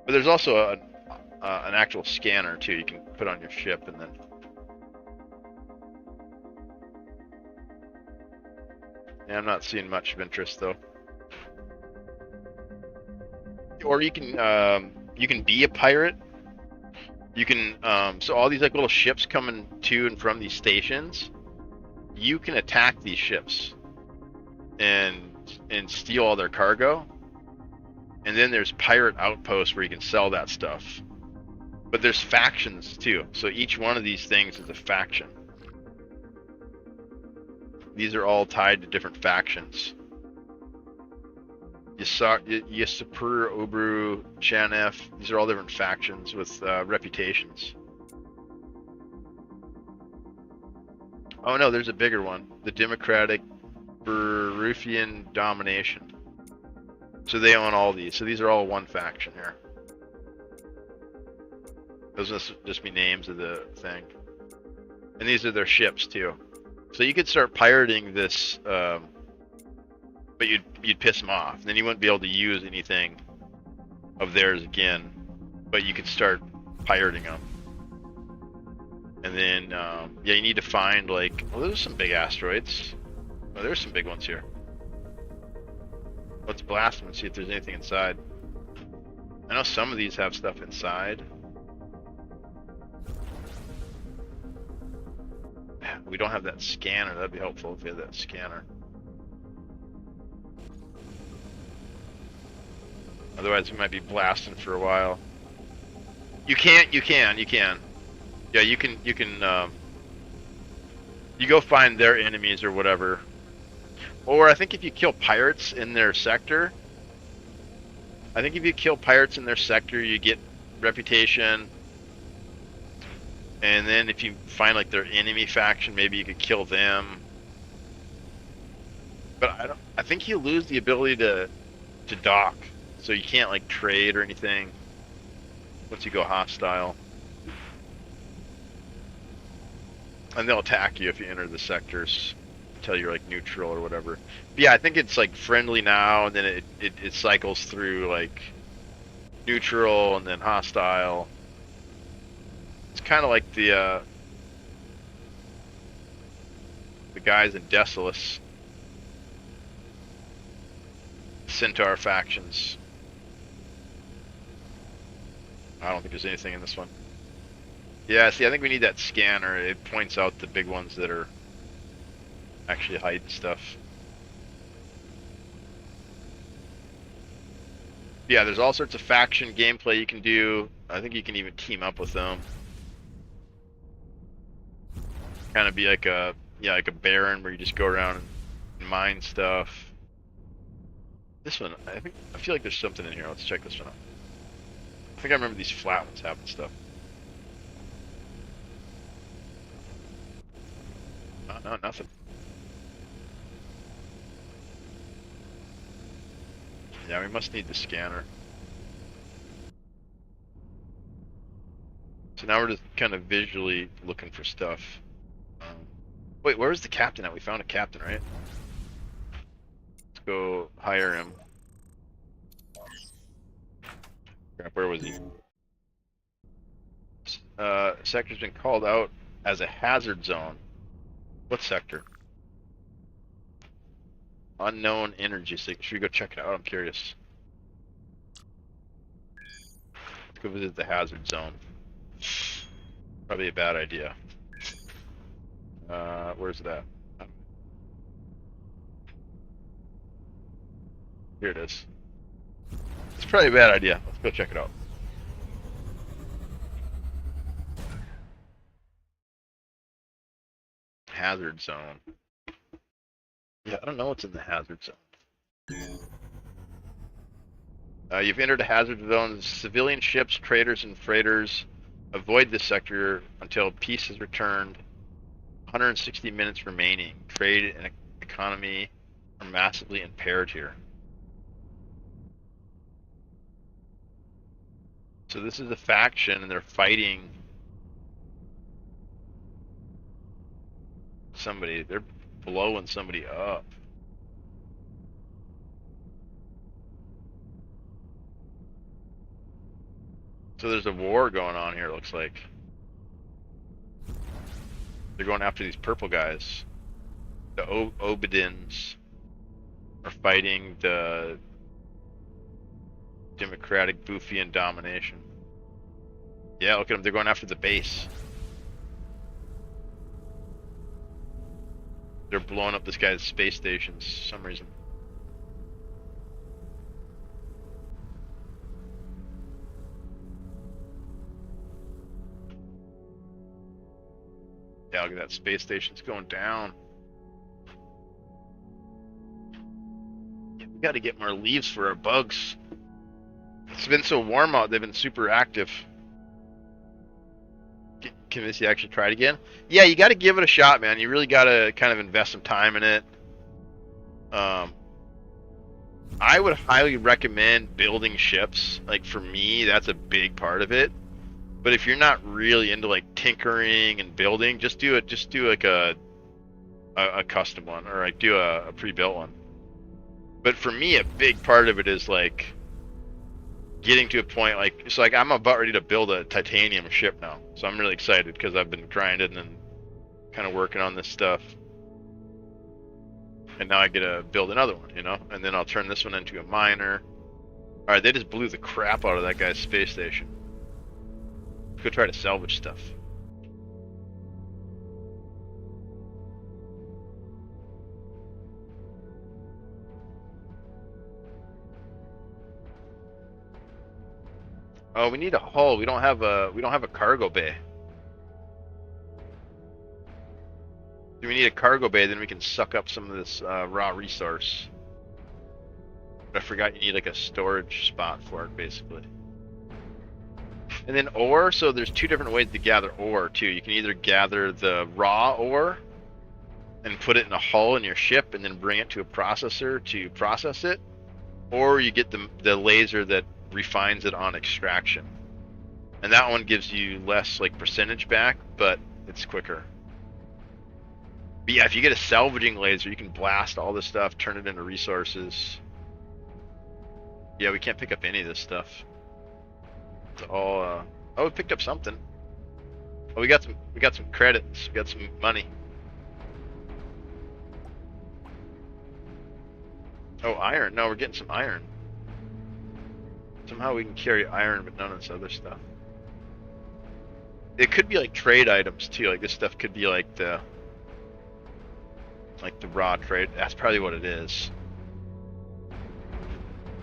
But there's also an actual scanner too. You can put on your ship and then. Yeah, I'm not seeing much of interest though. Or you can be a pirate. You can so all these like little ships coming to and from these stations, you can attack these ships and steal all their cargo. And then there's pirate outposts where you can sell that stuff. But there's factions too. So each one of these things is a faction. These are all tied to different factions. Yasapur, Obru, Chanef, these are all different factions with reputations. Oh no, there's a bigger one. The Democratic Barufian Domination. So they own all these. So these are all one faction here. Those must just be names of the thing. And these are their ships too. So you could start pirating this, but you'd piss them off. Then you wouldn't be able to use anything of theirs again. But you could start pirating them. And then, yeah, you need to find like, well, there's some big asteroids. Oh, there's some big ones here. Let's blast them and see if there's anything inside. I know some of these have stuff inside. We don't have that scanner. That'd be helpful if we had that scanner. Otherwise, we might be blasting for a while. You can. Yeah, you can. You go find their enemies or whatever. Or I think if you kill pirates in their sector, you get reputation. And then if you find like their enemy faction, maybe you could kill them. But I think you lose the ability to dock. So you can't like trade or anything once you go hostile. And they'll attack you if you enter the sectors until you're like neutral or whatever. But yeah, I think it's like friendly now, and then it cycles through like neutral and then hostile. It's kind of like the guys in Desolus. Centaur factions. I don't think there's anything in this one. Yeah, see, I think we need that scanner. It points out the big ones that are actually hiding stuff. Yeah, there's all sorts of faction gameplay you can do. I think you can even team up with them. Kind of be like a, yeah, like a baron where you just go around and mine stuff. This one, I feel like there's something in here. Let's check this one out. I think I remember these flat ones having stuff. Oh, no, nothing. Yeah, we must need the scanner. So now we're just kind of visually looking for stuff. Wait, where was the captain at? We found a captain, right? Let's go hire him. Crap, where was he? Sector's been called out as a hazard zone. What sector? Unknown energy signature. Should we go check it out? I'm curious. Let's go visit the hazard zone. Probably a bad idea. Where's it at? Here it is. It's probably a bad idea. Let's go check it out. Hazard zone. Yeah, I don't know what's in the hazard zone. You've entered a hazard zone. Civilian ships, traders, and freighters avoid this sector until peace is returned. 160 minutes remaining. Trade and economy are massively impaired here. So this is a faction, and they're fighting somebody. They're blowing somebody up. So there's a war going on here, it looks like. They're going after these purple guys. The Obedins are fighting the Democratic Boothian domination. Yeah, look at them. They're going after the base. They're blowing up this guy's space stations for some reason. Yeah, look at that space station's going down. Yeah, we got to get more leaves for our bugs. It's been so warm out, they've been super active. Convince you to actually try it again? Yeah, you got to give it a shot, man. You really got to kind of invest some time in it. I would highly recommend building ships. Like, for me, that's a big part of it. But if you're not really into like tinkering and building, just do it. Just do like a custom one, or like do a pre-built one. But for me, a big part of it is like getting to a point like it's like I'm about ready to build a titanium ship now. So I'm really excited because I've been grinding and kind of working on this stuff. And now I get to build another one, you know? And then I'll turn this one into a miner. Alright, they just blew the crap out of that guy's space station. Go try to salvage stuff. Oh, we need a hull. We don't have a cargo bay. Do we need a cargo bay? Then we can suck up some of this raw resource. But I forgot you need like a storage spot for it, basically. And then ore, so there's two different ways to gather ore too. You can either gather the raw ore and put it in a hull in your ship and then bring it to a processor to process it, or you get the laser that refines it on extraction. And that one gives you less like percentage back, but it's quicker. But yeah, if you get a salvaging laser, you can blast all this stuff, turn it into resources. Yeah, we can't pick up any of this stuff. It's all oh, we picked up something. Oh, we got some credits. We got some money. Oh, iron. No, we're getting some iron. Somehow we can carry iron, but none of this other stuff. It could be like trade items too. Like this stuff could be like the raw trade. That's probably what it is.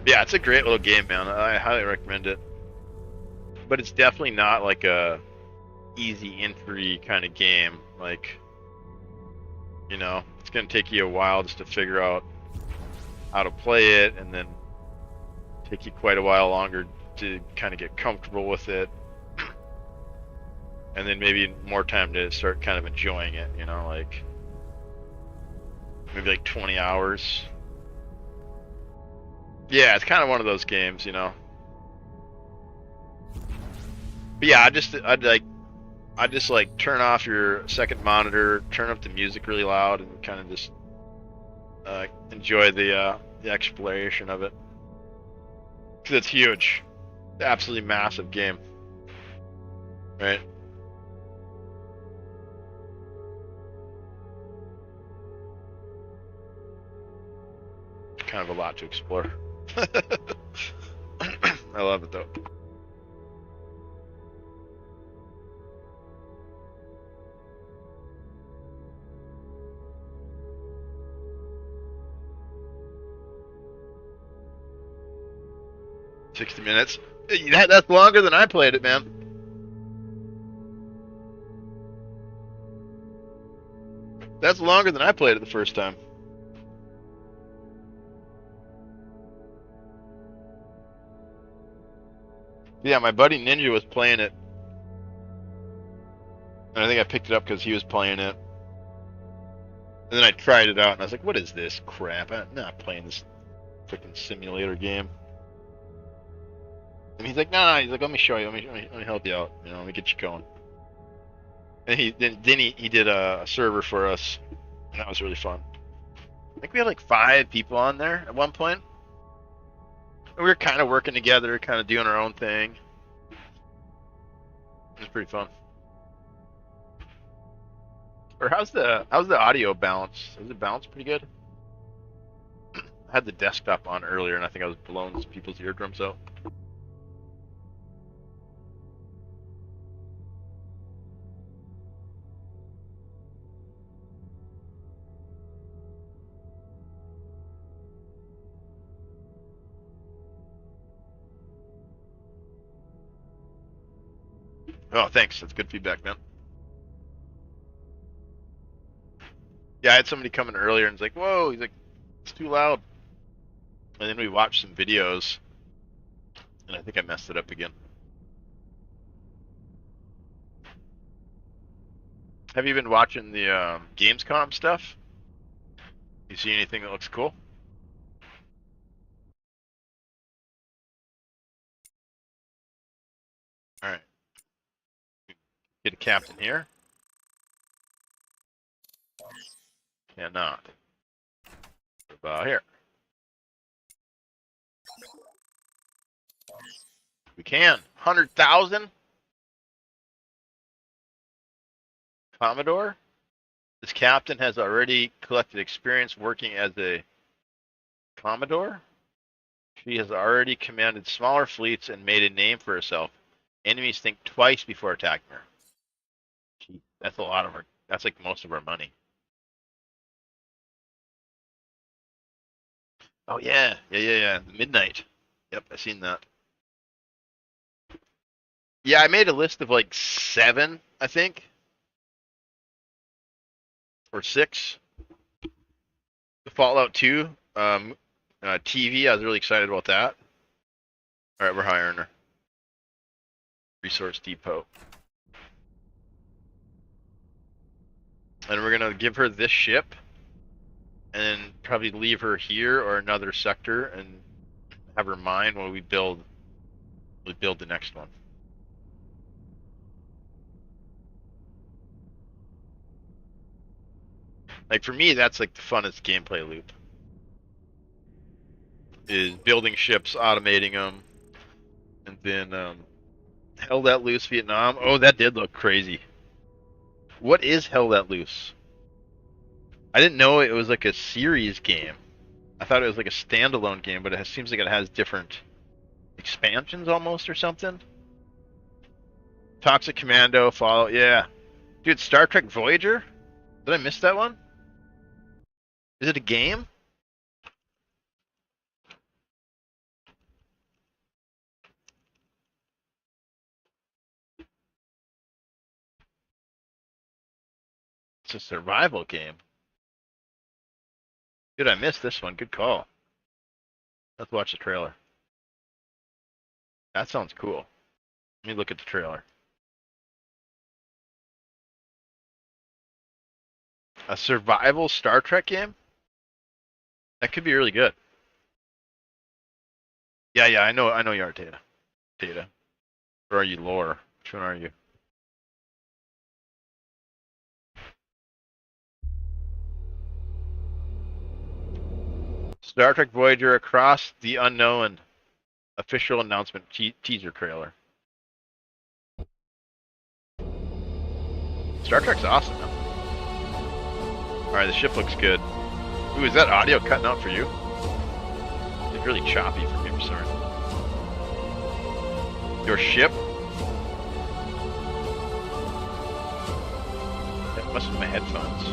Yeah, it's a great little game, man. I highly recommend it. But it's definitely not like a easy entry kind of game. Like, you know, it's gonna take you a while just to figure out how to play it, and then take you quite a while longer to kind of get comfortable with it, and then maybe more time to start kind of enjoying it, you know, like maybe like 20 hours. Yeah, it's kind of one of those games, you know. But yeah, I'd just like turn off your second monitor, turn up the music really loud, and kind of just enjoy the exploration of it. Cause it's huge, absolutely massive game, right? Kind of a lot to explore. I love it though. $60. That's longer than I played it, man. That's longer than I played it the first time. Yeah, my buddy Ninja was playing it, and I think I picked it up because he was playing it. And then I tried it out, and I was like, "What is this crap? I'm not playing this freaking simulator game." And he's like, "No." He's like, "Let me show you. Let me help you out. You know, let me get you going." And he did a server for us, and that was really fun. I think we had like 5 people on there at one point. And we were kind of working together, kind of doing our own thing. It was pretty fun. Or how's the audio balance? Does it balance pretty good? I had the desktop on earlier, and I think I was blowing people's eardrums out. Oh, thanks. That's good feedback, man. Yeah, I had somebody come in earlier and was like, "Whoa," he's like, "It's too loud." And then we watched some videos, and I think I messed it up again. Have you been watching the Gamescom stuff? You see anything that looks cool? All right, get a captain here. Cannot. What about here? We can. 100,000? Commodore? This captain has already collected experience working as a Commodore. She has already commanded smaller fleets and made a name for herself. Enemies think twice before attacking her. Gee, that's a lot of her. That's like most of our money. Oh yeah. Midnight. Yep, I seen that. Yeah, I made a list of like 7, I think, or 6. Fallout 2, TV. I was really excited about that. All right, we're hiring her. Resource depot, and we're gonna give her this ship, and then probably leave her here or another sector, and have her mine while we build the next one. Like for me, that's like the funnest gameplay loop. Is building ships, automating them, and then Hell Let Loose Vietnam. Oh, that did look crazy. What is Hell Let Loose? I didn't know it was like a series game. I thought it was like a standalone game, but it seems like it has different expansions almost or something. Toxic Commando, Fallout, yeah. Dude, Star Trek Voyager? Did I miss that one? Is it a game? It's a survival game. Dude, I missed this one. Good call. Let's watch the trailer. That sounds cool. Let me look at the trailer. A survival Star Trek game? That could be really good. Yeah, I know you are, Tata. Tata. Or are you Lore? Which one are you? Star Trek Voyager Across the Unknown official announcement teaser trailer. Star Trek's awesome, man. Alright, the ship looks good. Ooh, is that audio cutting out for you? It's really choppy for me, I'm sorry. Your ship? That must be my headphones.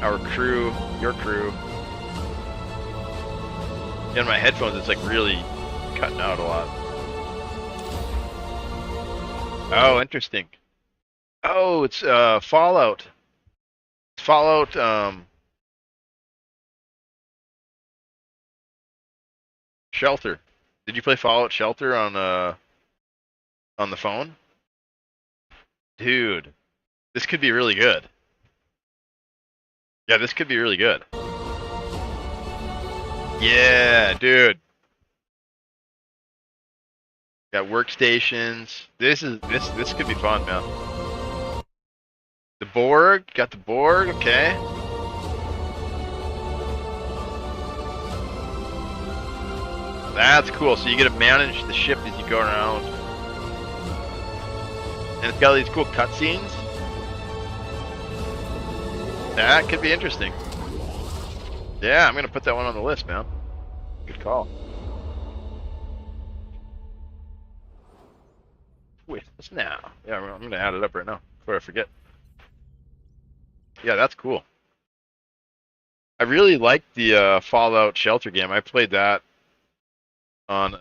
Our crew, your crew. Yeah, in my headphones it's like really cutting out a lot. Oh, interesting. Oh, it's Fallout. It's Fallout Shelter. Did you play Fallout Shelter on the phone? Dude, this could be really good. Yeah, this could be really good. Yeah, dude. Got workstations. This could be fun, man. The Borg, got the Borg, okay. That's cool. So you get to manage the ship as you go around. And it's got all these cool cutscenes. That could be interesting. Yeah, I'm gonna put that one on the list, man. Good call. Wait, what's now? Yeah, I'm gonna add it up right now before I forget. Yeah, that's cool. I really liked the Fallout Shelter game. I played that on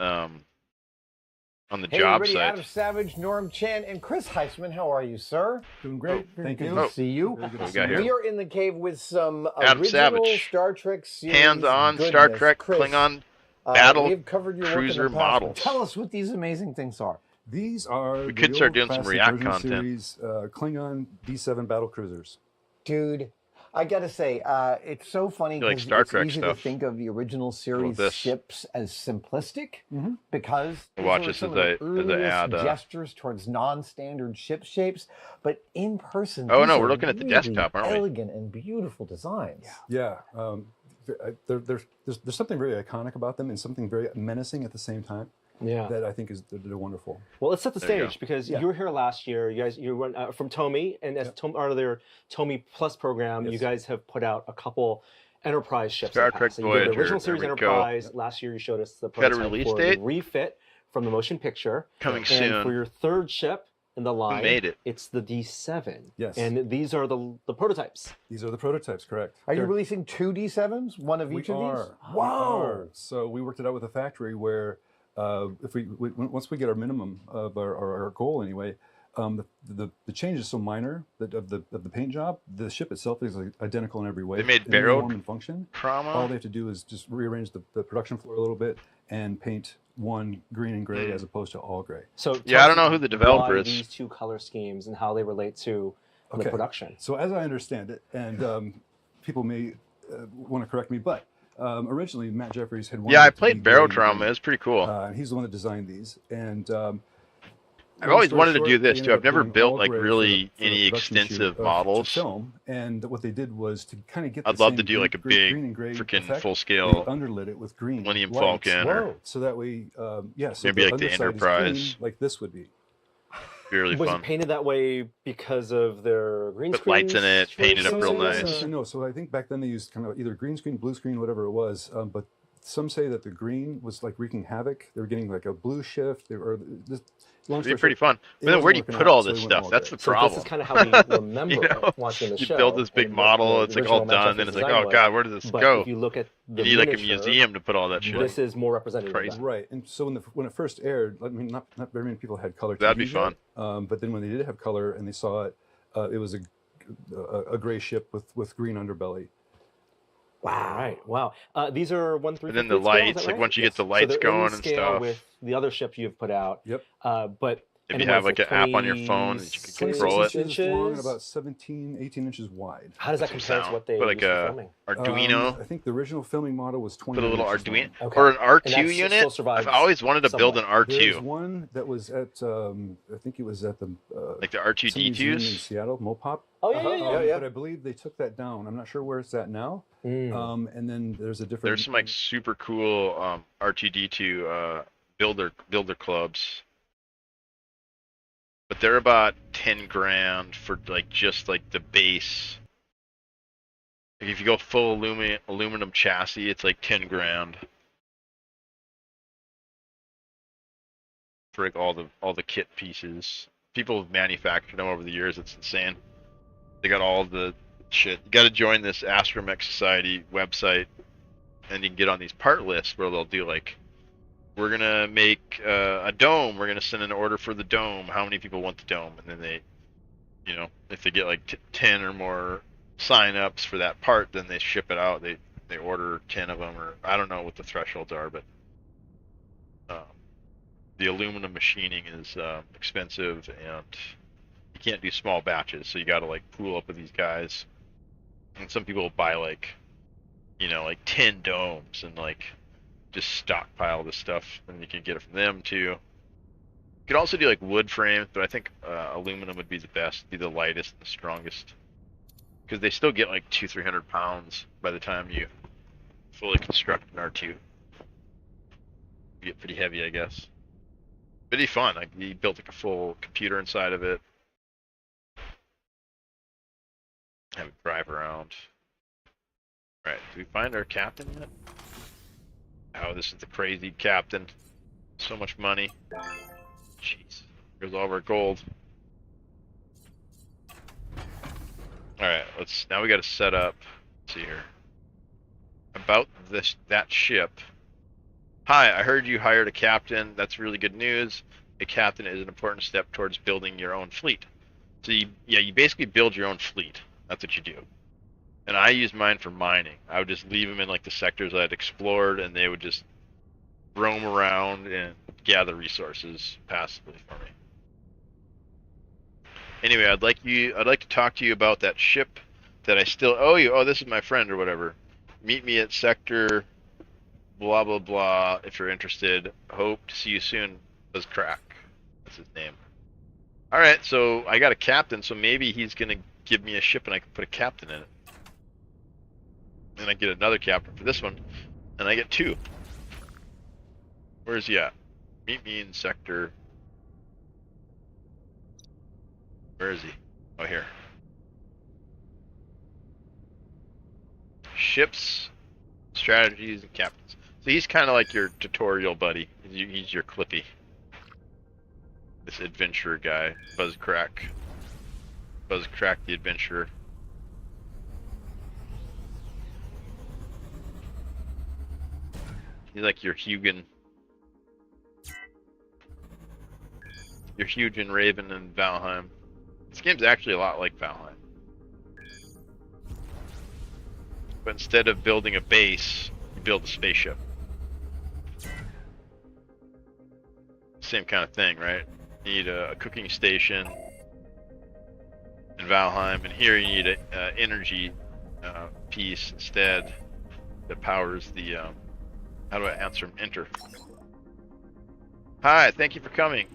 the job site. Adam Savage, Norm Chan, and Chris Heisman. How are you, sir? Doing great. Thank you. Good to see you. We are in the cave with some Adam original Savage. Star Trek series. Hands-on goodness. Star Trek Chris, Klingon battle we have covered your work in the cruiser past. models. Tell us what these amazing things are. These are We could start doing some classic React version content. series, Klingon D7 battle cruisers. Dude, I gotta say, it's so funny Like because Star it's Trek easy stuff. to think of the original series this? ships as simplistic because Watch those were this some as of I the earliest add, gestures towards non-standard ship shapes, but in person, Oh, these no, are we're looking at the really desktop, aren't we? elegant and beautiful designs. Yeah. There's something very iconic about them and something very menacing at the same time. Yeah. That I think is they're wonderful. Well, let's set the There you stage go. because you were here last year. You went from Tomy, and as part of their Tomy Plus program, you guys have put out a couple Enterprise ships. Star Trek so you did the Voyager, original series there we go. Enterprise. Last year, you showed us the Got a prototype release for date? the refit from the motion picture. Coming and soon. for your third ship in the line, made it? It's the D7. Yes. And these are the prototypes. These are the prototypes, correct? Are you releasing two D7s, one of each of these? We are. So we worked it out with the factory where if once we get our minimum of our goal anyway, the change is so minor that of the paint job, the ship itself is identical in every way. They made in barrel form and function. trauma? All they have to do is just rearrange the production floor a little bit and paint one green and gray as opposed to all gray. So Yeah, I don't know who the developer why is. these two color schemes and how they relate to the production. So as I understand it, and people may want to correct me, but originally Matt Jeffries had wanted Yeah, I it to be played Barrel gray Trauma. and It was pretty cool. and he's the one that designed these. And I've always wanted to do short, this they too. ended I've up never going built all like gray really for the any production extensive shoot models. to film. And what they did was to kind of get I'd the love same to do like a green big and gray freaking effect. full They scale underlit it with green Millennium lights. Falcon or So that way, yeah. So maybe like the underside is Enterprise. green, like this would be. really Was fun. it painted that way because of their green Put screen? lights in it, painted up real choices? nice. No, so I think back then they used kind of either green screen, blue screen, whatever it was. But some say that the green was like wreaking havoc. They were getting like a blue shift. It'd be pretty fun. But then where do you put all this stuff? That's the So problem. this is kind of how we remember You know, watching the you show. build this big and model, what it's the like all original Matt done, then Jeffries it's like, design oh was. god, where does this But go? if you look at the You need like a miniature, museum to put all that shit. This is more representative Crazy. of that. Right, and so when it first aired, I mean, not very many people had color. That'd be TVs yet. fun. But then when they did have color and they saw it, it was a gray ship with green underbelly. Wow. Right. Wow. These are 1/3 And then the scale, is lights, that like right? once you get the So lights they're in going and scale stuff, with the other ships you've put out. Yep. But if and you what have is like it? an app on your phone that you can 26 control it, inches long and inches? about 17, 18 inches wide. How does with that some compare to sound. what they Put use like for a filming? Arduino. I think the original filming model was Put a 29 little inches Arduino long. Okay. or an And R2 that still unit. I've survives always wanted to build an somewhat. There's R2, one that was at, I think it was at the like the some museum in R2D2s. Seattle, Mopop. Oh yeah, yeah, Yeah. But I believe they took that down. I'm not sure where it's at now. yeah. And then there's a There's different. some like super cool R2D2 builder clubs, but they're about 10 grand for like just like the base. Like if you go full aluminum chassis, it's like 10 grand for like all the kit pieces. People have manufactured them over the years. It's insane. They got all the shit. You got to join this Astromech Society website, and you can get on these part lists where they'll do like, we're gonna make a dome. We're gonna send an order for the dome. How many people want the dome? And then they, you know, if they get like 10 or more sign-ups for that part, then they ship it out. They order 10 of them, or I don't know what the thresholds are, but the aluminum machining is expensive, and you can't do small batches, so you got to like pool up with these guys. And some people buy like, you know, like 10 domes and like just stockpile the stuff, and you can get it from them too. You could also do like wood frames, but I think aluminum would be the best, be the lightest, the strongest, because they still get like 200-300 pounds by the time you fully construct an R2. You get pretty heavy, I guess. Pretty fun. Like he built like a full computer inside of it. Have it drive around. All right, did we find our captain yet? Oh, this is the crazy captain. So much money. Jeez. Here's all of our gold. Alright, now we gotta set up. Let's see here. About that ship. Hi, I heard you hired a captain. That's really good news. A captain is an important step towards building your own fleet. So you basically build your own fleet. That's what you do. And I use mine for mining. I would just leave them in like the sectors I'd explored, and they would just roam around and gather resources passively for me. Anyway, I'd like to talk to you about that ship that I still owe you. Oh, this is my friend or whatever. Meet me at sector blah blah blah if you're interested. Hope to see you soon. Buzz Crack. That's his name. Alright, so I got a captain, so maybe he's gonna give me a ship and I can put a captain in it. And I get another captain for this one, and I get 2. Where is he at? Meet me in sector. Where is he? Oh, here. Ships, strategies, and captains. So he's kind of like your tutorial buddy. He's your Clippy. This adventurer guy, Buzzcrack. Buzzcrack the adventurer. He's like your Hugin. Your Hugin, Raven, and Valheim. This game's actually a lot like Valheim. But instead of building a base, you build a spaceship. Same kind of thing, right? You need a cooking station in Valheim, and here you need an energy piece instead that powers the. How do I answer him? Enter. Hi, thank you for coming.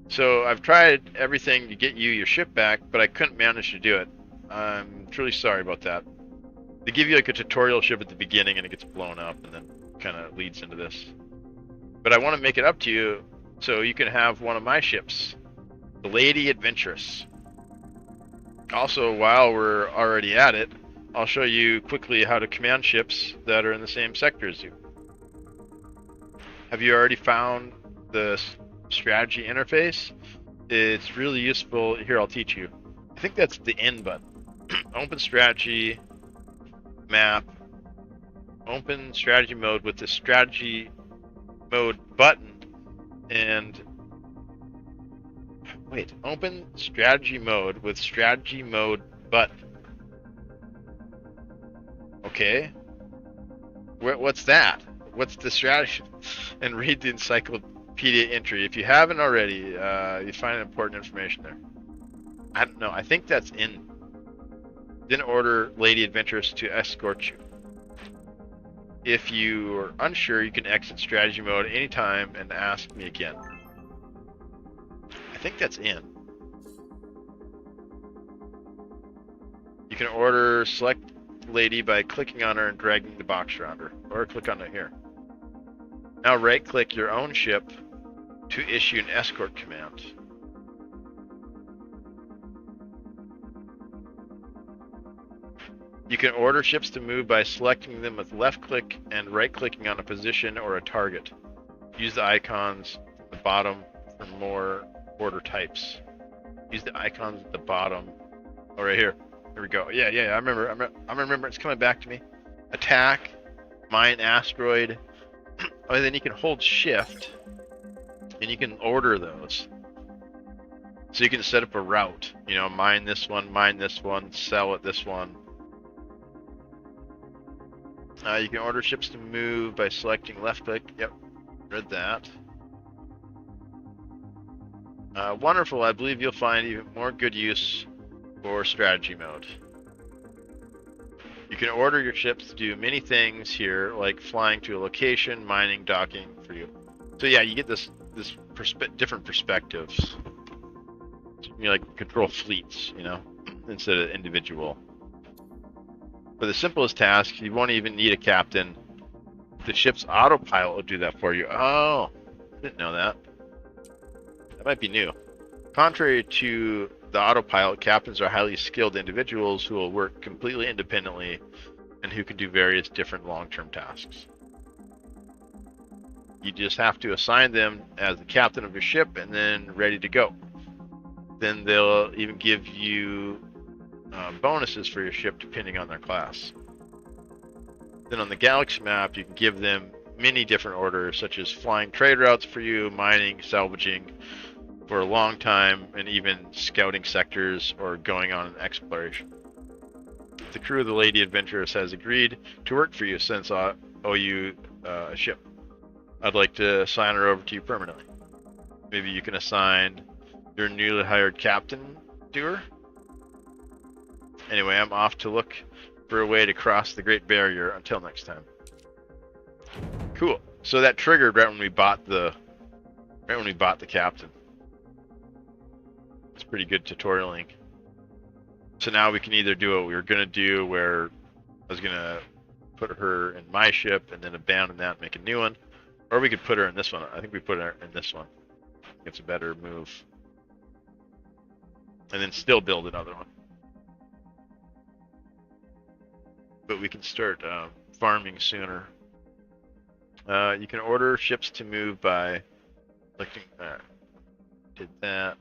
So I've tried everything to get you your ship back, but I couldn't manage to do it. I'm truly sorry about that. They give you like a tutorial ship at the beginning and it gets blown up and then kind of leads into this. But I want to make it up to you so you can have one of my ships, the Lady Adventurous. Also, while we're already at it, I'll show you quickly how to command ships that are in the same sector as you. Have you already found the strategy interface? It's really useful. Here, I'll teach you. I think that's the end button. Open strategy, map, open strategy mode with the strategy mode button, and wait, open strategy mode with strategy mode button. Okay. What's that? What's the strategy? And read the encyclopedia entry. If you haven't already, you find important information there. I don't know. I think that's in. Then order Lady Adventuress to escort you. If you are unsure, you can exit strategy mode anytime and ask me again. I think that's in. You can order select lady by clicking on her and dragging the box around her, or click on it here. Now right-click your own ship to issue an escort command. You can order ships to move by selecting them with left-click and right-clicking on a position or a target. Use the icons at the bottom for more order types. Use the icons at the bottom. Oh, right here. Here we go. Yeah. I remember. It's coming back to me. Attack, mine asteroid. Oh, then you can hold shift, and you can order those. So you can set up a route. You know, mine this one, sell at this one. You can order ships to move by selecting left click. Yep, read that. Wonderful. I believe you'll find even more good use for strategy mode. You can order your ships to do many things here, like flying to a location, mining, docking for you. So yeah, you get this different perspectives. You like control fleets, you know, instead of individual. For the simplest task, you won't even need a captain. The ship's autopilot will do that for you. Oh, I didn't know that. That might be new. Contrary to the autopilot, captains are highly skilled individuals who will work completely independently and who can do various different long-term tasks. You just have to assign them as the captain of your ship and then ready to go. Then they'll even give you bonuses for your ship depending on their class. Then on the galaxy map, you can give them many different orders, such as flying trade routes for you, mining, salvaging for a long time, and even scouting sectors or going on an exploration. The crew of the Lady Adventuress has agreed to work for you since I owe you a ship. I'd like to assign her over to you permanently. Maybe you can assign your newly hired captain to her. Anyway, I'm off to look for a way to cross the Great Barrier. Until next time. Cool. So that triggered right when we bought the captain. It's pretty good tutorialing. So now we can either do what we were gonna do, where I was gonna put her in my ship and then abandon that and make a new one, or we could put her in this one. I think we put her in this one. It's a better move. And then still build another one. But we can start farming sooner. You can order ships to move by clicking. Did that.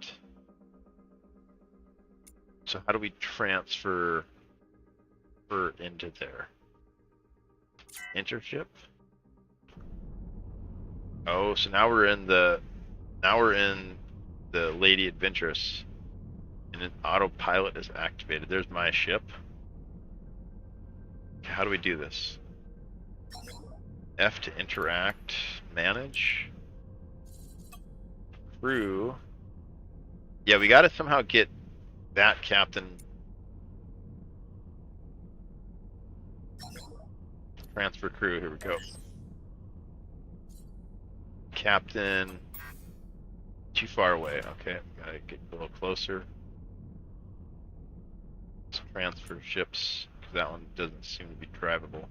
So how do we transfer her into there? Enter ship. Oh, so now we're in the Lady Adventuress, and an autopilot is activated. There's my ship. How do we do this? F to interact, manage, crew. Yeah, we gotta somehow get that captain. Transfer crew, here we go. Captain, too far away. Okay, gotta get a little closer. Let's transfer ships. That one doesn't seem to be drivable.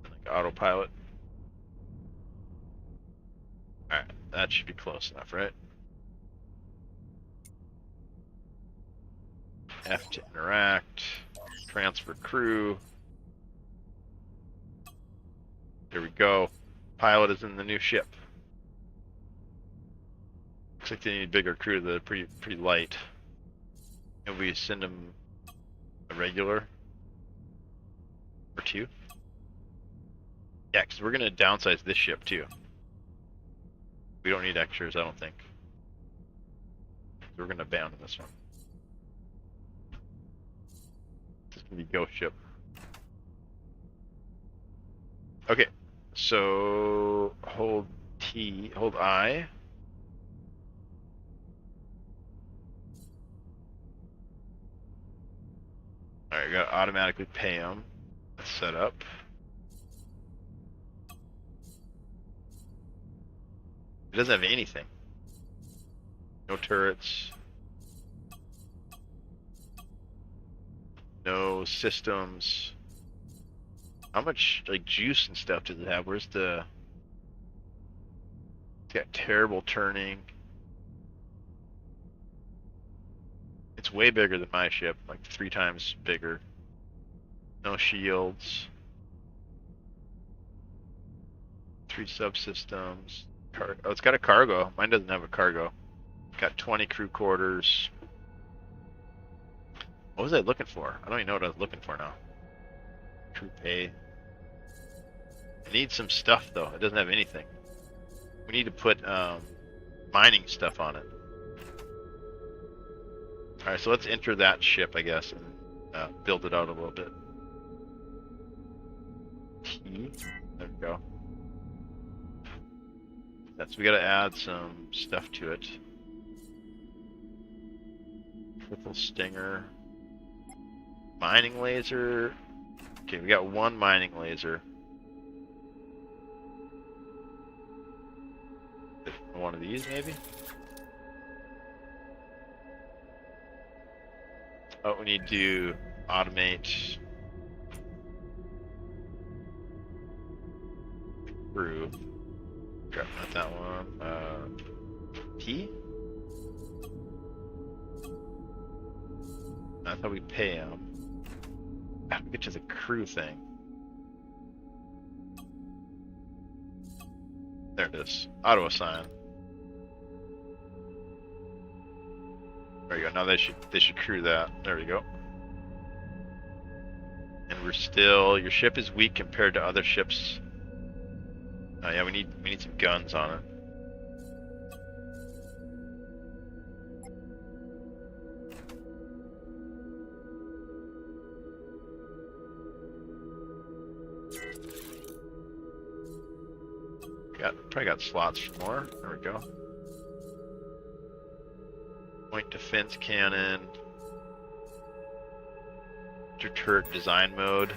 Like autopilot. Alright, that should be close enough, right? F to interact. Transfer crew. There we go. Pilot is in the new ship. Looks like they need a bigger crew. They're pretty light. And we send them a regular. Or two. Yeah, because we're going to downsize this ship too. We don't need extras, I don't think. We're going to abandon this one. This is going to be ghost ship. Okay, so hold hold I. Alright, you gotta automatically pay them. That's set up. It doesn't have anything. No turrets. No systems. How much like juice and stuff does it have? Where's the? It's got terrible turning. It's way bigger than my ship, like 3 times bigger. No shields. 3 subsystems. Oh, it's got a cargo. Mine doesn't have a cargo. Got 20 crew quarters. What was I looking for? I don't even know what I was looking for now. Crew pay. I need some stuff though. It doesn't have anything. We need to put mining stuff on it. Alright, so let's enter that ship, I guess, and build it out a little bit. T. There we go. So we gotta add some stuff to it. Triple stinger. Mining laser. Okay, we got 1 mining laser. One of these, maybe? Oh, we need to automate crew. Crap, not that one. P? That's how we pay them. Get to the crew thing. There it is. Auto assign. There you go. Now they should crew that. There we go. And we're still. Your ship is weak compared to other ships. Oh yeah, we need some guns on it. Probably got slots for more. There we go. Point defense cannon. Turret design mode.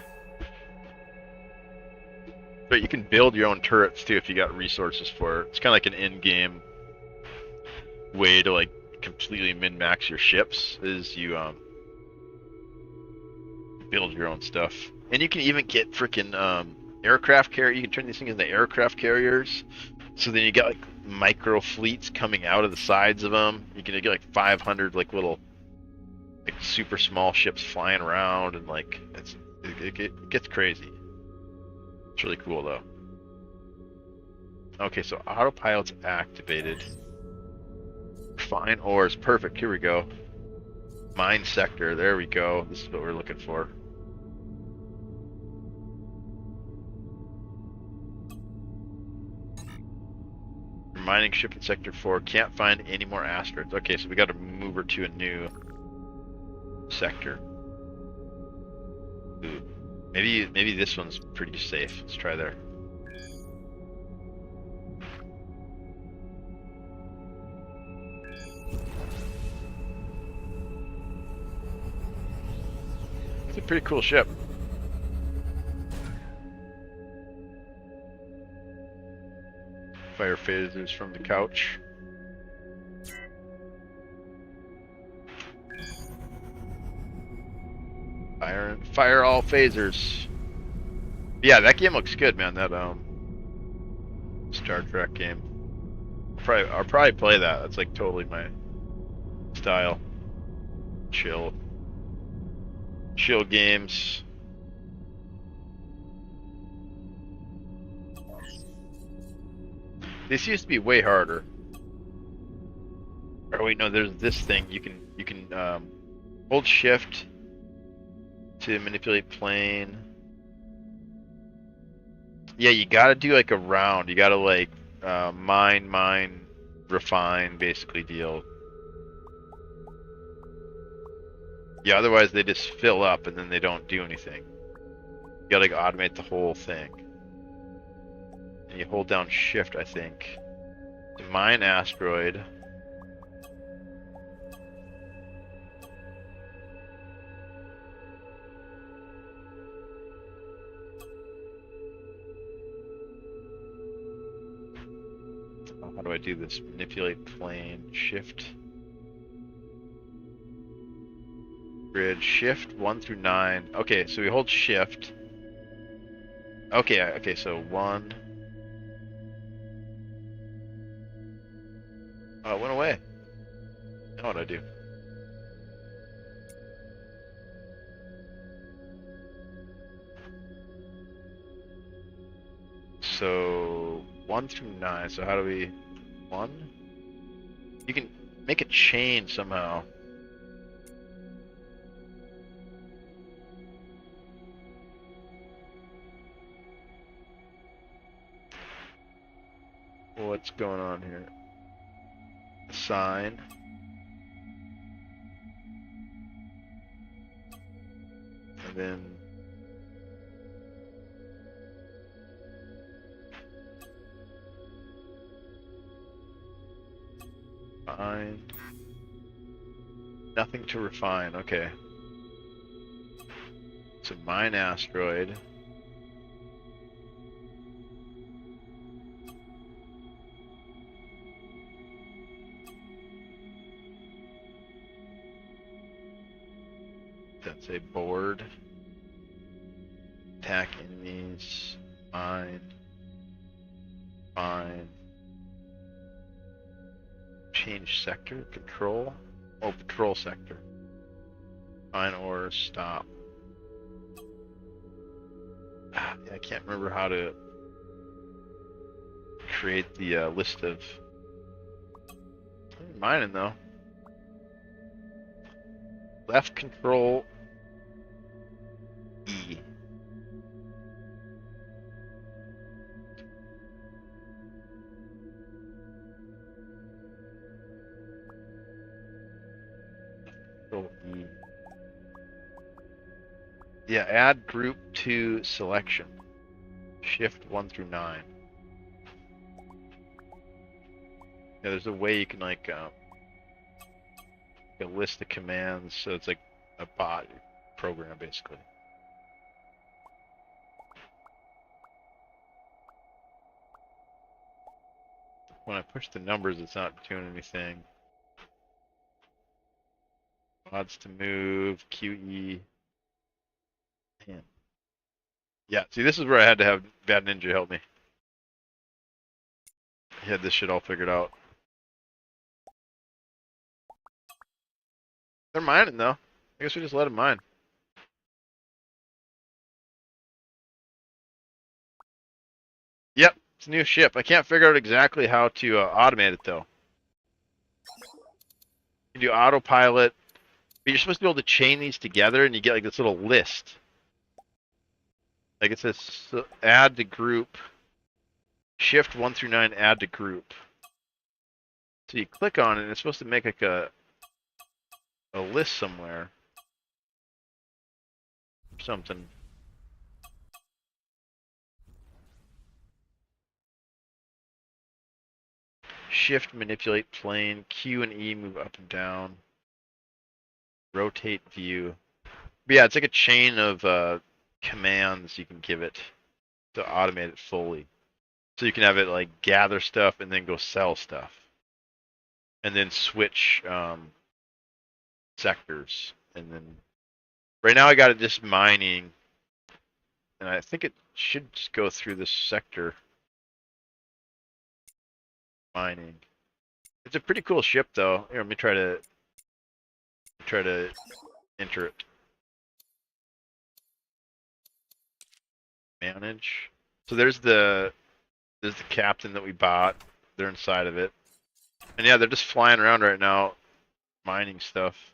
But you can build your own turrets too if you got resources for it. It's kind of like an in-game way to like completely min-max your ships. Is you build your own stuff, and you can even get freaking aircraft carrier. You can turn these things into aircraft carriers. So then you get like micro fleets coming out of the sides of them. You can get like 500 like little like super small ships flying around, and like it gets crazy. It's really cool though. Okay, so autopilot's activated. Fine ores, perfect. Here we go. Mine sector, there we go. This is what we're looking for. Mining ship in sector 4. Can't find any more asteroids. Okay, so we got to move her to a new sector. Ooh. Maybe this one's pretty safe. Let's try there. It's a pretty cool ship. Fire phasers from the couch. Fire all phasers. Yeah, that game looks good, man. That Star Trek game. I'll probably play that. That's like totally my style. Chill games. This used to be way harder. Oh wait, no, there's this thing. You can hold shift to manipulate plane. Yeah, you gotta do like a round. You gotta like mine, refine, basically deal. Yeah, otherwise they just fill up and then they don't do anything. You gotta like automate the whole thing. and you hold down shift, I think, to mine asteroid. How do I do this? Manipulate plane, shift. Grid, shift 1 through 9. Okay, so we hold shift. Okay, so 1. Oh, it went away. Now what do I do? So 1 through 9. So how do we 1? You can make a chain somehow. What's going on here? Assign. And then find. Nothing to refine. Okay. So mine asteroid. That's a board. Attack enemies. Mine. Fine. Change sector. Control. Oh, patrol sector. Fine or stop. I can't remember how to create the list of mining though. Left control E. Control E. Yeah, add group to selection. Shift 1 through 9. Yeah, there's a way you can like a list of commands, so it's like a bot program basically. When I push the numbers, it's not doing anything. Mods to move, QE. Man. Yeah, see, this is where I had to have Bad Ninja help me. He had this shit all figured out. They're mining though. I guess we just let them mine. Yep, it's a new ship. I can't figure out exactly how to automate it though. You do autopilot, but you're supposed to be able to chain these together, and you get like this little list. Like it says, add to group. Shift 1 through 9, add to group. So you click on it, and it's supposed to make like a list somewhere. Something. Shift, manipulate plane. Q and E move up and down. Rotate view. But yeah, it's like a chain of commands you can give it to automate it fully. So you can have it like gather stuff and then go sell stuff. And then switch sectors. And then right now I got it just mining. And I think it should just go through this sector. Mining. It's a pretty cool ship though. Here, let me try to enter it. Manage. So there's the captain that we bought. They're inside of it. And yeah, they're just flying around right now, mining stuff.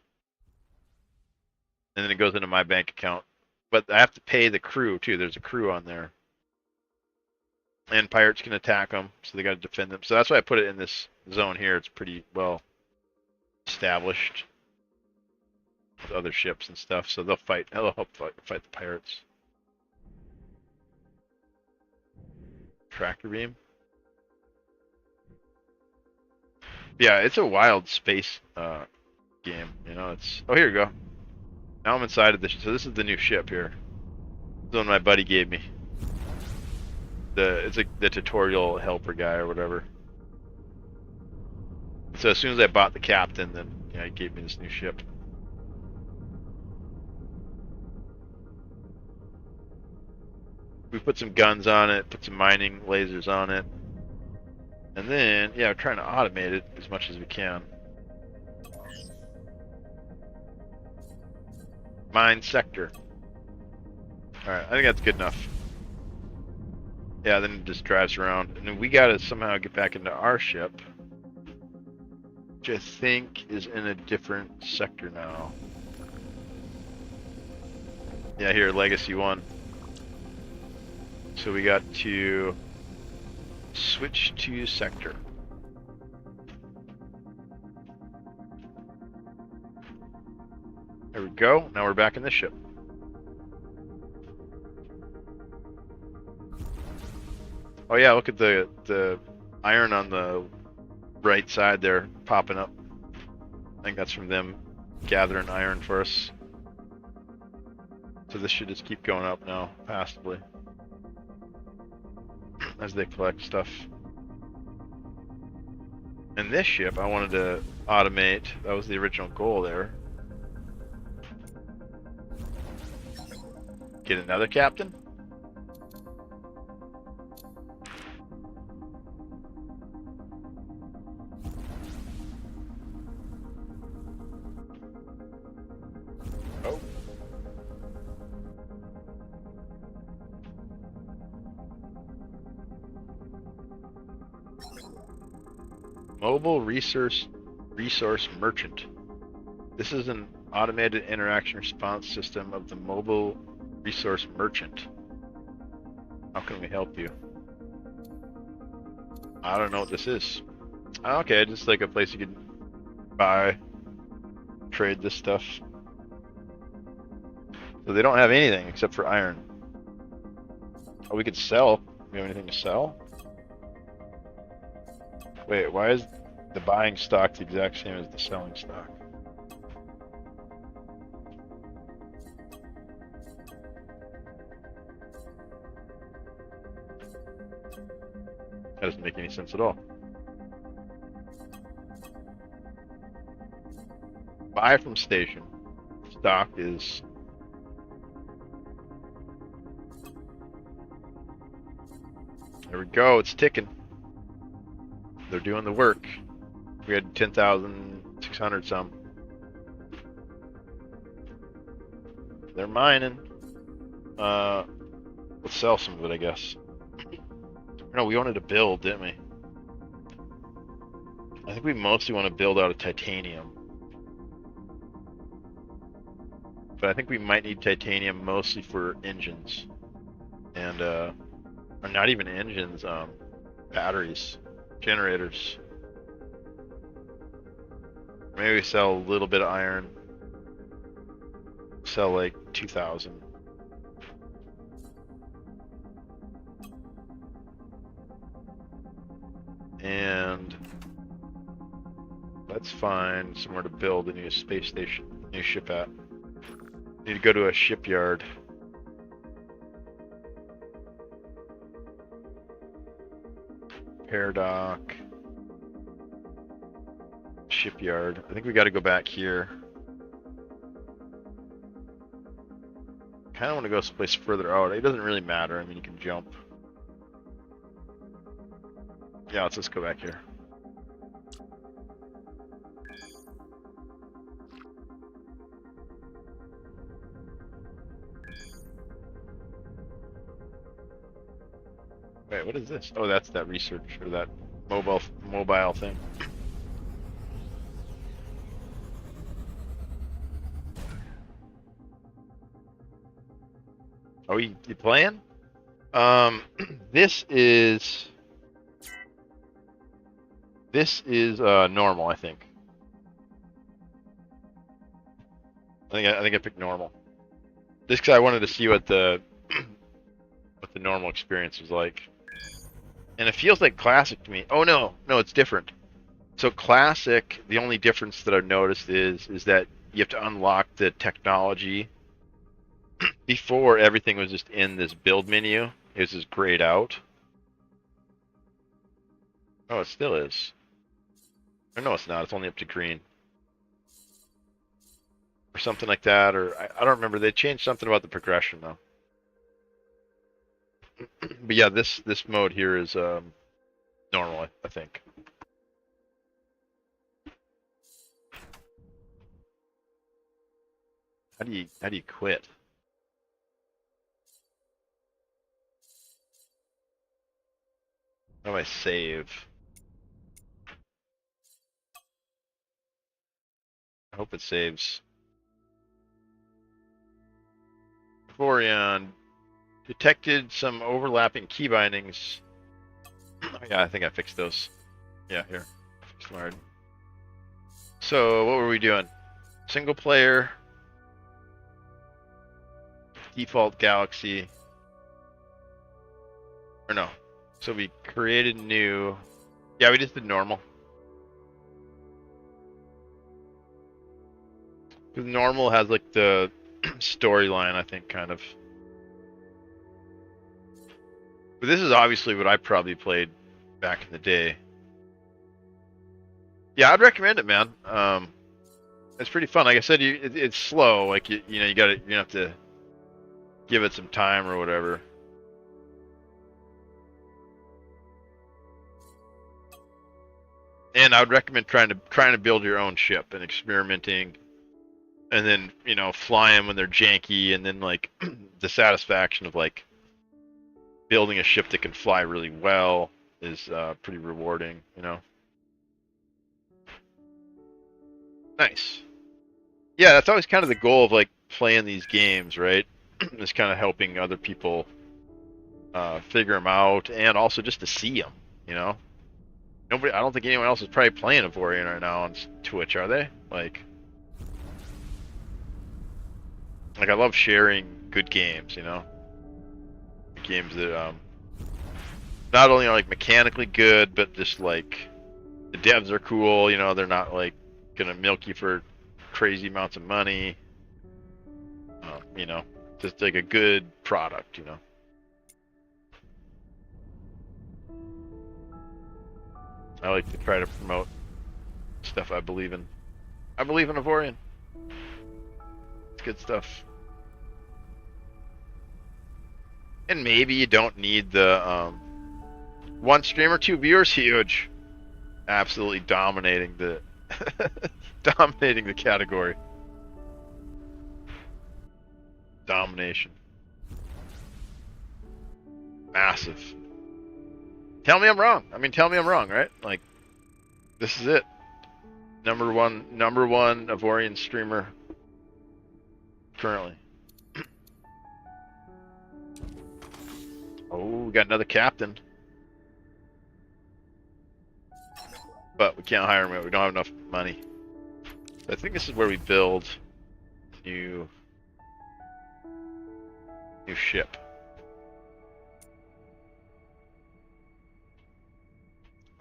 And then it goes into my bank account. But I have to pay the crew too. There's a crew on there. And pirates can attack them, so they got to defend them. So that's why I put it in this zone here. It's pretty well established with other ships and stuff. So they'll fight. They'll help fight the pirates. tractor beam. Yeah, it's a wild space game. You know, it's. Oh, here you go. Now I'm inside of this. So this is the new ship here. This is the one my buddy gave me. It's like the tutorial helper guy or whatever. So as soon as I bought the captain, then he gave me this new ship. We put some guns on it, put some mining lasers on it, and then we're trying to automate it as much as we can. Mine sector. All right, I think that's good enough. Yeah, then it just drives around, and then we gotta somehow get back into our ship, which I think is in a different sector now. Yeah, here, Legacy 1. So we got to switch to sector. There we go. Now we're back in the ship. Oh yeah, look at the iron on the right side there popping up. I think that's from them gathering iron for us. So this should just keep going up now, passively, as they collect stuff. And this ship I wanted to automate. That was the original goal there. Get another captain? Oh. Mobile resource merchant. This is an automated interaction response system of the mobile resource merchant. How can we help you? I don't know what this is. Okay, just like a place you can buy, trade this stuff. So they don't have anything except for iron. Oh, we could sell. Do we have anything to sell? Wait, why is the buying stock the exact same as the selling stock? That doesn't make any sense at all. Buy from station. Stock is... There we go, it's ticking. They're doing the work. We had 10,600 some. They're mining. Let's sell some of it, I guess. No, we wanted to build, didn't we? I think we mostly want to build out of titanium. But I think we might need titanium mostly for engines. And, or not even engines, batteries, generators. Maybe we sell a little bit of iron. Sell like 2,000. And let's find somewhere to build a new space station, new ship at. Need to go to a shipyard. Repair dock. Shipyard. I think we got to go back here. Kind of want to go someplace further out. It doesn't really matter. I mean, you can jump. Yeah, let's just go back here. Wait, what is this? Oh, that's that research or that mobile thing. Oh, you playing? This is normal, I think. I think I picked normal. Just because I wanted to see what the normal experience was like. And it feels like classic to me. Oh no, it's different. So classic, the only difference that I've noticed is that you have to unlock the technology. Before, everything was just in this build menu. It was just grayed out. Oh, it still is. Or no, it's not. It's only up to green. Or something like that. Or I don't remember. They changed something about the progression though. But yeah, this mode here is normal, I think. How do you quit? How do I save? I hope it saves. Vorion detected some overlapping key bindings. Oh, yeah, I think I fixed those. Yeah, here. Fixed them already. So what were we doing? Single player. Default galaxy. Or no. So we created new. Yeah, we just did normal. Because normal has like the storyline, I think, kind of. But this is obviously what I probably played back in the day. Yeah, I'd recommend it, man. It's pretty fun. Like I said, it's slow. Like you have to give it some time or whatever. And I would recommend trying to build your own ship and experimenting, and then fly them when they're janky, and then like the satisfaction of like building a ship that can fly really well is pretty rewarding. Nice. Yeah, that's always kind of the goal of like playing these games, right? Is kind of helping other people figure them out, and also just to see them. Nobody. I don't think anyone else is probably playing Avorion right now on Twitch, are they? Like I love sharing good games. Games that not only are like mechanically good, but just like the devs are cool. They're not like gonna milk you for crazy amounts of money. Just like a good product. I like to try to promote stuff I believe in. I believe in Avorion. It's good stuff. And maybe you don't need the one streamer, 2 viewers, huge. Absolutely dominating the dominating the category. Domination. Massive. Tell me I'm wrong. Tell me I'm wrong, right? Like, this is it. Number one Avorion streamer currently. Oh, we got another captain. But we can't hire him yet. We don't have enough money. So I think this is where we build new ship.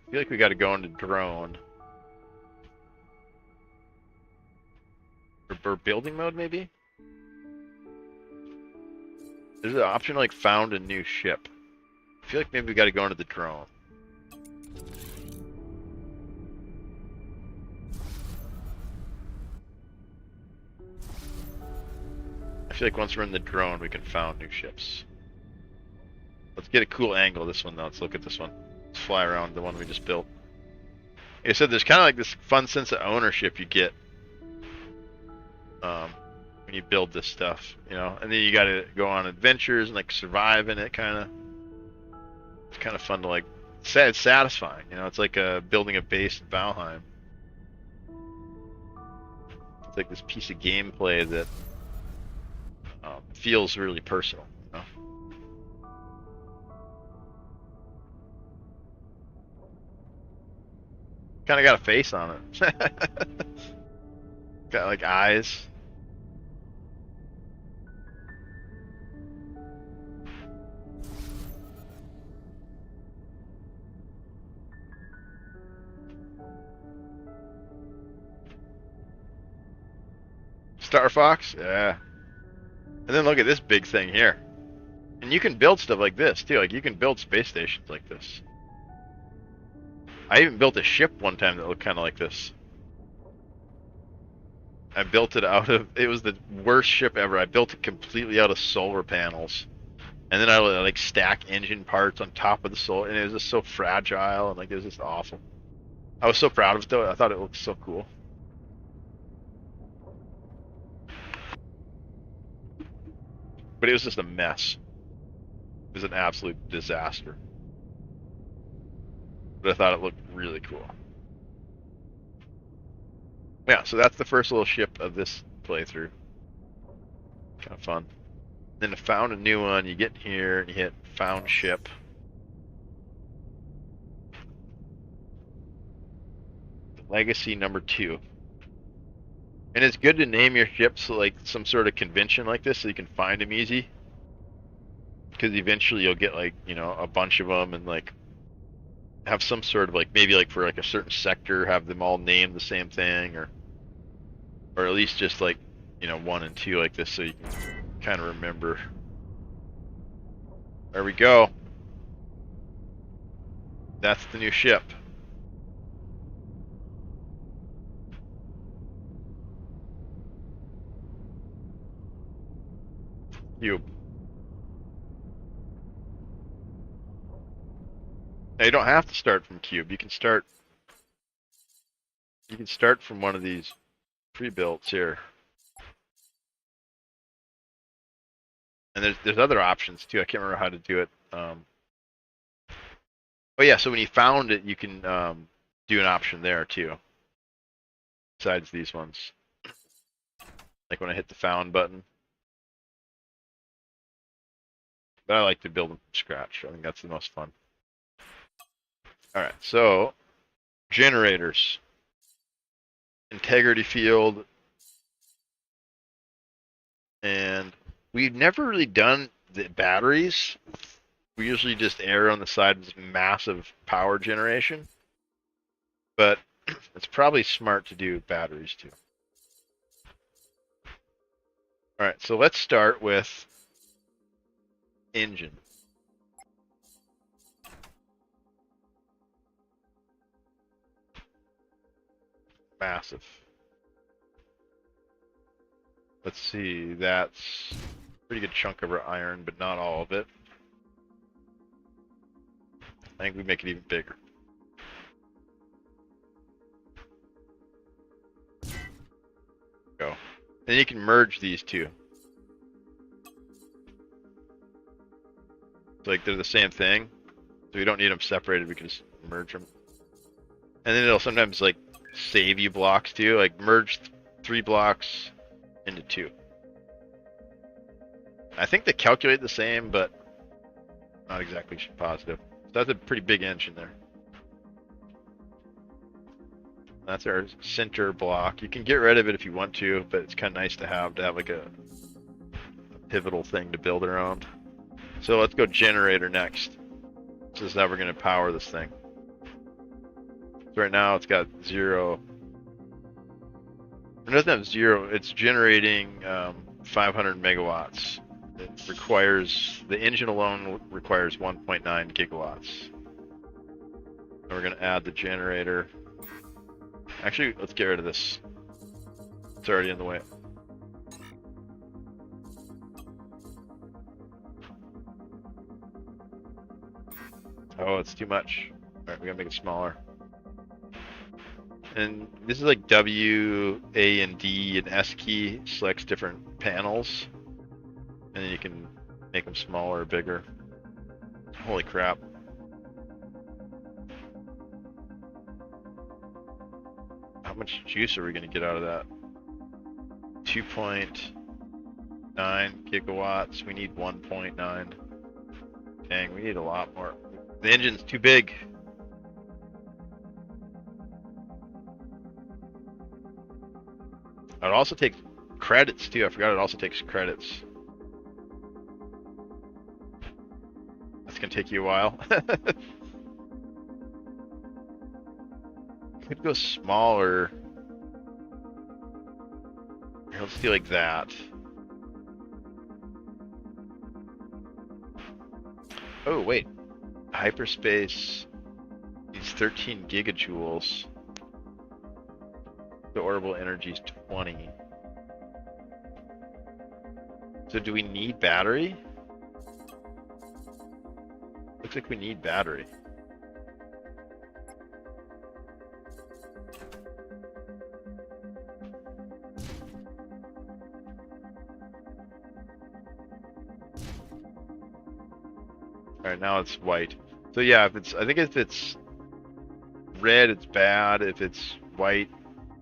I feel like we got to go into drone. Or building mode, maybe? There's an option like found a new ship. I feel like maybe we got to go into the drone. I feel like once we're in the drone, we can found new ships. Let's get a cool angle of this one, though. Let's look at this one. Let's fly around the one we just built. Like I said, there's kind of like this fun sense of ownership you get when you build this stuff, and then you got to go on adventures and like survive in it. It's kind of fun to like. It's satisfying, It's like building a base in Valheim. It's like this piece of gameplay that feels really personal. Kind of got a face on it. Got like eyes. Star Fox, yeah. And then look at this big thing here. And you can build stuff like this too. Like you can build space stations like this. I even built a ship one time that looked kind of like this. I built it out of, it was the worst ship ever. I built it completely out of solar panels. And then I would like stack engine parts on top of the solar, and it was just so fragile, and like it was just awful. I was so proud of it though. I thought it looked so cool. But it was just a mess. It was an absolute disaster. But I thought it looked really cool. Yeah, so that's the first little ship of this playthrough. Kind of fun. Then to found a new one, you get here and you hit found ship. Legacy number 2. And it's good to name your ships like some sort of convention like this so you can find them easy. Because eventually you'll get like, you know, a bunch of them and like have some sort of like, maybe like for like a certain sector, have them all named the same thing, or at least just like, you know, 1 and 2 like this so you can kind of remember. There we go. That's the new ship. Youve. Now you don't have to start from cube. You can start from one of these pre-builts here. And there's other options too. I can't remember how to do it. Oh yeah, so when you found it, you can do an option there too. Besides these ones. Like when I hit the found button. But I like to build them from scratch. I think that's the most fun. Alright, so generators. Integrity field. And we've never really done the batteries. We usually just err on the side of this massive power generation. But it's probably smart to do batteries too. Alright, so let's start with engine. Massive. Let's see, that's a pretty good chunk of our iron, but not all of it. I think we make it even bigger. Go. And you can merge these two. So like they're the same thing. So we don't need them separated, we can just merge them. And then it'll sometimes like save you blocks too, like merge 3 blocks into 2. I think they calculate the same, but not exactly positive. So that's a pretty big engine there. That's our center block. You can get rid of it if you want to, but it's kind of nice to have like a pivotal thing to build around. So let's go generator next. This is how we're going to power this thing. So right now it's got 0. It doesn't have 0. It's generating 500 megawatts. It requires, the engine alone requires 1.9 gigawatts. And we're going to add the generator. Actually, let's get rid of this. It's already in the way. Oh, it's too much. Alright, we gotta make it smaller. And this is like W, A, and D, and S key selects different panels. And then you can make them smaller or bigger. Holy crap. How much juice are we going to get out of that? 2.9 gigawatts. We need 1.9. Dang, we need a lot more. The engine's too big. It also takes credits too. I forgot it also takes credits. That's going to take you a while. Could go smaller. Let's do like that. Oh, wait. Hyperspace needs 13 gigajoules. The orbital energy is 20. So do we need battery? Looks like we need battery. Alright, now it's white. So yeah, I think if it's red, it's bad. If it's white,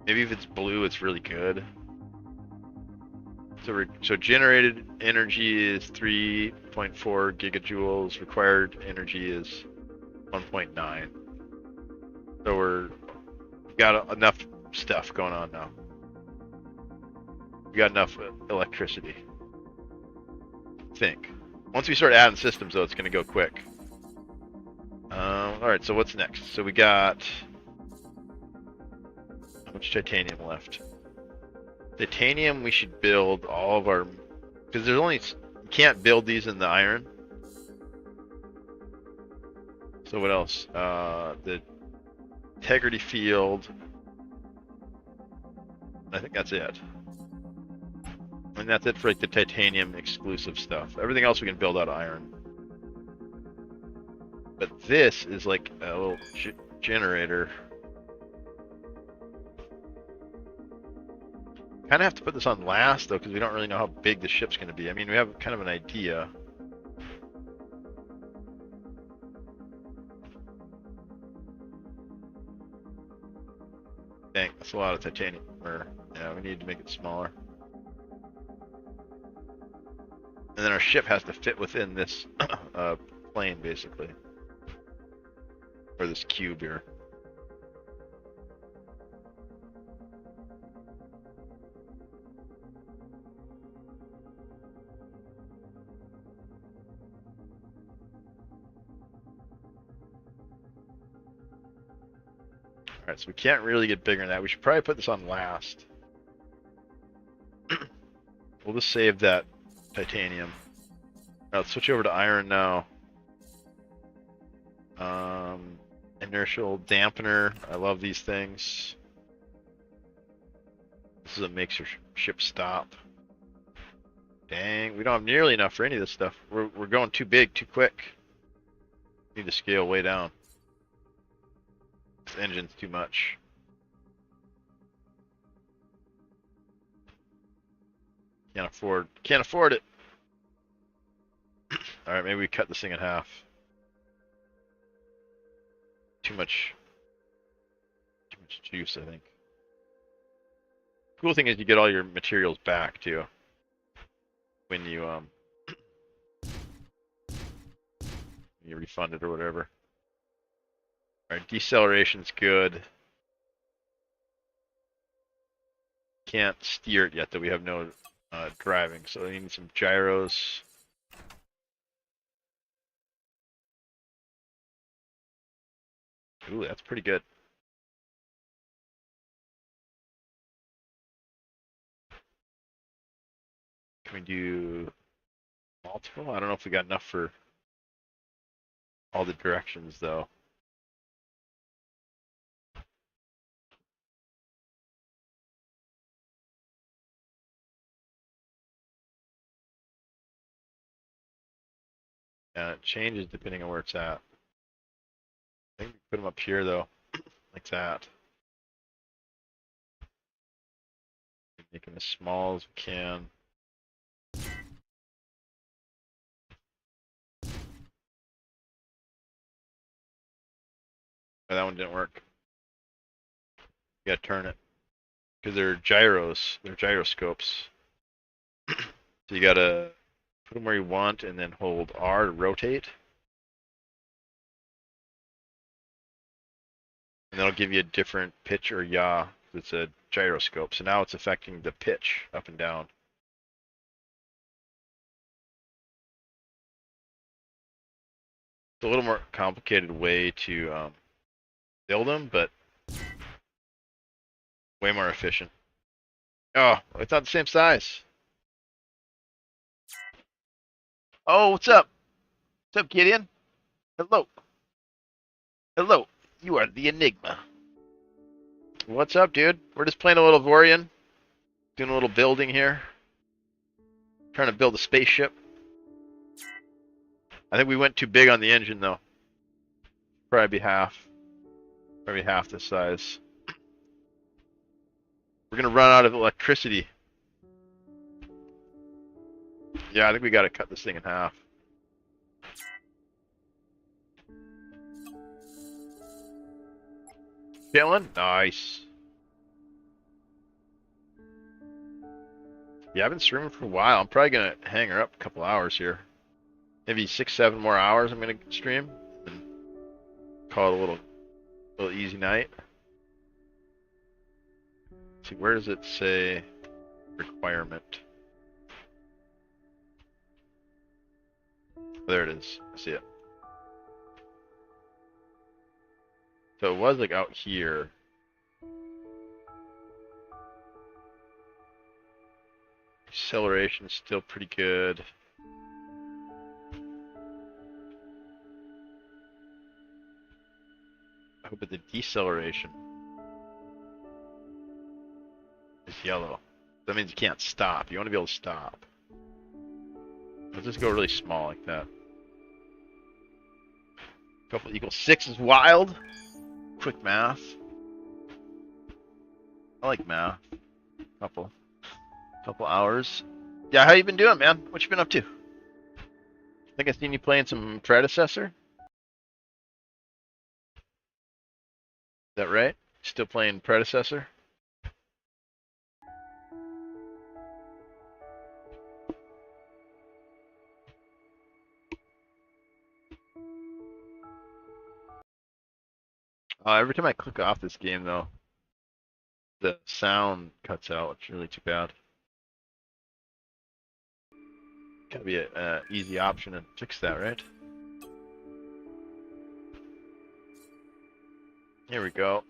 maybe if it's blue, it's really good. So generated energy is 3.4 gigajoules. Required energy is 1.9. So we've got enough stuff going on now. We got enough electricity. I think. Once we start adding systems, though, it's going to go quick. All right. So what's next? So we got how much titanium left? Titanium, we should build all of our, because there's only, you can't build these in the iron. So what else? The integrity field. I think that's it. And that's it for like the titanium exclusive stuff. Everything else we can build out of iron. But this is like a little generator. Kind of have to put this on last though, because we don't really know how big the ship's going to be. I mean, we have kind of an idea. Dang, that's a lot of titanium. Yeah, we need to make it smaller. And then our ship has to fit within this plane, basically. Or this cube here. Alright, so we can't really get bigger than that. We should probably put this on last. We'll just save that titanium. Alright, let's switch over to iron now. Inertial dampener. I love these things. This is what makes your ship stop. Dang, we don't have nearly enough for any of this stuff. We're going too big, too quick. Need to scale way down. This engine's too much. Can't afford it. Alright, maybe we cut this thing in half. Too much juice, I think. Cool thing is you get all your materials back too. When you you refund it or whatever. Alright, deceleration's good. Can't steer it yet though, we have no driving, so we need some gyros. Ooh, that's pretty good. Can we do multiple? I don't know if we got enough for all the directions though. Yeah, it changes depending on where it's at. I think we put them up here though, like that. Make them as small as we can. Oh, that one didn't work. You gotta turn it. Because they're gyros, they're gyroscopes. So you gotta put them where you want and then hold R to rotate. And that'll give you a different pitch or yaw. It's a gyroscope. So now it's affecting the pitch up and down. It's a little more complicated way to build them, but way more efficient. Oh, it's not the same size. Oh, what's up? What's up, Gideon? Hello. Hello. You are the Enigma. What's up, dude? We're just playing a little Vorian. Doing a little building here. Trying to build a spaceship. I think we went too big on the engine, though. Probably half. Probably half the size. We're gonna run out of electricity. Yeah, I think we gotta cut this thing in half. Chilling? Nice. Yeah, I've been streaming for a while. I'm probably gonna hang her up a couple hours here. Maybe 6, 7 more hours I'm gonna stream. And call it a little easy night. Let's see, where does it say requirement? There it is. I see it. So it was like out here. Acceleration is still pretty good. I hope the deceleration is yellow. That means you can't stop. You want to be able to stop. Let's just go really small like that. Couple equals 6 is wild. Quick math. I like math. Couple hours. Yeah, how you been doing, man? What you been up to? Think I seen you playing some Predecessor. Is that right? Still playing Predecessor? Every time I click off this game, though, the sound cuts out. It's really too bad. Gotta be an easy option to fix that, right? Here we go.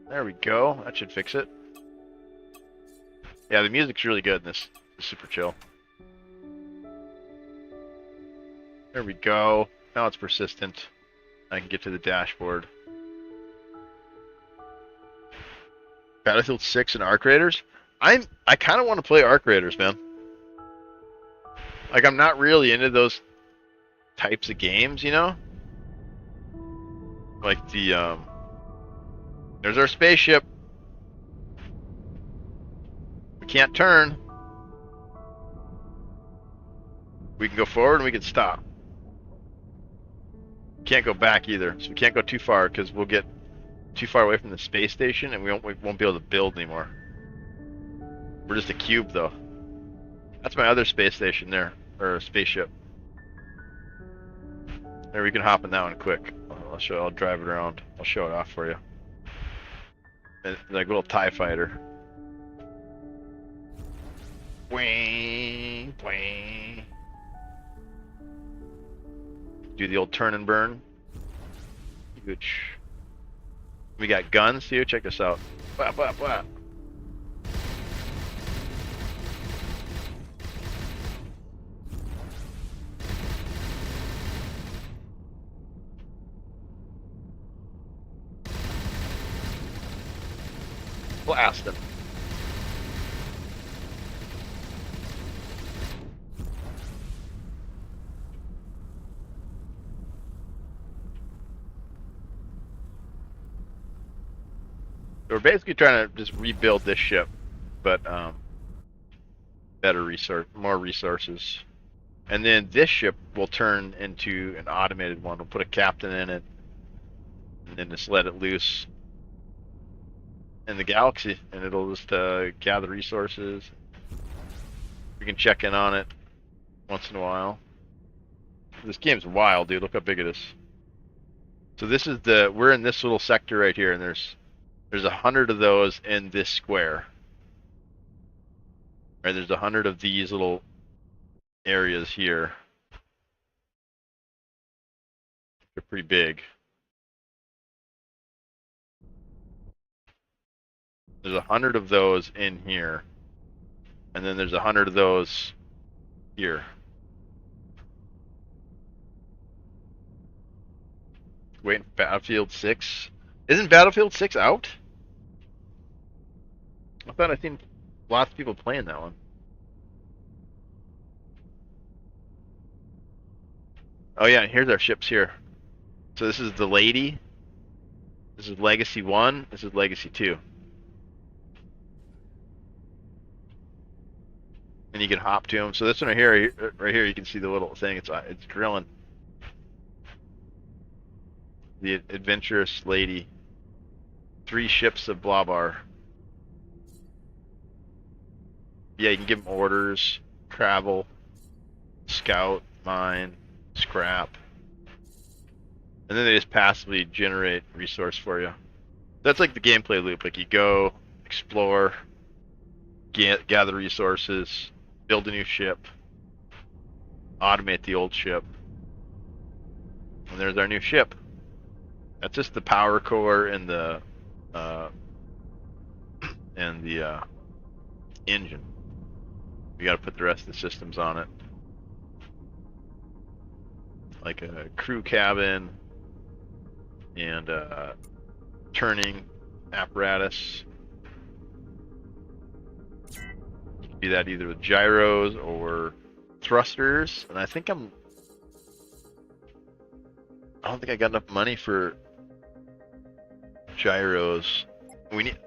There we go. That should fix it. Yeah, the music's really good in this. It's super chill. There we go. Now it's persistent. I can get to the dashboard. Battlefield 6 and Arc Raiders? I kind of want to play Arc Raiders, man. Like, I'm not really into those types of games, you know? Like the, there's our spaceship. We can't turn. We can go forward and we can stop. Can't go back either, so we can't go too far because we'll get too far away from the space station and we won't be able to build anymore. We're just a cube, though. That's my other space station there, or spaceship. There, we can hop in that one quick. I'll drive it around. I'll show it off for you. It's like a little TIE fighter. Wing, wing. Do the old turn and burn. Huge. We got guns too. Check this out. Blah, blah, blah. Blast them. We're basically trying to just rebuild this ship, but better resource, more resources. And then this ship will turn into an automated one. We'll put a captain in it, and then just let it loose in the galaxy, and it'll just gather resources. We can check in on it once in a while. This game's wild, dude. Look how big it is. So this is we're in this little sector right here, and there's 100 of those in this square. Right, there's 100 of these little areas here. They're pretty big. There's 100 of those in here. And then there's 100 of those here. Waiting for Battlefield 6. Isn't Battlefield 6 out? I thought I seen lots of people playing that one. Oh yeah, here's our ships here. So this is the Lady. This is Legacy 1. This is Legacy 2. And you can hop to them. So this one right here, you can see the little thing. It's drilling. The Adventurous Lady. 3 ships of Blabar. Yeah, you can give them orders, travel, scout, mine, scrap. And then they just passively generate resource for you. That's like the gameplay loop. Like you go, explore, gather resources, build a new ship, automate the old ship. And there's our new ship. That's just the power core and the engine. We got to put the rest of the systems on it, like a crew cabin and turning apparatus. You can do that either with gyros or thrusters, and I don't think I got enough money for gyros.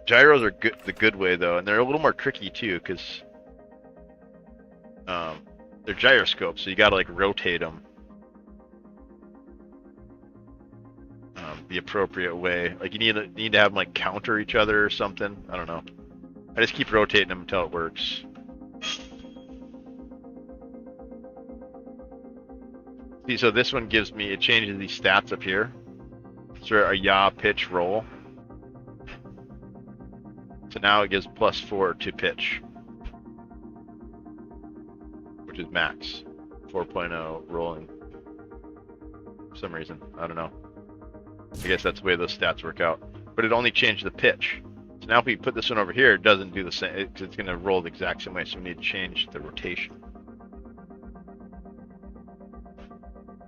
Gyros are good, the good way though, and they're a little more tricky too, because they're gyroscopes, so you gotta like rotate them the appropriate way. Like you need to have them like counter each other or something. I don't know. I just keep rotating them until it works. See, so this one gives me, it changes these stats up here. So a yaw, pitch, roll. So now it gives +4 to pitch, which is max. 4.0 rolling. For some reason, I don't know. I guess that's the way those stats work out. But it only changed the pitch. So now if we put this one over here, it doesn't do the same. It's going to roll the exact same way, so we need to change the rotation.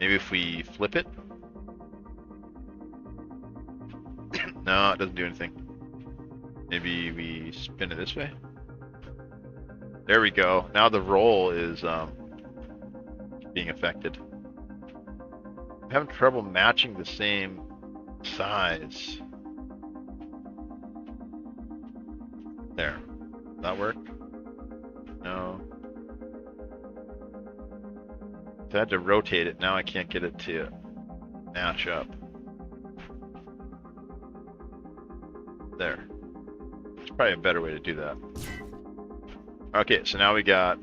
Maybe if we flip it? No, it doesn't do anything. Maybe we spin it this way? There we go. Now the roll is being affected. I'm having trouble matching the same size. There. Does that work? No. So I had to rotate it. Now I can't get it to match up. There. It's probably a better way to do that. Okay, so now we got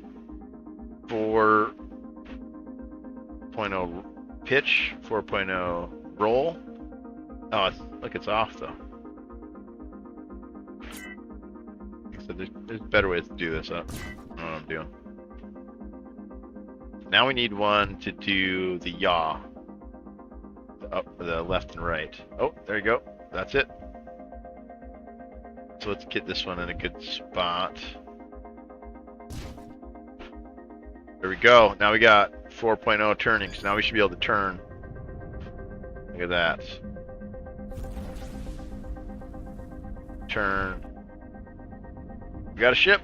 4.0 pitch, 4.0 roll. Oh, look, it's off though. So there's better ways to do this. I don't know what I'm doing. Now we need one to do the yaw. The left and right. Oh, there you go. That's it. So let's get this one in a good spot. There we go. Now we got 4.0 turning, so now we should be able to turn. Look at that. Turn. We got a ship.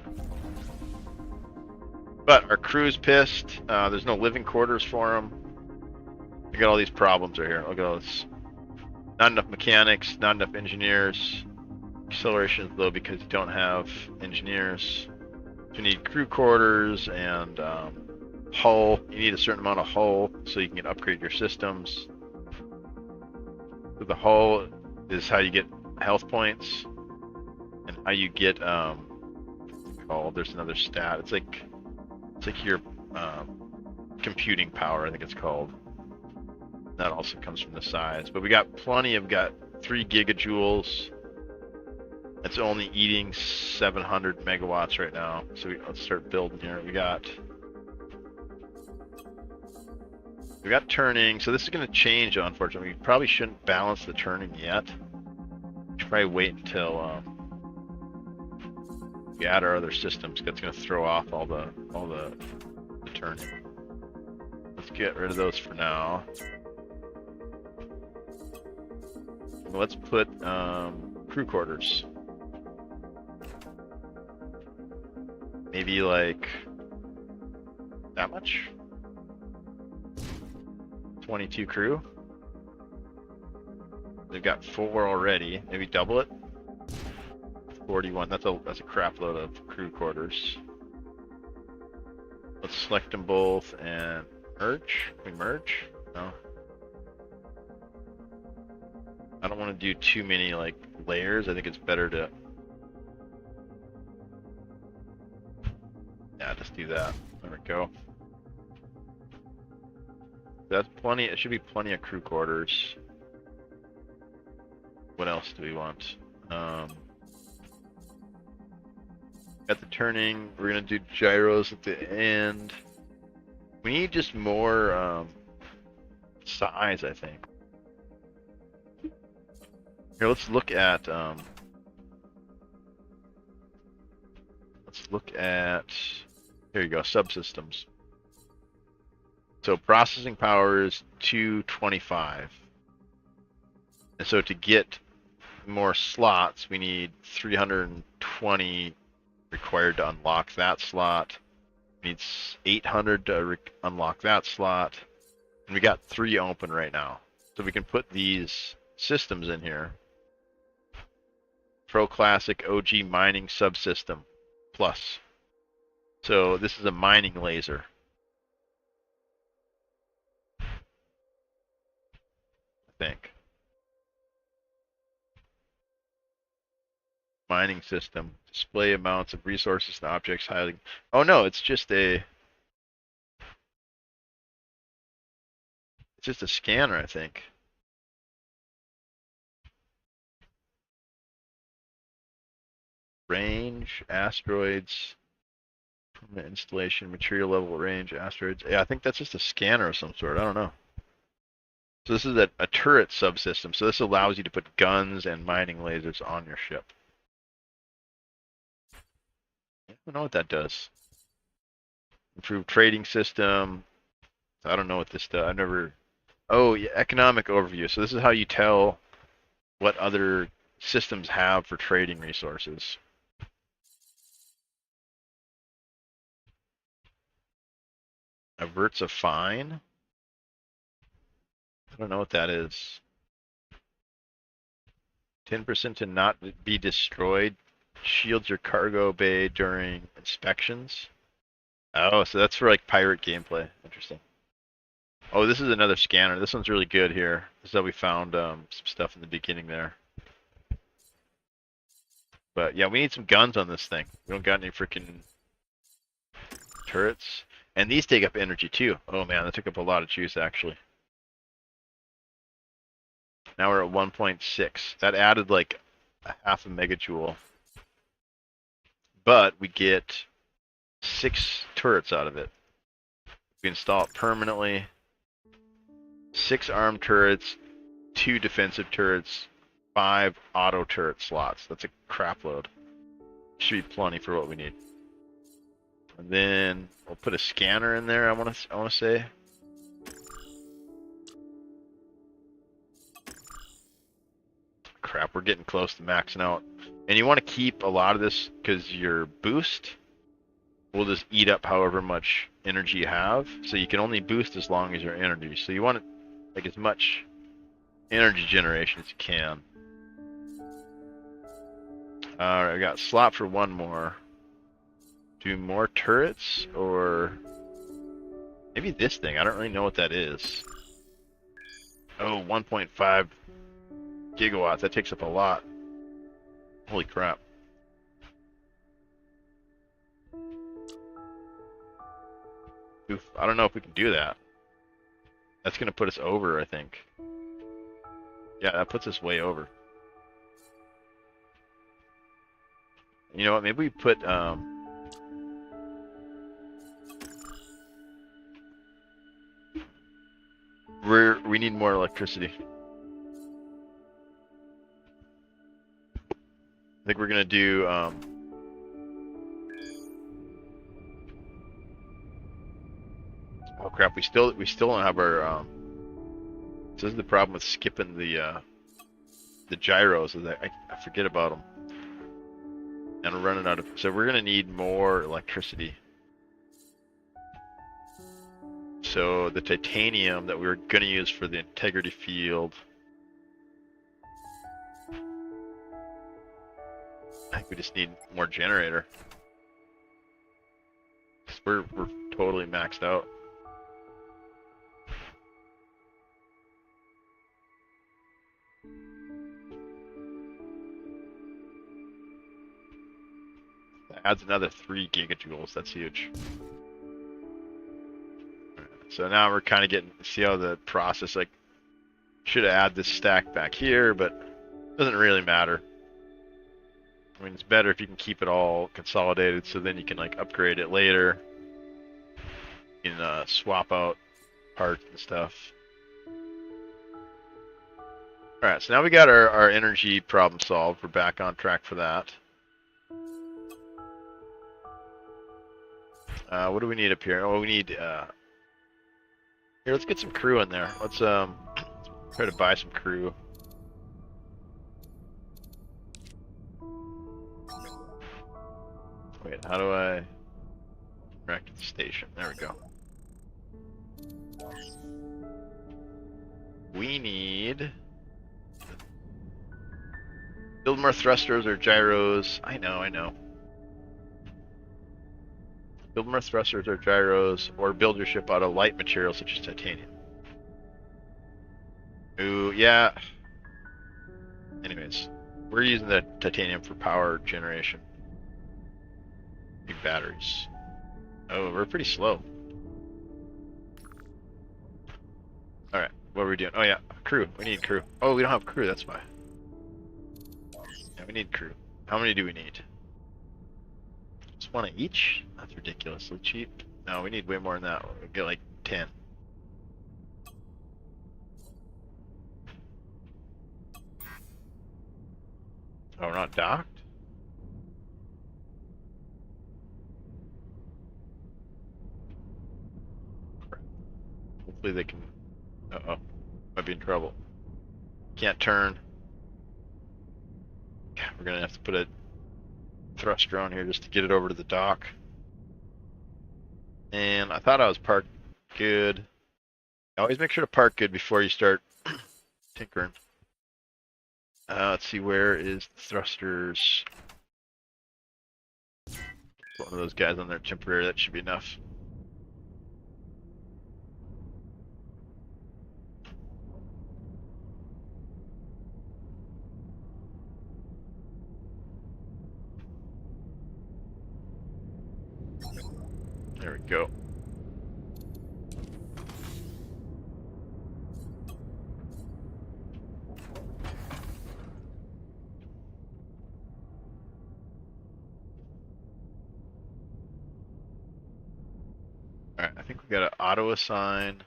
But our crew's pissed. There's no living quarters for them. We got all these problems right here. Look at all this. Not enough mechanics, not enough engineers. Acceleration is low because you don't have engineers. So you need crew quarters and hull. You need a certain amount of hull so you can upgrade your systems. So the hull is how you get health points and how you get there's another stat. It's like your computing power, I think it's called. That also comes from the size. But we got 3 gigajoules. It's only eating 700 megawatts right now. So let's start building here. We got turning. So this is going to change, unfortunately. We probably shouldn't balance the turning yet. We should probably wait until we add our other systems, that's going to throw off all the turning. Let's get rid of those for now. Let's put crew quarters. Maybe like that much? 22 crew. They've got 4 already. Maybe double it. 41. That's a crap load of crew quarters. Let's select them both and merge. Can we merge? No. I don't want to do too many like layers. I think it's better to just do that. There we go. That's plenty. It should be plenty of crew quarters. What else do we want? Got the turning. We're gonna do gyros at the end. We need just more size, I think. Here, let's look at here you go, subsystems. So processing power is 225. And so to get more slots, we need 320 required to unlock that slot. We need 800 to unlock that slot. And we got 3 open right now. So we can put these systems in here. Pro Classic OG Mining Subsystem Plus. So this is a mining laser. I think. Mining system. Display amounts of resources and objects highly. Oh no, it's just a scanner, I think. Range, asteroids, permanent installation, material level range, asteroids. Yeah, I think that's just a scanner of some sort. I don't know. So this is a turret subsystem. So this allows you to put guns and mining lasers on your ship. I don't know what that does. Improved trading system. I don't know what this does. I've never. Oh, yeah, economic overview. So this is how you tell what other systems have for trading resources. Averts a fine. I don't know what that is. 10% to not be destroyed. Shields your cargo bay during inspections. Oh, so that's for like pirate gameplay. Interesting. Oh, this is another scanner. This one's really good here. This is how we found some stuff in the beginning there. But yeah, we need some guns on this thing. We don't got any freaking turrets. And these take up energy too. Oh man, that took up a lot of juice actually. Now we're at 1.6. That added like a half a megajoule. But we get 6 turrets out of it. We install it permanently. 6 armed turrets, 2 defensive turrets, 5 auto turret slots. That's a crap load. Should be plenty for what we need. And then we'll put a scanner in there. I want to say. Crap, we're getting close to maxing out. And you want to keep a lot of this because your boost will just eat up however much energy you have. So you can only boost as long as your energy. So you want to like as much energy generation as you can. Alright, I got slot for 1 more. Do more turrets or maybe this thing. I don't really know what that is. Oh, 1.5 gigawatts. That takes up a lot. Holy crap. Oof, I don't know if we can do that. That's going to put us over, I think. Yeah, that puts us way over. You know what? Maybe we put we need more electricity. I think we're gonna do Oh crap, we still don't have our this is the problem with skipping the gyros, is that I forget about them. And we're running out of, so we're gonna need more electricity. So the titanium that we were gonna use for the integrity field, I think we just need more generator. 'Cause we're totally maxed out. That adds another 3 gigajoules. That's huge. So now we're kind of getting, see how the process, like, should have added this stack back here, but it doesn't really matter. I mean, it's better if you can keep it all consolidated, so then you can like upgrade it later. You can swap out parts and stuff. Alright, so now we got our energy problem solved. We're back on track for that. What do we need up here? Oh, we need, here, let's get some crew in there. Let's try to buy some crew. Wait, how do I direct to the station? There we go. We need build more thrusters or gyros. I know. Build more thrusters or gyros, or build your ship out of light materials such as titanium. Ooh, yeah. Anyways, we're using the titanium for power generation. Big batteries. Oh, we're pretty slow. Alright, what are we doing? Oh yeah, crew. We need crew. Oh, we don't have crew, that's why. Yeah, we need crew. How many do we need? Just one of each? That's ridiculously cheap. No, we need way more than that. We'll get like 10. Oh, we're not docked? Hopefully they can... Uh-oh. Might be in trouble. Can't turn. We're gonna have to put a thruster on here just to get it over to the dock. And I thought I was parked good. Always make sure to park good before you start tinkering. Let's see, where is the thrusters? One of those guys on there temporary, that should be enough. There we go. Alright, I think we got to auto assign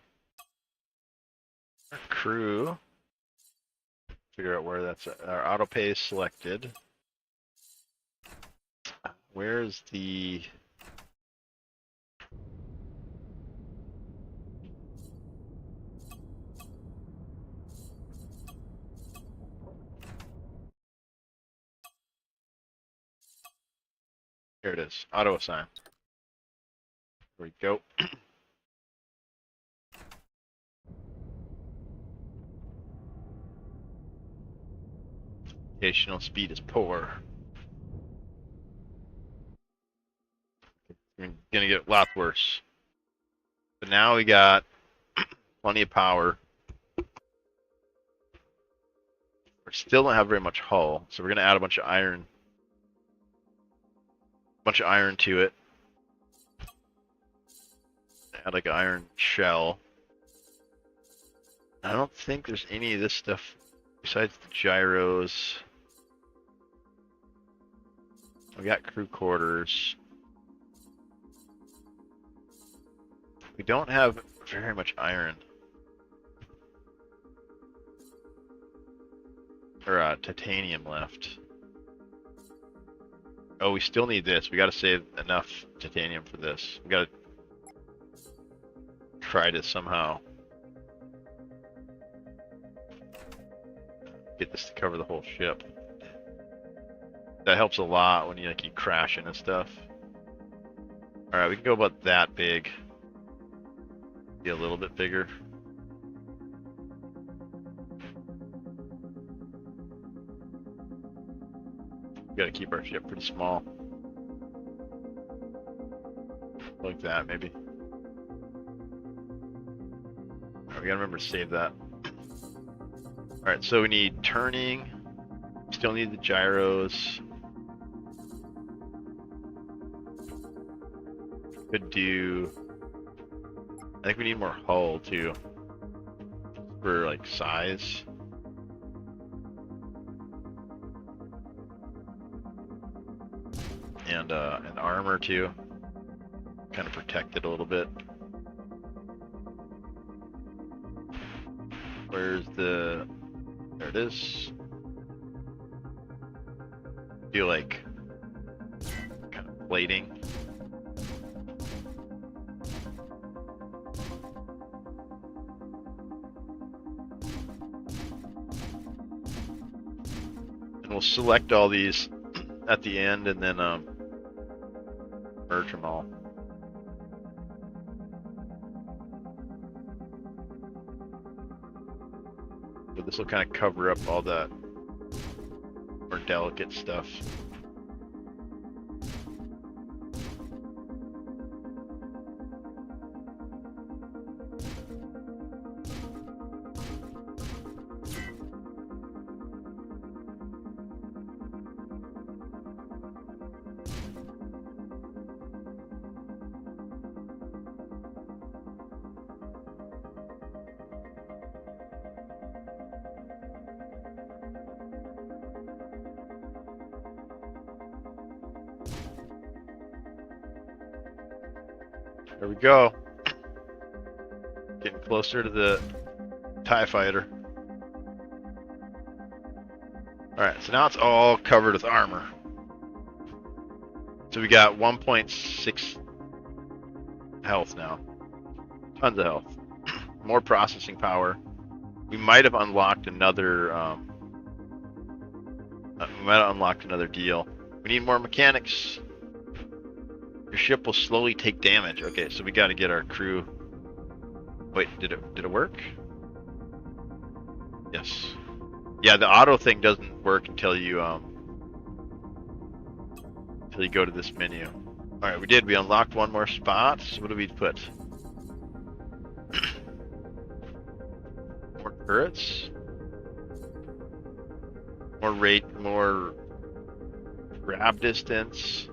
our crew. Figure out where that's at. Our auto pay is selected. Where's the... Here it is, auto assign. There we go. Rotational speed is poor. It's gonna get a lot worse. But now we got plenty of power. We still don't have very much hull, so we're gonna add a bunch of iron. To it. Add like an iron shell. I don't think there's any of this stuff besides the gyros. We got crew quarters. We don't have very much iron. Or titanium left. Oh, we still need this. We gotta save enough titanium for this. We gotta try to somehow get this to cover the whole ship. That helps a lot when you keep crashing and stuff. All right, we can go about that big. Be a little bit bigger. We gotta keep our ship pretty small. Like that, maybe. Alright, we gotta remember to save that. Alright, so we need turning. Still need the gyros. Could do... I think we need more hull, too. For, like, size. And armor, too. Kind of protect it a little bit. Where's the... There it is. Do, like, kind of plating. And we'll select all these at the end and then merge them all. But this will kind of cover up all that more delicate stuff. There we go. Getting closer to the TIE fighter. Alright, so now it's all covered with armor. So we got 1.6 health now. Tons of health. More processing power. We might have unlocked another deal. We need more mechanics. Your ship will slowly take damage. Okay, so we got to get our crew. Wait, did it work? Yes. Yeah, the auto thing doesn't work until you go to this menu. All right, we did. We unlocked one more spot. So what do we put? More turrets. More grab distance.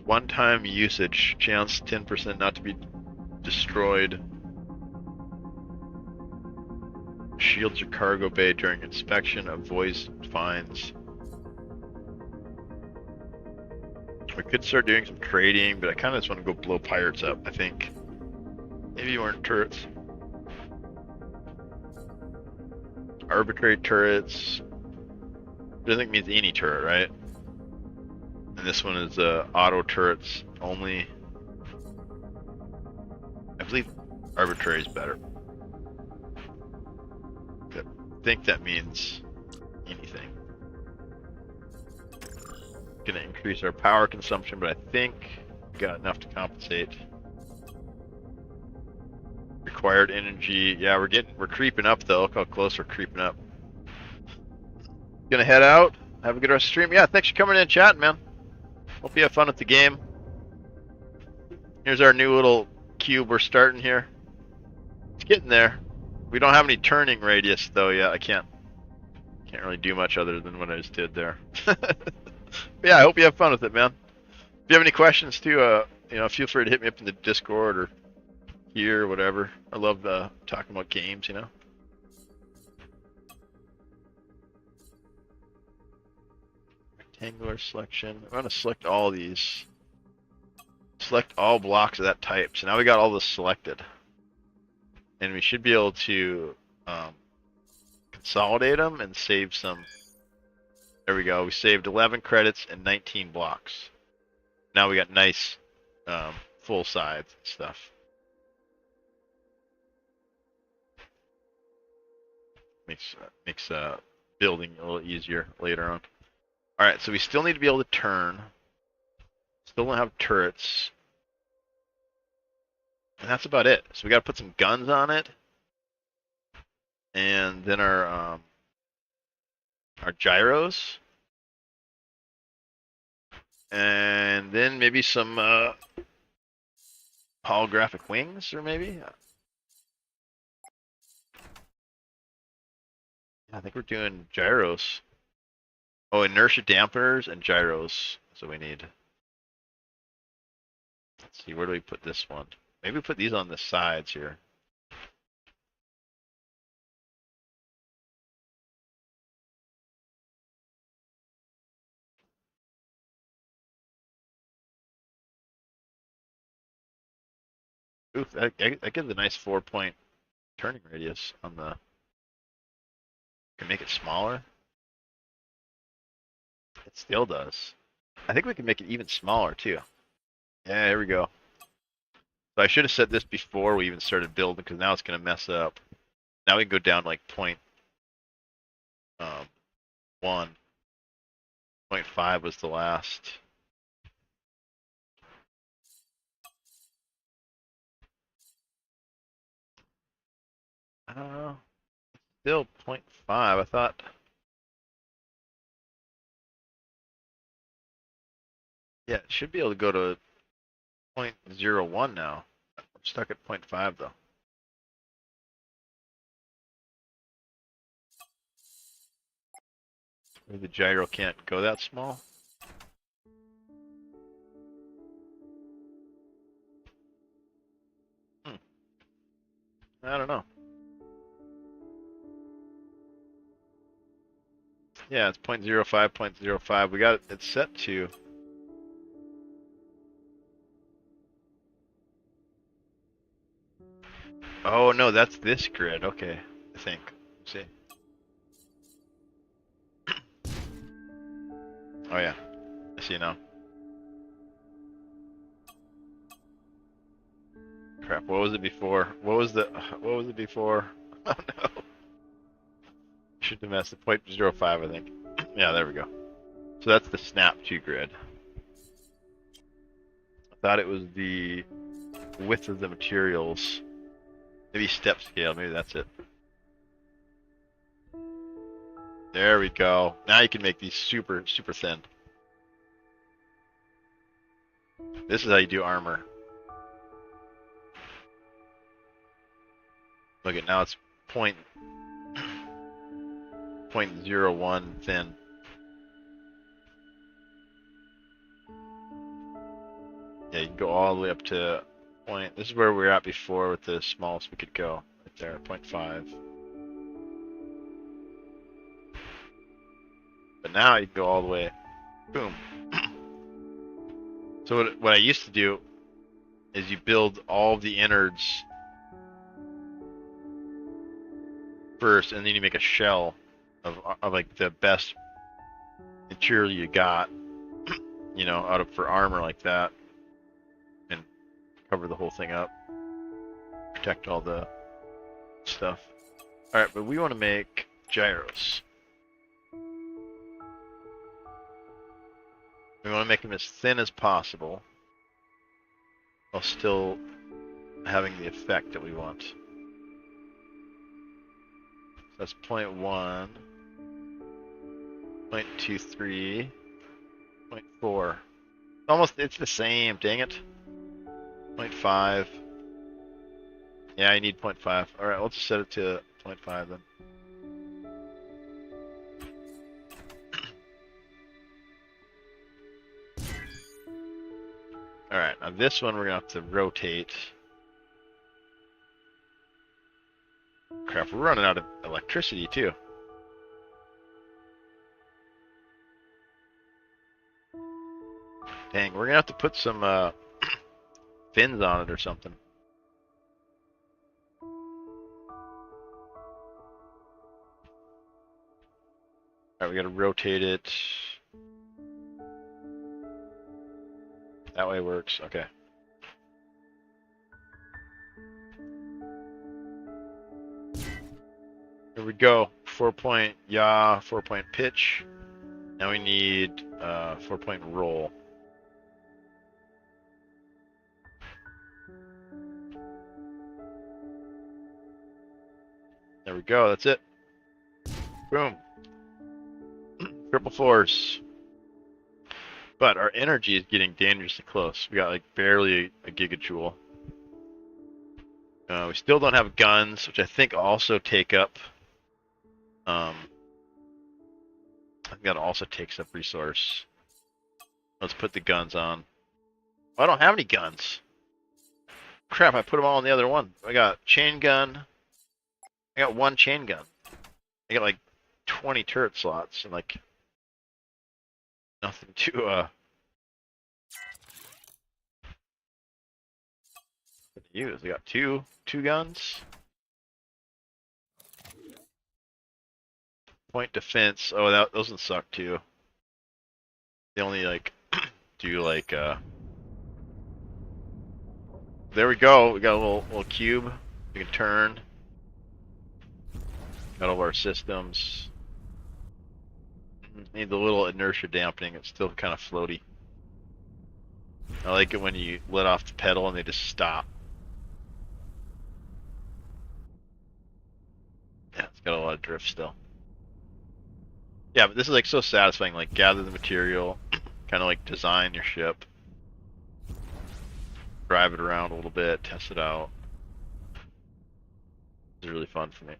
One-time usage, chance 10% not to be destroyed. Shields your cargo bay during inspection, avoids fines. We could start doing some trading, but I kind of just want to go blow pirates up, I think. Maybe more turrets. Arbitrary turrets. I think means any turret, right? And this one is auto turrets only. I believe arbitrary is better. I think that means anything. Gonna increase our power consumption, but I think we got enough to compensate. Required energy. Yeah, we're creeping up though. Look how close we're creeping up. Gonna head out. Have a good rest of the stream. Yeah, thanks for coming in and chatting, man. Hope you have fun with the game. Here's our new little cube we're starting here. It's getting there. We don't have any turning radius though yet. I can't really do much other than what I just did there. Yeah, I hope you have fun with it, man. If you have any questions too, feel free to hit me up in the Discord or here or whatever. I love talking about games, you know. Rectangular selection. I'm gonna select all these. Select all blocks of that type. So now we got all this selected. And we should be able to consolidate them and save some. There we go. We saved 11 credits and 19 blocks. Now we got nice full sides and stuff. Makes building a little easier later on. All right, so we still need to be able to turn. Still don't have turrets, and that's about it. So we got to put some guns on it, and then our gyros, and then maybe some holographic wings, or maybe. I think we're doing gyros. Oh, inertia dampeners and gyros. So we need. Let's see, where do we put this one? Maybe put these on the sides here. Oof, that gives a nice 4-point turning radius on the. Can make it smaller. It still does. I think we can make it even smaller too. Yeah, here we go. So I should have said this before we even started building, because now it's going to mess up. Now we can go down like point 1. 0.5 was the last. Still 0.5. I thought. Yeah, it should be able to go to 0.01 now. We're stuck at 0.5 though. Maybe the gyro can't go that small. I don't know. Yeah, it's 0.05, 0.05. We got it set to. Oh no, that's this grid. Okay, I think. Let's see. Oh yeah, I see now. Crap. What was it before? What was it before? Oh no. Should have messed it. 0.05, I think. Yeah, there we go. So that's the snap 2 grid. I thought it was the width of the materials. Maybe step scale. Maybe that's it. There we go. Now you can make these super, super thin. This is how you do armor. Look at now it's 0.01 thin. Yeah, you can go all the way up to point. This is where we were at before with the smallest we could go. Right there, 0.5. But now you can go all the way. Boom. So what I used to do is you build all the innards first, and then you make a shell of like the best material you got, you know, for armor like that, and cover the whole thing up, protect all the stuff. All right, but we want to make gyros. We want to make them as thin as possible, while still having the effect that we want. So that's 0.1, 0.23, 0.4. Almost, it's the same, dang it. 0.5. Yeah, I need 0.5. Alright, let's set it to 0.5 then. Alright, now this one we're gonna have to rotate. Crap, we're running out of electricity too. Dang, we're gonna have to put some fins on it or something. Alright, we gotta rotate it. That way works. Okay. Here we go. 4-point yaw, 4-point pitch. Now we need 4-point roll. There we go. That's it. Boom. Triple force. But our energy is getting dangerously close. We got like barely a gigajoule. We still don't have guns, which I think also take up. I think that also takes up resource. Let's put the guns on. Oh, I don't have any guns. Crap! I put them all on the other one. I got chain gun. I got 1 chain gun. I got like 20 turret slots and like nothing to use. I got two guns. Point defense. Oh, those ones suck too. They only like do like There we go. We got a little cube. We can turn. Got all of our systems. Need the little inertia dampening. It's still kind of floaty. I like it when you let off the pedal and they just stop. Yeah, it's got a lot of drift still. Yeah, but this is like so satisfying. Like gather the material, kind of like design your ship, drive it around a little bit, test it out. It's really fun for me.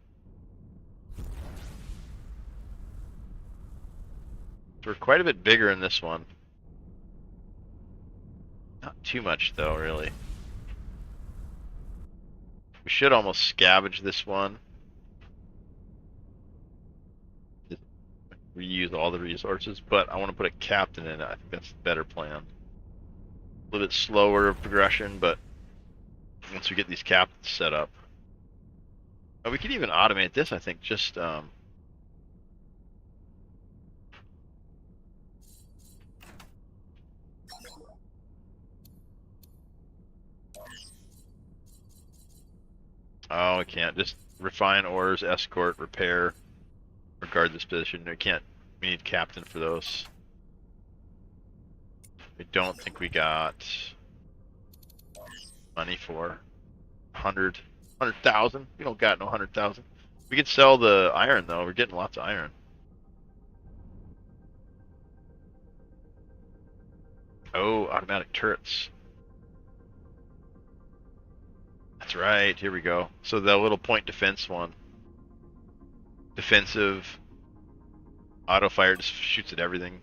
We're quite a bit bigger in this one. Not too much though, really. We should almost scavenge this one. Reuse all the resources, but I want to put a captain in it. I think that's the better plan. A little bit slower progression, but once we get these captains set up. Oh, we could even automate this, I think, just oh, we can't. Just refine ores, escort, repair, or guard this position. We can't. We need captain for those. I don't think we got money for 100,000. We don't got no 100,000. We could sell the iron though. We're getting lots of iron. Oh, automatic turrets. That's right. Here we go. So the little point defense one. Defensive. Auto fire just shoots at everything.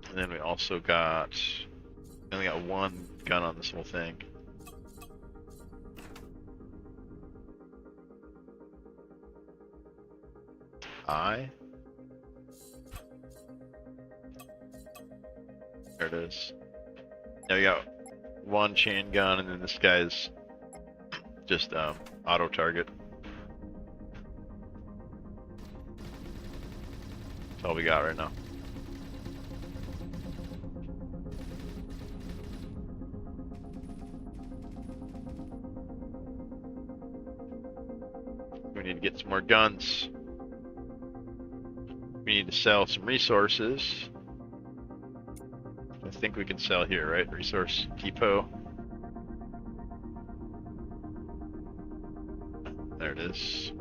And then we also got. We only got 1 gun on this whole thing. There it is. Now we got 1 chain gun, and then this guy's just auto target. That's all we got right now. We need to get some more guns. We need to sell some resources. I think we can sell here, right? Resource depot. There it is.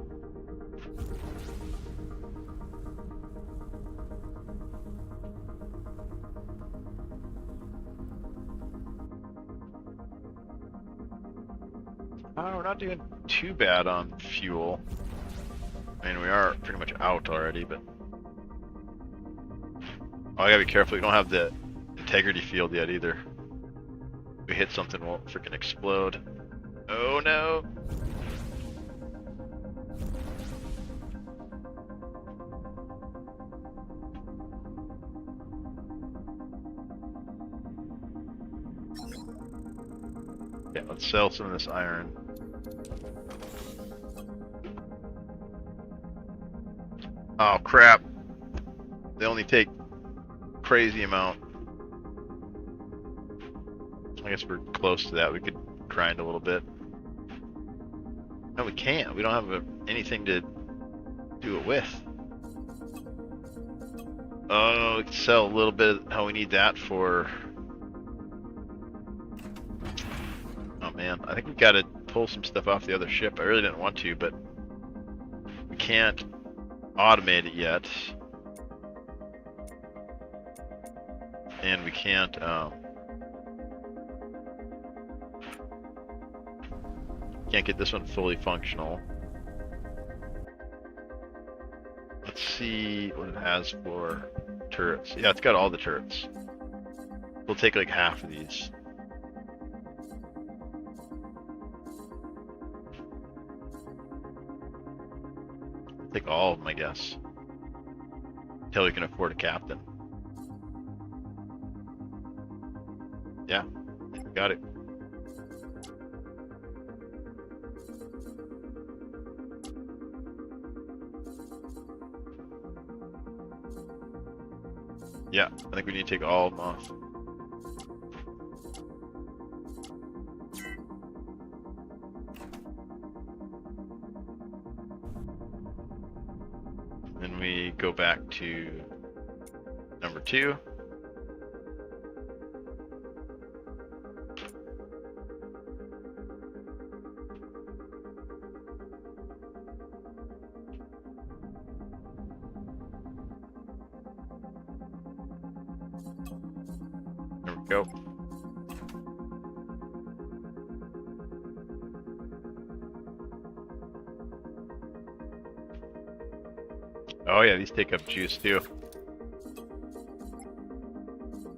Oh, we're not doing too bad on fuel. I mean, we are pretty much out already, but... Oh, I gotta be careful. We don't have the integrity field yet either. If we hit something, we'll freaking explode. Oh no! Yeah, let's sell some of this iron. Oh crap! They only take crazy amount. I guess we're close to that. We could grind a little bit. No, we can't. We don't have anything to do it with. Oh, we can sell a little bit. How we need that for... Oh man, I think we've got to pull some stuff off the other ship. I really didn't want to, but we can't automate it yet. And we can't, can't get this one fully functional. Let's see what it has for turrets. Yeah, it's got all the turrets. We'll take like half of these. Take all of them, I guess. Until we can afford a captain. Yeah, got it. Yeah, I think we need to take all of them off. Then we go back to number 2. There we go. Oh yeah, these take up juice too.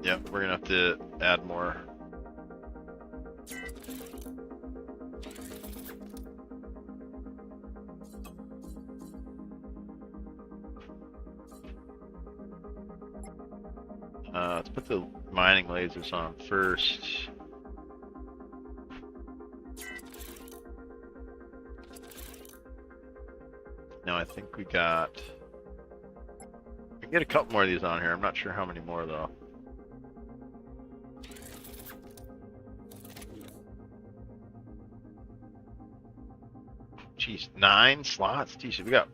Yep, we're gonna have to add more. Let's put the mining lasers on first. Now I think we got... We can get a couple more of these on here. I'm not sure how many more though. Jeez, 9 slots? Jeez, we got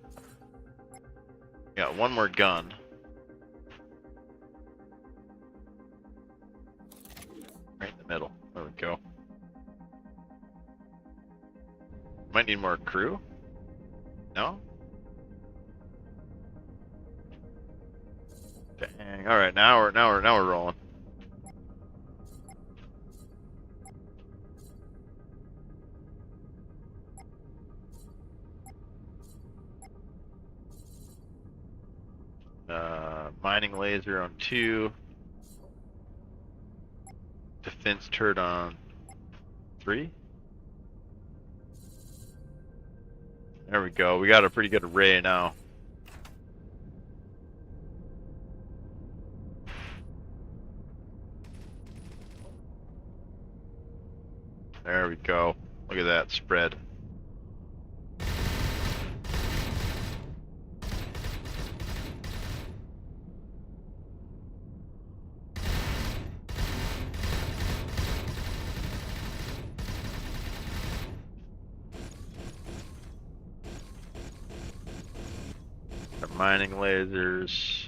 one more gun. Right in the middle. There we go. Might need more crew? No? Dang. All right, now we're rolling. Mining laser on 2. Defense turret on 3. There we go. We got a pretty good array now. There we go. Look at that spread. Our mining lasers.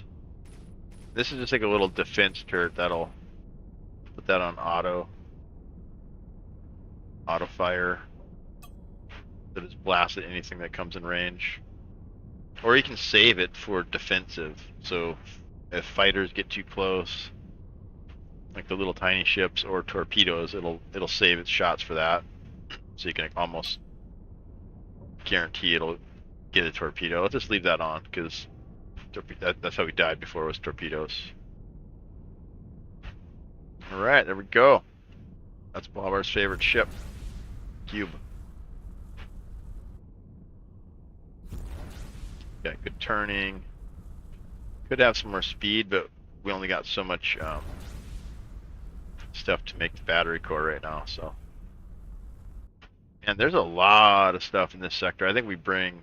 This is just like a little defense turret that'll put that on auto fire. That is blast at anything that comes in range. Or you can save it for defensive. So if fighters get too close, like the little tiny ships or torpedoes, it'll save its shots for that. So you can almost guarantee it'll get a torpedo. Let's just leave that on because that's how we died before, was torpedoes. Alright, there we go. That's Blobber's favorite ship. Cube. Got good turning. Could have some more speed, but we only got so much stuff to make the battery core right now, so. And there's a lot of stuff in this sector. I think we bring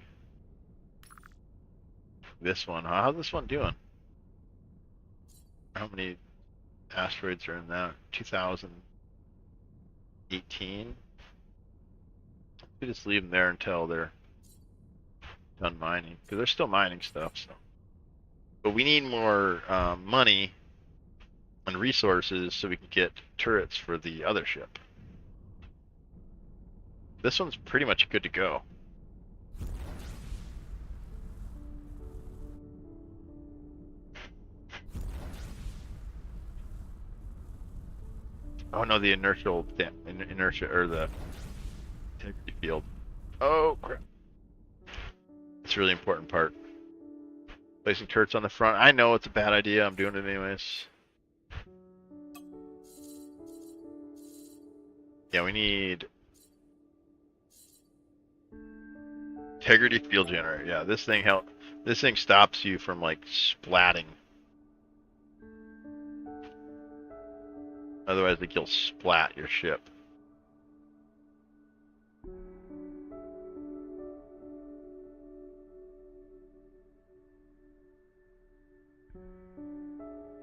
this one, huh? How's this one doing? How many asteroids are in that? 2018. We just leave them there until they're done mining, because they're still mining stuff. So, but we need more money and resources so we can get turrets for the other ship. This one's pretty much good to go. Oh no, the inertia or the integrity field. Oh crap! It's a really important part. Placing turrets on the front. I know it's a bad idea. I'm doing it anyways. Yeah, we need integrity field generator. Yeah, this thing This thing stops you from like splatting. Otherwise, like you'll splat your ship.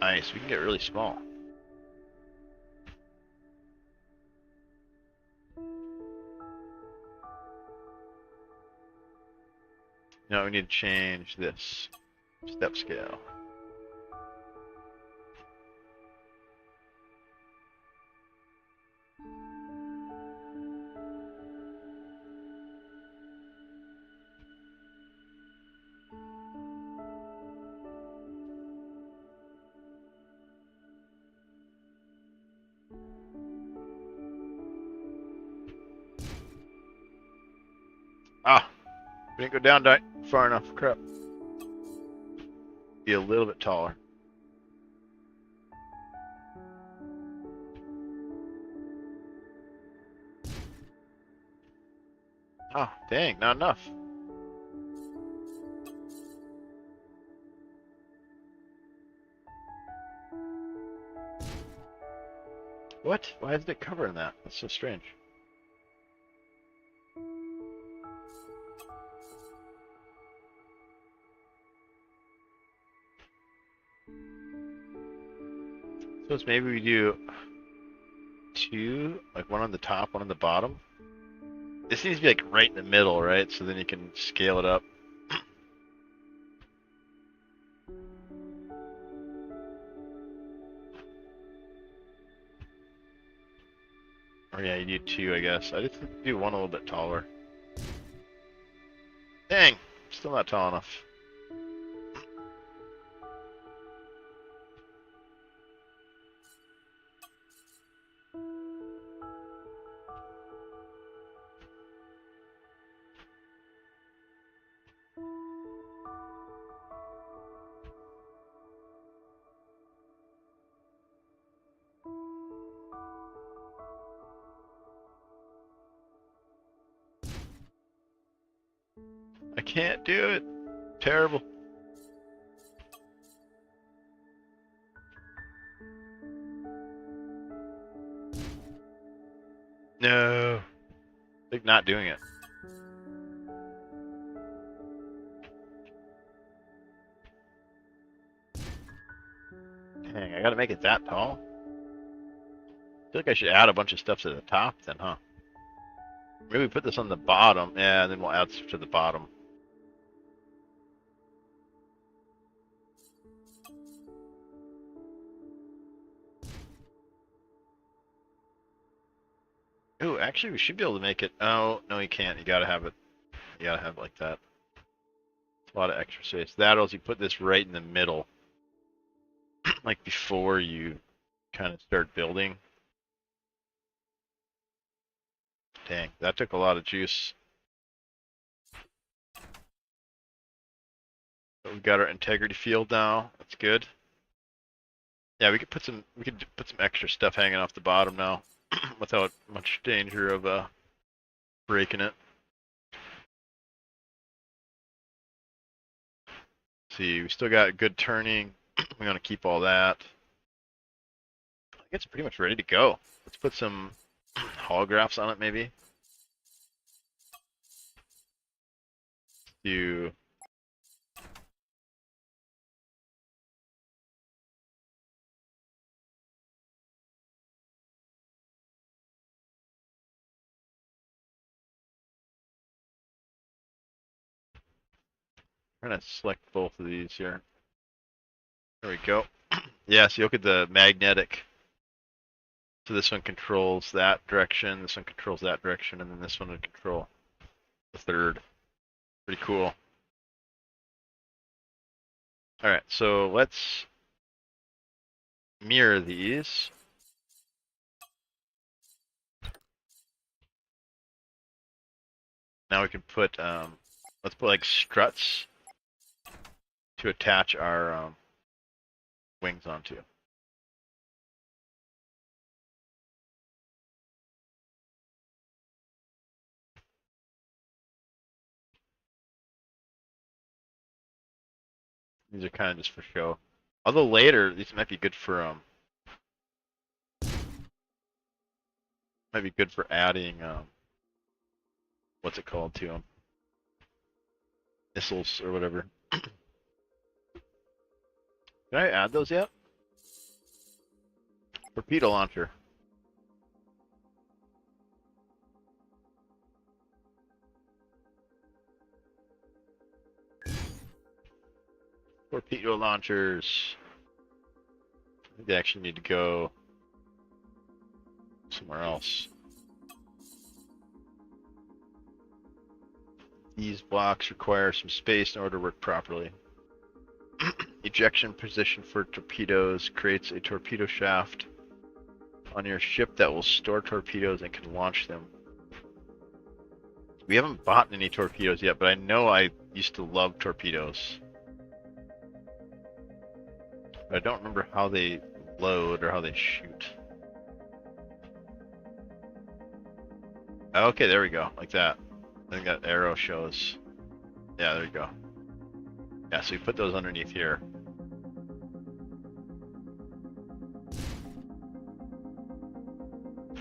Nice. We can get really small. Now we need to change this step scale. Ah, we didn't go down far enough. Crap. Be a little bit taller. Oh, dang, not enough. What? Why isn't it covering that? That's so strange. Suppose maybe we do two, like one on the top, one on the bottom. This needs to be like right in the middle, right? So then you can scale it up. Or yeah, you do two, I guess. I just do one a little bit taller. Dang, still not tall enough. I can't do it. Terrible. No. Like not doing it. Dang, I gotta make it that tall? I feel like I should add a bunch of stuff to the top then, huh? Maybe we put this on the bottom. Yeah, and then we'll add stuff to the bottom. Ooh, actually we should be able to make it. Oh, no you can't. You gotta have it. You gotta have it like that. It's a lot of extra space. That else you put this right in the middle. Like before you kind of start building. Dang, that took a lot of juice. But we've got our integrity field now. That's good. Yeah, we could put some extra stuff hanging off the bottom now without much danger of breaking it. See, we still got good turning. We're gonna keep all that. I think it's pretty much ready to go. Let's put some holographs on it maybe. Do I'm gonna select both of these here. There we go. Yeah, so you look at the magnetic. So this one controls that direction, this one controls that direction, and then this one would control the third. Pretty cool. Alright, so let's mirror these. Now we can put, let's put like struts to attach our wings onto. These are kind of just for show. Although later, these might be good for adding what's it called to them? Missiles or whatever. Did I add those yet? Torpedo launcher. Torpedo launchers. I think they actually need to go somewhere else. These blocks require some space in order to work properly. Ejection position for torpedoes creates a torpedo shaft on your ship that will store torpedoes and can launch them. We haven't bought any torpedoes yet, but I know I used to love torpedoes. But I don't remember how they load or how they shoot. Okay, there we go, like that. I think that arrow shows. Yeah, there you go. Yeah, so you put those underneath here.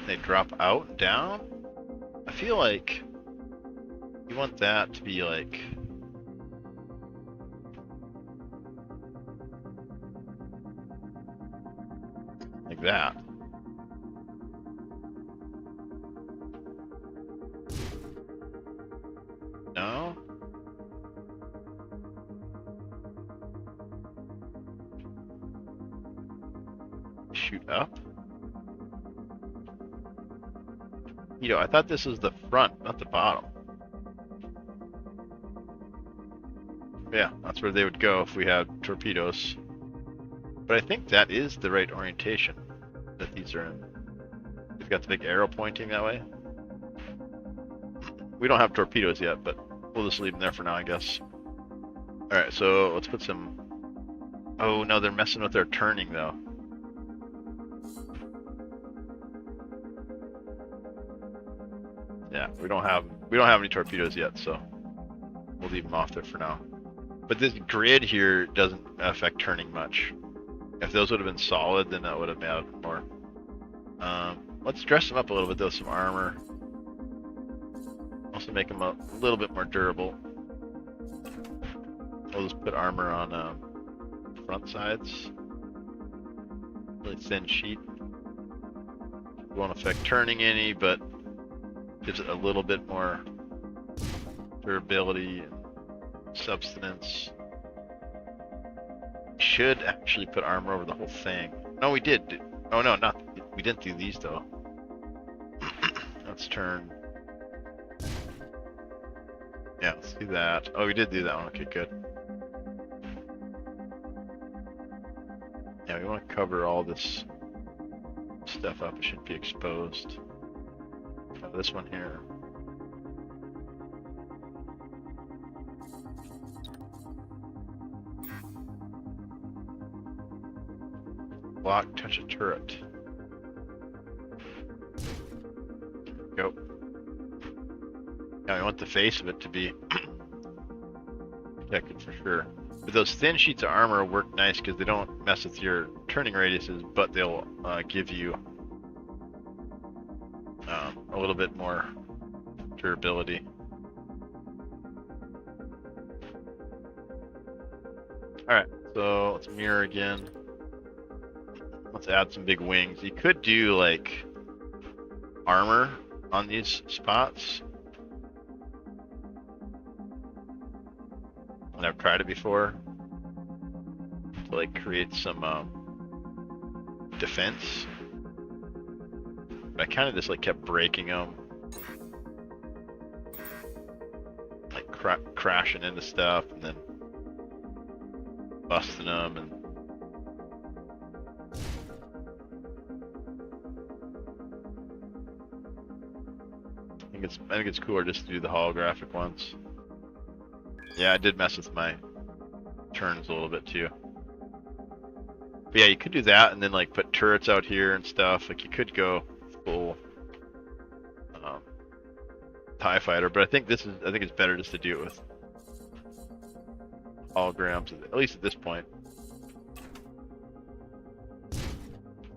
They drop out and down. I feel like you want that to be like that. No? Shoot up? You know, I thought this was the front, not the bottom. Yeah, that's where they would go if we had torpedoes. But I think that is the right orientation that these are in. We've got the big arrow pointing that way. We don't have torpedoes yet, but we'll just leave them there for now, I guess. Alright, so let's put some... Oh no, they're messing with their turning though. Yeah, we don't have any torpedoes yet, so we'll leave them off there for now. But this grid here doesn't affect turning much. If those would have been solid, then that would have mattered more. Let's dress them up a little bit though, some armor. Also make them a little bit more durable. We'll just put armor on front sides. Really thin sheet. Won't affect turning any, but gives it a little bit more durability and substance. Should actually put armor over the whole thing. No, we did. Oh no, not. We didn't do these though. Let's turn. Yeah, let's do that. Oh, we did do that one. Okay, good. Yeah, we want to cover all this stuff up. It shouldn't be exposed. This one here. Block, touch a turret. Go. Now we want the face of it to be protected for sure. But those thin sheets of armor work nice because they don't mess with your turning radiuses, but they'll give you a little bit more durability. Alright, so let's mirror again. Let's add some big wings. You could do like armor on these spots. and I've tried it before to like create some defense. But I kind of just like kept breaking them, like crashing into stuff and then busting them and. I think it's cooler just to do the holographic ones. Yeah, I did mess with my turns a little bit too. But yeah, you could do that and then like put turrets out here and stuff. Like you could go full TIE fighter, but I think it's better just to do it with holograms, at least at this point.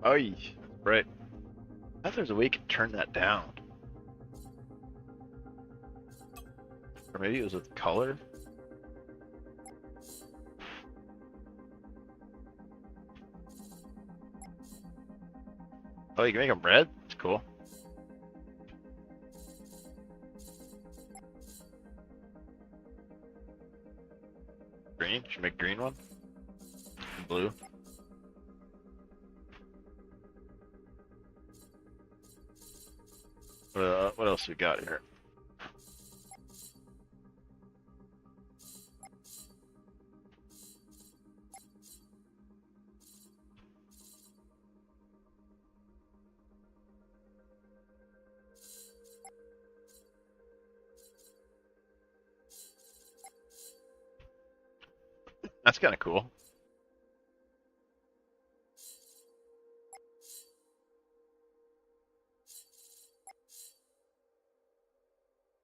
Oh, right. I thought there's a way you could turn that down. Or maybe it was with color. Oh, you can make them red? That's cool. Green? Should make green one? Blue? What else we got here? That's kind of cool.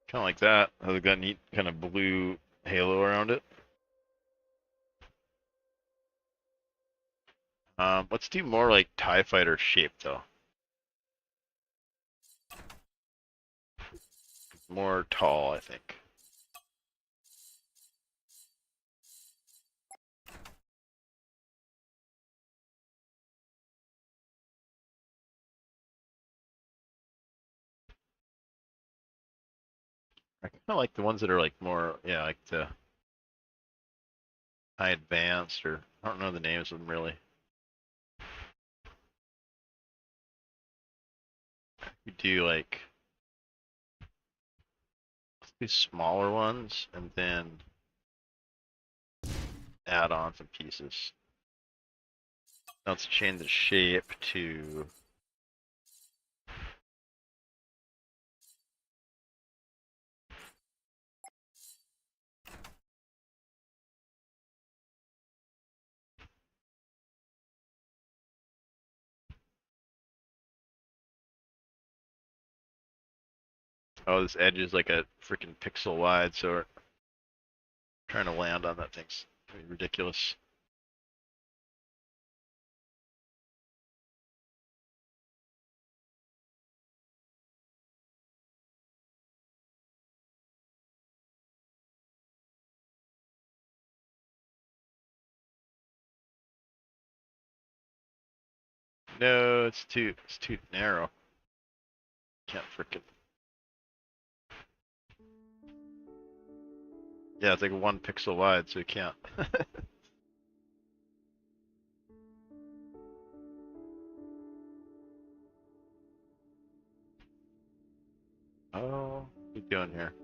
Kind of like that. Has got a neat kind of blue halo around it. Let's do more like TIE fighter shape though. More tall, I think. I kind of like the ones that are like more, yeah, like the high advanced, or I don't know the names of them really. You do like these smaller ones and then add on some pieces. Now let's change the shape to oh, this edge is like a freaking pixel wide, so trying to land on that thing's ridiculous. No, it's too narrow. Can't frickin'. Yeah, it's like 1 pixel wide, so you can't. Oh, what are you doing here?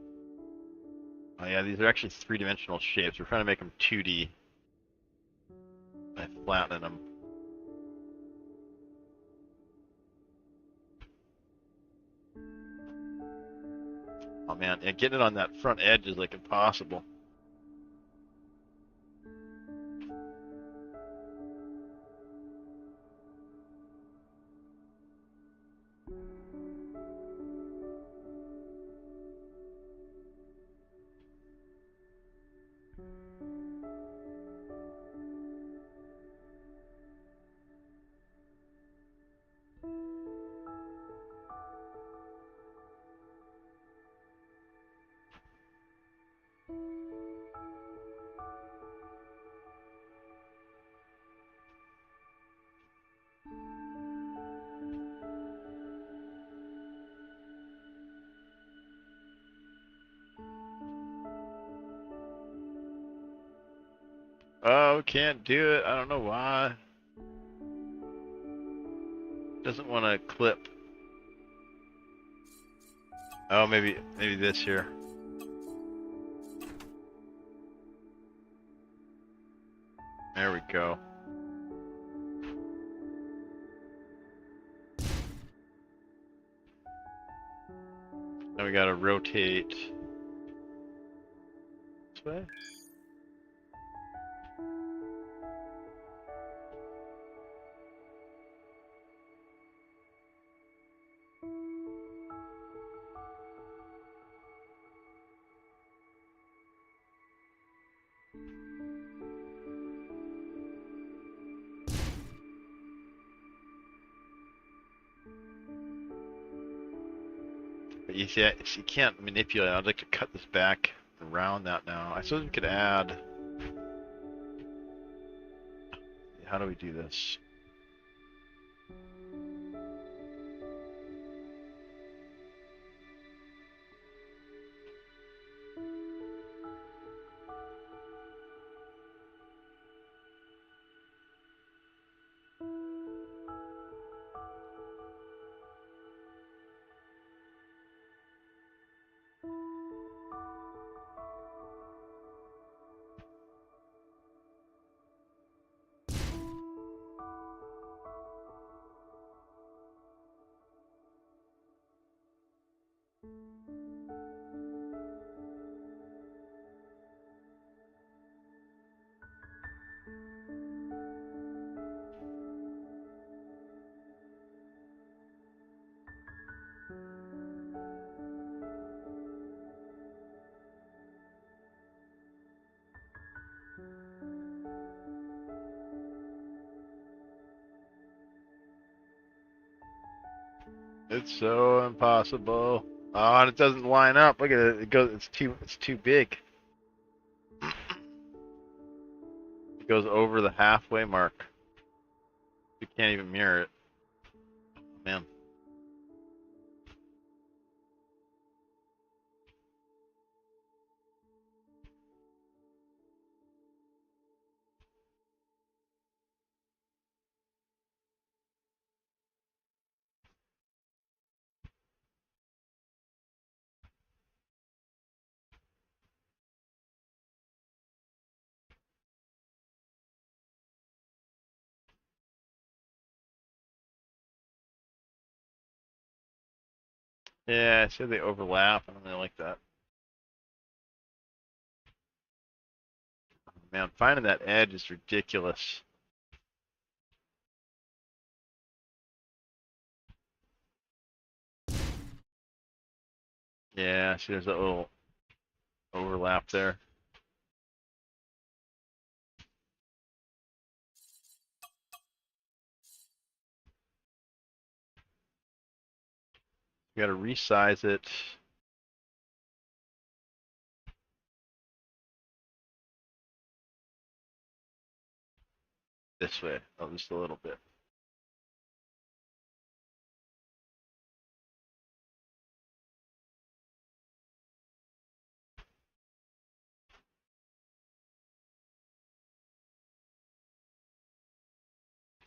Oh yeah, these are actually 3-dimensional shapes. We're trying to make them 2D by flattening them. Oh man, yeah, getting it on that front edge is like impossible. Oh, can't do it. I don't know why. Doesn't want to clip. Oh, maybe this here. There we go. Now we gotta rotate this way. But you see, you can't manipulate. I'd like to cut this back around that now. I suppose we could add. How do we do this? It's so impossible. Oh, and it doesn't line up. Look at it. It goes. It's too big. It goes over the halfway mark. We can't even mirror it. Man. Yeah, I said they overlap. I don't really like that. Man, finding that edge is ridiculous. Yeah, see, there's that little overlap there. We gotta resize it. This way. Oh, just a little bit.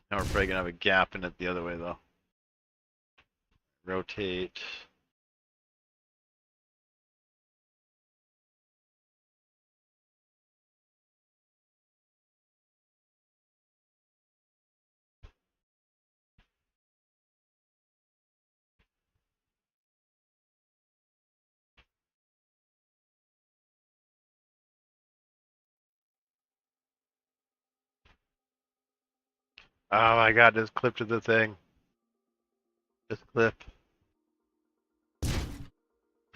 Now we're probably gonna have a gap in it the other way though. Rotate. Oh my god, this clip to the thing. This clip.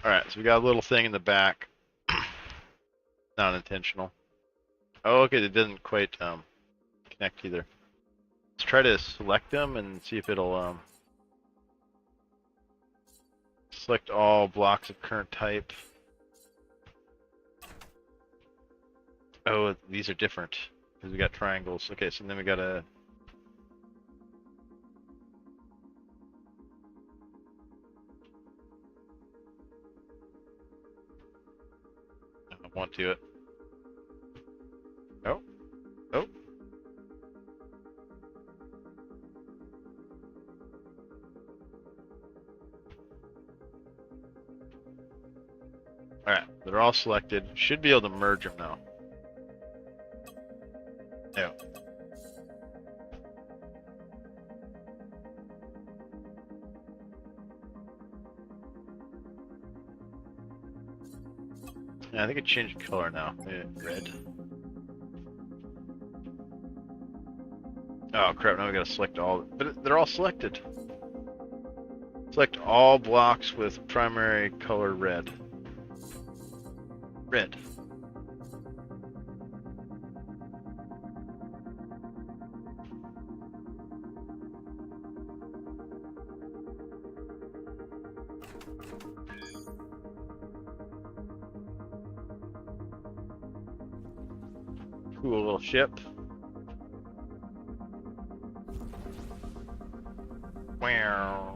Alright, so we got a little thing in the back. Not intentional. Oh, okay, it doesn't quite connect either. Let's try to select them and see if it'll select all blocks of current type. Oh, these are different because we got triangles. Okay, so then we gotta. I want to it. Oh, They're all selected. Should be able to merge them now. Yeah. Yeah, I think it changed color now. Maybe red. Oh crap, now we gotta select all, but they're all selected. Select all blocks with primary color red. Red. Cool little ship. Wow.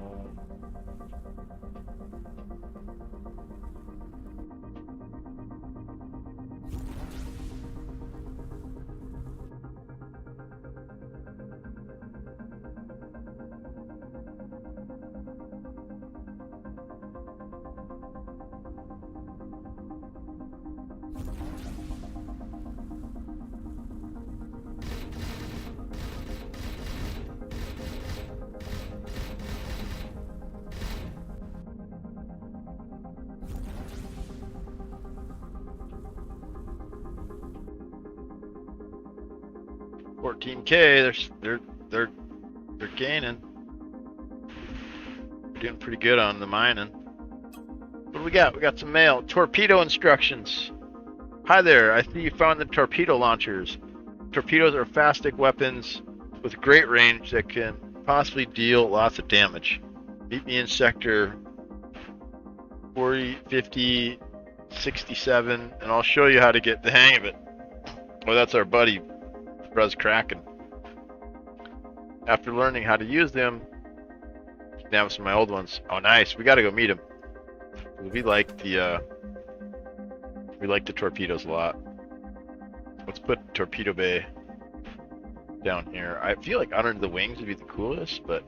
$14K. They're gaining. We're doing pretty good on the mining. What do we got? We got some mail. Torpedo instructions. Hi there. I see you found the torpedo launchers. Torpedoes are fast-stick weapons with great range that can possibly deal lots of damage. Meet me in sector 40, 50, 67, and I'll show you how to get the hang of it. Oh, that's our buddy, Bruz Kraken. After learning how to use them, now some of my old ones. Oh, nice. We got to go meet him. We like the torpedoes a lot. Let's put Torpedo Bay down here. I feel like under the wings would be the coolest, but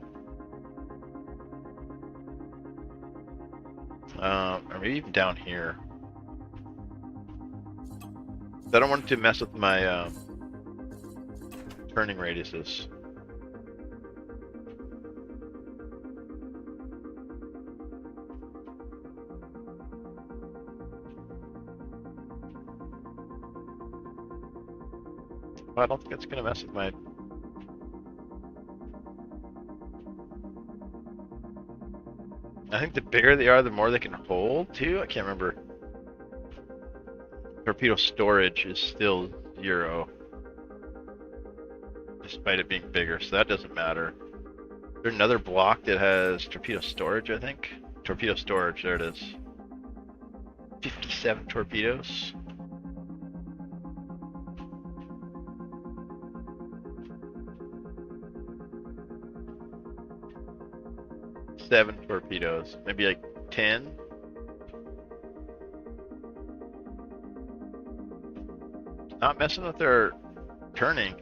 or maybe even down here. I don't want it to mess with my turning radiuses. Well, I don't think it's going to mess with my... I think the bigger they are, the more they can hold, too. I can't remember. Torpedo storage is still 0. Despite it being bigger, so that doesn't matter. There's another block that has torpedo storage, I think. Torpedo storage, there it is. 57 torpedoes. Seven torpedoes, maybe like 10. Not messing with their turning.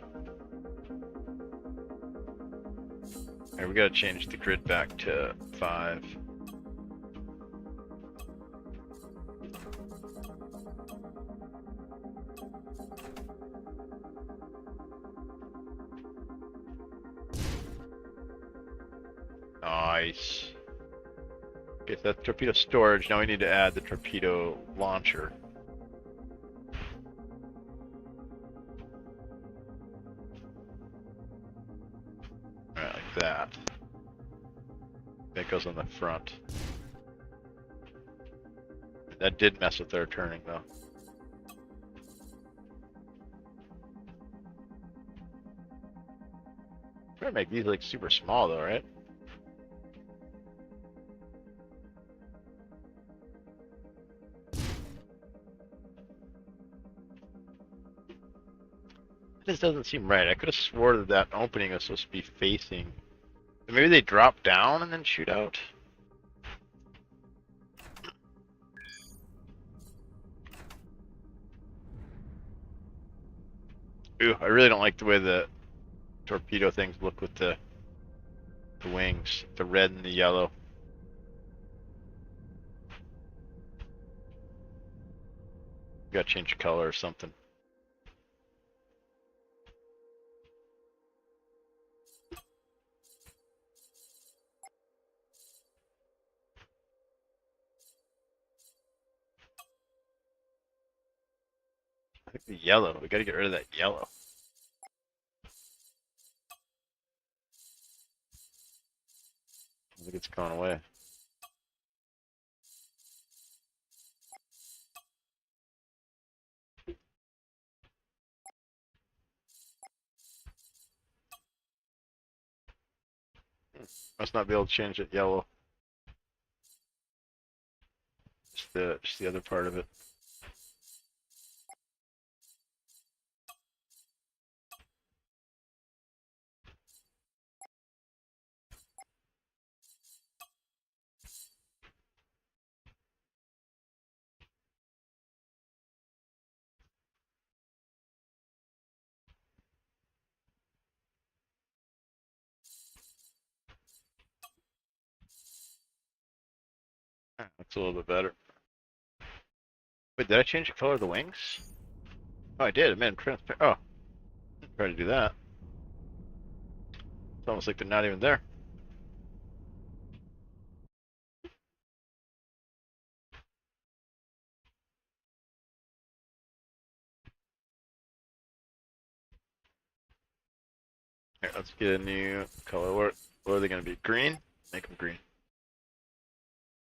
Alright, we gotta change the grid back to 5. Nice. Okay, so that's torpedo storage. Now we need to add the torpedo launcher. Alright, like that. That goes on the front. That did mess with their turning, though. Try to make these like super small, though, right? This doesn't seem right. I could have swore that that opening was supposed to be facing. Maybe they drop down and then shoot out. Ooh, I really don't like the way the torpedo things look with the wings, the red and the yellow. Gotta change the color or something. I think the yellow. We gotta get rid of that yellow. I think it's gone away. Must not be able to change it yellow. Just the other part of it. That's a little bit better. Wait, did I change the color of the wings? Oh, I did. I made them transparent. Oh, try to do that. It's almost like they're not even there. Here, let's get a new color. What are they going to be? Green? Make them green.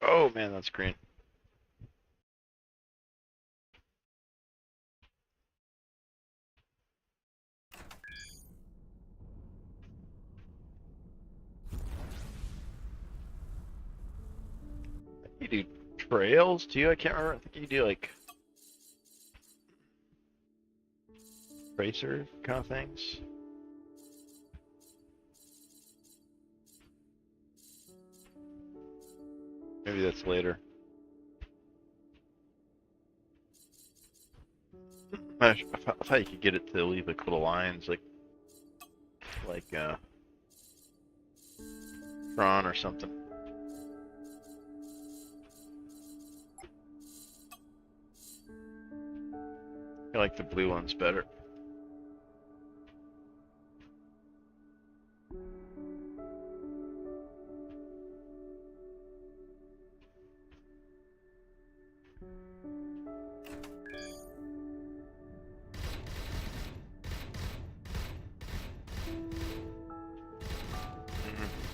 Oh man, that's green. You do trails too? I can't remember. I think you do like tracer kind of things. Maybe that's later. I thought you could get it to leave like little lines, like Tron or something. I like the blue ones better.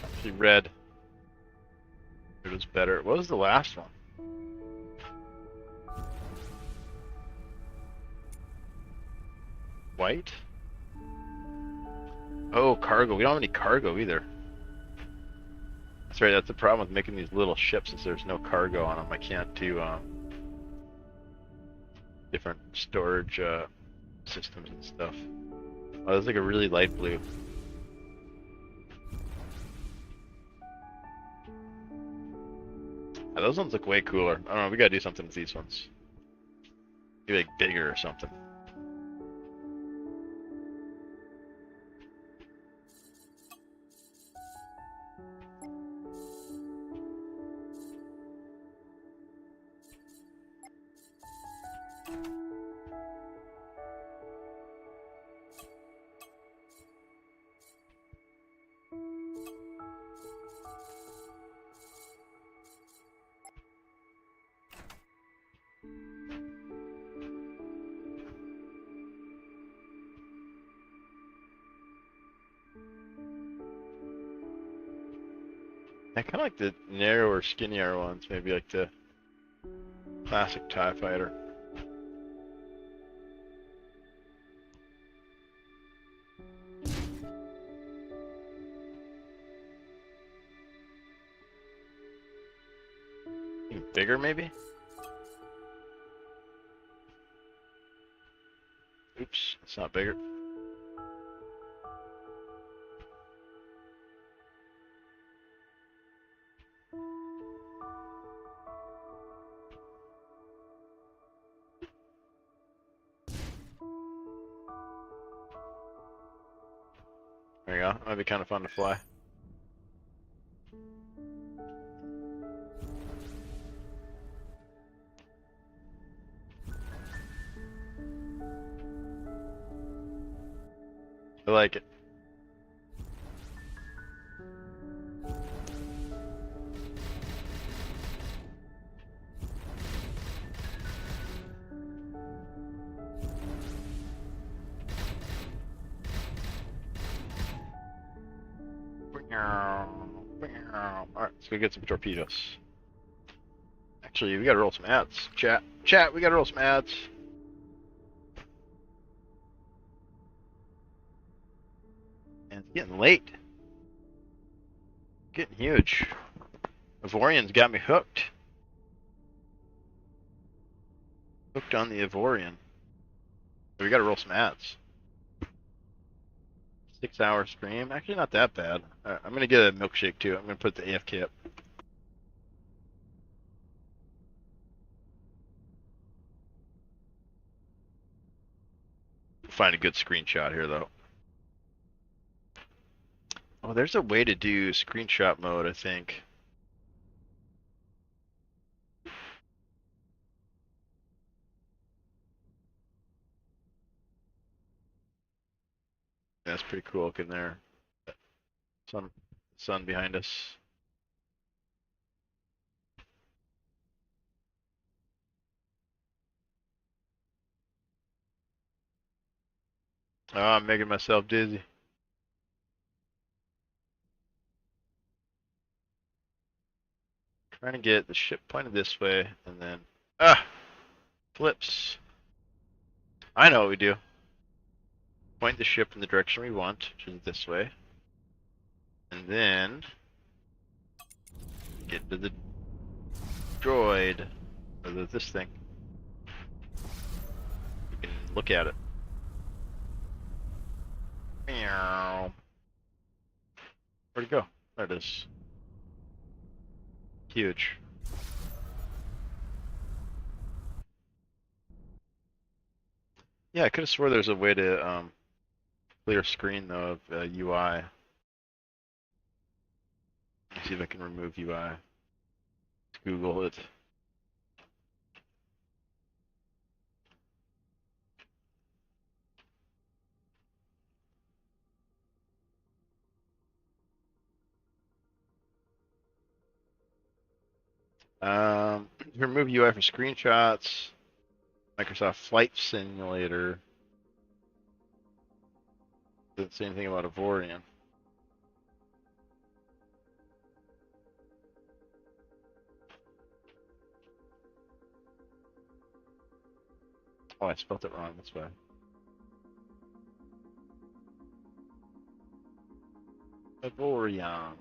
Actually, red. It was better. What was the last one? White? Oh, cargo. We don't have any cargo either. That's right. That's the problem with making these little ships is there's no cargo on them. I can't do different storage systems and stuff. Oh, that's like a really light blue. Oh, those ones look way cooler. I don't know. We gotta do something with these ones. Maybe like bigger or something. I kind of like the narrower, skinnier ones. Maybe like the classic TIE fighter. Even bigger, maybe? Oops, it's not bigger. There you go. That'd be kind of fun to fly. I like it. Alright, let's go get some torpedoes. Actually, we gotta roll some ads. Chat, we gotta roll some ads. And it's getting late. Getting huge. Ivorian's got me hooked. Hooked on the Ivorian. So we gotta roll some ads. 6-hour stream. Actually, not that bad. I'm gonna get a milkshake too. I'm gonna put the AFK up. Find a good screenshot here though. Oh, there's a way to do screenshot mode, I think. That's pretty cool looking there. Sun behind us. Oh, I'm making myself dizzy. Trying to get the ship pointed this way, and then flips. I know what we do. Point the ship in the direction we want, which is this way, and then get to the droid, or this thing. You can look at it. Meow. Where'd it go? There it is. Huge. Yeah, I could have swore there's a way to clear screen though of UI. Let's see if I can remove UI. Let's Google it. Remove UI for screenshots. Microsoft Flight Simulator. Doesn't say anything about Ivorian. Oh, I spelled it wrong. That's why. Ivorian.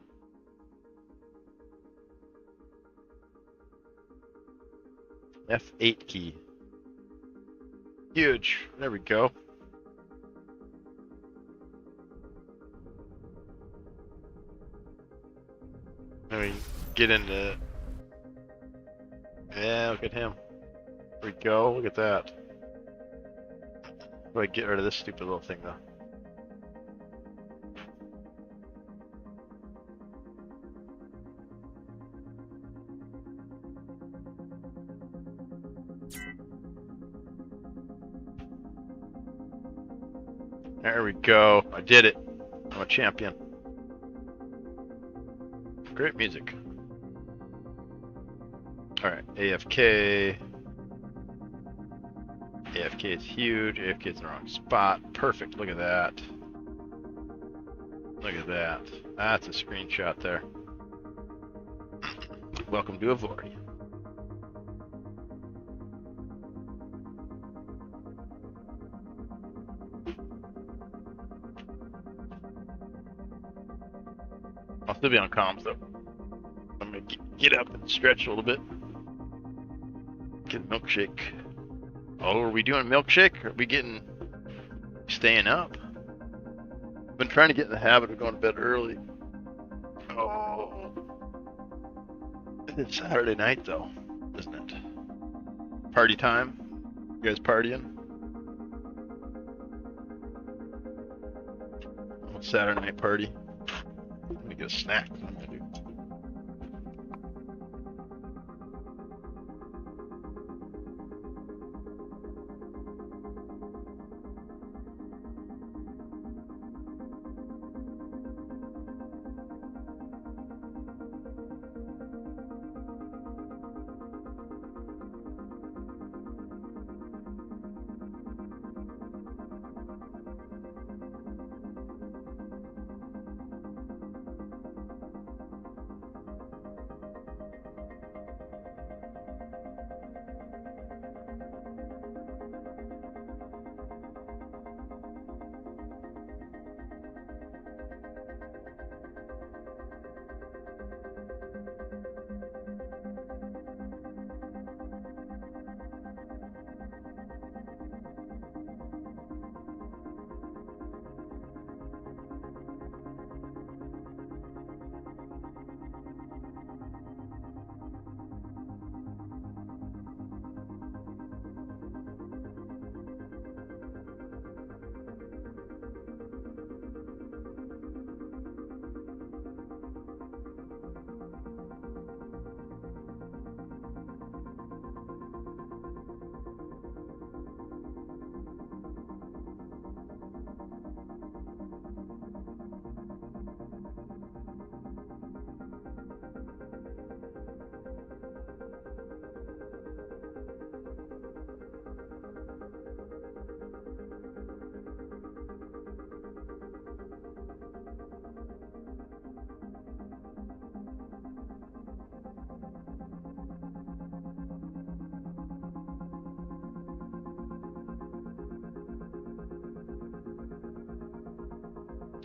F8 key. Huge. There we go. Let me get into. Yeah, look at him. There we go. Look at that. How do I get rid of this stupid little thing though? There we go. I did it. I'm a champion. Great music. Alright, AFK. AFK is huge. AFK is in the wrong spot. Perfect. Look at that. Look at that. That's a screenshot there. Welcome to Ivorian. I'll still be on comms though. I'm gonna get up and stretch a little bit. Get a milkshake. Oh, are we doing a milkshake? Or are we staying up? I've been trying to get in the habit of going to bed early. Oh. It's Saturday night though, isn't it? Party time? You guys partying? Saturday night party. I'm gonna get a snack. That's what I'm gonna do.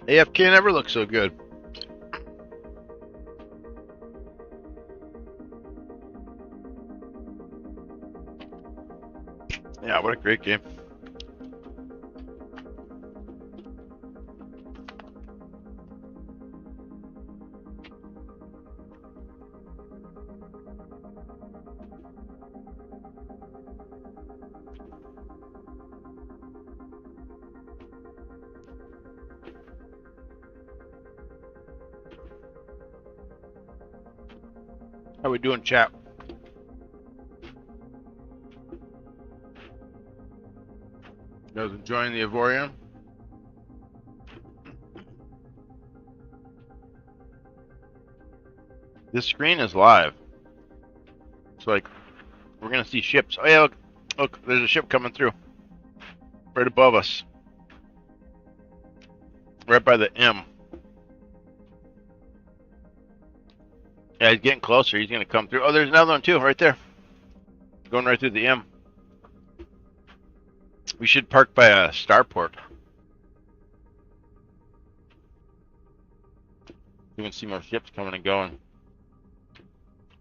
AFK never looks so good. Yeah, what a great game. How we doing, chat? You guys enjoying the Ivorian? This screen is live. It's like we're gonna see ships. Oh yeah, look, look, there's a ship coming through, right above us, right by the M. Yeah, he's getting closer. He's gonna come through. Oh, there's another one too, right there, going right through the M. We should park by a starport. You can see more ships coming and going.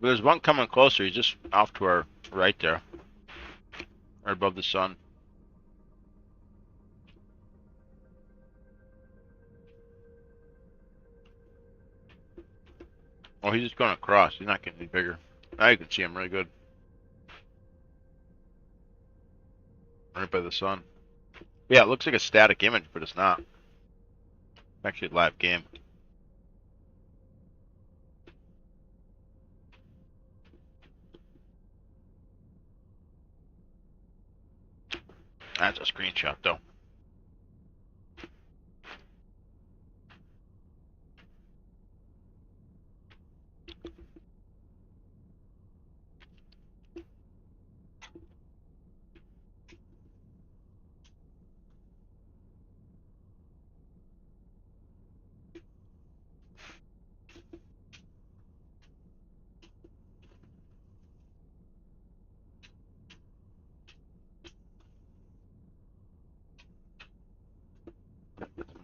But there's one coming closer. He's just off to our right there, right above the sun. Oh, he's just going across. He's not getting any bigger. Now you can see him really good. Right by the sun. Yeah, it looks like a static image, but it's not. It's actually a live game. That's a screenshot, though.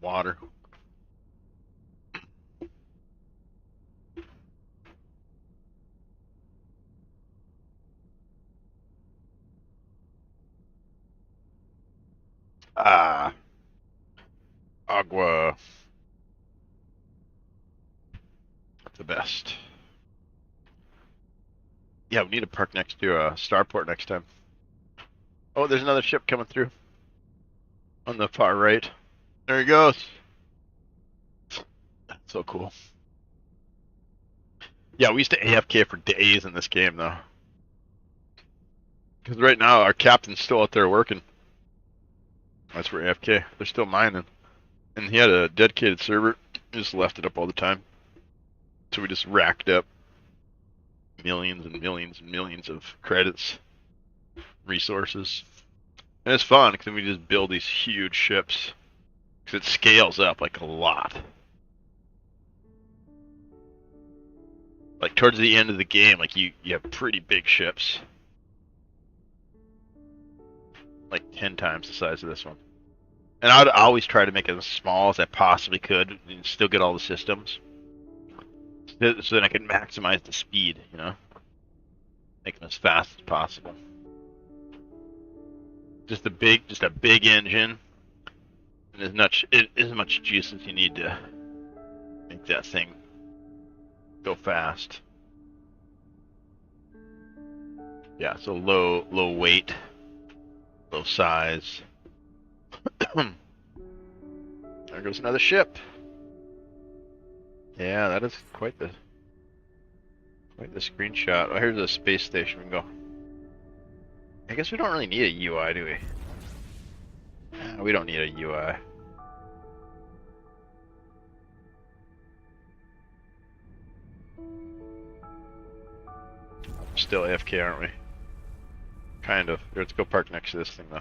Water. Ah. Agua. The best. Yeah, we need to park next to a starport next time. Oh, there's another ship coming through. On the far right. There he goes. So cool. Yeah, we used to AFK for days in this game, though. Because right now, our captain's still out there working. That's for AFK. They're still mining. And he had a dedicated server. He just left it up all the time. So we just racked up millions and millions and millions of credits, resources. And it's fun because we just build these huge ships. Because it scales up like a lot. Like towards the end of the game, like you have pretty big ships. Like 10 times the size of this one. And I'd always try to make it as small as I possibly could and still get all the systems. So then I can maximize the speed, you know? Make them as fast as possible. Just a big engine. And as much juice as you need to make that thing go fast. Yeah, so low weight, low size. There goes another ship. Yeah, that is quite the screenshot. Oh, here's a space station. We can go. I guess we don't really need a UI, do we? Nah, we don't need a UI. Still AFK, aren't we? Kind of. Let's go park next to this thing, though.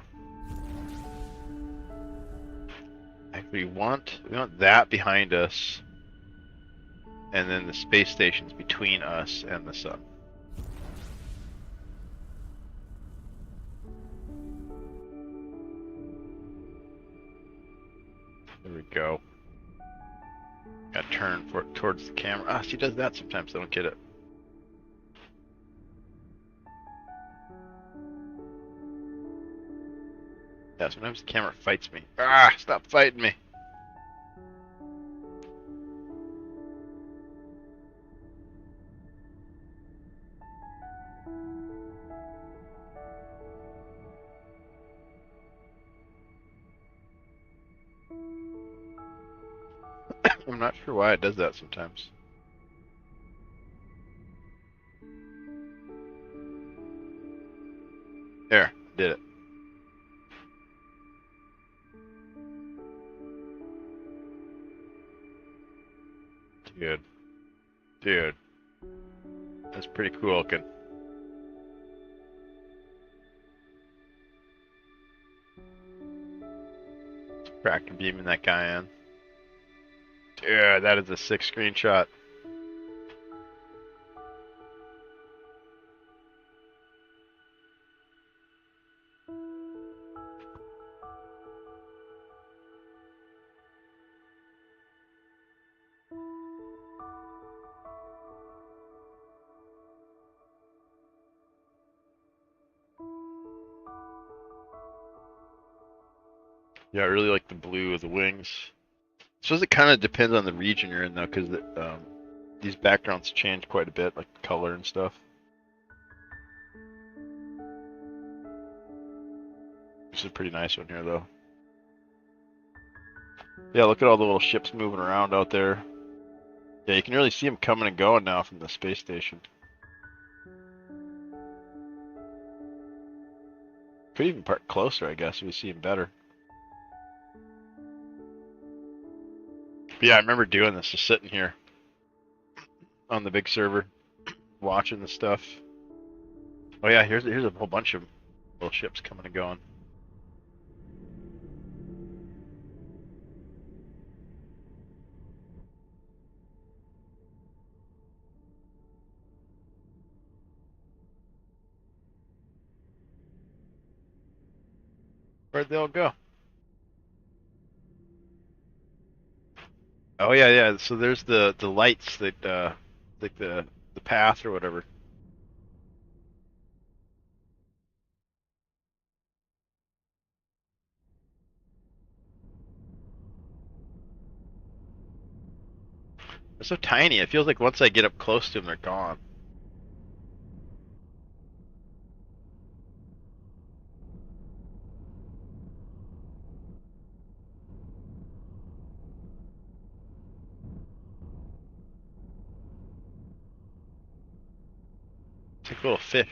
We want that behind us, and then the space station's between us and the sun. There we go. Gotta turn towards the camera. Ah, she does that sometimes. I don't get it. Yeah, sometimes the camera fights me. Ah, stop fighting me. I'm not sure why it does that sometimes. There, did it. Dude. Dude. That's pretty cool looking. Tractor beaming that guy in. Dude, that is a sick screenshot. Yeah, I really like the blue of the wings. Suppose it kind of depends on the region you're in, though, because these backgrounds change quite a bit, like color and stuff. This is a pretty nice one here, though. Yeah, look at all the little ships moving around out there. Yeah, you can really see them coming and going now from the space station. Could even park closer, I guess, if we see them better. But yeah, I remember doing this, just sitting here on the big server, watching the stuff. Oh yeah, here's a whole bunch of little ships coming and going. Where'd they all go? Oh yeah, yeah. So there's the lights that like the path or whatever. They're so tiny. It feels like once I get up close to them, they're gone. It's like little fish.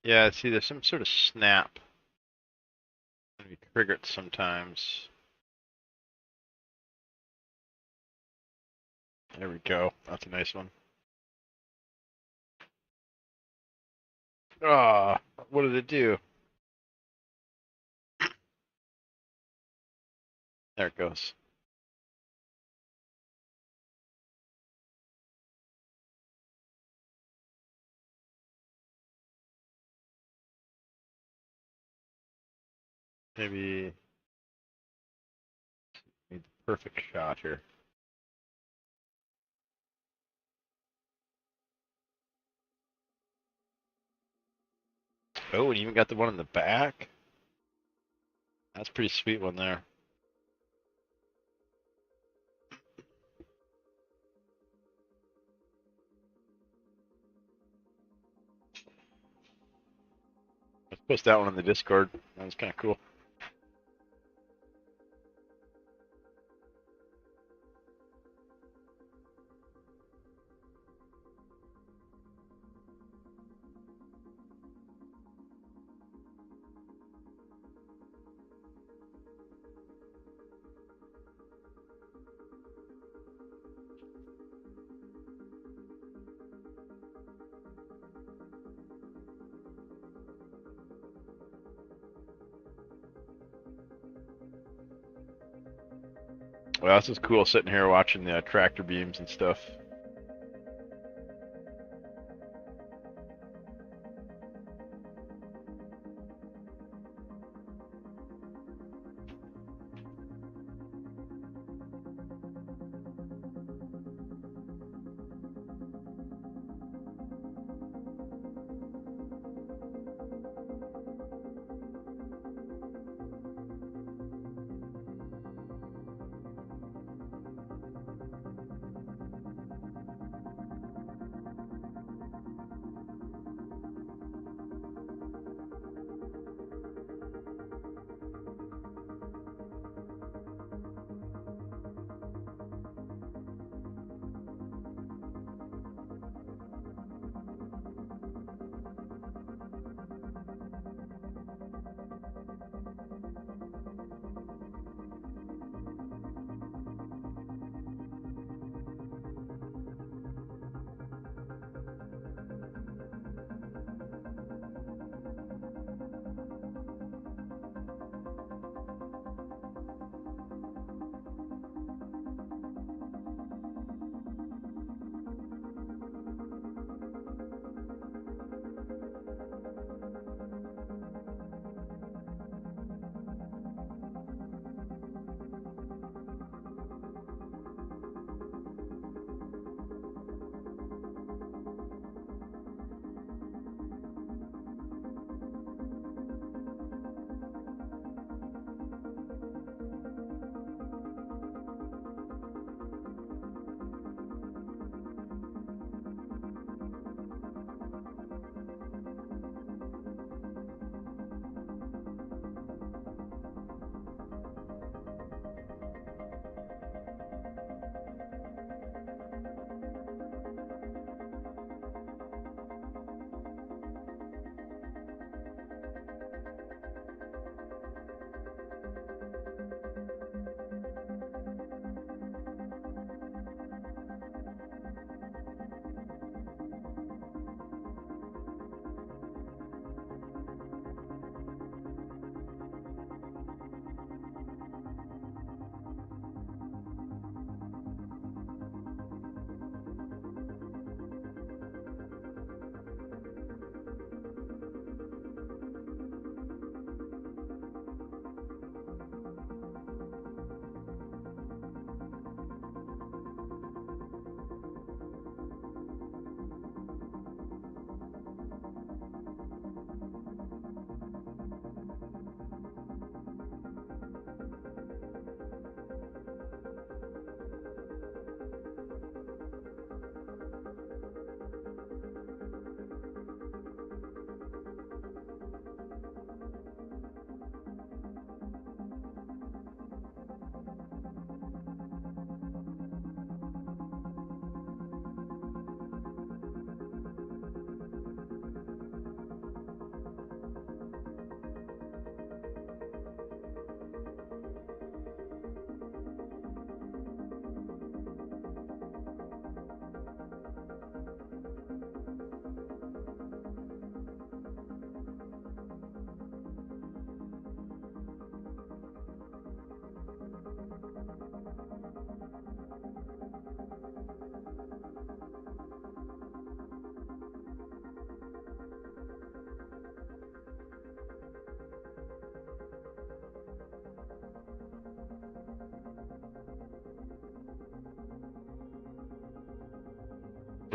Yeah, see, there's some sort of snap. We trigger it sometimes. There we go. That's a nice one. Ah, what did it do? There it goes. Maybe need the perfect shot here. Oh, and you even got the one in the back. That's a pretty sweet one there. Let's post that one on the Discord. That was kind of cool. Well, this is cool sitting here watching the tractor beams and stuff.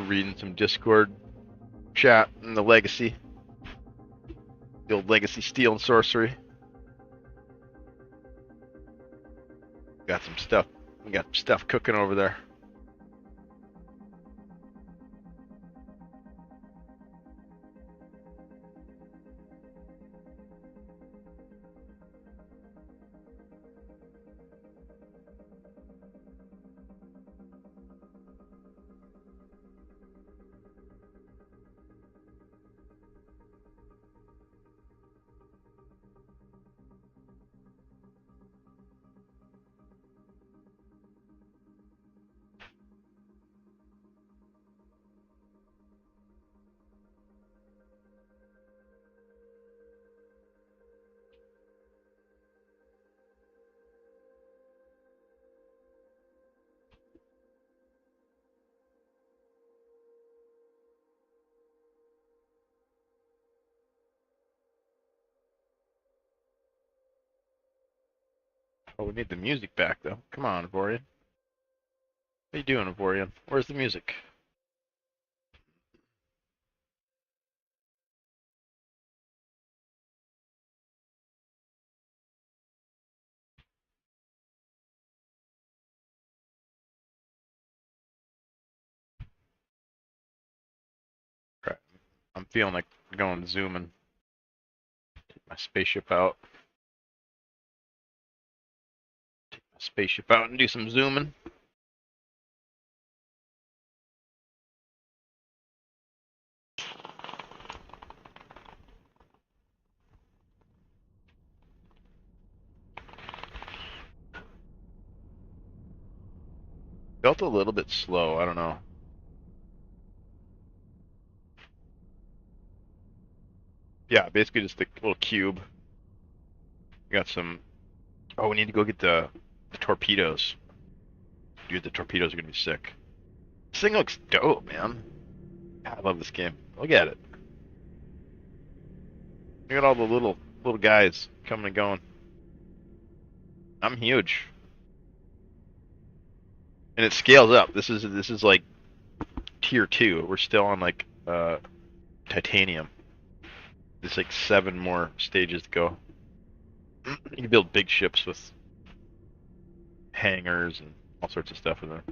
Reading some Discord chat in the Legacy. The old Legacy Steel and Sorcery. Got some stuff. We got stuff cooking over there. Oh, we need the music back, though. Come on, Vorian. What are you doing, Vorian? Where's the music? Crap. I'm feeling like going zooming. Take my spaceship out. Take my spaceship out and do some zooming. Felt a little bit slow. I don't know. Yeah, basically just a little cube. We got some. Oh, we need to go get the torpedoes. Dude, the torpedoes are gonna be sick. This thing looks dope, man. I love this game. Look at it. Look at all the little guys coming and going. I'm huge. And it scales up. This is like tier 2. We're still on like titanium. There's like 7 more stages to go. You can build big ships with hangars and all sorts of stuff in there.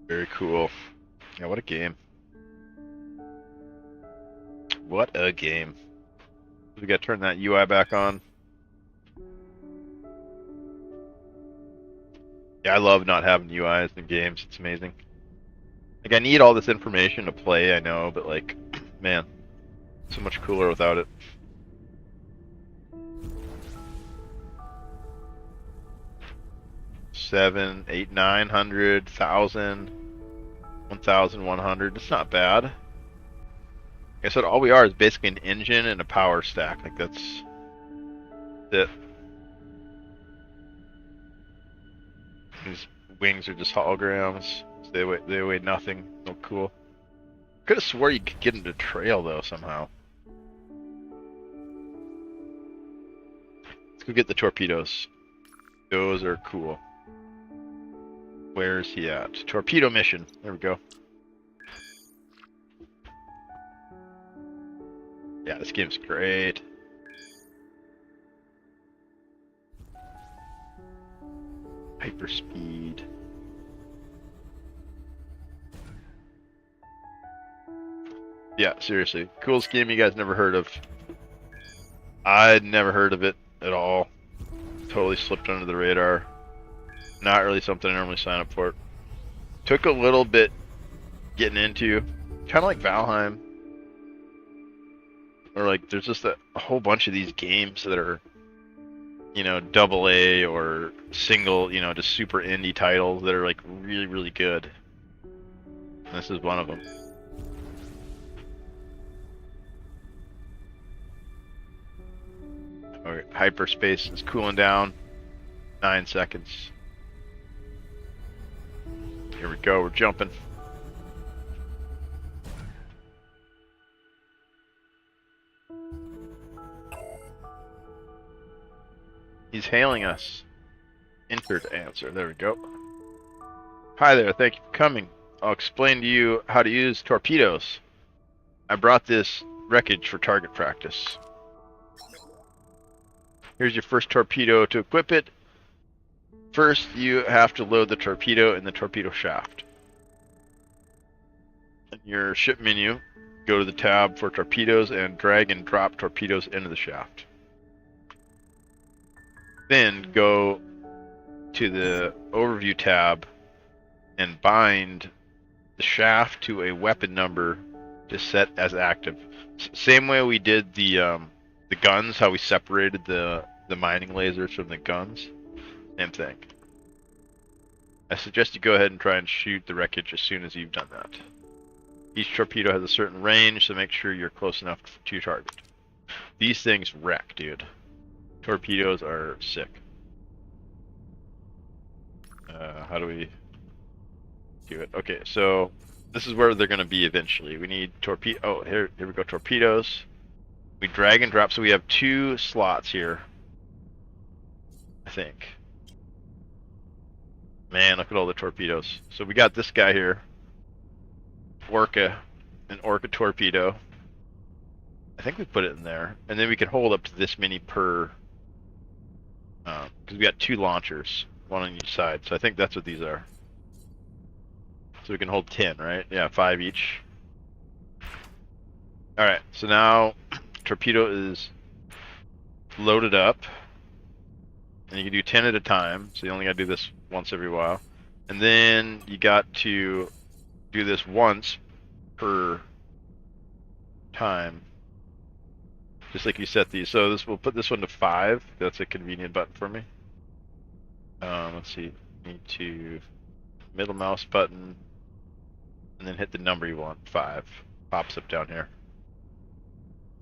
Very cool. Yeah, what a game. What a game. We gotta turn that UI back on. Yeah, I love not having UIs in games. It's amazing. Like, I need all this information to play, I know, but like, man, so much cooler without it. Seven, 8, 900, 1,000, 1,100. It's not bad. Like I said, all we are is basically an engine and a power stack. Like, that's it. These wings are just holograms. So they weigh nothing. No cool. Could have swore you could get into trail though somehow. Let's go get the torpedoes. Those are cool. Where's he at? Torpedo mission. There we go. Yeah, this game's great. Hyperspeed. Yeah, seriously. Coolest game you guys never heard of. I'd never heard of it at all. Totally slipped under the radar. Not really something I normally sign up for. Took a little bit getting into. Kind of like Valheim. Or like, there's just a whole bunch of these games that are, you know, AA or single, you know, just super indie titles that are like really, really good. And this is one of them. Okay, hyperspace is cooling down. 9 seconds. Here we go, we're jumping. He's hailing us. Enter to answer. There we go. Hi there, thank you for coming. I'll explain to you how to use torpedoes. I brought this wreckage for target practice. Here's your first torpedo to equip it. First, you have to load the torpedo in the torpedo shaft. In your ship menu, go to the tab for torpedoes and drag and drop torpedoes into the shaft. Then go to the overview tab and bind the shaft to a weapon number to set as active. Same way we did the guns, how we separated the mining lasers from the guns. Same thing. I suggest you go ahead and try and shoot the wreckage as soon as you've done that. Each torpedo has a certain range, so make sure you're close enough to your target. These things wreck, dude. Torpedoes are sick. How do we do it? Okay, so this is where they're going to be eventually. We need torpedo. Oh, here we go. Torpedoes. We drag and drop, so we have 2 slots here. I think. Man, look at all the torpedoes. So we got this guy here. An Orca torpedo. I think we put it in there. And then we can hold up to this many per... because we got 2 launchers. 1 on each side. So I think that's what these are. So we can hold 10, right? Yeah, 5 each. Alright, so now torpedo is loaded up. And you can do 10 at a time. So you only got to do this once every while. And then you got to do this once per time. Just like you set these. So we'll put this one to 5. That's a convenient button for me. Let's see. Need to middle mouse button and then hit the number you want. 5. Pops up down here.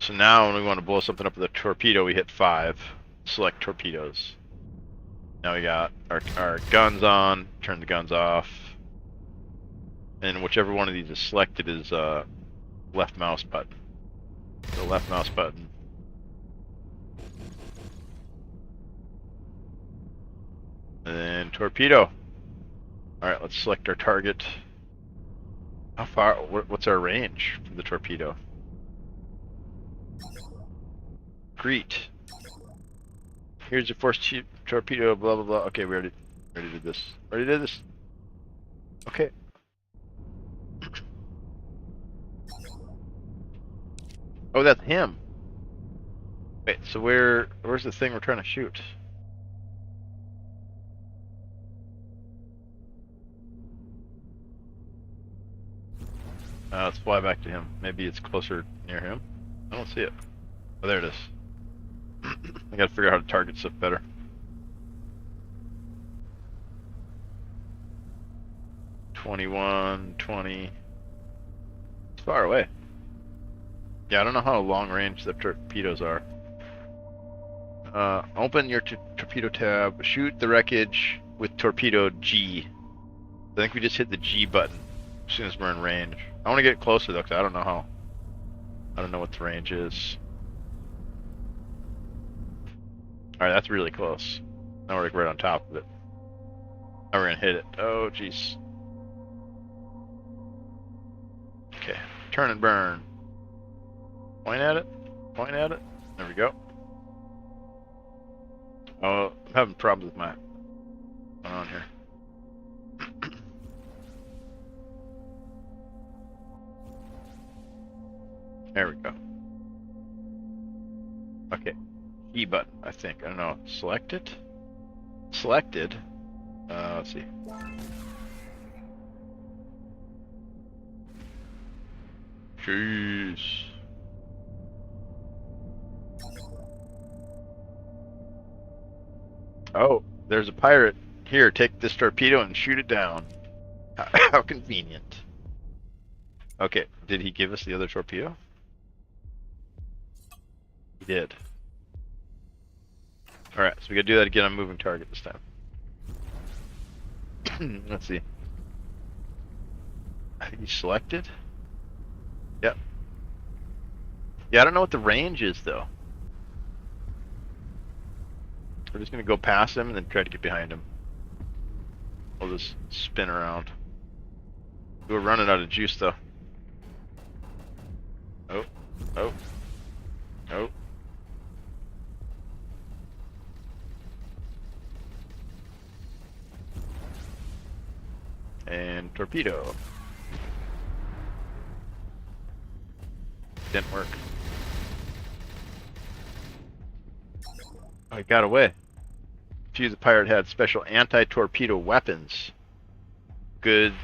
So now when we want to blow something up with a torpedo, we hit 5. Select torpedoes. Now we got our guns on. Turn the guns off. And whichever one of these is selected is left mouse button. The left mouse button. And then torpedo. Alright, let's select our target. How far, what's our range from the torpedo? Greet. Here's your force torpedo, blah blah blah. Okay, we already did this. Already did this. Okay. Oh, that's him. Wait, so where's the thing we're trying to shoot? Let's fly back to him. Maybe it's closer near him. I don't see it. Oh, there it is. I gotta figure out how to target stuff better. $21, $20. It's far away. Yeah, I don't know how long range the torpedoes are. Open your torpedo tab. Shoot the wreckage with torpedo G. I think we just hit the G button as soon as we're in range. I want to get closer though, because I don't know how. I don't know what the range is. Alright, that's really close. Now we're like right on top of it. Now we're gonna hit it. Oh, jeez. Okay, turn and burn. Point at it. Point at it. There we go. Oh, I'm having problems with my... What's going on here? There we go. Okay. E button, I think. I don't know. Select it? Selected. Let's see. Jeez. Oh, there's a pirate. Here, take this torpedo and shoot it down. How convenient. Okay, did he give us the other torpedo? He did. Alright, so we gotta do that again on moving target this time. Let's see. I think he's selected. Yep. Yeah, I don't know what the range is though. We're just gonna go past him and then try to get behind him. We'll just spin around. We're running out of juice though. Oh, oh, oh. And torpedo. Didn't work. Oh, he got away. Fuse the pirate had special anti-torpedo weapons. Good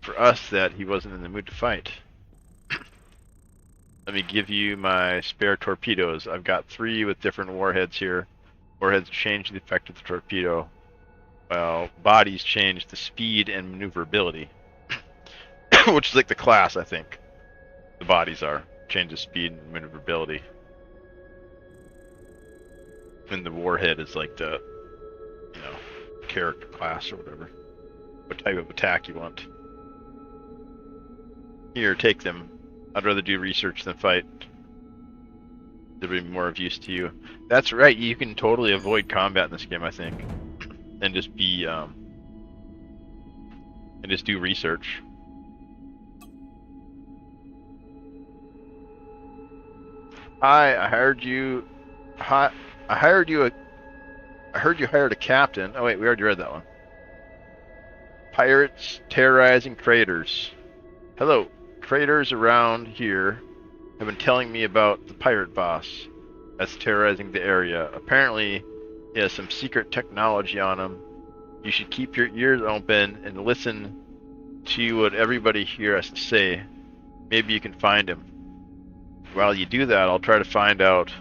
for us that he wasn't in the mood to fight. Let me give you my spare torpedoes. I've got 3 with different warheads here. Warheads change the effect of the torpedo, while bodies change the speed and maneuverability. Which is like the class, I think. The bodies are. Change the speed and maneuverability. And the warhead is like the, you know, character class or whatever. What type of attack you want. Here, take them. I'd rather do research than fight. They'll be more of use to you. That's right, you can totally avoid combat in this game, I think. And just be, and just do research. Hi, I hired you. Hi, I heard you hired a captain. Oh wait, we already read that one. Pirates terrorizing traders. Hello, traders around here have been telling me about the pirate boss that's terrorizing the area. Apparently, he has some secret technology on him. You should keep your ears open and listen to what everybody here has to say. Maybe you can find him. While you do that, I'll try to find out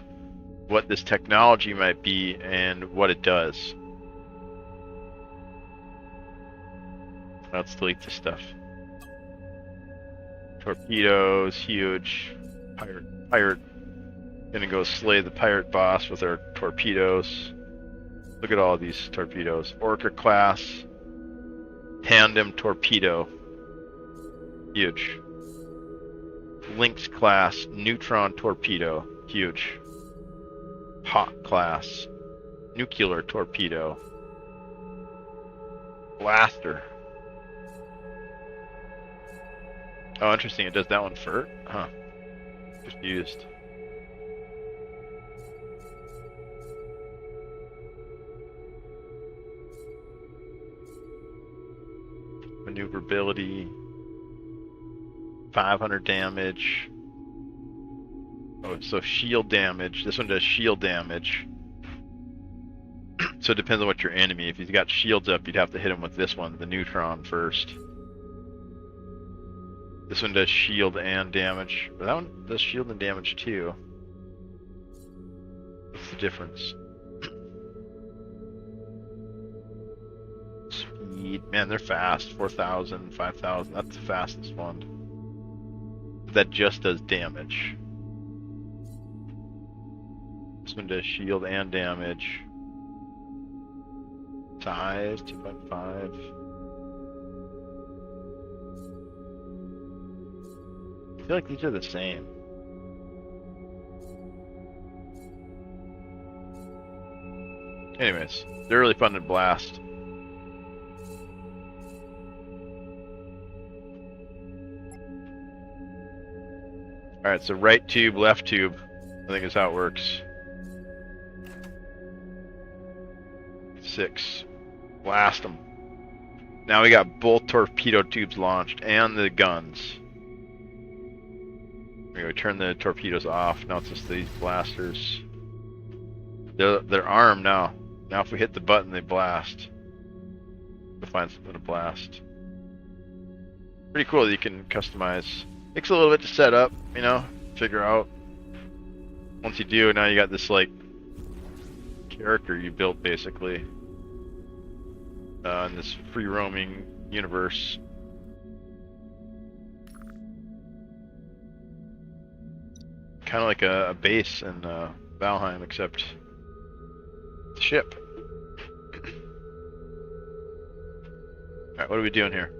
what this technology might be and what it does. Let's delete this stuff. Torpedoes, huge. Pirate. Gonna go slay the pirate boss with our torpedoes. Look at all of these torpedoes. Orca class. Tandem torpedo. Huge. Lynx class. Neutron torpedo. Huge. Hawk class. Nuclear torpedo. Blaster. Oh, interesting. It does that one first? Huh. Just used. Maneuverability. 500 damage. Oh, so shield damage. This one does shield damage. So it depends on what your enemy. If he's got shields up, you'd have to hit him with this one, the neutron, first. This one does shield and damage. But that one does shield and damage too. What's the difference? Speed. Man, they're fast. 4,000, 5,000. That's the fastest one. That just does damage. This one does shield and damage. Size 2.5. I feel like these are the same. Anyways, they're really fun to blast. Alright, so right tube, left tube, I think is how it works. 6. Blast them. Now we got both torpedo tubes launched and the guns. We're gonna turn the torpedoes off. Now it's just these blasters. They're armed now. Now if we hit the button, they blast. We'll find something to blast. Pretty cool that you can customize. Takes a little bit to set up, you know, figure out. Once you do, now you got this like character you built basically in this free roaming universe. Kind of like a base in Valheim, except it's a ship. Alright, what are we doing here?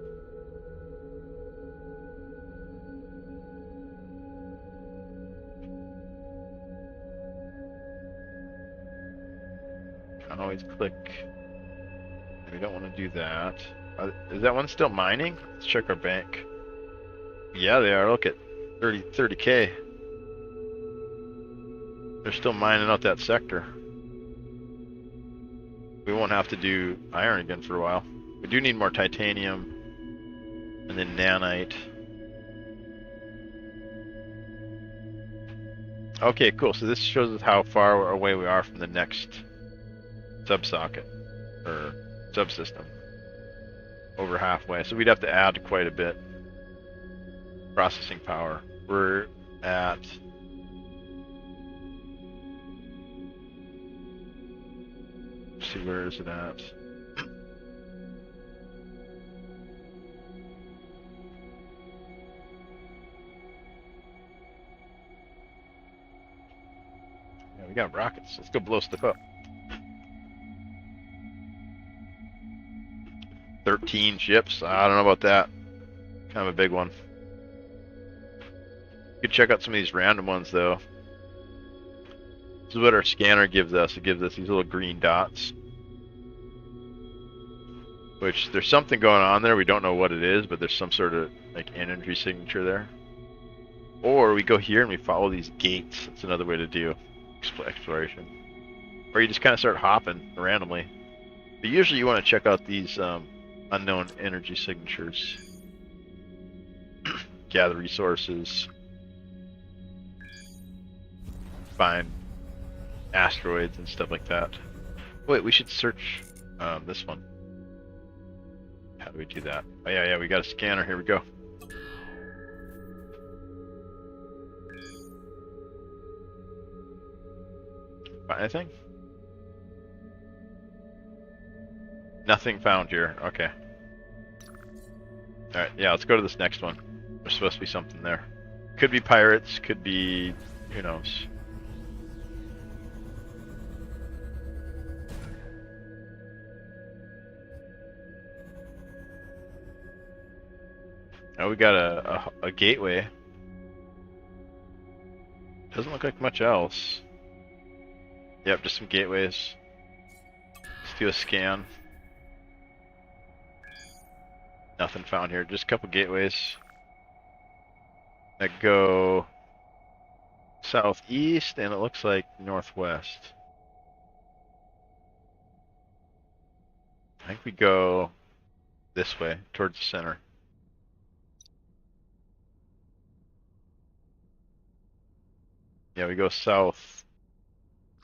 I always click. We don't want to do that. Is that one still mining? Let's check our bank. Yeah, they are. Look at 30K. They're still mining out that sector. We won't have to do iron again for a while. We do need more titanium and then nanite. Okay, cool. So this shows us how far away we are from the next subsocket or subsystem. over halfway, so we'd have to add quite a bit. Processing power. We're at... Let's see, where is it at? Yeah, we got rockets. Let's go blow stuff up. 13 ships. I don't know about that. Kind of a big one. You could check out some of these random ones, though. This is what our scanner gives us. It gives us these little green dots. Which, there's something going on there. We don't know what it is, but there's some sort of like energy signature there. Or we go here and we follow these gates. That's another way to do exploration. Or you just kind of start hopping randomly. But usually you want to check out these unknown energy signatures. Gather resources. Find asteroids and stuff like that. Wait, we should search this one. How do we do that? Oh yeah, we got a scanner. Here we go. Find anything? Nothing found here. Okay. Alright, yeah, let's go to this next one. There's supposed to be something there. Could be pirates, could be... who knows. Oh, we got a gateway. Doesn't look like much else. Yep, just some gateways. Let's do a scan. Nothing found here, just a couple gateways that go southeast and it looks like northwest. I think we go this way, towards the center. Yeah, we go southeast.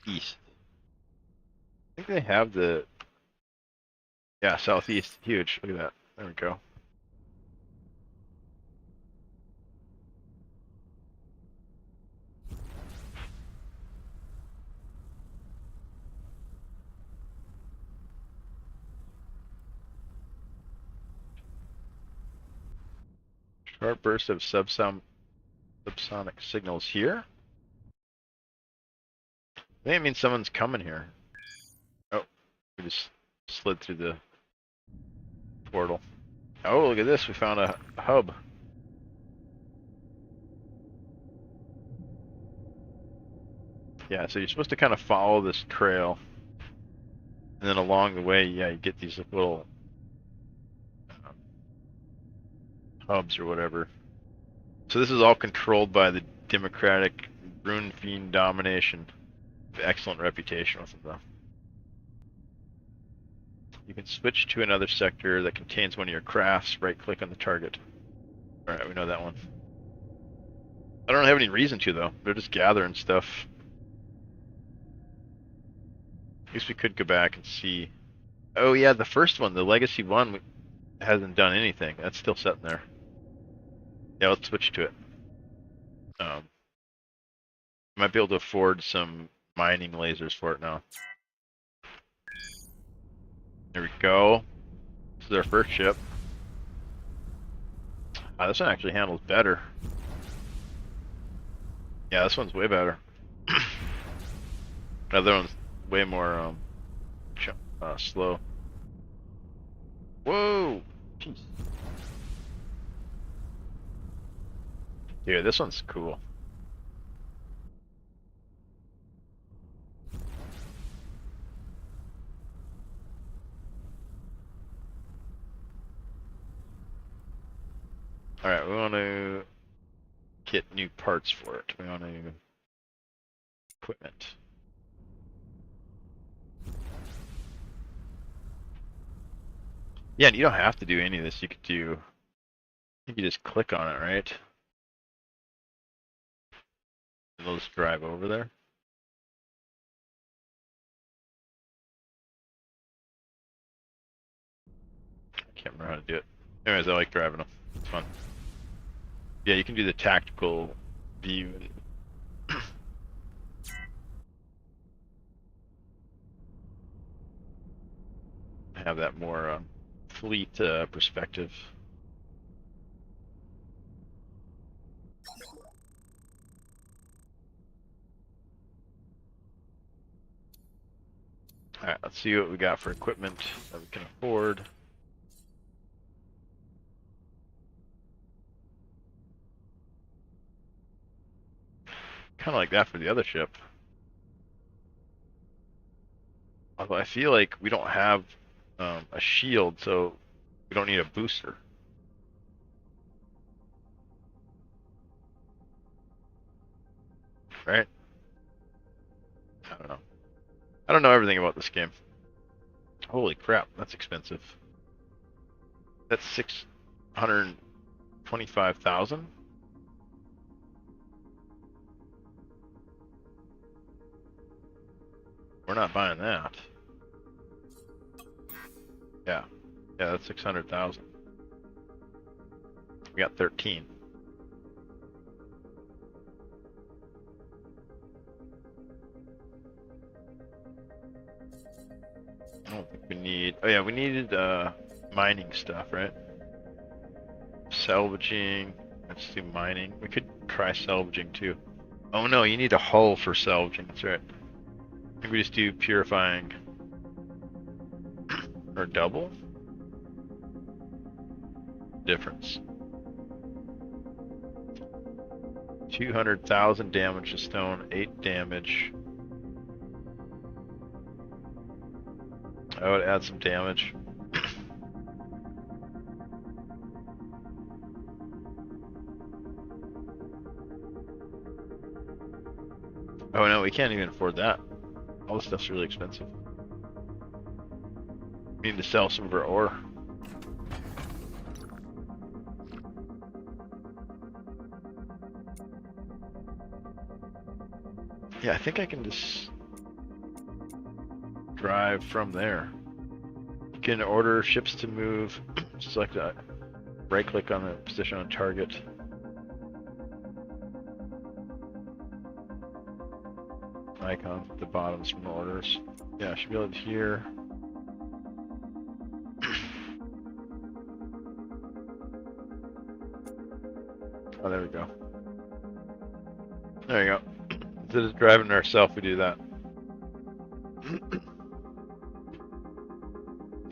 I think they have the... yeah, southeast, huge. Look at that. There we go. Short burst of subsonic signals here. I think it means someone's coming here. Oh, we just slid through the portal. Oh, look at this. We found a hub. Yeah, so you're supposed to kind of follow this trail. And then along the way, yeah, you get these little hubs or whatever. So this is all controlled by the democratic Rune Fiend domination. Excellent reputation with them, though. You can switch to another sector that contains one of your crafts. Right-click on the target. Alright, we know that one. I don't have any reason to, though. They're just gathering stuff. I guess we could go back and see. Oh yeah, the first one, the Legacy one, hasn't done anything. That's still sitting there. Yeah, let's switch to it. Might be able to afford some mining lasers for it now. There we go. This is our first ship. This one actually handles better. Yeah, this one's way better. The other one's way more slow. Whoa! Jeez. Dude, this one's cool. Alright, we want to get new parts for it. We want to... equipment. Yeah, and you don't have to do any of this. You could do... you could just click on it, right? And it'll just drive over there. Can't remember how to do it. Anyways, I like driving them. It's fun. Yeah, you can do the tactical view. Have that more fleet perspective. Alright, let's see what we got for equipment that we can afford. Kind of like that for the other ship. Although I feel like we don't have a shield, so we don't need a booster. Right? I don't know. I don't know everything about this game. Holy crap, that's expensive. That's 625,000? We're not buying that. Yeah. Yeah, that's 600,000. We got 13. I don't think we need... Oh yeah, we needed mining stuff, right? Salvaging. Let's do mining. We could try salvaging too. Oh no, you need a hull for salvaging. That's right. I think we just do purifying. Or double? Difference. 200,000 damage to stone, 8 damage. I would add some damage. Oh no, we can't even afford that. All this stuff's really expensive. We need to sell some of our ore. Yeah, I think I can just drive from there. You can order ships to move. Select that. Right click on the position on target. Icons at the bottoms from the orders. Yeah, I should be able to hear. Oh, there we go. There you go. Instead of driving ourselves, we do that.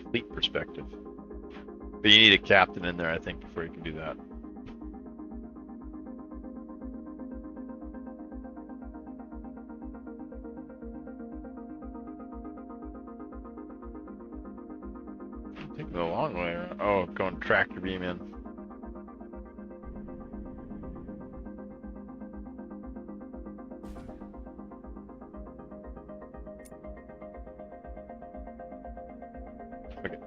Fleet perspective. But you need a captain in there, I think, before you can do that. Taking the long way around. Oh, going tractor beam in. Okay.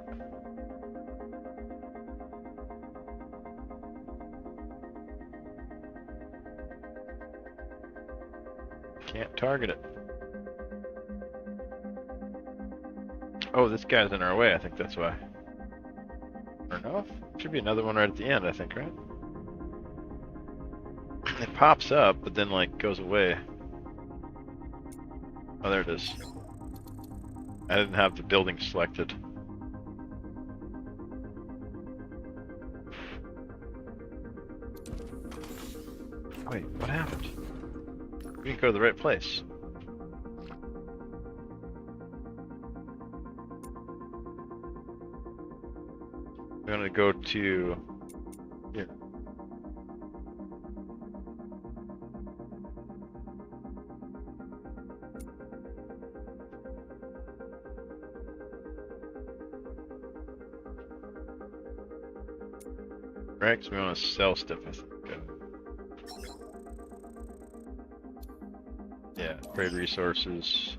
Can't target it. Oh, this guy's in our way. I think that's why. Or no? Should be another one right at the end, I think, right? It pops up, but then, like, goes away. Oh, there it is. I didn't have the building selected. Wait, what happened? We didn't go to the right place. I'm gonna go to here. Right, because we want to sell stuff, I think. Yeah, trade resources.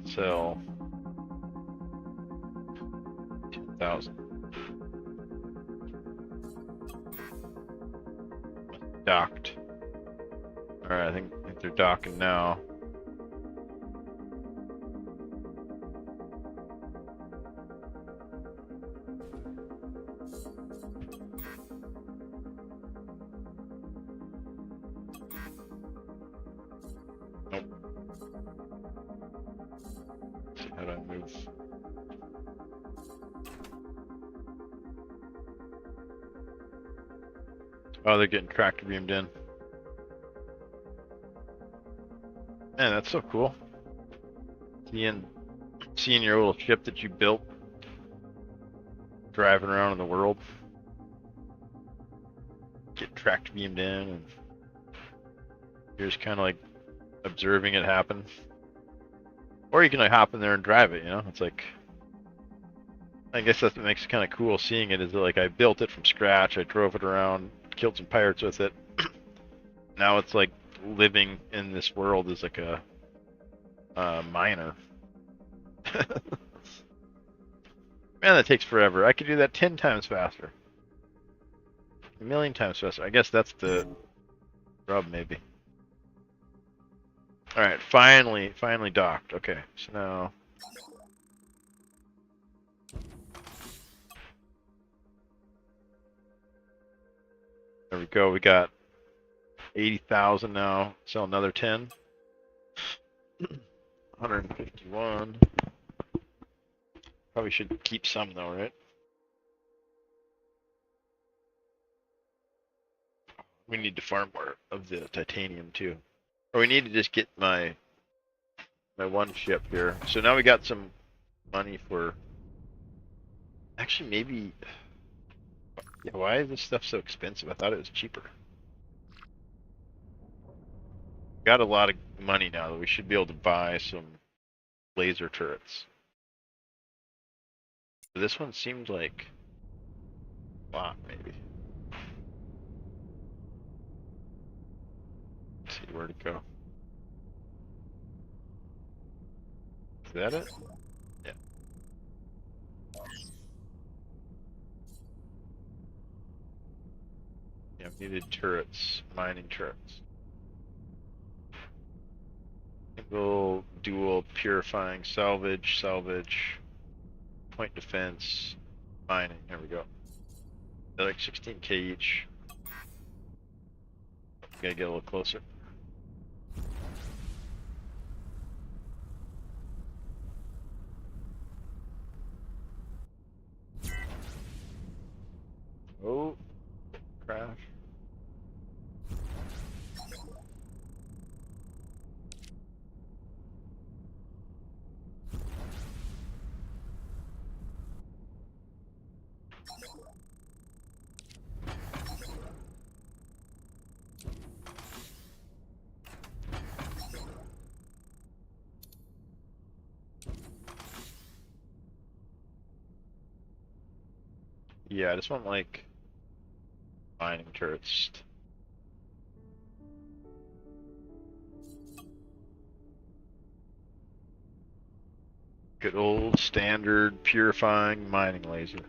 Sell. 2,000. Docked. Alright, I think they're docking now. Oh, they're getting tractor beamed in. Man, that's so cool. Seeing your little ship that you built driving around in the world. Get tractor beamed in, and you're just kind of like observing it happen. Or you can like hop in there and drive it, you know? It's like, I guess that's what makes it kind of cool seeing it, is that like I built it from scratch, I drove it around, killed some pirates with it. Now it's like living in this world as like a miner. Man, that takes forever. I could do that 10 times faster. 1,000,000 times faster. I guess that's the rub, maybe. Alright, finally docked. Okay, so now... There we go, we got 80,000 now. Sell another 10. 151. Probably should keep some though, right? We need to farm more of the titanium too. Or we need to just get my one ship here. So now we got some money for... Actually, maybe... Yeah, why is this stuff so expensive? I thought it was cheaper. Got a lot of money now that we should be able to buy some laser turrets. This one seemed like a lot, maybe. Let's see where to go. Is that it? Yeah. Yeah, needed turrets, mining turrets. Single, dual, purifying, salvage, point defense, mining. There we go. They're like 16k each. Gotta get a little closer. Oh, crash. Yeah, I just want like mining turrets. Good old standard purifying mining laser.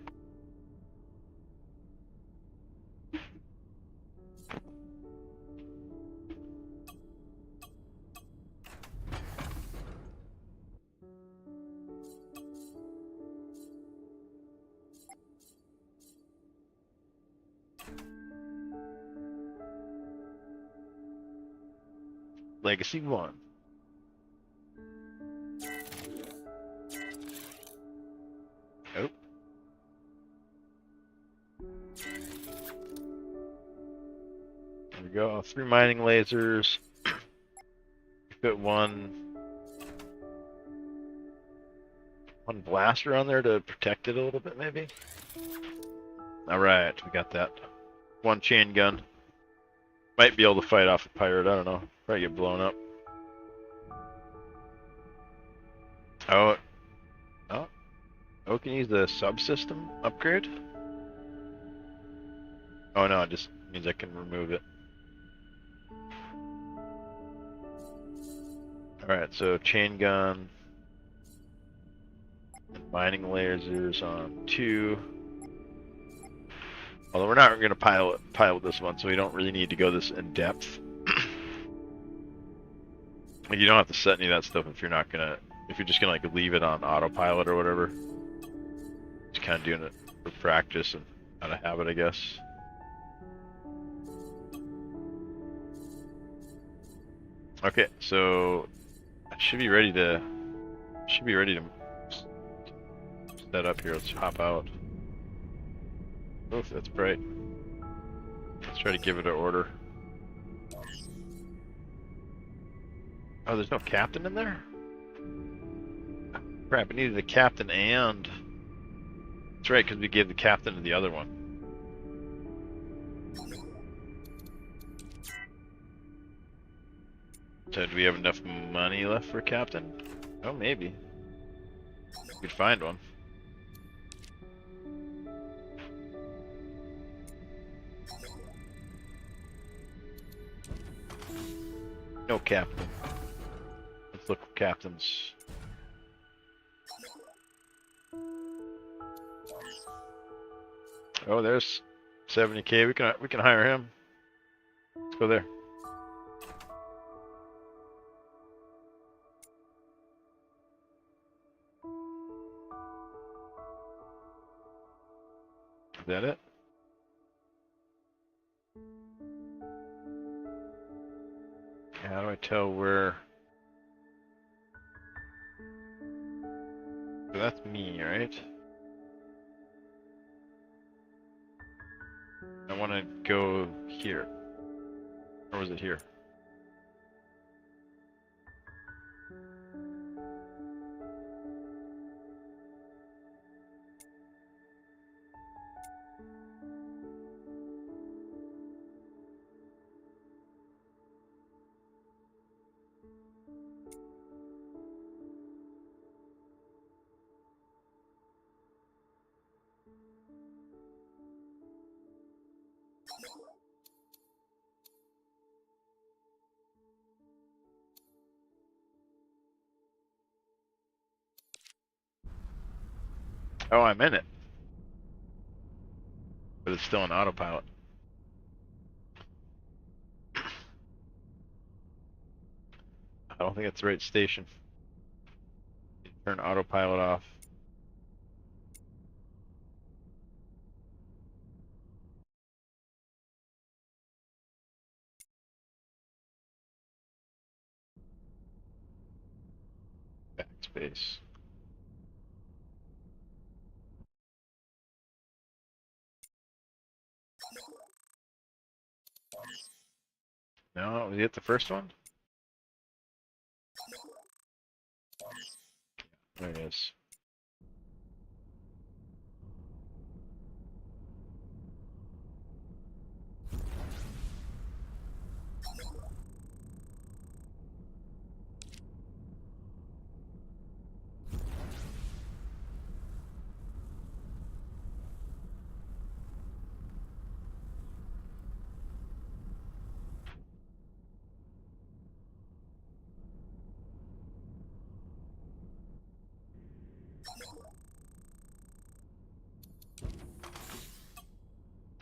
Legacy 1. Nope. There we go. 3 mining lasers. Put one blaster on there to protect it a little bit, maybe. All right, we got that. 1 chain gun. Might be able to fight off a pirate. I don't know. Probably get blown up. Oh. Oh, can you use the subsystem upgrade? Oh no, it just means I can remove it. Alright, so chain gun. Mining lasers on 2. Although we're not going to pilot this one, so we don't really need to go this in depth. Like, you don't have to set any of that stuff if you're just gonna like leave it on autopilot or whatever. Just kind of doing it for practice and out of habit, I guess. Okay, so I should be ready to set up here. Let's hop out. Oof, that's bright. Let's try to give it an order. Oh, there's no captain in there? Crap, I needed a captain and... That's right, because we gave the captain to the other one. So do we have enough money left for a captain? Oh, maybe. We could find one. No captain. Let's look for captains. Oh, there's 70K. We can hire him. Let's go there. Is that it? How do I tell where? So that's me, right? I want to go here. Or was it here? Oh, I'm in it. But it's still on autopilot. I don't think it's the right station. Turn autopilot off. Backspace. No, was it the first one? There it is.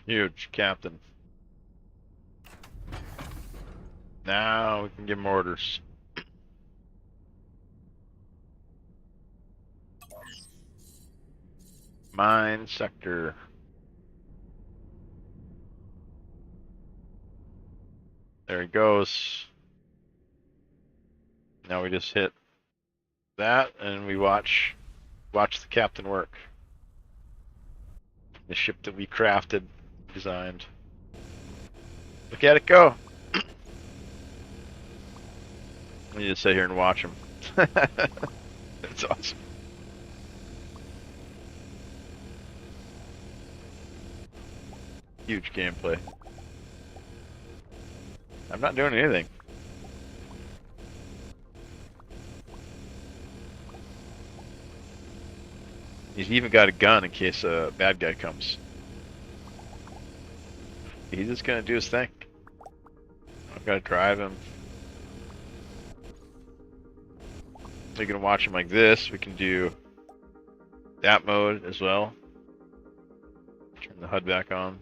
Huge, Captain. Now we can give him orders. Mine sector. There he goes. Now we just hit that and we watch the captain work. The ship that we crafted, designed. Look at it go. We just sit here and watch him. That's awesome. Huge gameplay. I'm not doing anything. He's even got a gun in case a bad guy comes. He's just gonna do his thing. I've got to drive him. So you can watch him like this. We can do that mode as well. Turn the HUD back on.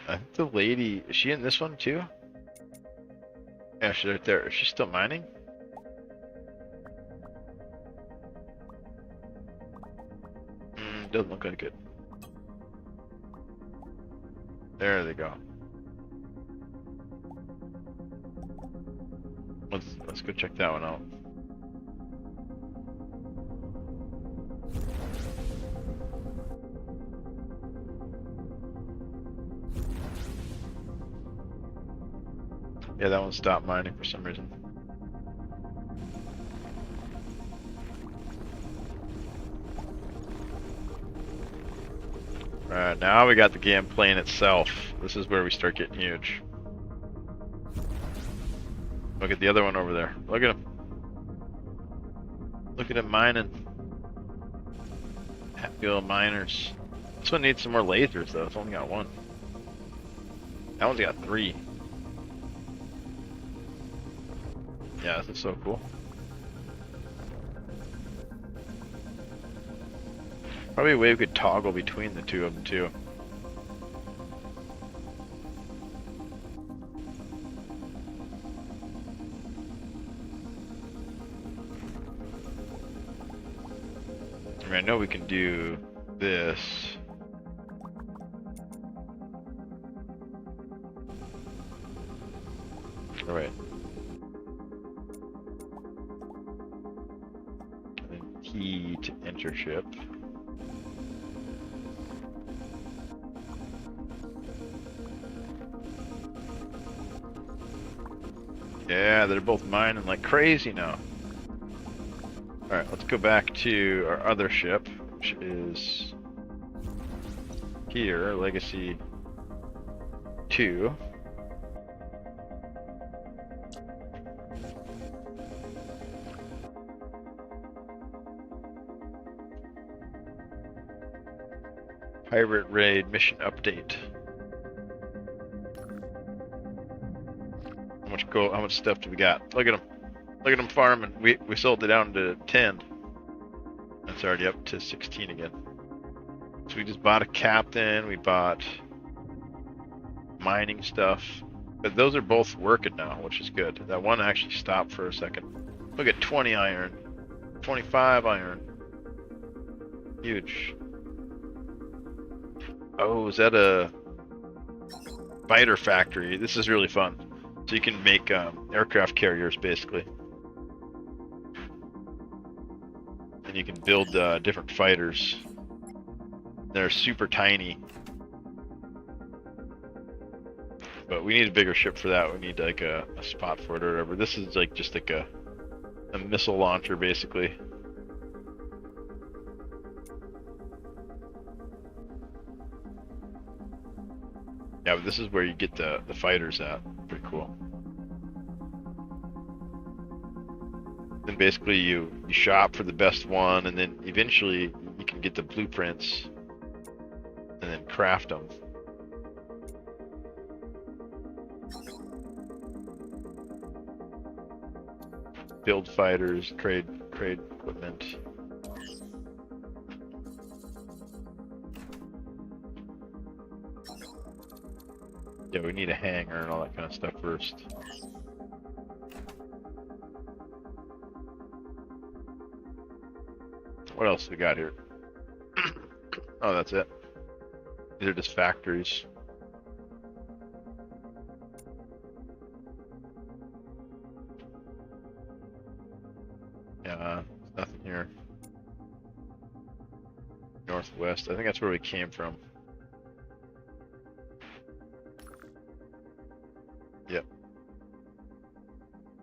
I think the lady, is she in this one too? Yeah, she's right there. Is she still mining? Doesn't look like it. There they go. Let's go check that one out. Yeah, that one stopped mining for some reason. Alright, now we got the game playing itself. This is where we start getting huge. Look at the other one over there. Look at him. Look at him mining. Happy little miners. This one needs some more lasers though. It's only got one. That one's got 3. Yeah, this is so cool. Probably a way we could toggle between the two of them too. I mean, I know we can do this. All right. And then T to enter ship. Yeah, they're both mining like crazy now. Alright, let's go back to our other ship, which is here, Legacy 2. Pirate Raid mission update. How much stuff do we got? Look at them. Look at them farming. We sold it down to 10. It's already up to 16 again. So we just bought a captain. We bought mining stuff. But those are both working now, which is good. That one actually stopped for a second. Look at 20 iron. 25 iron. Huge. Oh, is that a fighter factory? This is really fun. So you can make aircraft carriers, basically. And you can build different fighters. They're super tiny. But we need a bigger ship for that. We need like a spot for it or whatever. This is like just like a missile launcher, basically. Yeah, but this is where you get the fighters at. Pretty cool. Then basically you shop for the best one, and then eventually you can get the blueprints and then craft them. Build fighters, trade equipment. Yeah, we need a hangar and all that kind of stuff first. What else we got here? Oh, that's it. These are just factories. Yeah, nothing here. Northwest. I think that's where we came from. Yep.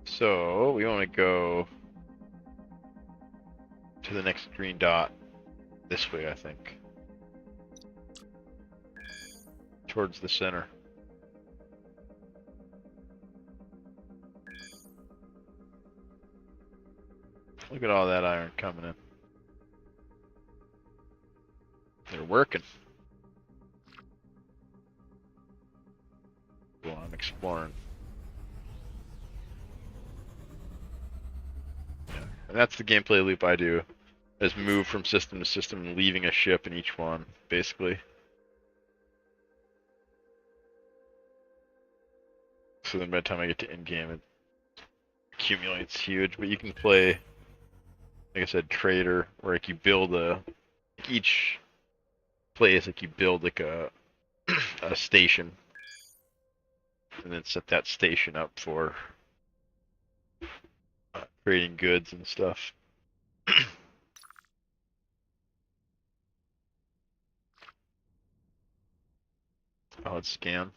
So we want to go to the next green dot this way, I think. Towards the center. Look at all that iron coming in. They're working. Well, I'm exploring. Yeah. And that's the gameplay loop I do, is move from system to system and leaving a ship in each one, basically. So then by the time I get to end game, it accumulates huge. But you can play, like I said, trader, where like you build each place, like you build like a station, and then set that station up for creating goods and stuff. Oh, it's scan.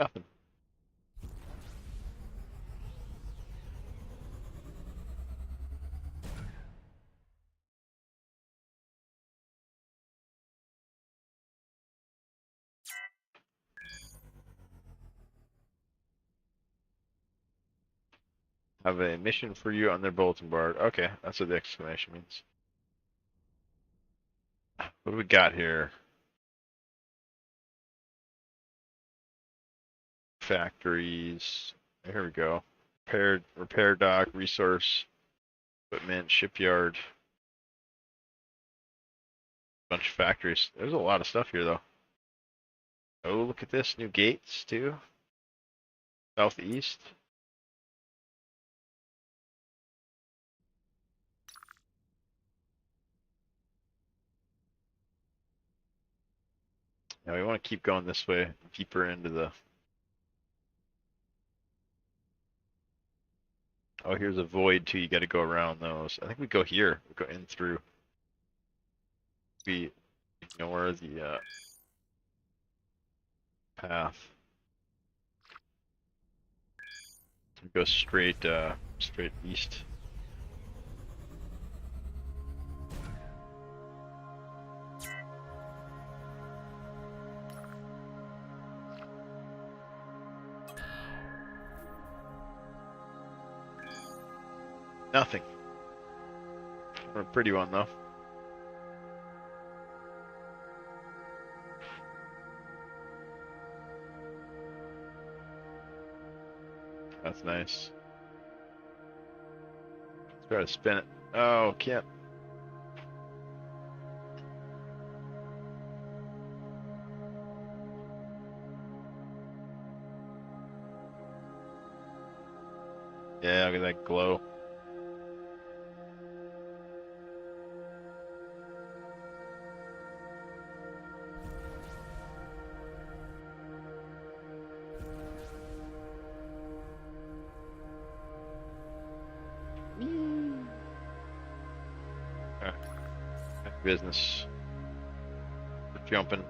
Nothing. Have a mission for you on their bulletin board. Okay, that's what the exclamation means. What do we got here? Factories. Here we go. Repair dock, resource, equipment, shipyard. Bunch of factories. There's a lot of stuff here though. Oh, look at this. New gates too. Southeast. Now we want to keep going this way, deeper into the. Oh, here's a void too. You got to go around those. I think we go here. We go in through. We ignore the path. We go straight east. Nothing. A pretty one though. That's nice. Let's try to spin it. Oh, can't. Yeah, look at that glow. Business. We're jumping.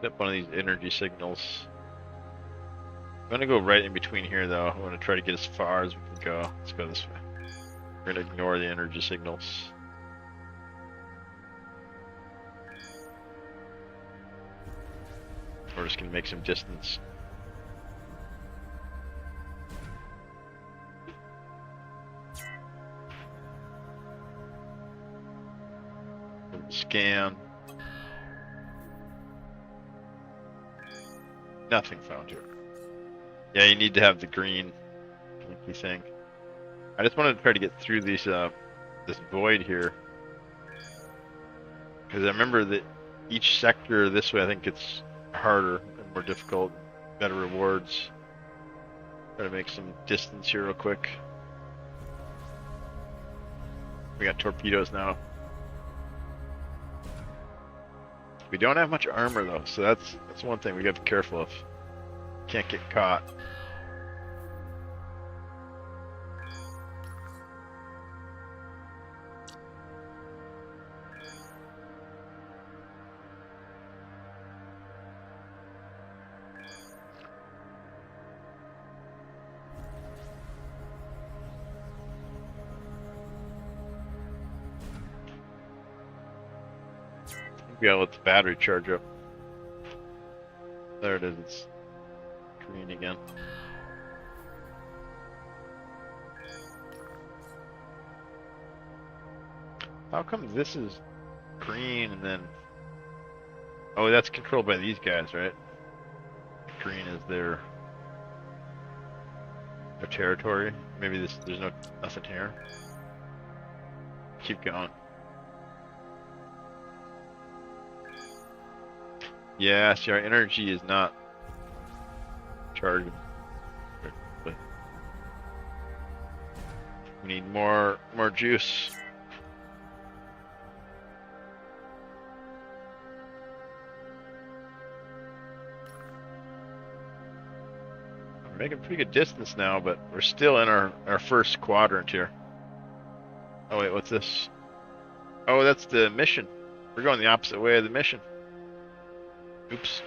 Hit one of these energy signals. I'm gonna go right in between here though. I want to try to get as far as we can go. Let's go this way. We're gonna ignore the energy signals. We're just gonna make some distance. Scan. Nothing found here. Yeah, you need to have the green blinky thing. I just wanted to try to get through these this void here. Because I remember that each sector this way I think it's harder and more difficult, better rewards. Try to make some distance here real quick. We got torpedoes now. We don't have much armor though, so that's one thing we gotta be careful of. Can't get caught. We gotta let the battery charge up. There it is, it's green again. How come this is green and then... Oh, that's controlled by these guys, right? Green is their territory. Maybe there's nothing here. Keep going. Yeah, see, our energy is not charging. We need more juice. We're making pretty good distance now, but we're still in our first quadrant here. Oh wait, what's this? Oh, that's the mission. We're going the opposite way of the mission. Oops.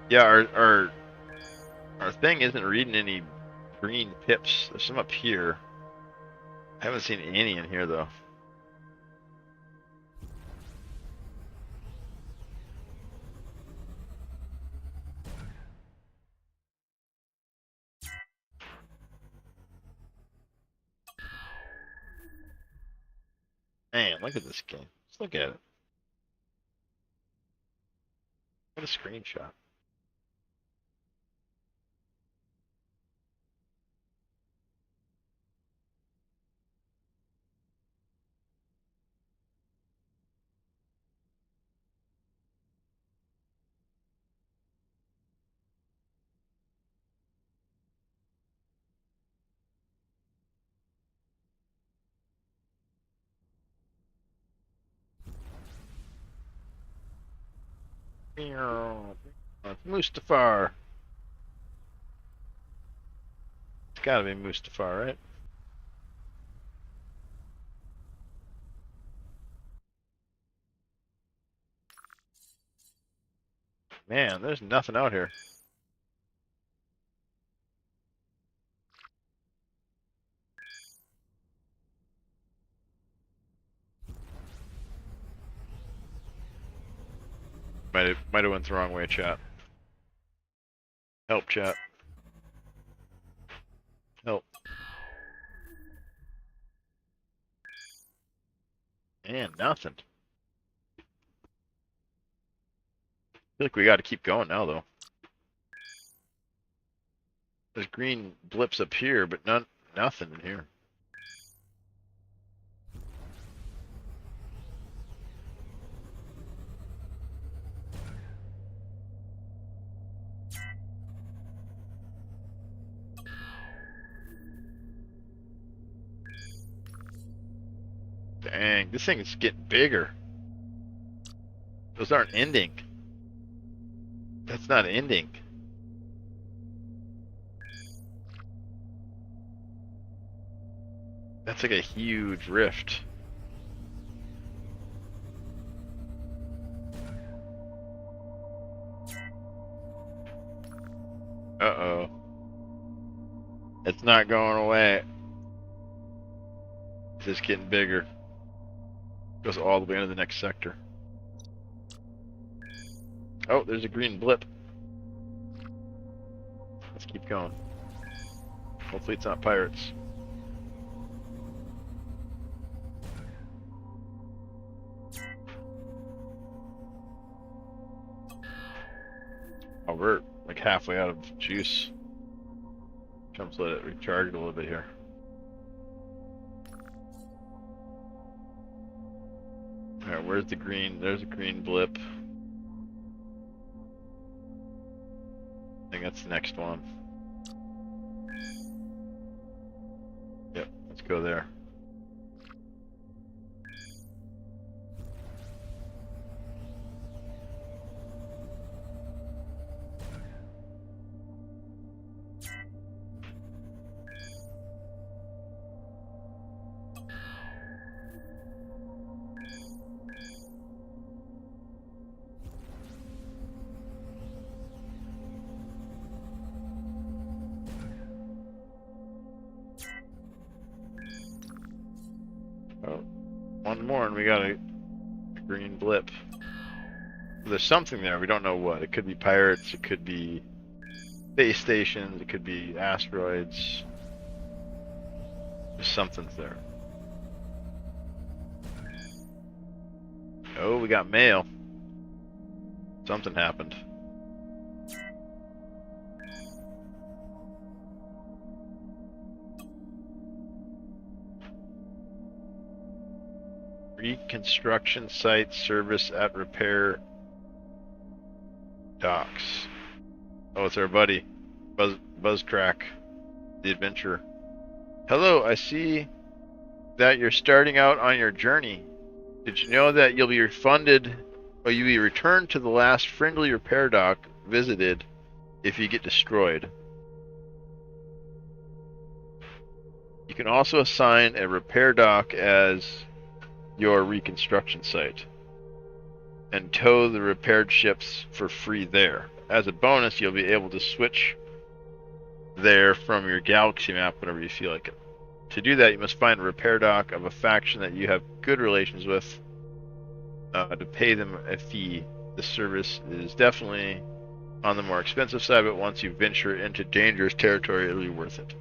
Yeah, our thing isn't reading any green pips. There's some up here. I haven't seen any in here though. Man, look at this game. Let's look at it. What a screenshot. It's Mustafar. It's gotta be Mustafar, right? Man, there's nothing out here. Might have went the wrong way, chat. Help, chat. Help. And nothing. I feel like we gotta keep going now, though. There's green blips up here, but nothing in here. Dang, this thing is getting bigger. Those aren't ending. That's not ending. That's like a huge rift. Uh-oh. It's not going away. It's just getting bigger. Goes all the way into the next sector. Oh, there's a green blip. Let's keep going. Hopefully it's not pirates. Oh, we're like halfway out of juice. Let's let it recharge a little bit here. Alright, where's the green? There's a green blip. I think that's the next one. Yep, let's go there. Oh, one more and we got a green blip. There's something there, we don't know what. It could be pirates, it could be space stations, it could be asteroids. There's something's there. Oh, we got mail. Something happened. Reconstruction site service at repair docks. Oh, it's our buddy, Buzzcrack, the adventurer. Hello, I see that you're starting out on your journey. Did you know that you'll be refunded, or you'll be returned to the last friendly repair dock visited if you get destroyed? You can also assign a repair dock as your reconstruction site and tow the repaired ships for free there. as a bonus, you'll be able to switch there from your galaxy map whenever you feel like it. To do that, you must find a repair dock of a faction that you have good relations with to pay them a fee. The service is definitely on the more expensive side, but once you venture into dangerous territory, it'll be worth it.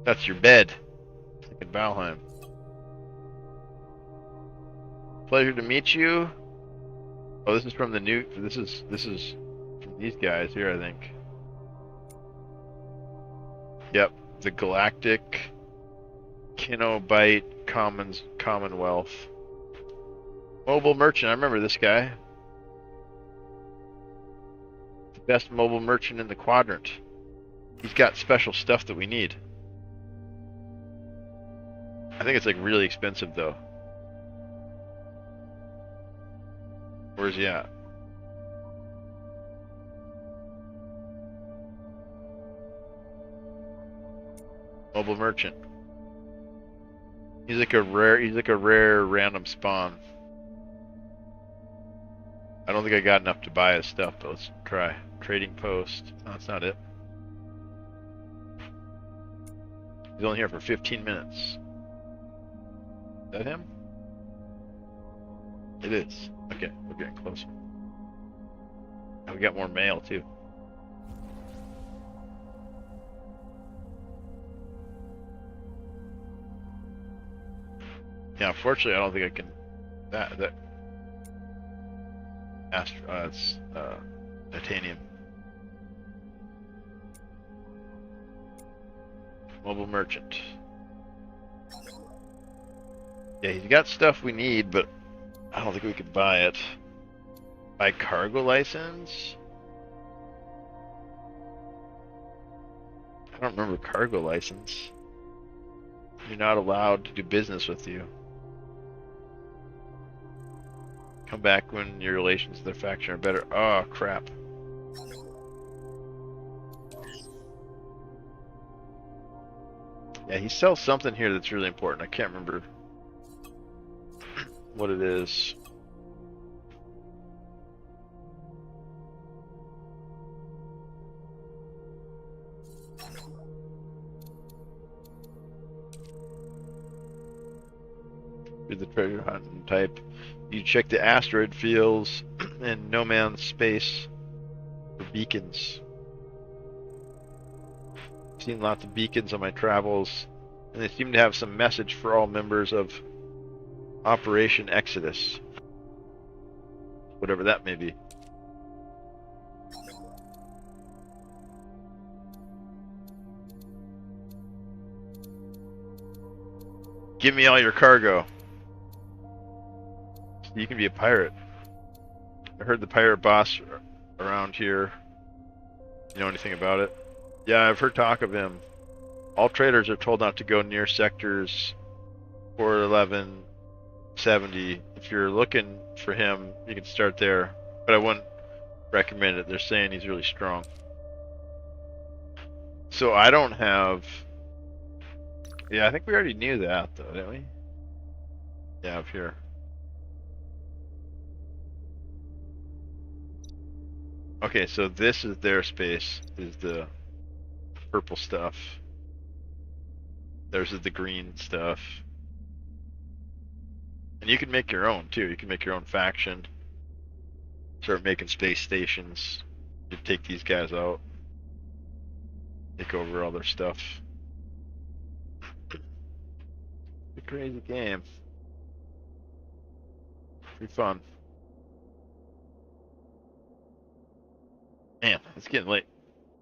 That's your bed. Like in Valheim. Pleasure to meet you. Oh, this is from the new. This is from these guys here, I think. Yep, the Galactic Kinobite Commonwealth. Mobile merchant. I remember this guy. The best mobile merchant in the quadrant. He's got special stuff that we need. I think it's like really expensive though. Where's he at? Mobile merchant. He's like a rare random spawn. I don't think I got enough to buy his stuff, but let's try. Trading post. No, that's not it. He's only here for 15 minutes. Is that him? It is. Okay, we're getting closer. And we got more mail too. Yeah, unfortunately, I don't think I can. It's titanium. Mobile merchant. Yeah, he's got stuff we need, but I don't think we could buy it. Buy cargo license? I don't remember cargo license. You're not allowed to do business with you. Come back when your relations with their faction are better. Oh, crap. Yeah, he sells something here that's really important. I can't remember what it is. Read the treasure hunt and type. You check the asteroid fields and no man's space for beacons. I've seen lots of beacons on my travels, and they seem to have some message for all members of Operation Exodus. Whatever that may be. Give me all your cargo. You can be a pirate. I heard the pirate boss around here. You know anything about it? Yeah, I've heard talk of him. All traders are told not to go near sectors 411, 70. If you're looking for him, you can start there. But I wouldn't recommend it. They're saying he's really strong. So I don't have... Yeah, I think we already knew that, though, didn't we? Yeah, up here. Okay, so this is their space, is the purple stuff. Theirs is the green stuff. And you can make your own, too. You can make your own faction. Start making space stations. You take these guys out. Take over all their stuff. It's a crazy game. Pretty fun. Man, it's getting late.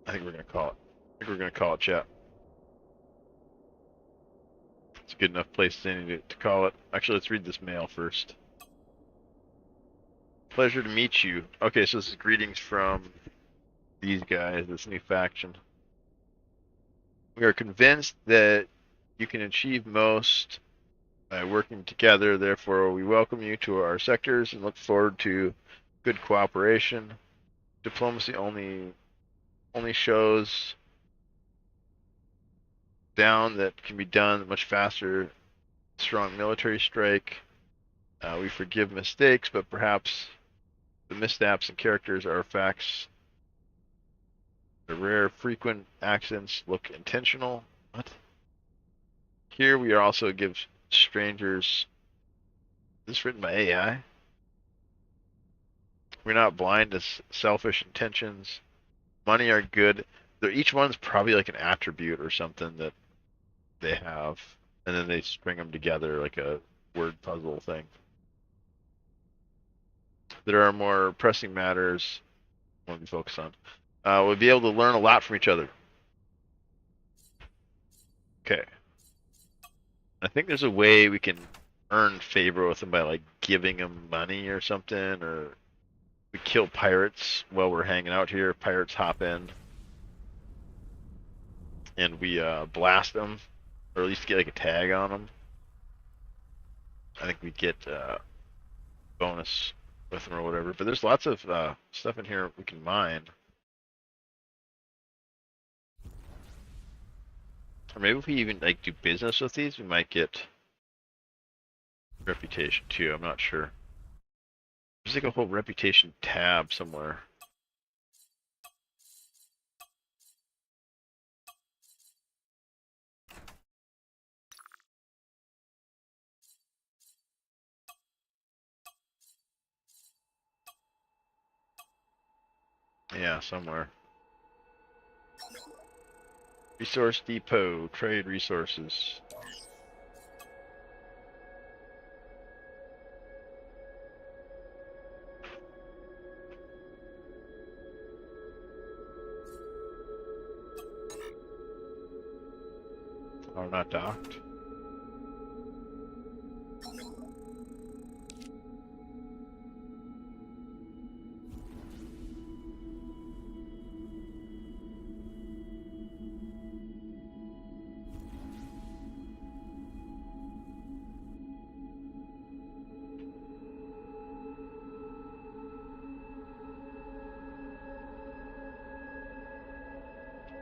I think we're gonna call it. I think we're gonna call it, chat. It's a good enough place to call it. Actually, let's read this mail first. Pleasure to meet you. Okay, so this is greetings from these guys, this new faction. We are convinced that you can achieve most by working together. Therefore, we welcome you to our sectors and look forward to good cooperation. Diplomacy only shows down that can be done much faster. Strong military strike. We forgive mistakes, but perhaps the missteps and characters are facts The rare frequent accidents look intentional. What? Here we also give strangers. Is this written by AI? We're not blind to selfish intentions. Money are good. Each one's probably like an attribute or something that they have, and then they string them together like a word puzzle thing. There are more pressing matters we want to focus on. We'll be able to learn a lot from each other. Okay. I think there's a way we can earn favor with them by like giving them money or something, or we kill pirates while we're hanging out here. Pirates hop in, and we blast them, or at least get like a tag on them. I think we get bonus with them or whatever. But there's lots of stuff in here we can mine. Or maybe if we even like do business with these, we might get reputation too. I'm not sure. There's like a whole reputation tab somewhere. Yeah, somewhere. Resource depot, trade resources. Oh, not docked.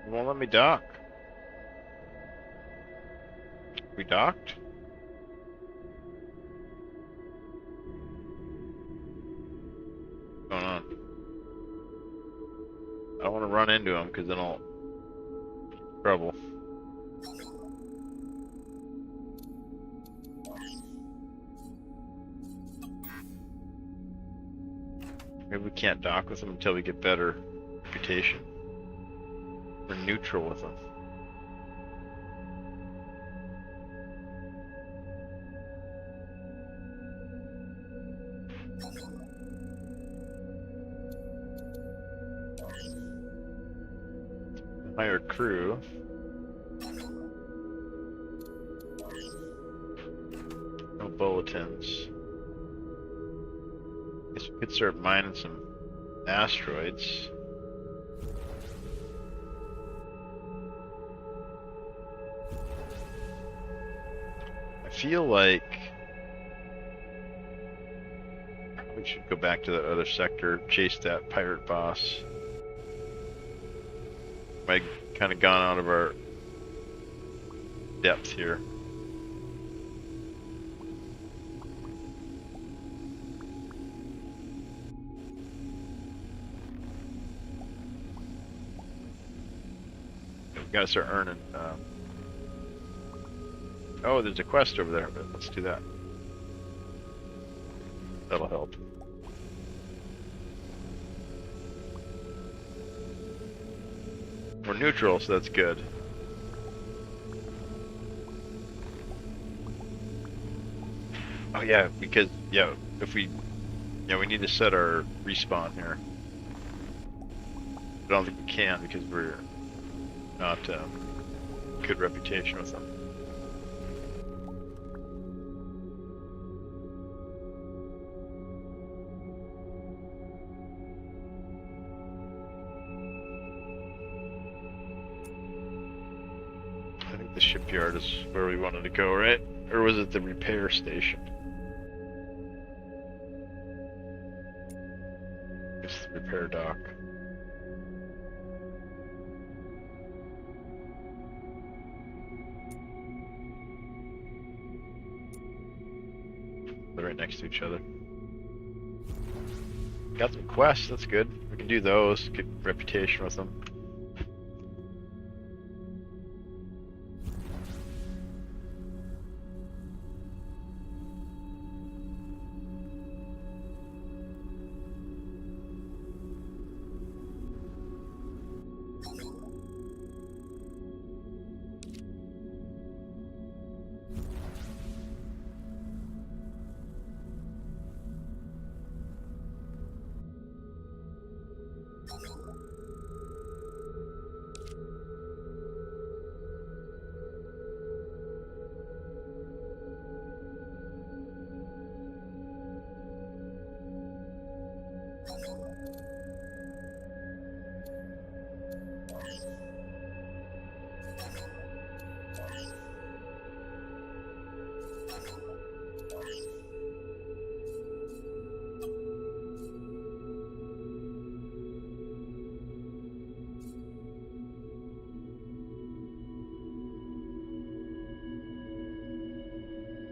It won't let me dock. We docked? What's going on? I don't want to run into him because then I'll trouble. Maybe we can't dock with them until we get better reputation. We're neutral with them. Hire crew. No bulletins. Guess we could start mining some asteroids. I feel like we should go back to the other sector, chase that pirate boss. Might kind of gone out of our depth here. We gotta start earning. Oh, there's a quest over there, but let's do that. That'll help. We're neutral, so that's good. Oh yeah, because if we we need to set our respawn here. I don't think we can because we're not good reputation with them. I think the shipyard is where we wanted to go, right? Or was it the repair station? It's the repair dock. They're right next to each other. Got some quests, that's good. We can do those, get reputation with them.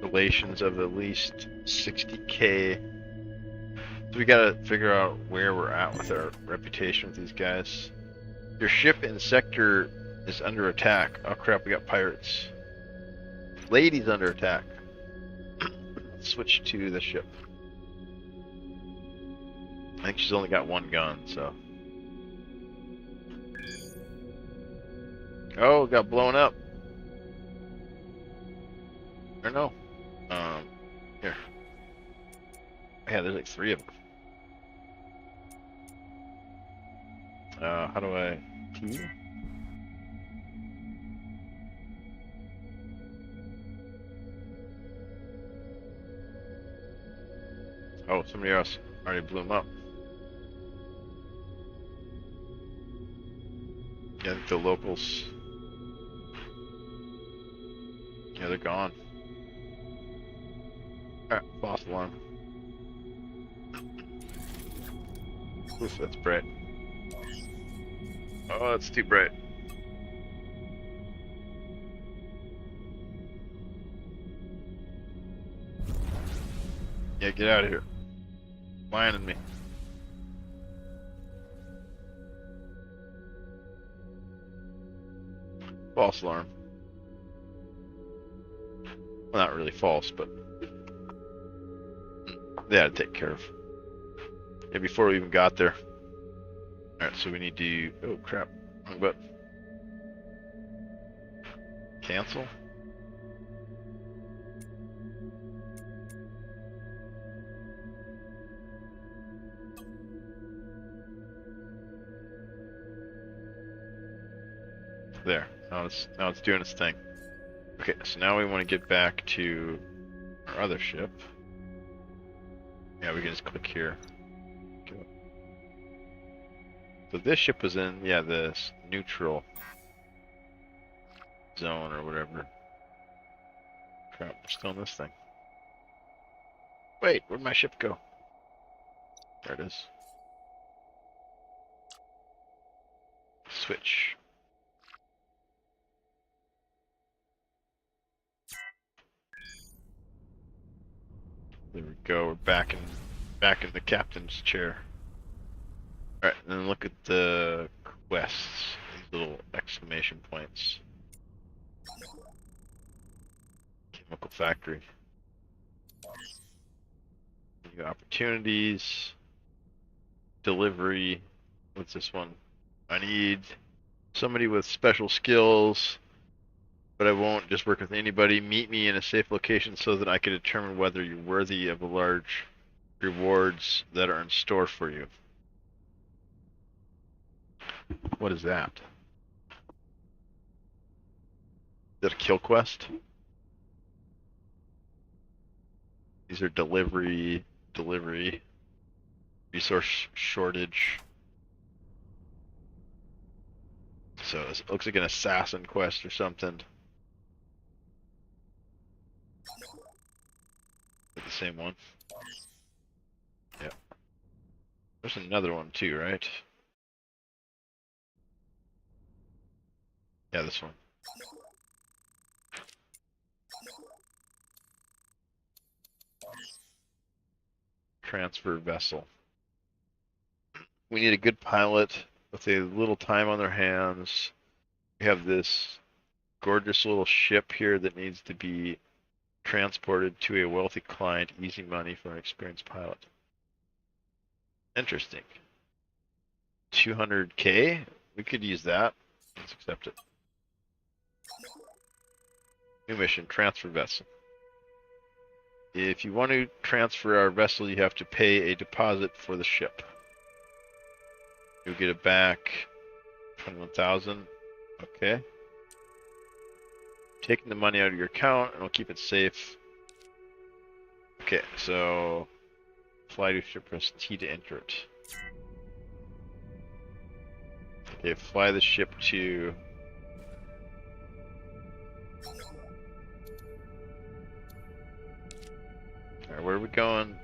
Relations of at least 60k. So we gotta figure out where we're at with our reputation with these guys. Your ship in sector is under attack. Oh crap, we got pirates. Lady's under attack. Switch to the ship. I think she's only got one gun, so. Oh, got blown up. Or no. Here. Yeah, there's like 3 of them. How do I... T? Oh, somebody else already blew them up. Yeah, I think the locals... Yeah, they're gone. Alright, false alarm. Oof, that's bright. Oh, that's too bright. Yeah, get out of here. Blinding me. False alarm. Well, not really false, but they had to take care of. Yeah, before we even got there. Alright, so we need to... Oh, crap. Wrong button. Cancel? There. Now it's doing its thing. Okay, so now we want to get back to our other ship. Yeah, we can just click here. Go. So this ship was in, yeah, this neutral zone or whatever. Crap, we're still in this thing. Wait, where'd my ship go? There it is. Switch. There we go. We're back in the captain's chair. All right, and then look at the quests. These little exclamation points. Chemical factory. New opportunities. Delivery. What's this one? I need somebody with special skills, but I won't just work with anybody. Meet me in a safe location so that I can determine whether you're worthy of the large rewards that are in store for you. What is that? Is that a kill quest? These are delivery, resource shortage. So it looks like an assassin quest or something. Is it the same one? Yeah. There's another one too, right? Yeah, this one. Transfer vessel. We need a good pilot with a little time on their hands. We have this gorgeous little ship here that needs to be transported to a wealthy client. Easy money for an experienced pilot. Interesting. 200k? We could use that. Let's accept it. New mission, transfer vessel. If you want to transfer our vessel, you have to pay a deposit for the ship. You'll get it back. 21,000. Okay. Taking the money out of your account, and we'll keep it safe. Okay, so fly to ship, press T to enter it. Okay, fly the ship to... where are we going?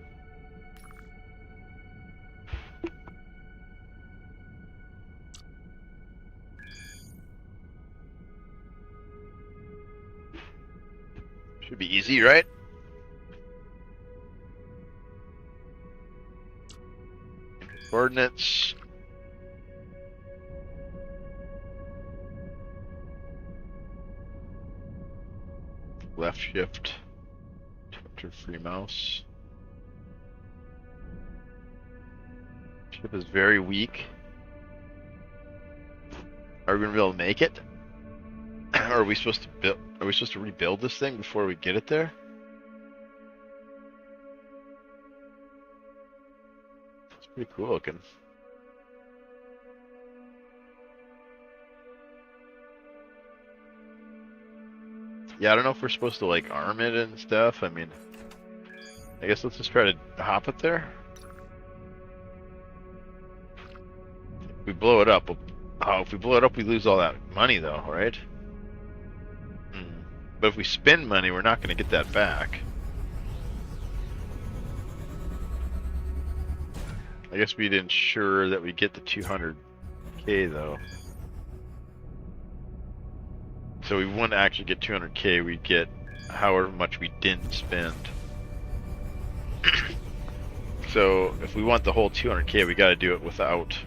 Should be easy, right? Coordinates. Left shift. To free mouse. Ship is very weak. Are we gonna be able to make it? Or are we supposed to build? Are we supposed to rebuild this thing before we get it there? It's pretty cool looking. Yeah, I don't know if we're supposed to like arm it and stuff. I mean, I guess let's just try to hop it there. If we blow it up, if we blow it up, we lose all that money though, right? But if we spend money, we're not going to get that back. I guess we'd ensure that we get the 200K though. So we wouldn't actually get 200K, we'd get however much we didn't spend. So if we want the whole 200K, we got to do it without...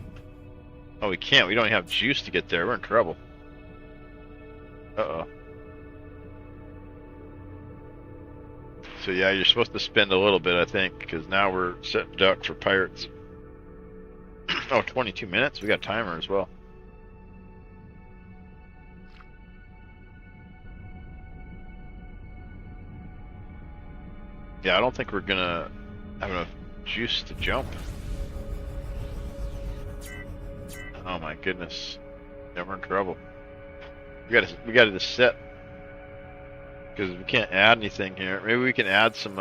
Oh, we can't. We don't have juice to get there. We're in trouble. Uh-oh. So yeah, you're supposed to spend a little bit, I think, because now we're setting duck for pirates. Oh, 22 minutes? We got a timer as well. Yeah, I don't think we're gonna have enough juice to jump. Oh my goodness. Yeah, we're in trouble. We gotta just set. Because we can't add anything here. Maybe we can add some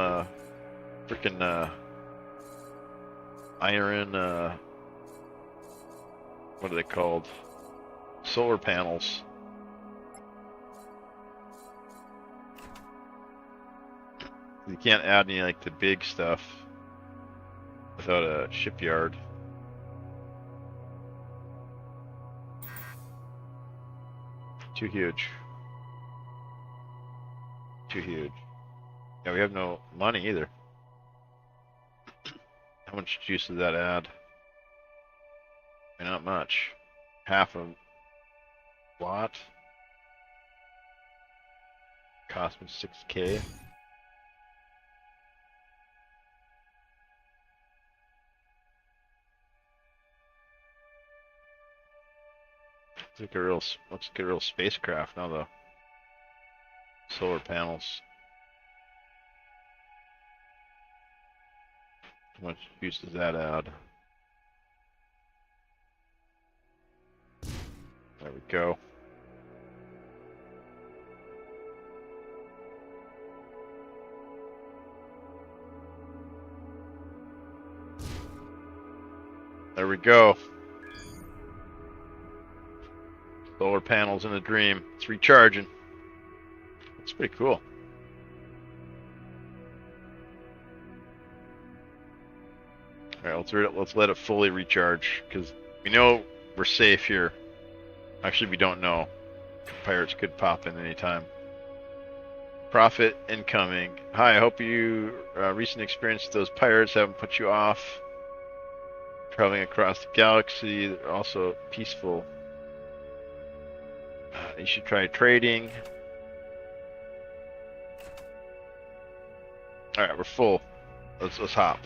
freaking iron what are they called? Solar panels. You can't add any like the big stuff without a shipyard. Too huge. Too huge. Yeah, we have no money either. How much juice does that add? Not much. Half a watt. Cost me 6K. Looks like a real spacecraft now though. Solar panels. How much juice does that add? There we go. There we go. Solar panels in a dream. It's recharging. It's pretty cool. Alright, let's let it fully recharge, because we know we're safe here. Actually, we don't know. Pirates could pop in anytime. Profit incoming. Hi, I hope you recent experience with those pirates haven't put you off. Traveling across the galaxy, they're also peaceful. You should try trading. Alright, we're full. Let's hop.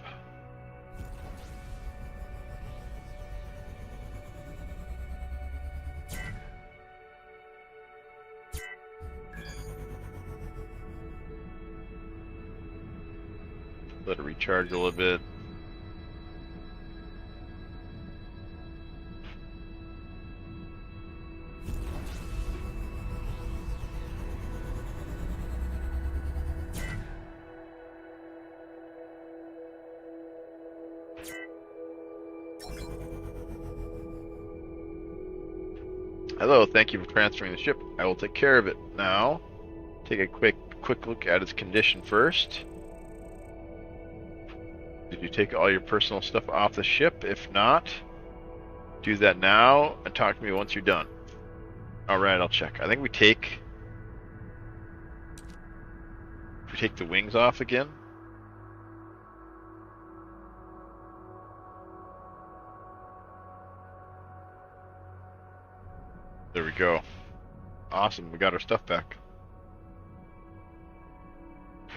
Let it recharge a little bit. Hello, thank you for transferring the ship. I will take care of it now. Take a quick look at its condition first. Did you take all your personal stuff off the ship? If not, do that now and talk to me once you're done. Alright, I'll check. I think we take the wings off again. There we go. Awesome, we got our stuff back.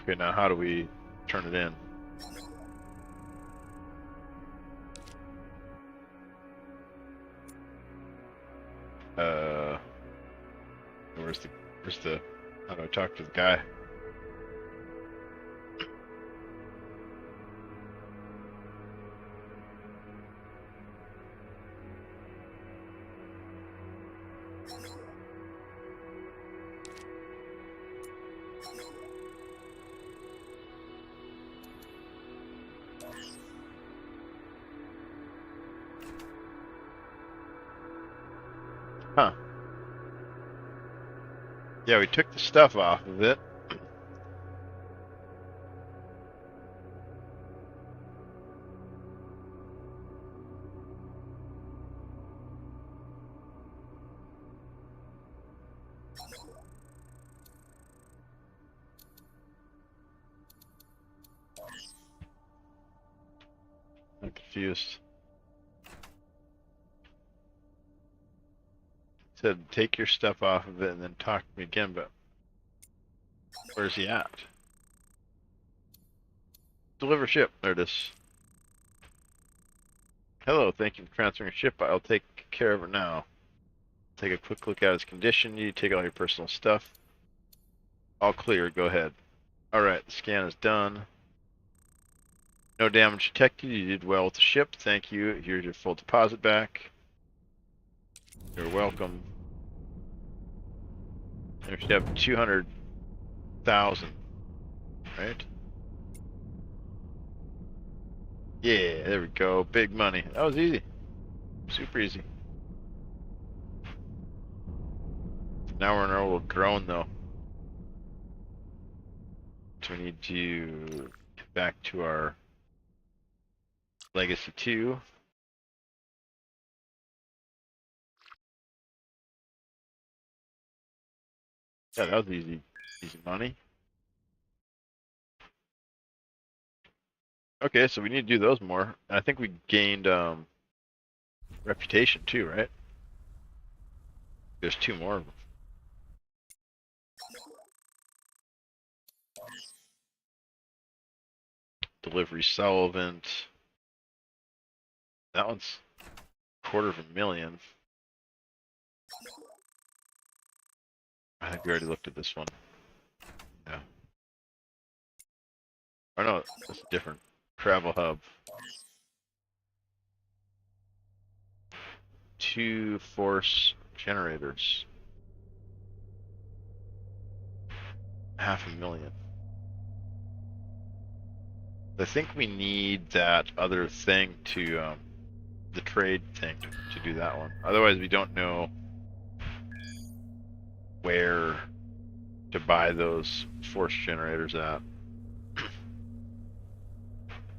Okay, now how do we turn it in? Where's the, how do I talk to the guy? Huh. Yeah, we took the stuff off of it. I'm confused. It said take your stuff off of it and then talk to me again, but where's he at? Deliver ship. There it is. Hello, thank you for transferring a ship. I'll take care of it now. Take a quick look at its condition. You take all your personal stuff. All clear, go ahead. Alright, the scan is done. No damage detected. You did well with the ship. Thank you. Here's your full deposit back. You're welcome. We should have 200,000, right? Yeah, there we go. Big money. That was easy. Super easy. Now we're in our little drone, though. So we need to get back to our Legacy 2. Yeah, that was easy money. Okay, so we need to do those more. I think we gained reputation too, right? There's 2 more of them. Delivery solvent. That one's $250,000. I think we already looked at this one. Yeah. Oh no, that's a different travel hub. 2 force generators. $500,000. I think we need that other thing to, the trade thing to do that one. Otherwise, we don't know where to buy those force generators at.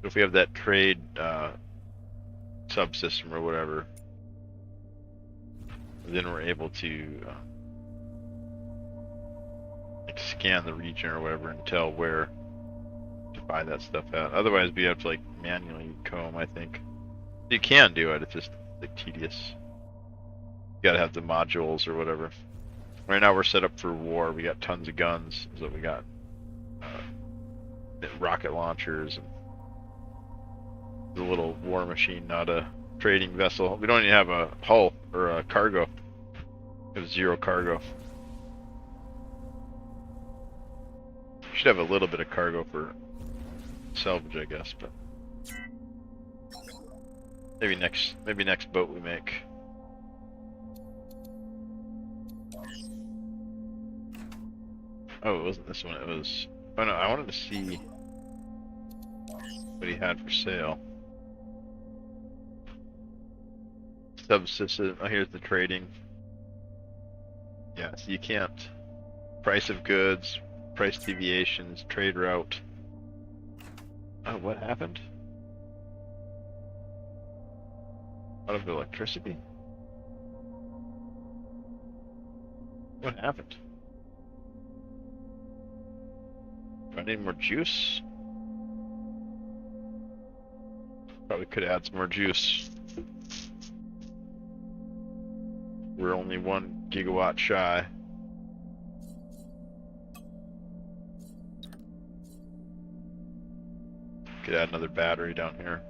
If we have that trade subsystem or whatever, then we're able to like scan the region or whatever and tell where to buy that stuff at. Otherwise, we have to like manually comb. I think you can do it. It's just like tedious. You gotta have the modules or whatever. Right now we're set up for war. We got tons of guns. So we got rocket launchers and the little war machine, not a trading vessel. We don't even have a hull or a cargo. We have 0 cargo. We should have a little bit of cargo for salvage, I guess, but maybe next boat we make. Oh, it wasn't this one. It was. Oh no, I wanted to see what he had for sale. Subsystem. Oh, here's the trading. Yeah, so you can't. Price of goods, price deviations, trade route. Oh, what happened? Out of electricity? What happened? Do I need more juice? Probably could add some more juice. We're only 1 gigawatt shy. Could add another battery down here.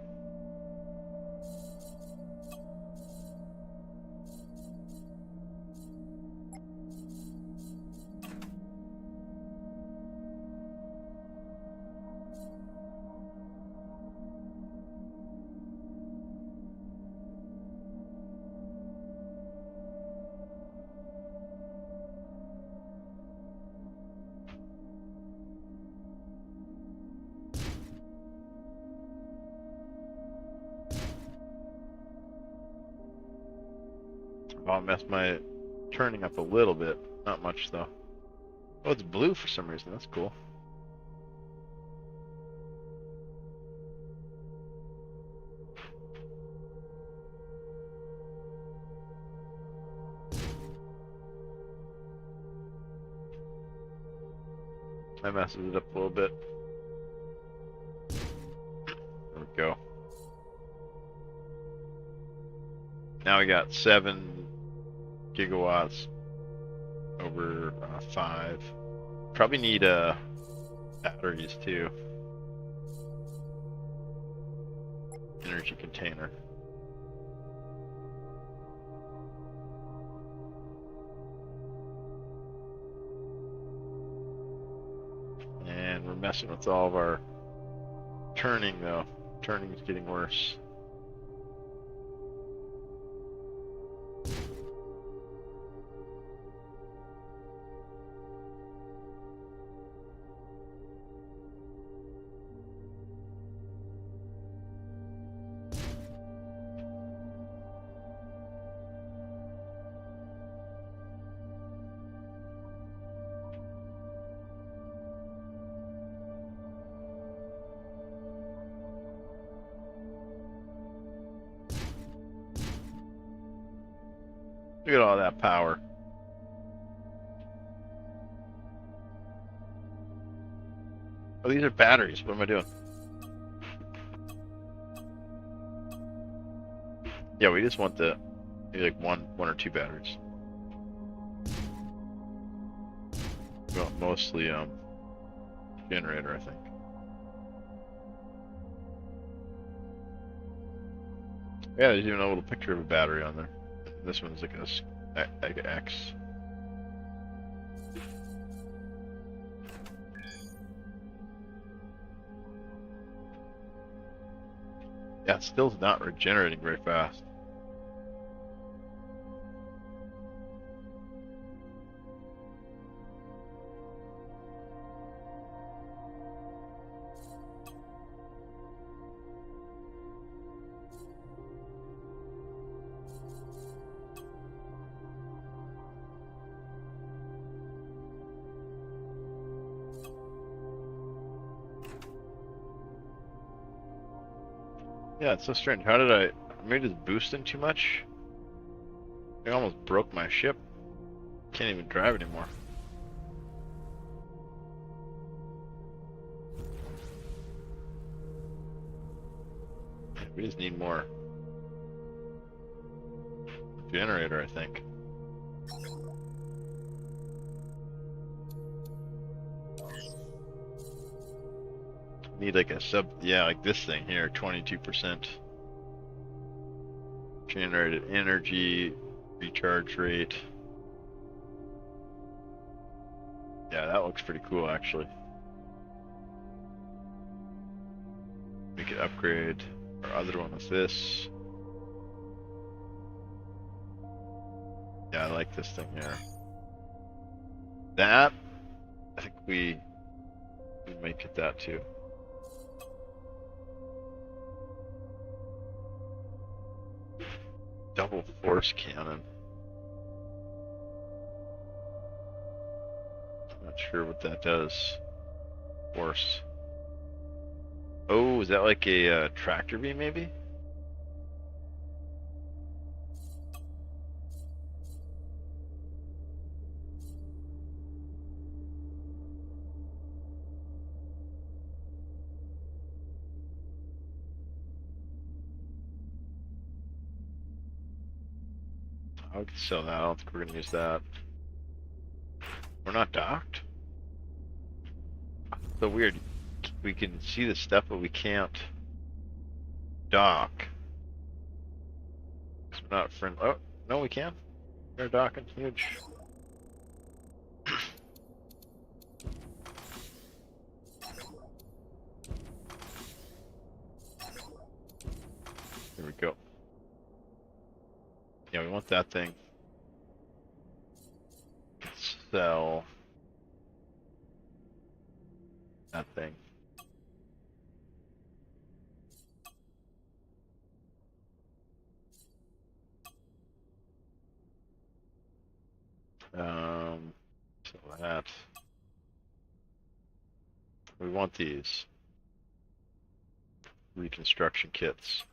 I'll mess my turning up a little bit. Not much though. Oh, it's blue for some reason. That's cool. That messes it up a little bit. There we go. Now we got 7 gigawatts over 5. Probably need batteries too. Energy container. And we're messing with all of our turning though. Turning is getting worse. Look at all that power. Oh, these are batteries. What am I doing? Yeah, we just want the maybe like one or 2 batteries. Well, mostly generator, I think. Yeah, there's even a little picture of a battery on there. This one's like a X. Yeah, it's still not regenerating very fast. Yeah, it's so strange. How did I maybe just boosting too much? I almost broke my ship. Can't even drive anymore. We just need more generator, I think. Need like a yeah, like this thing here, 22%. Generated energy, recharge rate. Yeah, that looks pretty cool actually. We could upgrade our other one with this. Yeah, I like this thing here. That, I think we might get that too. Double force cannon. Not sure what that does. Force. Oh, is that like a tractor beam maybe? I could sell that. I don't think we're gonna use that. We're not docked? So weird. We can see the stuff, but we can't dock. 'Cause we're not friend. Oh, no, we can. We're docking. Huge. Here we go. Yeah, we want that thing. Sell that thing. So that we want these reconstruction kits.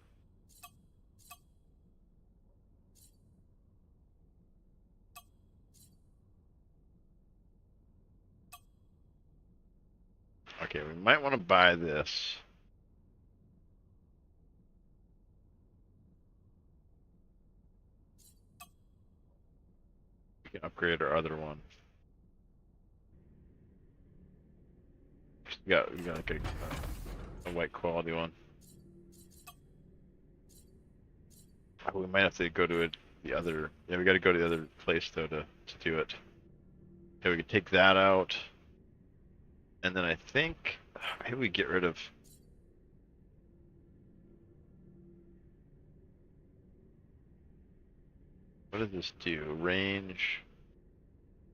Okay, we might want to buy this. We can upgrade our other one. We got like a white quality one. Oh, we might have to go to the other. Yeah, we got to go to the other place though to do it. Okay, we could take that out, and then I think maybe we get rid of. What does this do? Range.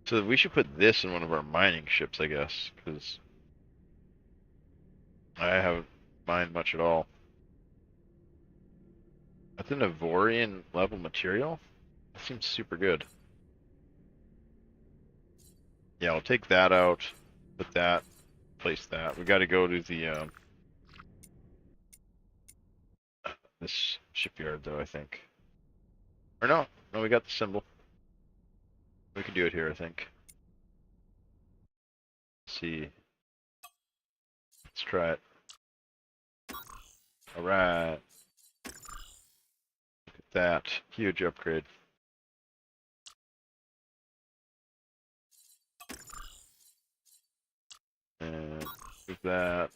So we should put this in one of our mining ships, I guess, because I haven't mined much at all. That's an Ivorian level material? That seems super good. Yeah, I'll take that out, put that, place that. We got to go to the this shipyard though, I think. Or no, we got the symbol. We can do it here, I think. Let's see. Let's try it. All right. Look at that huge upgrade. And with that.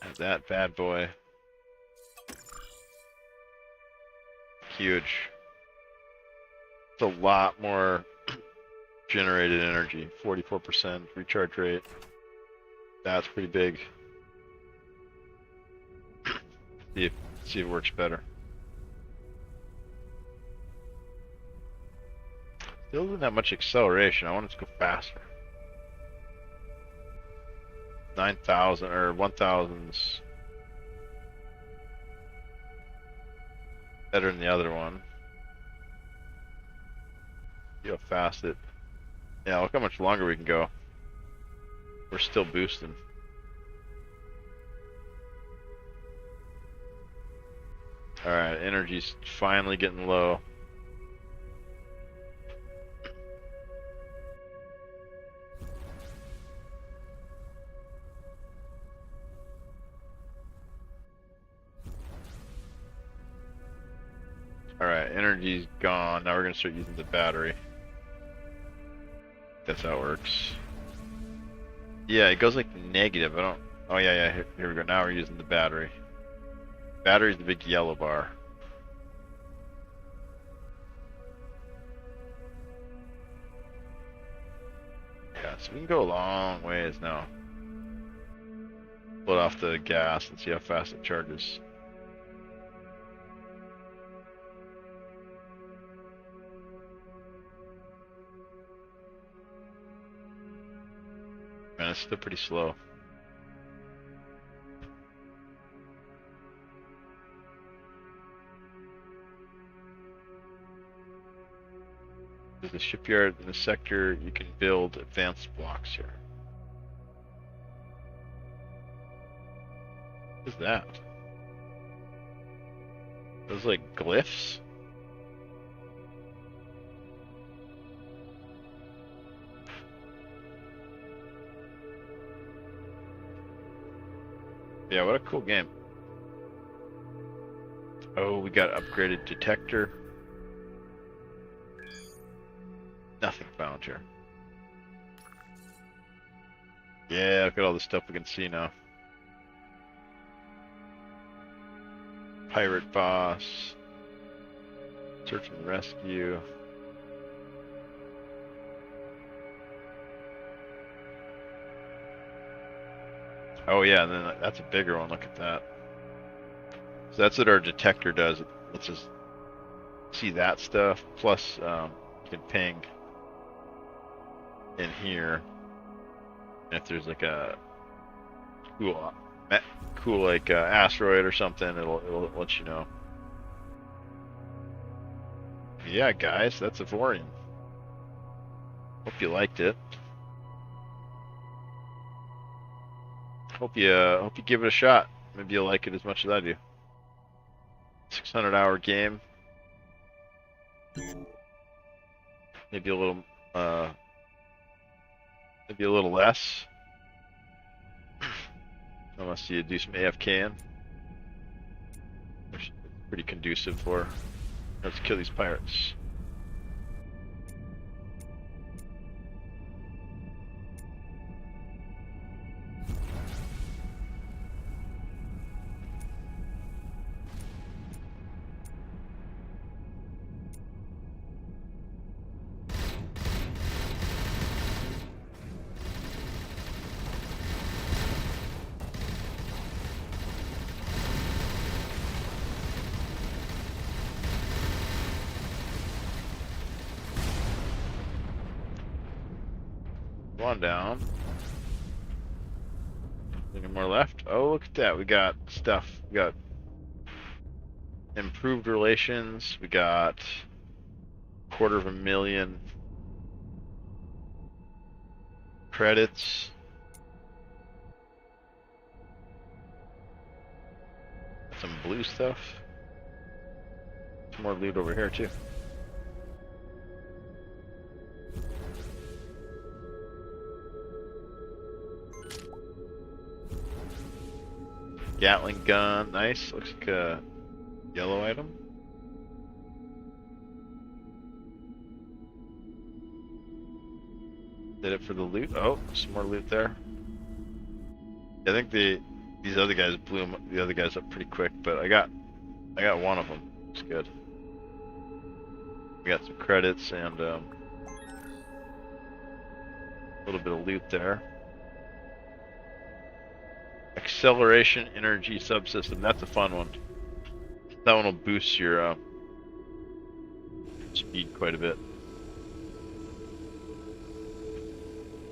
Have that bad boy. Huge. It's a lot more generated energy. 44% recharge rate. That's pretty big. See if it works better. Still doesn't have much acceleration. I want it to go faster. 9,000 or 1,000's better than the other one. See how fast it. Yeah, look how much longer we can go. We're still boosting. Alright, energy's finally getting low. Alright, energy's gone. Now we're gonna start using the battery. That's how it works. Yeah, it goes like negative. I don't. Oh yeah. Here we go. Now we're using the battery. Battery's the big yellow bar. Yeah, so we can go a long ways now. Put off the gas and see how fast it charges. Man, it's still pretty slow. There's a shipyard in the sector. You can build advanced blocks here. What is that? Those like glyphs? Yeah, what a cool game. Oh, we got upgraded detector. Nothing found here. Yeah, look at all the stuff we can see now. Pirate boss. Search and rescue. Oh yeah, and then that's a bigger one. Look at that. So that's what our detector does. It lets us see that stuff. Plus, you can ping in here. And if there's like a cool like asteroid or something, it'll let you know. Yeah, guys, that's Evorian. Hope you liked it. Hope you give it a shot. Maybe you'll like it as much as I do. 600-hour game. Maybe a little less. Unless you do some AFKing, which is pretty conducive for. Let's kill these pirates. Go on down. Any more left? Oh, look at that. We got stuff. We got improved relations. We got 250,000 credits. Some blue stuff. Some more loot over here too. Gatling gun, nice. Looks like a yellow item. Did it for the loot. Oh, some more loot there. I think these other guys blew the other guys up pretty quick, but I got one of them. It's good. We got some credits and a little bit of loot there. Acceleration energy subsystem. That's a fun one. That one will boost your speed quite a bit.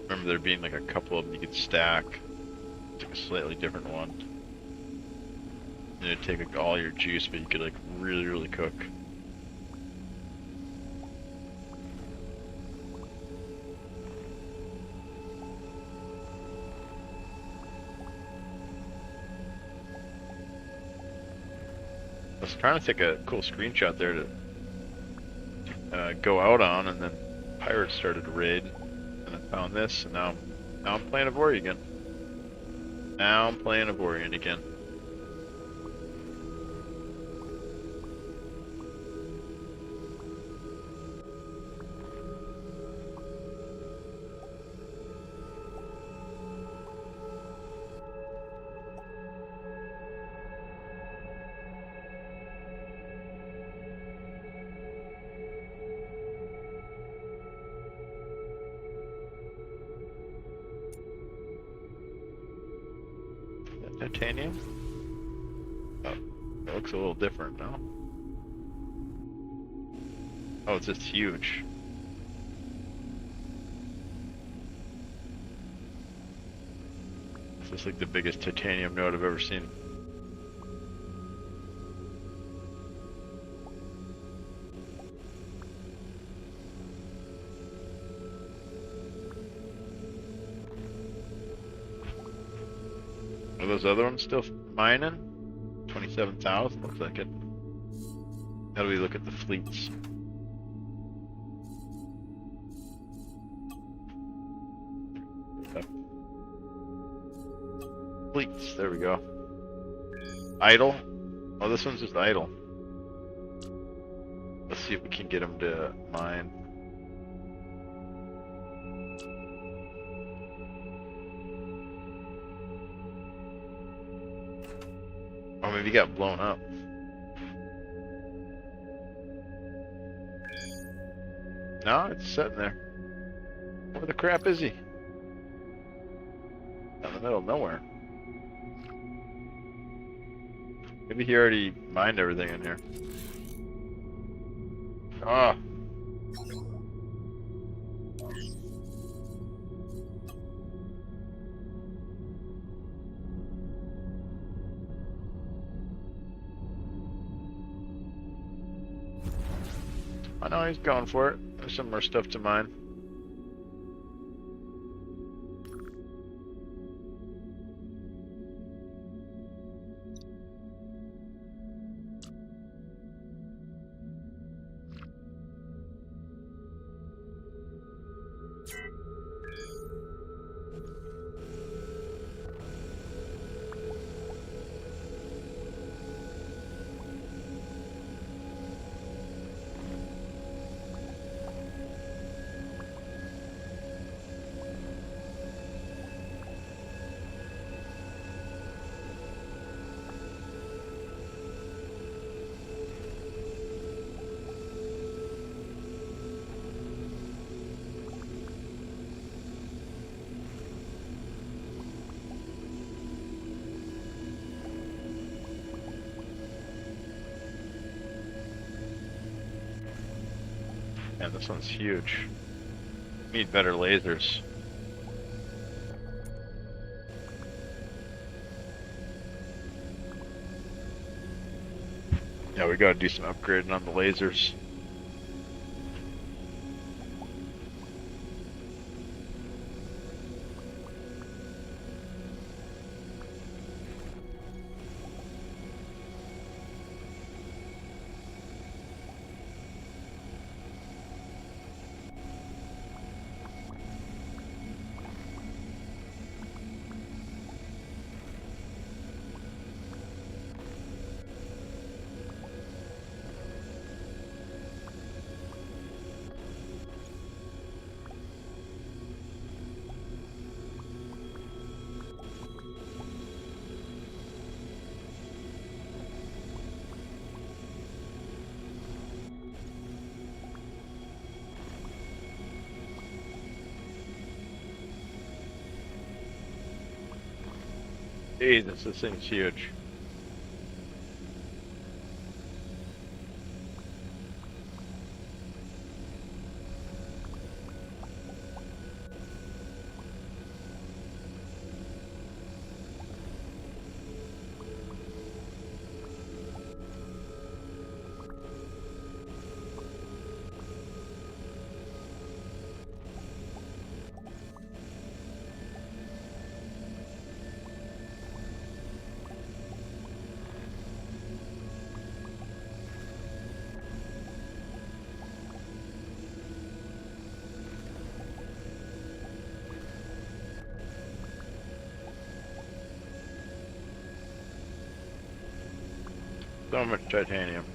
Remember there being like a couple of them you could stack. It's like a slightly different one. And it'd take like all your juice, but you could like really cook. I was trying to take a cool screenshot there to go out on, and then pirates started to raid, and I found this, and now I'm playing Evorian again. Now I'm playing Evorian again. Titanium? Oh, it looks a little different now. Oh, it's just huge. This is like the biggest titanium node I've ever seen. Are those other ones still mining? 27,000 looks like it. How do we look at the fleets? Fleets, there we go. Idle? Oh, this one's just idle. see if we can get him to mine. Oh, maybe he got blown up. No, it's sitting there. Where the crap is he? Out in the middle of nowhere. Maybe he already mined everything in here. Ah. I know he's going for it. There's some more stuff to mine. Man, this one's huge. Need better lasers. Yeah, we gotta do some upgrading on the lasers. Jesus, this thing's huge. So much titanium.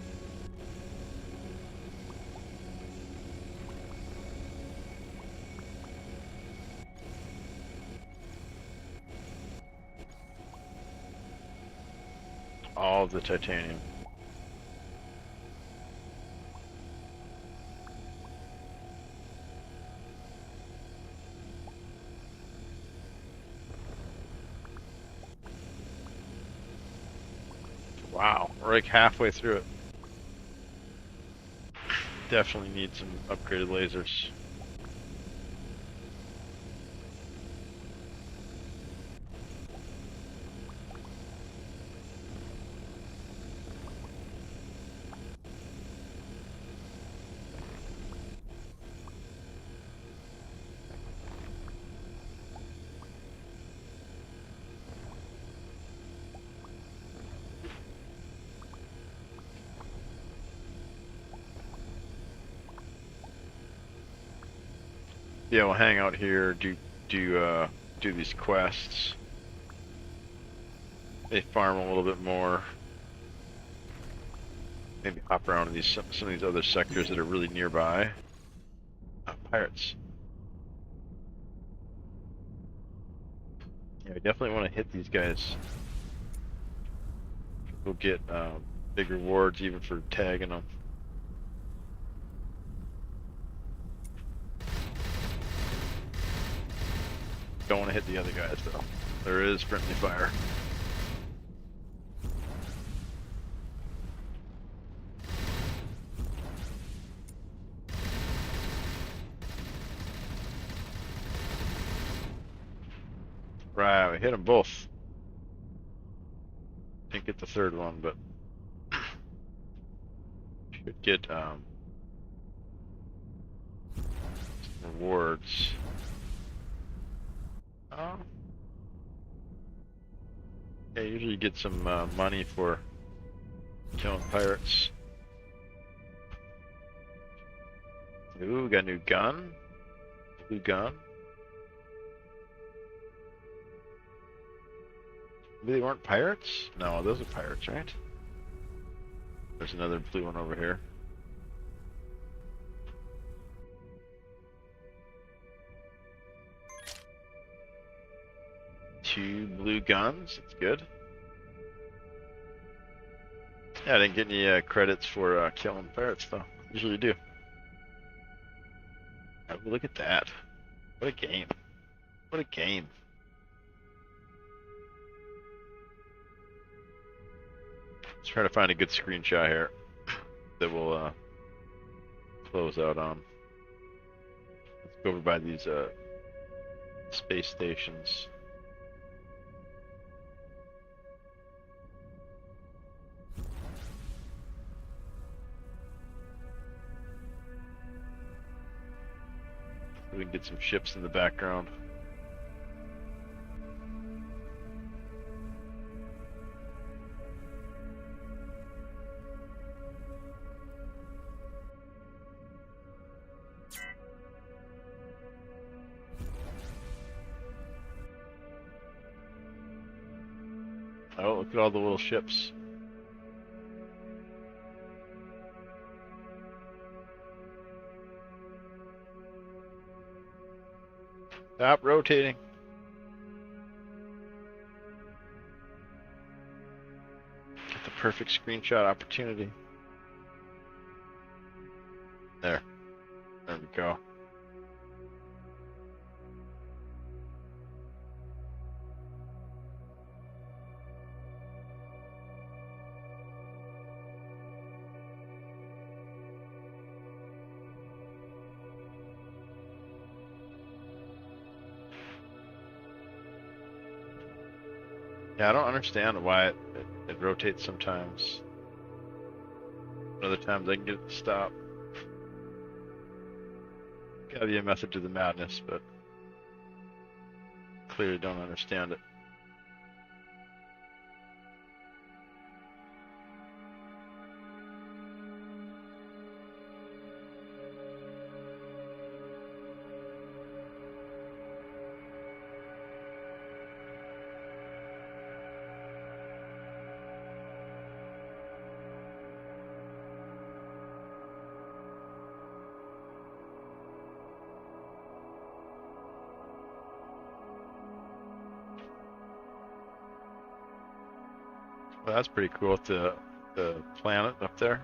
All of the titanium. Wow, we're like halfway through it. Definitely need some upgraded lasers. Yeah, we'll hang out here, do these quests. They farm a little bit more. maybe hop around in these some of these other sectors that are really nearby. Pirates. Yeah, we definitely want to hit these guys. We'll get big rewards even for tagging them. Don't want to hit the other guys though. There is friendly fire. Right, we hit them both. Didn't get the third one, but should get rewards. Yeah, usually you get some money for killing pirates. Ooh, got a new gun. Blue gun. Maybe they weren't pirates? No, those are pirates, right? There's another blue one over here. Two blue guns, that's good. Yeah, I didn't get any credits for killing pirates though. Usually do. Oh, look at that. What a game. What a game. Let's try to find a good screenshot here that we'll close out on. Let's go over by these space stations. We can get some ships in the background. Oh, look at all the little ships. Stop rotating. Get the perfect screenshot opportunity. There. There we go. Yeah, I don't understand why it rotates sometimes. Other times I can get it to stop. Gotta be a method to the madness, but clearly don't understand it. Well, that's pretty cool with the planet up there.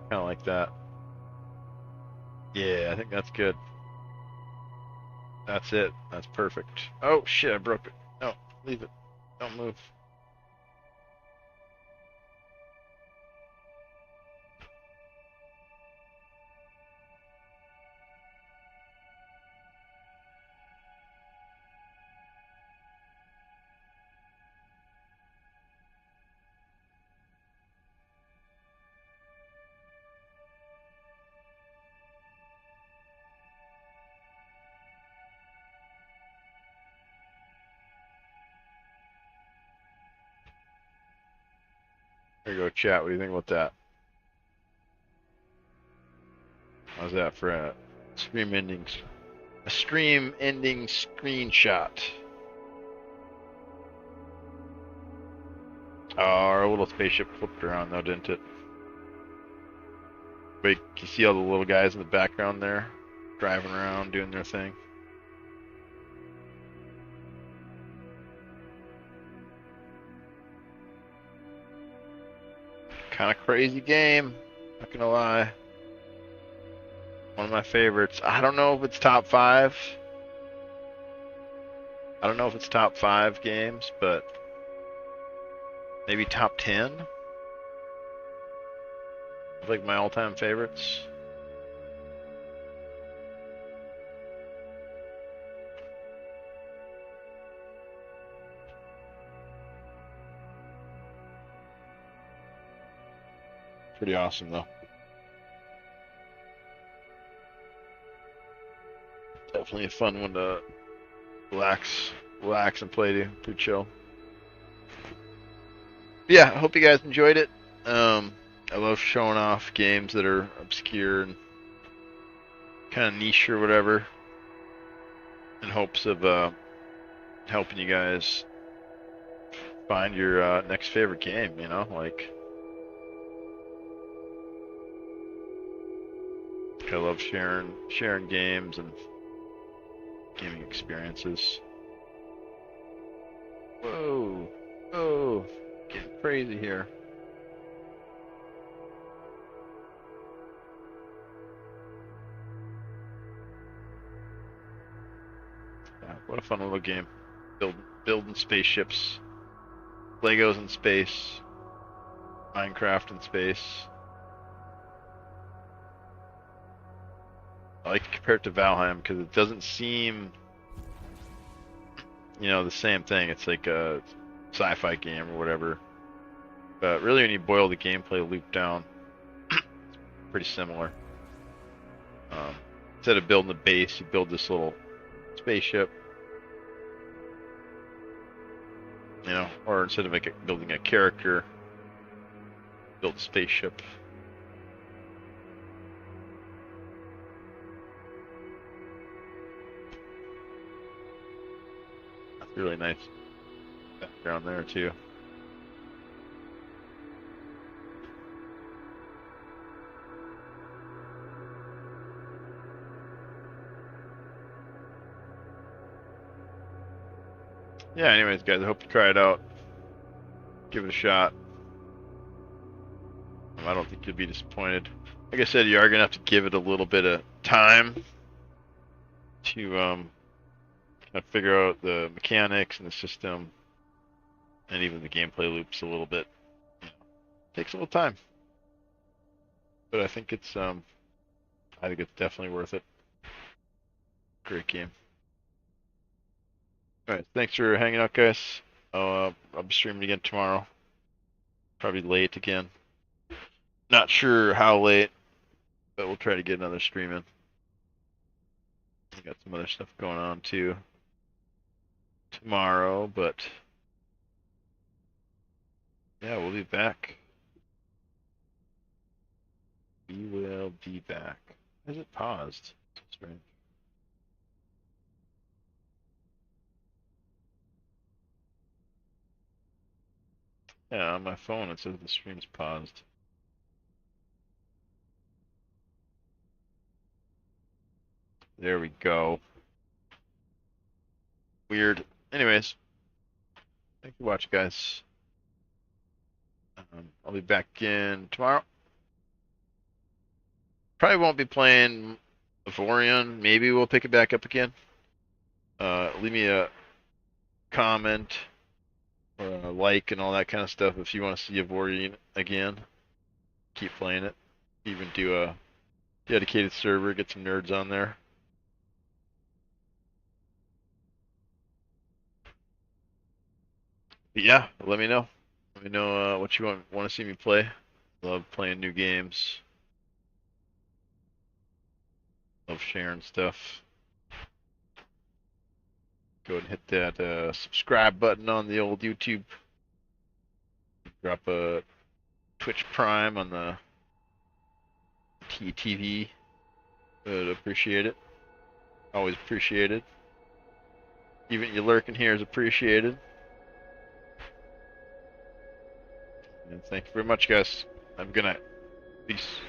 Kind of like that. Yeah, I think that's good. That's it. That's perfect. Oh shit, I broke it. No, leave it. Don't move. There you go, chat. What do you think about that? How's that for a stream ending screenshot? Oh, our little spaceship flipped around though, didn't it? Wait, you see all the little guys in the background there, driving around, doing their thing? Kind of crazy game, not gonna lie. One of my favorites. I don't know if it's top 5. I don't know if it's top 5 games, but maybe top 10. Like my all-time favorites. Pretty awesome though. Definitely a fun one to relax and play to. Pretty chill. Yeah, I hope you guys enjoyed it. I love showing off games that are obscure and kind of niche or whatever, in hopes of helping you guys find your next favorite game. You know, like I love sharing games and gaming experiences. Whoa, whoa, getting crazy here. Yeah, what a fun little game. Building spaceships, Legos in space, Minecraft in space. I like to compare it to Valheim because it doesn't seem, you know, the same thing. It's like a sci-fi game or whatever. But really, when you boil the gameplay loop down, it's pretty similar. Instead of building a base, you build this little spaceship. You know, or instead of building a character, build a spaceship. That's really nice background there too. Yeah, anyways, guys, I hope you try it out. Give it a shot. I don't think you'll be disappointed. Like I said, you are going to have to give it a little bit of time to kind of figure out the mechanics and the system and even the gameplay loops a little bit. Takes a little time. But I think it's definitely worth it. Great game. Alright, thanks for hanging out, guys. I'll be streaming again tomorrow. Probably late again. Not sure how late, but we'll try to get another stream in. I got some other stuff going on too tomorrow, but yeah, we'll be back. We will be back. Is it paused? Strange. Yeah, on my phone it says the stream's paused. There we go. Weird. Anyways, thank you for watching, guys. I'll be back in tomorrow. Probably won't be playing Evorion. Maybe we'll pick it back up again. Leave me a comment or a like and all that kind of stuff if you want to see Evorion again. Keep playing it. Even do a dedicated server, get some nerds on there. But yeah, let me know. Let me know what you want to see me play. Love playing new games. Love sharing stuff. Go ahead and hit that subscribe button on the old YouTube. Drop a Twitch Prime on the TTV. Would appreciate it. Always appreciated. Even you lurking here is appreciated. And thank you very much, guys. Have a good night. Peace.